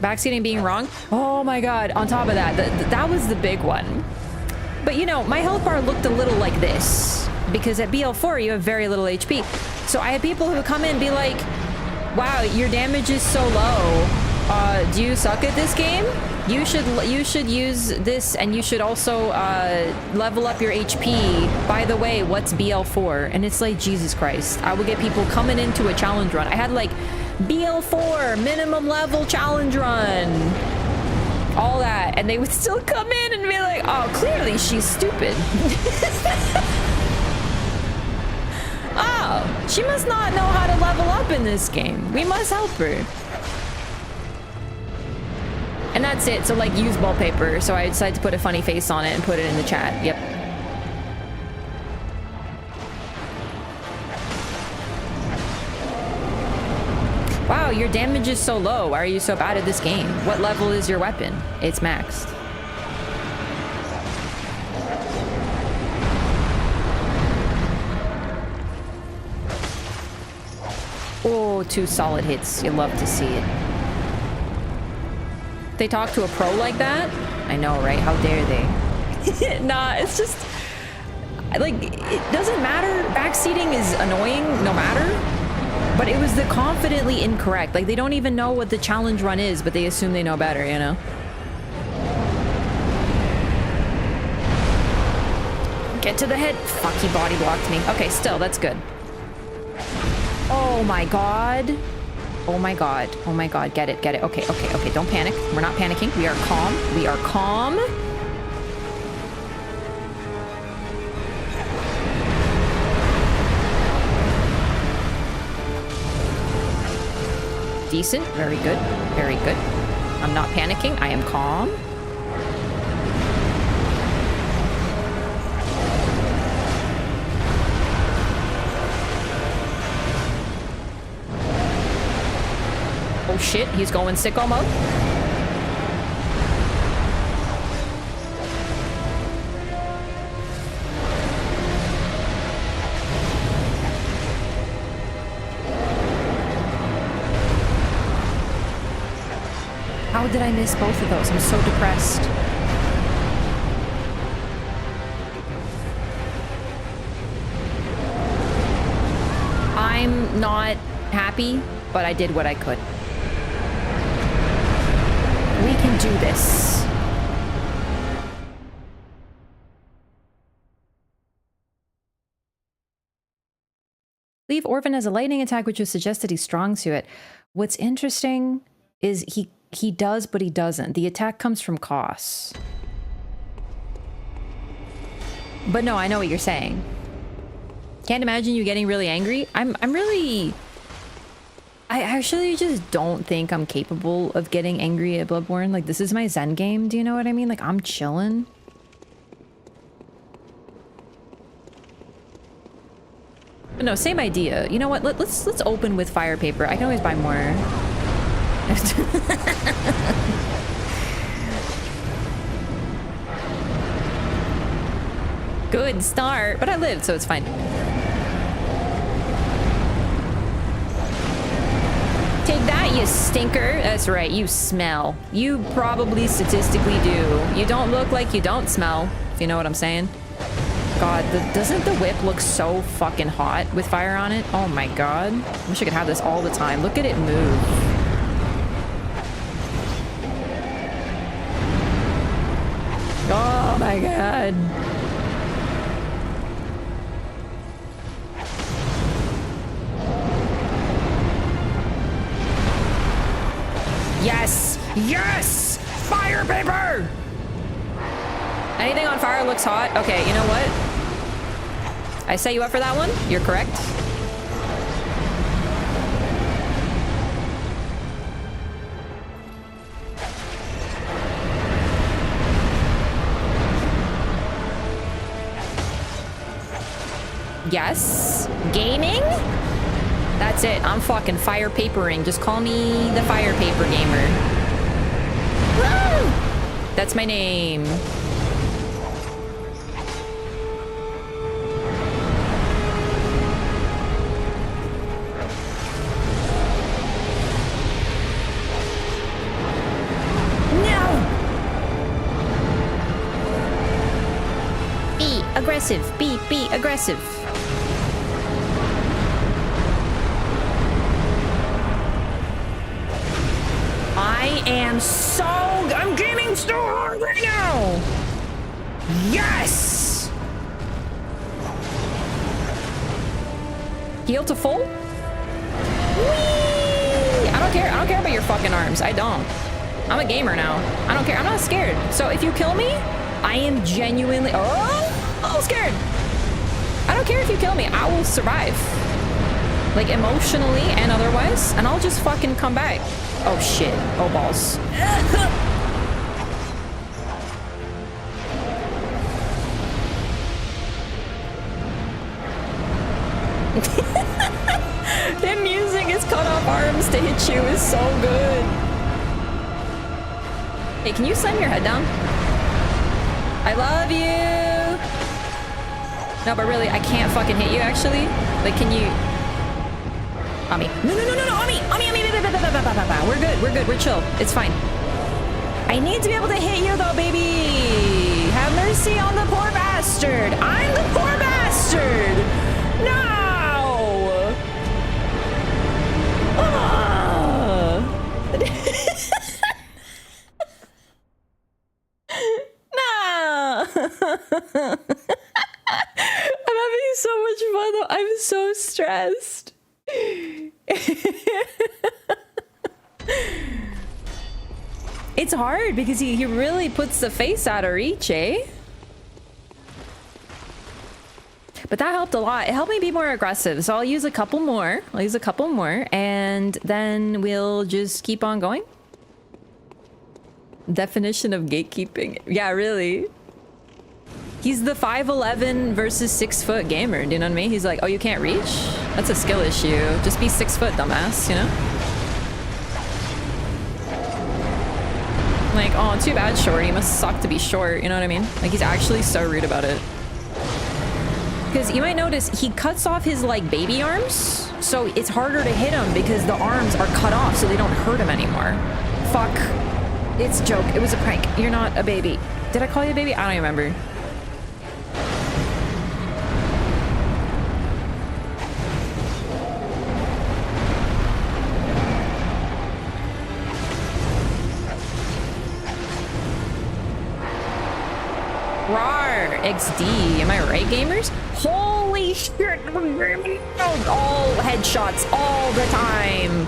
Backseating being wrong? Oh my god. On top of that, that was the big one. But you know, my health bar looked a little like this. Because at BL4, you have very little HP. So I had people who would come in and be like, wow, your damage is so low. Do you suck at this game? You should use this, and you should also level up your HP. By the way, what's BL4? And it's like, Jesus Christ. I would get people coming into a challenge run. I had like BL4 minimum level challenge run. All that. And they would still come in and be like, oh, clearly she's stupid. Oh, she must not know how to level up in this game. We must help her. And that's it. So, like, use wallpaper. So I decided to put a funny face on it and put it in the chat. Yep. Wow, your damage is so low. Why are you so bad at this game? What level is your weapon? It's maxed. Oh, 2 solid hits. You love to see it. They talk to a pro like that? I know, right? How dare they? Nah, it's just... like, it doesn't matter. Backseating is annoying no matter. But it was the confidently incorrect. Like, they don't even know what the challenge run is, but they assume they know better, you know? Get to the head. Fuck, he body blocked me. Okay, still, that's good. Oh my god. Oh my god. Oh my god. Get it. Get it. Okay, okay, okay. Don't panic. We're not panicking. We are calm. We are calm. Decent. Very good. Very good. I'm not panicking. I am calm. Oh shit, he's going sicko mode. How did I miss both of those? I'm so depressed. I'm not happy, but I did what I could. We can do this. Leave Orphan as a lightning attack, which would suggest that he's strong to it. What's interesting is he does, but he doesn't. The attack comes from Kos. But no, I know what you're saying. Can't imagine you getting really angry. I actually just don't think I'm capable of getting angry at Bloodborne. Like, this is my Zen game, do you know what I mean? Like, I'm chilling. But no, same idea. You know what? Let's open with fire paper. I can always buy more. Good start, but I lived, so it's fine. Take that, you stinker. That's right, you smell. You probably statistically do. You don't look like you don't smell, if you know what I'm saying. God, doesn't the whip look so fucking hot with fire on it? Oh my god. I wish I could have this all the time. Look at it move. Oh my god. Yes! Yes! Fire paper! Anything on fire looks hot. Okay, you know what? I set you up for that one. You're correct. Yes. Gaming? That's it. I'm fucking fire papering. Just call me the fire paper gamer. Woo! That's my name. No! Be aggressive. Be aggressive. I'm gaming so hard right now! Yes! Heal to full? Whee! I don't care about your fucking arms. I don't. I'm a gamer now. I don't care. I'm not scared. So if you kill me, I am genuinely... Oh, scared. I don't care if you kill me. I will survive. Like, emotionally and otherwise. And I'll just fucking come back. Oh, shit. Oh, balls. Him using his cut off arms to hit you is so good. Hey, can you slam your head down? I love you. No, but really, I can't fucking hit you, actually. Like, can you... Ami. No, Ami. We're good, we're chill. It's fine. I need to be able to hit you, though, baby. Have mercy on the poor bastard. I'm the poor bastard. No! No! much fun though. I'm so stressed. It's hard because he really puts the face out of reach, eh? But that helped a lot. It helped me be more aggressive. So I'll use a couple more. And then we'll just keep on going. Definition of gatekeeping. Yeah, really. He's the 5'11" versus 6 foot gamer. Do you know what I mean? He's like, oh, you can't reach? That's a skill issue. Just be 6 foot, dumbass, you know? Like, oh, too bad, short. He must suck to be short. You know what I mean? Like, he's actually so rude about it. Because you might notice he cuts off his, like, baby arms. So it's harder to hit him because the arms are cut off so they don't hurt him anymore. Fuck. It's a joke. It was a prank. You're not a baby. Did I call you a baby? I don't even remember. Rawr, XD. Am I right, gamers? Holy shit. All headshots all the time.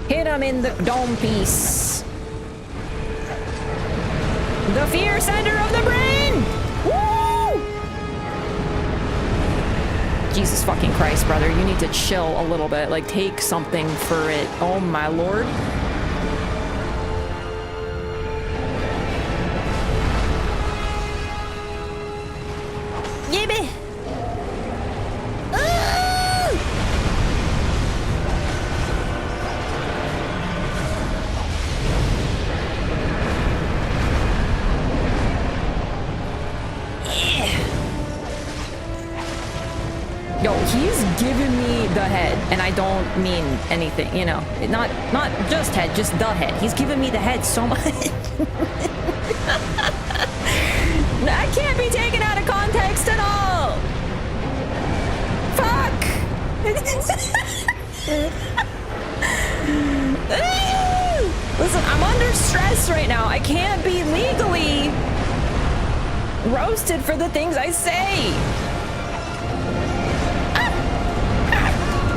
Hit him in the dome piece. The fear center of the brain! Woo! Jesus fucking Christ, brother. You need to chill a little bit. Like, take something for it. Oh my lord. Yippee! Yo, he's giving me the head, and I don't mean anything, you know. Not just head, just the head. He's giving me the head so much. That can't be taken out of context at all. Fuck. Listen, I'm under stress right now. I can't be legally roasted for the things I say.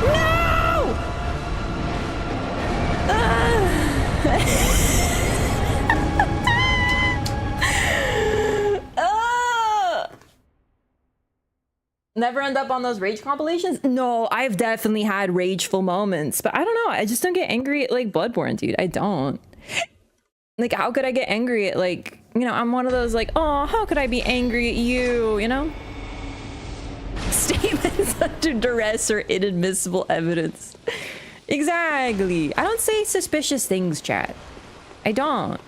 No! Never end up on those rage compilations? No, I've definitely had rageful moments, but I don't know. I just don't get angry at like Bloodborne, dude. I don't. Like, how could I get angry at like, you know, I'm one of those like, oh, how could I be angry at you, you know? Statements under duress or inadmissible evidence. Exactly. I don't say suspicious things, chat. I don't.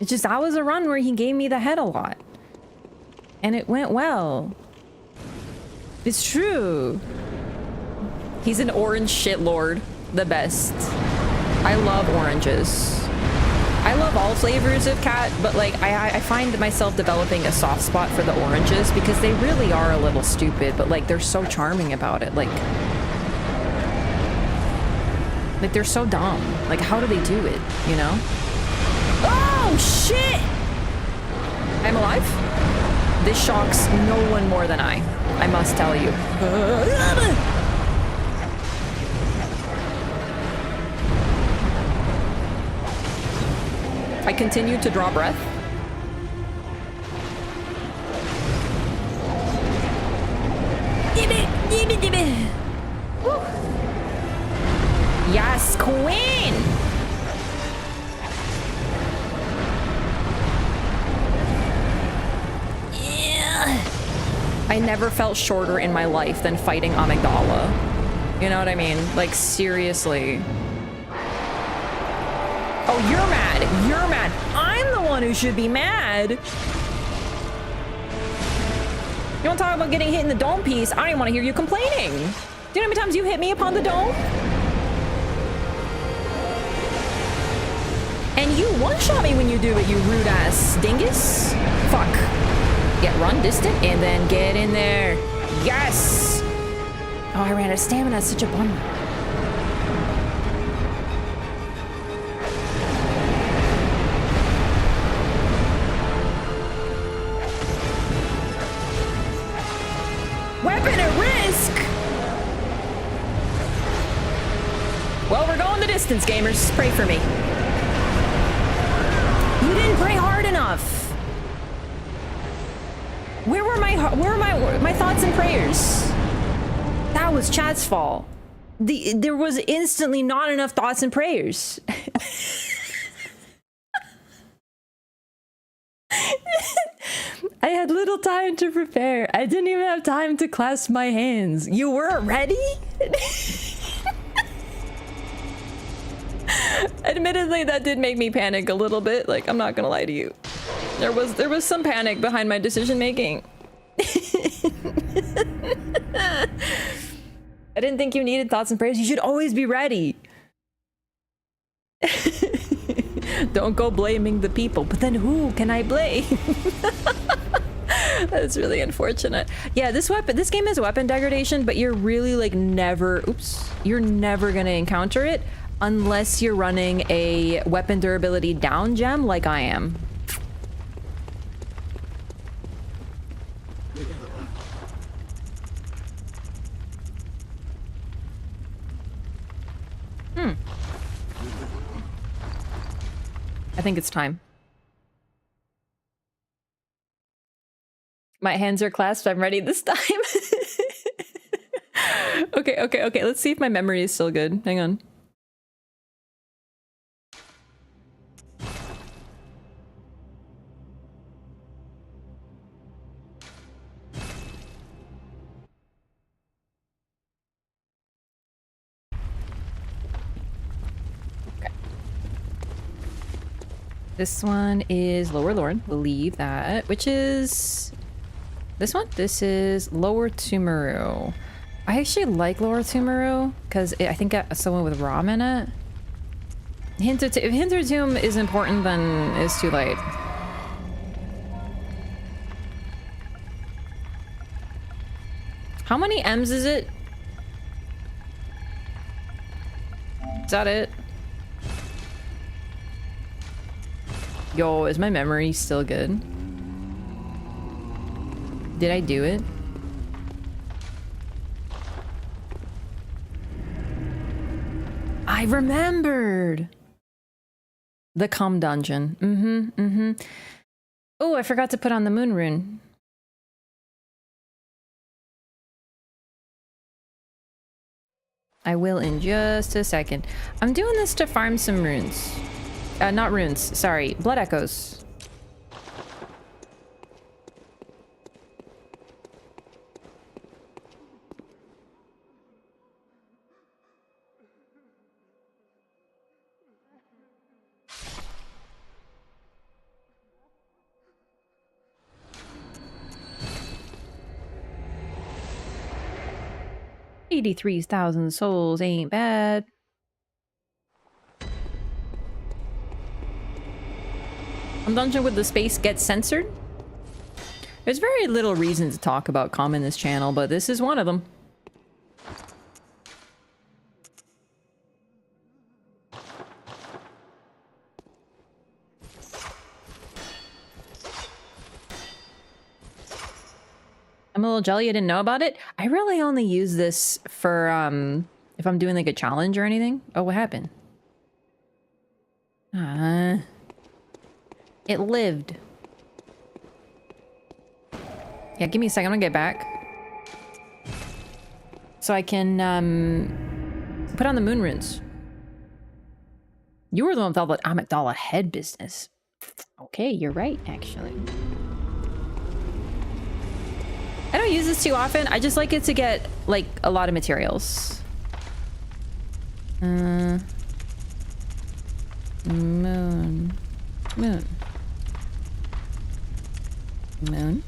It's just that was a run where he gave me the head a lot. And it went well. It's true. He's an orange shitlord. The best. I love oranges. I love all flavors of cat, but like I find myself developing a soft spot for the oranges because they really are a little stupid, but like they're so charming about it. Like they're so dumb. Like, how do they do it, you know? Oh shit! I'm alive? This shocks no one more than I must tell you. I continue to draw breath. Woo. Yes, queen! I never felt shorter in my life than fighting Amygdala. You know what I mean? Like, seriously. Oh, you're mad. You're mad. I'm the one who should be mad. You want to talk about getting hit in the dome piece? I don't even want to hear you complaining. Do you know how many times you hit me upon the dome? And you one-shot me when you do it, you rude-ass dingus. Fuck. Get run distant and then get in there. Yes! Oh, I ran out of stamina. That's such a bummer. distance, gamers. Pray for me. You didn't pray hard enough. Where were my thoughts and prayers? That was chat's fault. There was instantly not enough thoughts and prayers. I had little time to prepare. I didn't even have time to clasp my hands. You weren't ready? Admittedly, that did make me panic a little bit. Like, I'm not gonna lie to you. There was some panic behind my decision making. I didn't think you needed thoughts and prayers. You should always be ready. Don't go blaming the people. But then who can I blame? That's really unfortunate. Yeah, this game has weapon degradation, but you're really like never, you're never gonna encounter it unless you're running a weapon durability down gem like I am. I think it's time. My hands are clasped. I'm ready this time. Okay. Let's see if my memory is still good. Hang on. This one is Lower Lorne. We'll leave that. Which is... this one? This is Lower Tumaru. I actually like Lower Tumaru because I think it's someone with Rom in it. If Hintertomb is important, then it's too late. How many M's is it? Is that it? Yo, is my memory still good? Did I do it? I remembered! The Cum Dungeon. Oh, I forgot to put on the moon rune. I will in just a second. I'm doing this to farm some runes. Not runes, sorry. Blood echoes. $83,000 souls ain't bad. Dungeon with the space gets censored? There's very little reason to talk about Cum in this channel, but this is one of them. I'm a little jelly I didn't know about it. I really only use this for if I'm doing like a challenge or anything. Oh, what happened? It lived. Yeah, give me a second. I'm gonna get back. So I can put on the moon runes. You were the one with all the Amygdala head business. Okay, you're right, actually. I don't use this too often. I just like it to get, like, a lot of materials. Moon. Moon. Moon. Moon.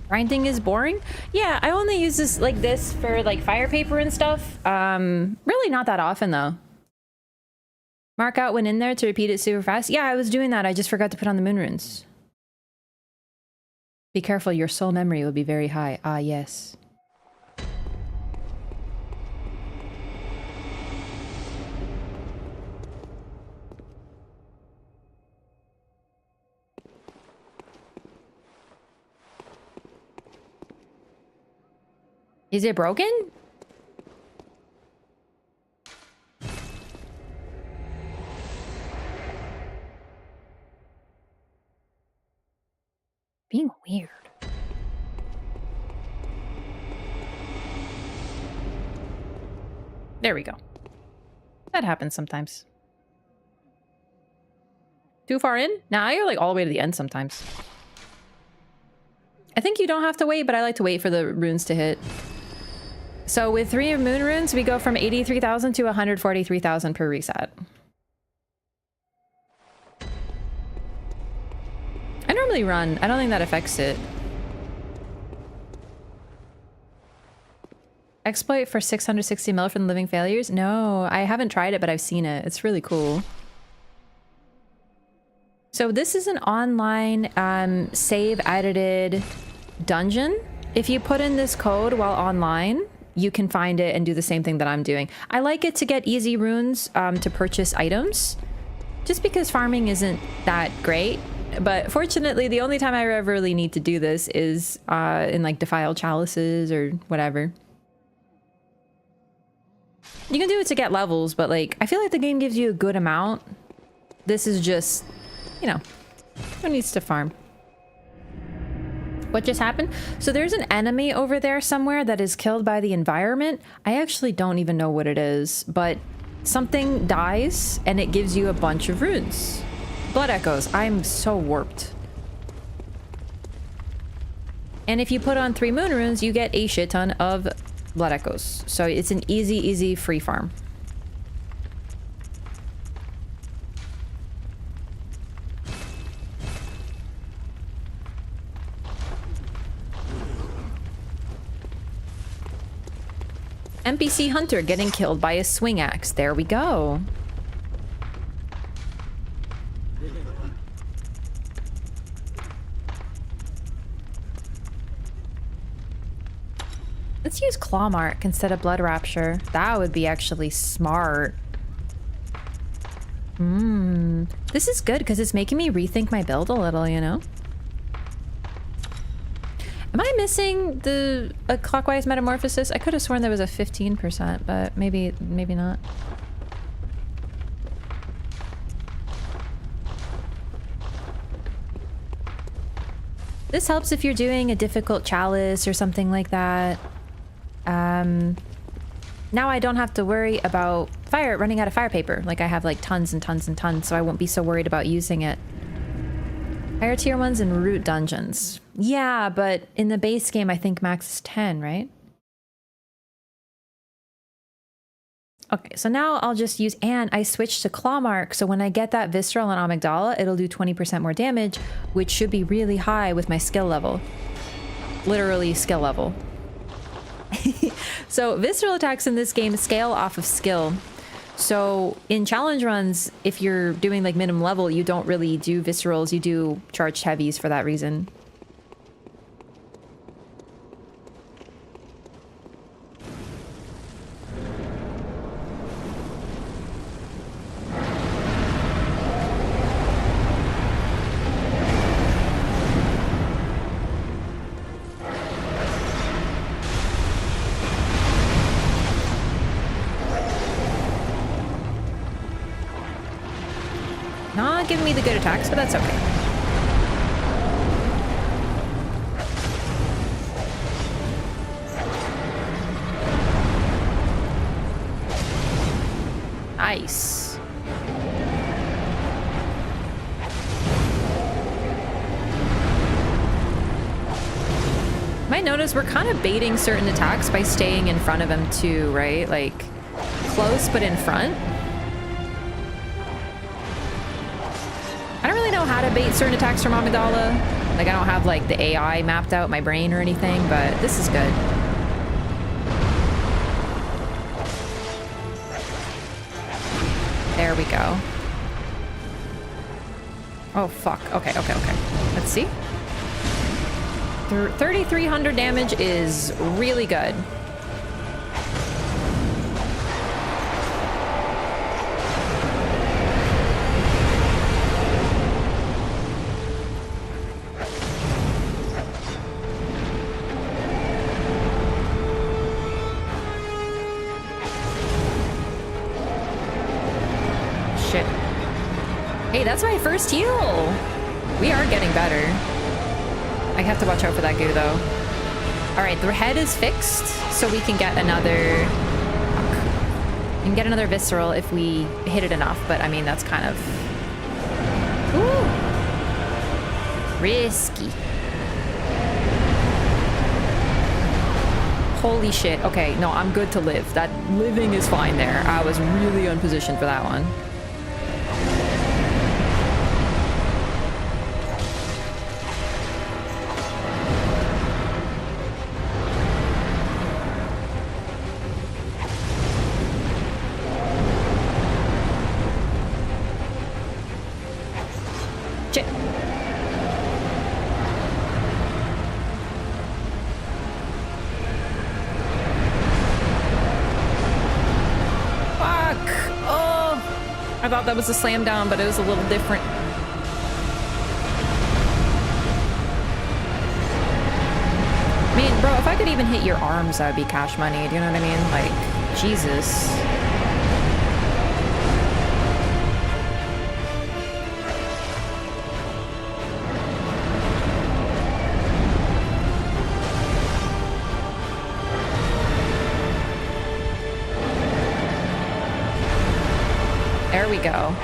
Grinding is boring? Yeah, I only use this like this for like fire paper and stuff. Really not that often though. Mark out when in there to repeat it super fast. Yeah, I was doing that. I just forgot to put on the moon runes. Be careful, your soul memory will be very high. Ah, yes. Is it broken? Being weird. There we go. That happens sometimes. Too far in? Nah, you're like all the way to the end sometimes. I think you don't have to wait, but I like to wait for the runes to hit. So with 3 moon runes, we go from 83,000 to 143,000 per reset. I normally run. I don't think that affects it. Exploit for 660 mil from the Living Failures? No, I haven't tried it, but I've seen it. It's really cool. So this is an online save edited dungeon. If you put in this code while online, you can find it and do the same thing that I'm doing. I like it to get easy runes to purchase items, just because farming isn't that great. But fortunately, the only time I ever really need to do this is in like defiled chalices or whatever. You can do it to get levels, but like I feel like the game gives you a good amount. This is just, you know, who needs to farm? What just happened? So there's an enemy over there somewhere that is killed by the environment. I actually don't even know what it is, but something dies and it gives you a bunch of runes. Blood echoes. I'm so warped. And if you put on 3 moon runes, you get a shit ton of blood echoes. So it's an easy free farm. NPC hunter getting killed by a swing axe. There we go. Let's use claw mark instead of blood rapture. That would be actually smart. This is good because it's making me rethink my build a little, you know? Am I missing the clockwise metamorphosis? I could have sworn there was a 15%, but maybe not. This helps if you're doing a difficult chalice or something like that. Now I don't have to worry about running out of fire paper. Like I have like tons and tons and tons, so I won't be so worried about using it. Higher tier ones in root dungeons. Yeah, but in the base game, I think max is 10, right? Okay, so now I'll just use, and I switched to claw mark, so when I get that visceral and amygdala, it'll do 20% more damage, which should be really high with my skill level. Literally skill level. So visceral attacks in this game scale off of skill. So in challenge runs, if you're doing like minimum level, you don't really do viscerals, you do charged heavies for that reason. Not giving me the good attacks, but that's okay. Nice. Might notice we're kind of baiting certain attacks by staying in front of him too, right? Like close but in front. I don't really know how to bait certain attacks from Amygdala. Like I don't have like the AI mapped out in my brain or anything, but this is good. There we go. Oh fuck. Okay. Let's see. 3,300 damage is really good. Shit. Hey, that's my first heal! We are getting better. I have to watch out for that goo, though. Alright, the head is fixed, so we can get another... We can get another visceral if we hit it enough, but I mean, that's kind of... Ooh! Risky. Holy shit. Okay, no, I'm good to live. That living is fine there. I was really unpositioned for that one. Shit. Fuck! Oh! I thought that was a slam down, but it was a little different. I mean, bro, if I could even hit your arms, that would be cash money. Do you know what I mean? Like, Jesus. There we go.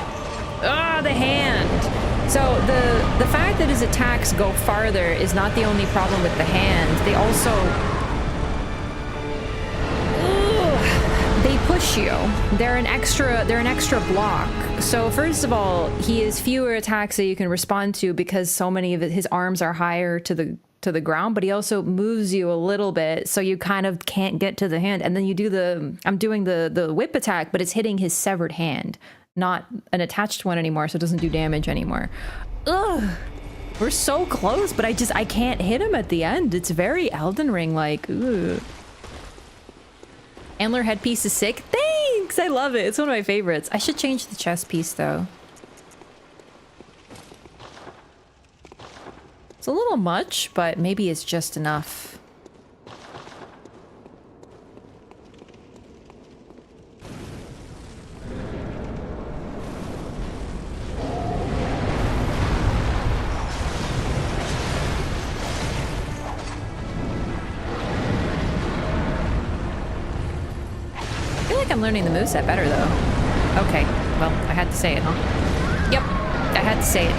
Ah, the hand. So the fact that his attacks go farther is not the only problem with the hand. They also they push you. They're an extra block. So first of all, he has fewer attacks that you can respond to because so many of his arms are higher to the ground, but he also moves you a little bit, so you kind of can't get to the hand. And then you do I'm doing the whip attack, but it's hitting his severed hand, not an attached one anymore, so it doesn't do damage anymore. Ugh. We're so close, but I can't hit him at the end. It's very Elden Ring like. Ugh. Antler headpiece is sick. Thanks! I love it. It's one of my favorites. I should change the chest piece though. It's a little much, but maybe it's just enough. I feel like I'm learning the moveset better though. Okay, well, I had to say it, huh? Yep, I had to say it.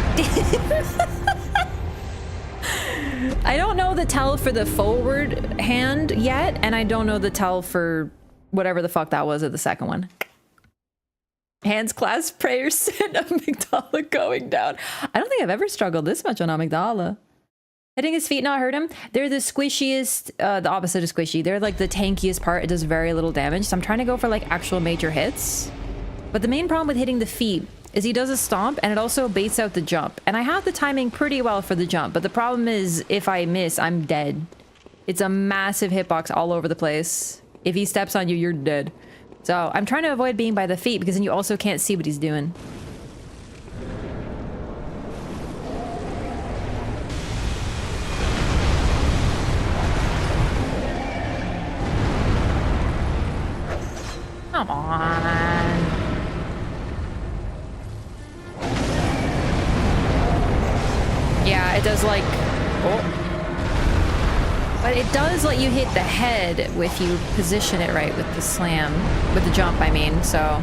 I don't know the tell for the forward hand yet, and I don't know the tell for whatever the fuck that was at the second one. Hands clasp, prayer sit, Amygdala going down. I don't think I've ever struggled this much on Amygdala. Hitting his feet not hurt him. They're the squishiest, the opposite of squishy. They're like the tankiest part. It does very little damage, so I'm trying to go for like actual major hits. But the main problem with hitting the feet is he does a stomp and it also baits out the jump. And I have the timing pretty well for the jump, but the problem is if I miss, I'm dead. It's a massive hitbox all over the place. If he steps on you, you're dead. So I'm trying to avoid being by the feet because then you also can't see what he's doing. Come on. Yeah, it does like... Oh. But it does let you hit the head if you position it right with the slam. With the jump, I mean, so...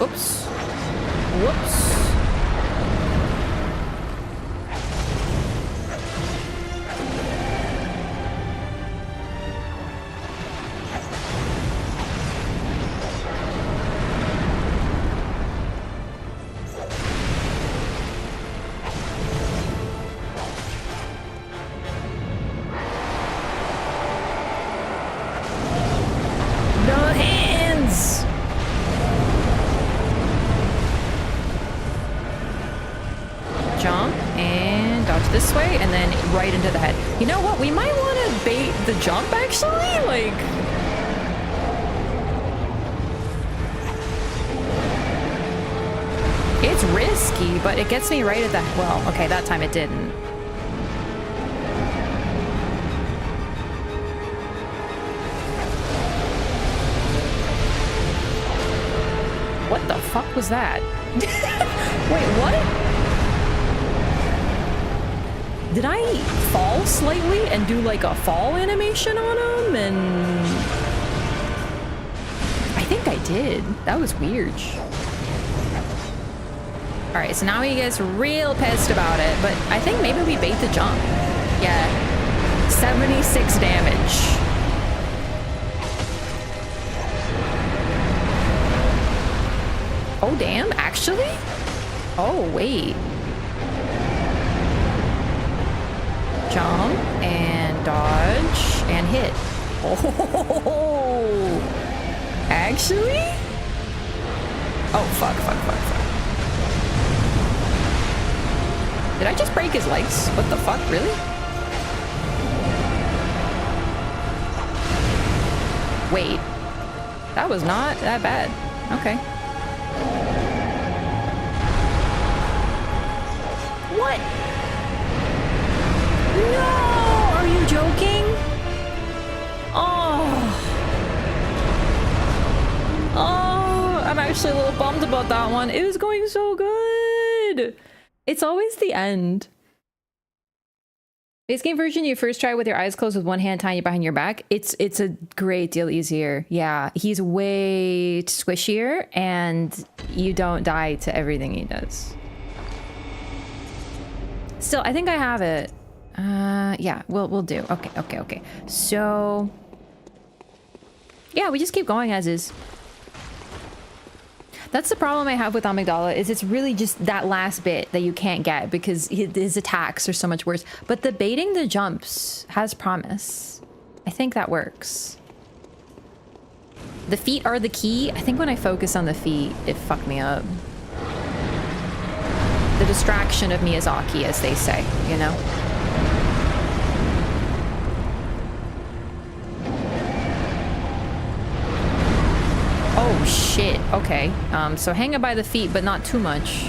Oops. Whoops. left this way and then right into the head. You know what? We might want to bait the jump, actually. Like... It's risky, but it gets me right at the... Well, okay, that time it didn't. What the fuck was that? Wait, what? Did I fall slightly and do like a fall animation on him? And I think I did. That was weird. All right, so now he gets real pissed about it, but I think maybe we bait the jump. Yeah, 76 damage. Oh, damn, actually? Oh, wait. Jump and dodge and hit. Oh, actually? Oh, fuck. Did I just break his legs? What the fuck, really? Wait, that was not that bad. Okay. What? No! Are you joking? Oh. Oh, I'm actually a little bummed about that one. It was going so good. It's always the end. Base game version, you first try with your eyes closed with one hand tying you behind your back. It's a great deal easier. Yeah, he's way squishier and you don't die to everything he does. Still, I think I have it. Yeah, we'll do. Okay. So, yeah, we just keep going as is. That's the problem I have with Amygdala, is it's really just that last bit that you can't get because his attacks are so much worse. But the baiting the jumps has promise. I think that works. The feet are the key. I think when I focus on the feet, it fucked me up. The distraction of Miyazaki, as they say, you know? Oh shit, okay. So hang it by the feet, but not too much.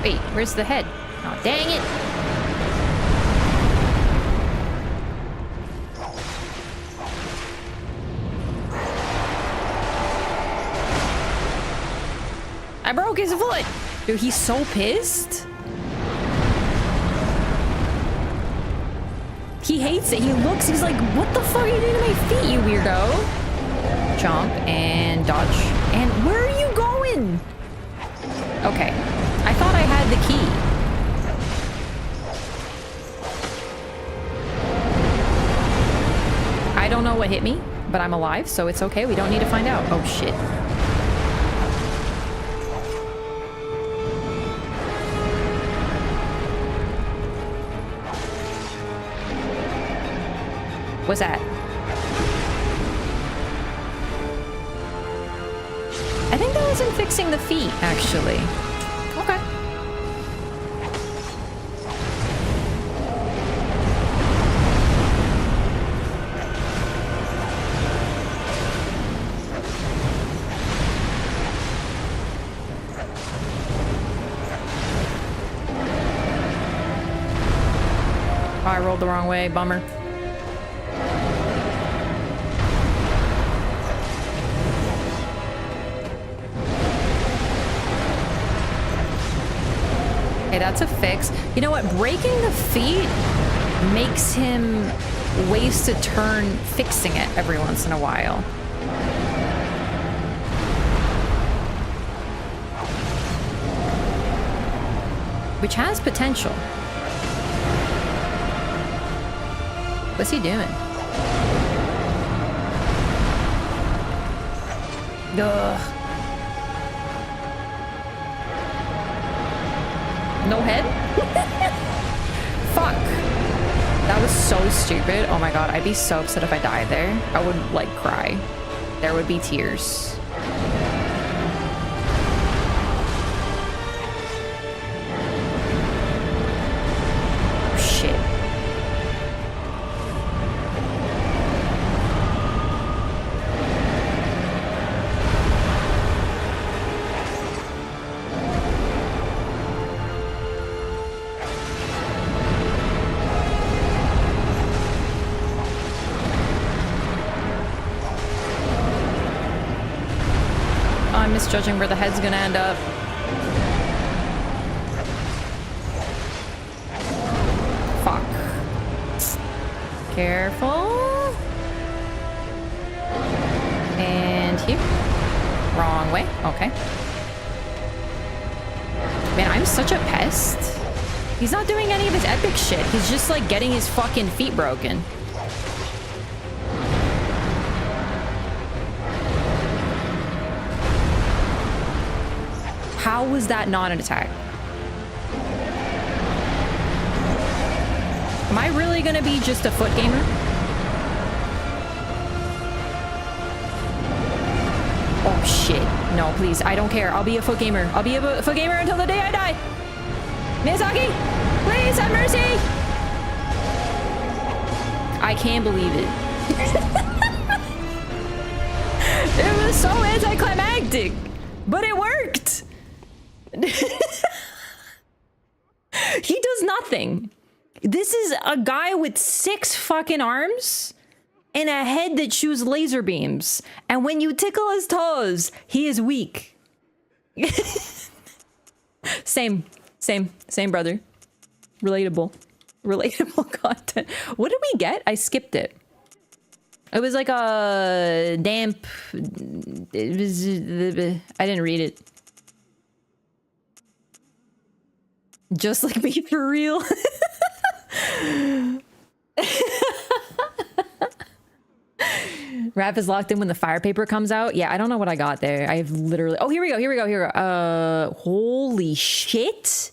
Wait, where's the head? Oh, dang it! I broke his foot! Dude, he's so pissed. He hates it. He looks, he's like, what the fuck are you doing to my feet, you weirdo? Jump and dodge. And where are you going? Okay. I thought I had the key. I don't know what hit me, but I'm alive, so it's okay. We don't need to find out. Oh, shit. What's that? I think that was in fixing the feet, actually. Okay. Oh, I rolled the wrong way. Bummer. Okay, that's a fix. You know what? Breaking the feet makes him waste a turn fixing it every once in a while. Which has potential. What's he doing? Ugh. No head? Fuck. That was so stupid. Oh my god, I'd be so upset if I died there. I would, like, cry. There would be tears. Shit. I'm misjudging where the head's gonna end up. Fuck. Careful. And here. Wrong way. Okay. Man, I'm such a pest. He's not doing any of his epic shit. He's just like getting his fucking feet broken. How was that not an attack? Am I really gonna be just a foot gamer? Oh shit. No, please. I don't care. I'll be a foot gamer. I'll be a foot gamer until the day I die. Miyazaki, please have mercy. I can't believe it. It was so anticlimactic, but it worked. He does nothing. This is a guy with 6 fucking arms and a head that shoots laser beams. And when you tickle his toes, he is weak. Same, brother. Relatable content. What did we get? I skipped it. It was like a damp... It was... I didn't read it. Just like me, for real. Rap is locked in when the fire paper comes out. Yeah, I don't know what I got there. I've literally... Oh, here we go. Holy shit.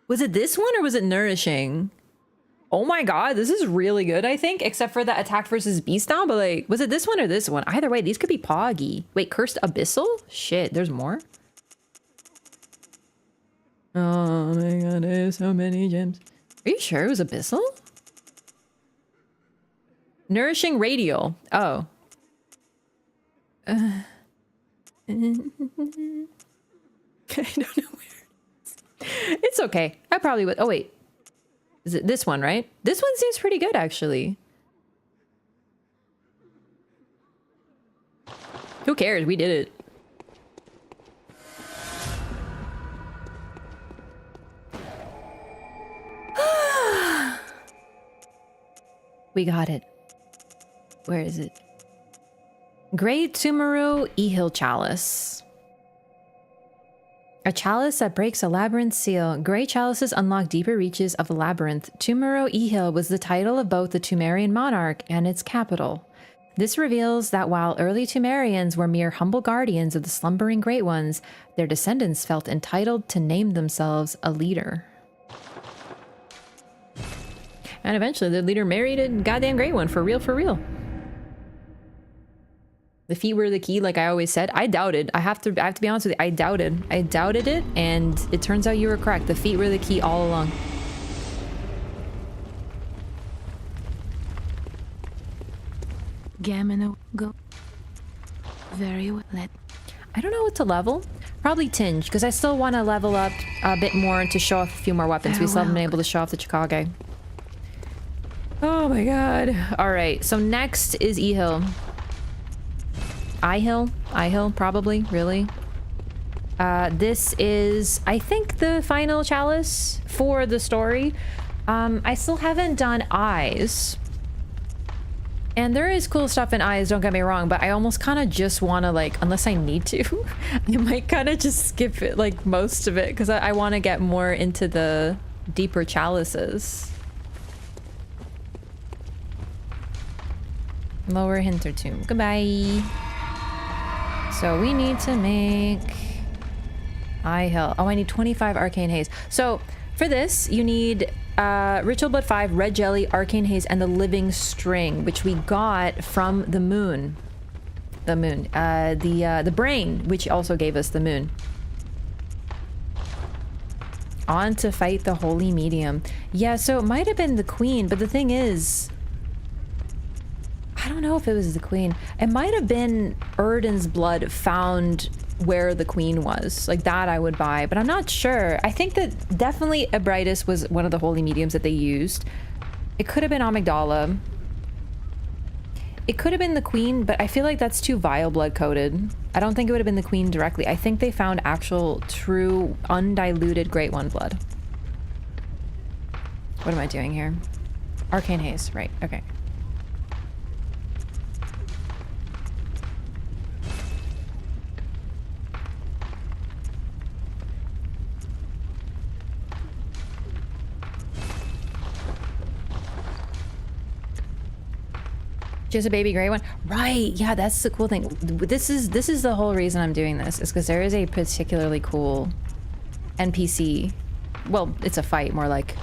Was it this one or was it Nourishing? Oh my god, this is really good, I think. Except for the attack versus beast down. But like, was it this one or this one? Either way, these could be poggy. Wait, Cursed Abyssal? Shit, there's more? Oh my god, there's so many gems. Are you sure it was Abyssal? Nourishing Radial. Oh. I don't know where. It's okay. I probably would. Oh wait. Is it this one, right? This one seems pretty good, actually. Who cares? We did it. We got it. Where is it? Great Tumaru Ehil Chalice. A chalice that breaks a labyrinth seal. Great chalices unlock deeper reaches of the labyrinth. Tumaru Ehil was the title of both the Tumerian monarch and its capital. This reveals that while early Tumerians were mere humble guardians of the slumbering Great Ones, their descendants felt entitled to name themselves a leader. And eventually the leader married a goddamn Great One, for real, for real. The feet were the key, like I always said. I doubted. I have to be honest with you. I doubted it, and it turns out you were correct. The feet were the key all along. Gamino, go. Very well. I don't know what to level. Probably Tinge, because I still want to level up a bit more to show off a few more weapons. We still haven't been able to show off the Chicago. Oh my god. Alright, so next is Ehil. Ihil, probably, really. This is, I think, the final chalice for the story. I still haven't done eyes. And there is cool stuff in eyes, don't get me wrong, but I almost kind of just want to, like, unless I need to, I might kind of just skip it, like, most of it, because I want to get more into the deeper chalices. Lower Hintertomb. Goodbye. So we need to make Eye Hill. Oh, I need 25 Arcane Haze. So for this, you need Ritual Blood 5, Red Jelly, Arcane Haze, and the Living String, which we got from the moon. The moon. The brain, which also gave us the moon. On to fight the Holy Medium. Yeah, so it might have been the Queen, but the thing is, I don't know if it was the Queen. It might have been Erden's blood found where the Queen was. Like, that I would buy, but I'm not sure. I think that definitely Ebritus was one of the holy mediums that they used. It could have been Amygdala. It could have been the Queen, but I feel like that's too vile blood coded. I don't think it would have been the Queen directly. I think they found actual, true, undiluted Great One blood. What am I doing here? Arcane Haze, right, okay. Just a baby gray one, right? Yeah, that's the cool thing. This is the whole reason I'm doing this, is because there is a particularly cool NPC. Well, it's a fight, more like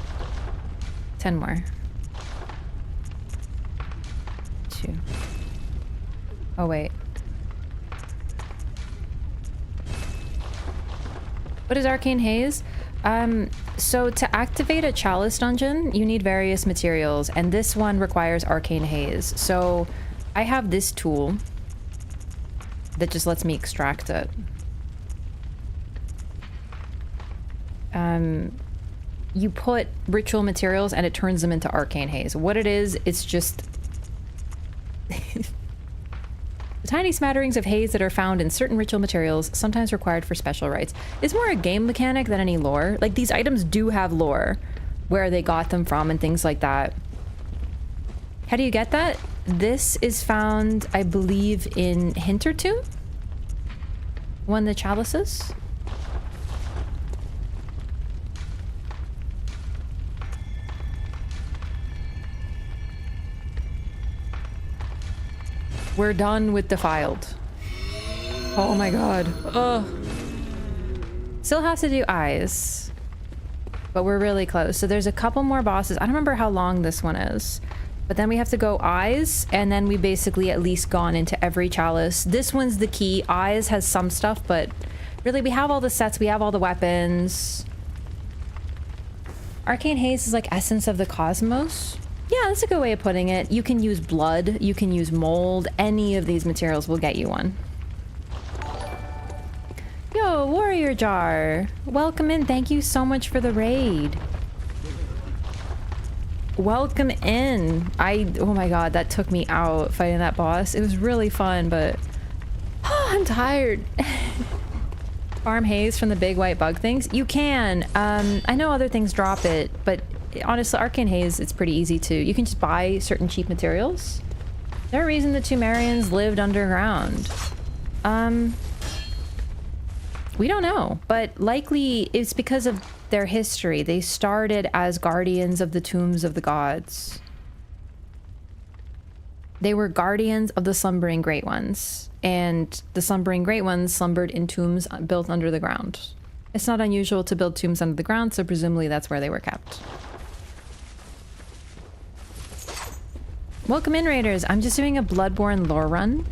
10 more. 2. Oh wait. What is Arcane Haze? So to activate a chalice dungeon, you need various materials, and this one requires Arcane Haze. So I have this tool that just lets me extract it. You put ritual materials and it turns them into Arcane Haze. What it is, it's just the tiny smatterings of haze that are found in certain ritual materials, sometimes required for special rites. It's more a game mechanic than any lore. Like, these items do have lore, where they got them from and things like that. How do you get that? This is found, I believe, in Hintertomb? One of the chalices? We're done with Defiled. Oh my god. Ugh. Still has to do eyes. But we're really close. So there's a couple more bosses. I don't remember how long this one is. But then we have to go eyes, and then we basically at least gone into every chalice. This one's the key. Eyes has some stuff, but really we have all the sets, we have all the weapons. Arcane Haze is like essence of the cosmos. Yeah, that's a good way of putting it. You can use blood, you can use mold, any of these materials will get you one. Yo, Warrior Jar, welcome in. Thank you so much for the raid. Welcome in. Oh my god, that took me out fighting that boss. It was really fun, but I'm tired. Farm haze from the big white bug things? You can. I know other things drop it, but honestly, Arcane Haze, it's pretty easy to. You can just buy certain cheap materials. Is there a reason the Tumerians lived underground? We don't know, but likely it's because of their history. They started as guardians of the tombs of the gods. They were guardians of the slumbering great ones, and the slumbering great ones slumbered in tombs built under the ground. It's not unusual to build tombs under the ground, so presumably that's where they were kept. Welcome in, Raiders. I'm just doing a Bloodborne lore run.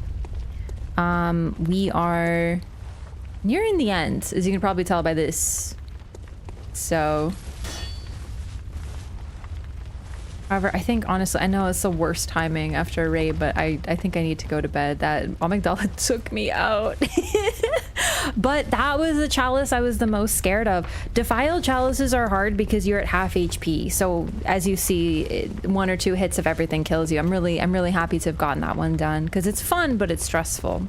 We are nearing the end, as you can probably tell by this. So, however, I think honestly, I know it's the worst timing after a raid, but I think I need to go to bed. That Amygdala took me out. But that was the chalice I was the most scared of. Defiled chalices are hard because you're at half HP. So as you see, 1 or 2 hits of everything kills you. I'm really happy to have gotten that one done because it's fun, but it's stressful.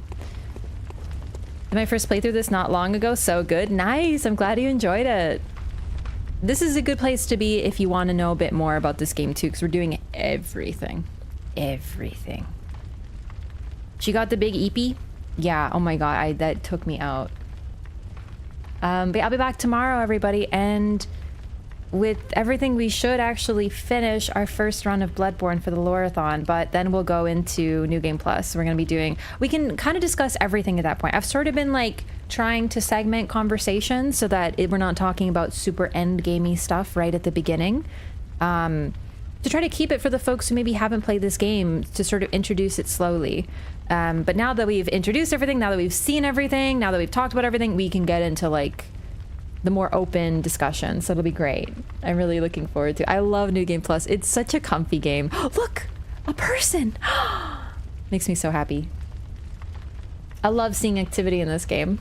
Did my first playthrough this not long ago. So good. Nice. I'm glad you enjoyed it. This is a good place to be if you want to know a bit more about this game too, because we're doing everything. Everything. She got the big EP? Yeah, oh my god, that took me out. But I'll be back tomorrow, everybody, and with everything we should actually finish our first run of Bloodborne for the Loreathon, but then we'll go into New Game Plus. We're gonna be doing, we can kind of discuss everything at that point. I've sort of been like trying to segment conversations so that we're not talking about super end gamey stuff right at the beginning. To try to keep it for the folks who maybe haven't played this game, to sort of introduce it slowly. But now that we've introduced everything, now that we've seen everything, now that we've talked about everything, we can get into like the more open discussion. So it'll be great. I'm really looking forward to it. I love New Game Plus. It's such a comfy game. Look, a person. Makes me so happy. I love seeing activity in this game.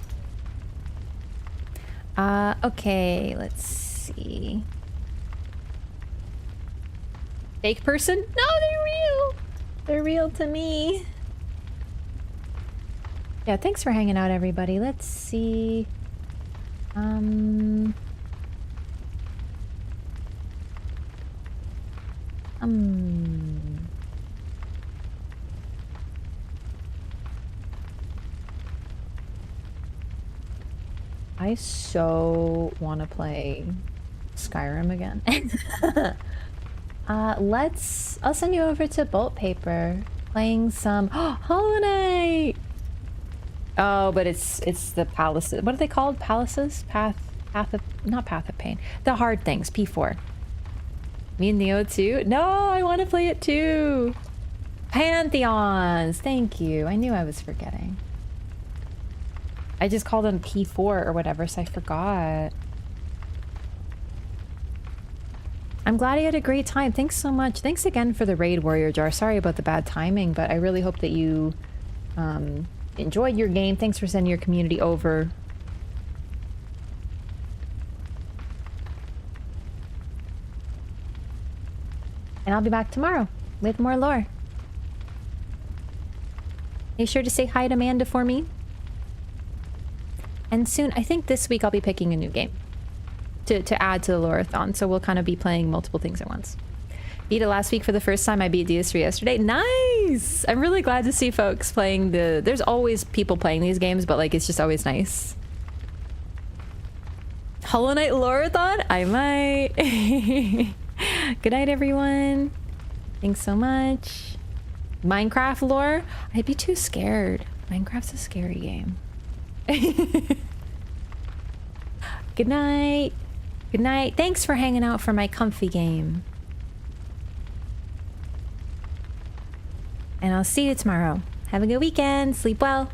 Okay, let's see. Fake person? No, they're real. They're real to me. Yeah, thanks for hanging out, everybody. Let's see. I so want to play Skyrim again. I'll send you over to Bolt Paper, playing some Hollow Knight. Oh, but it's the palaces. What are they called? Palaces? Not Path of Pain. The hard things. P4. Me and Neo too? No, I want to play it too. Pantheons. Thank you. I knew I was forgetting. I just called them P4 or whatever, so I forgot. I'm glad you had a great time. Thanks so much. Thanks again for the raid, Warrior Jar. Sorry about the bad timing, but I really hope that you enjoyed your game. Thanks for sending your community over. And I'll be back tomorrow with more lore. Make sure to say hi to Amanda for me. And soon, I think this week I'll be picking a new game to add to the Loreathon, so we'll kind of be playing multiple things at once. Beat it last week for the first time. I beat DS3 yesterday. Nice! I'm really glad to see folks playing there's always people playing these games, but like it's just always nice. Hollow Knight Loreathon? I might. Good night, everyone. Thanks so much. Minecraft lore? I'd be too scared. Minecraft's a scary game. Good night. Good night. Thanks for hanging out for my comfy game. And I'll see you tomorrow. Have a good weekend. Sleep well.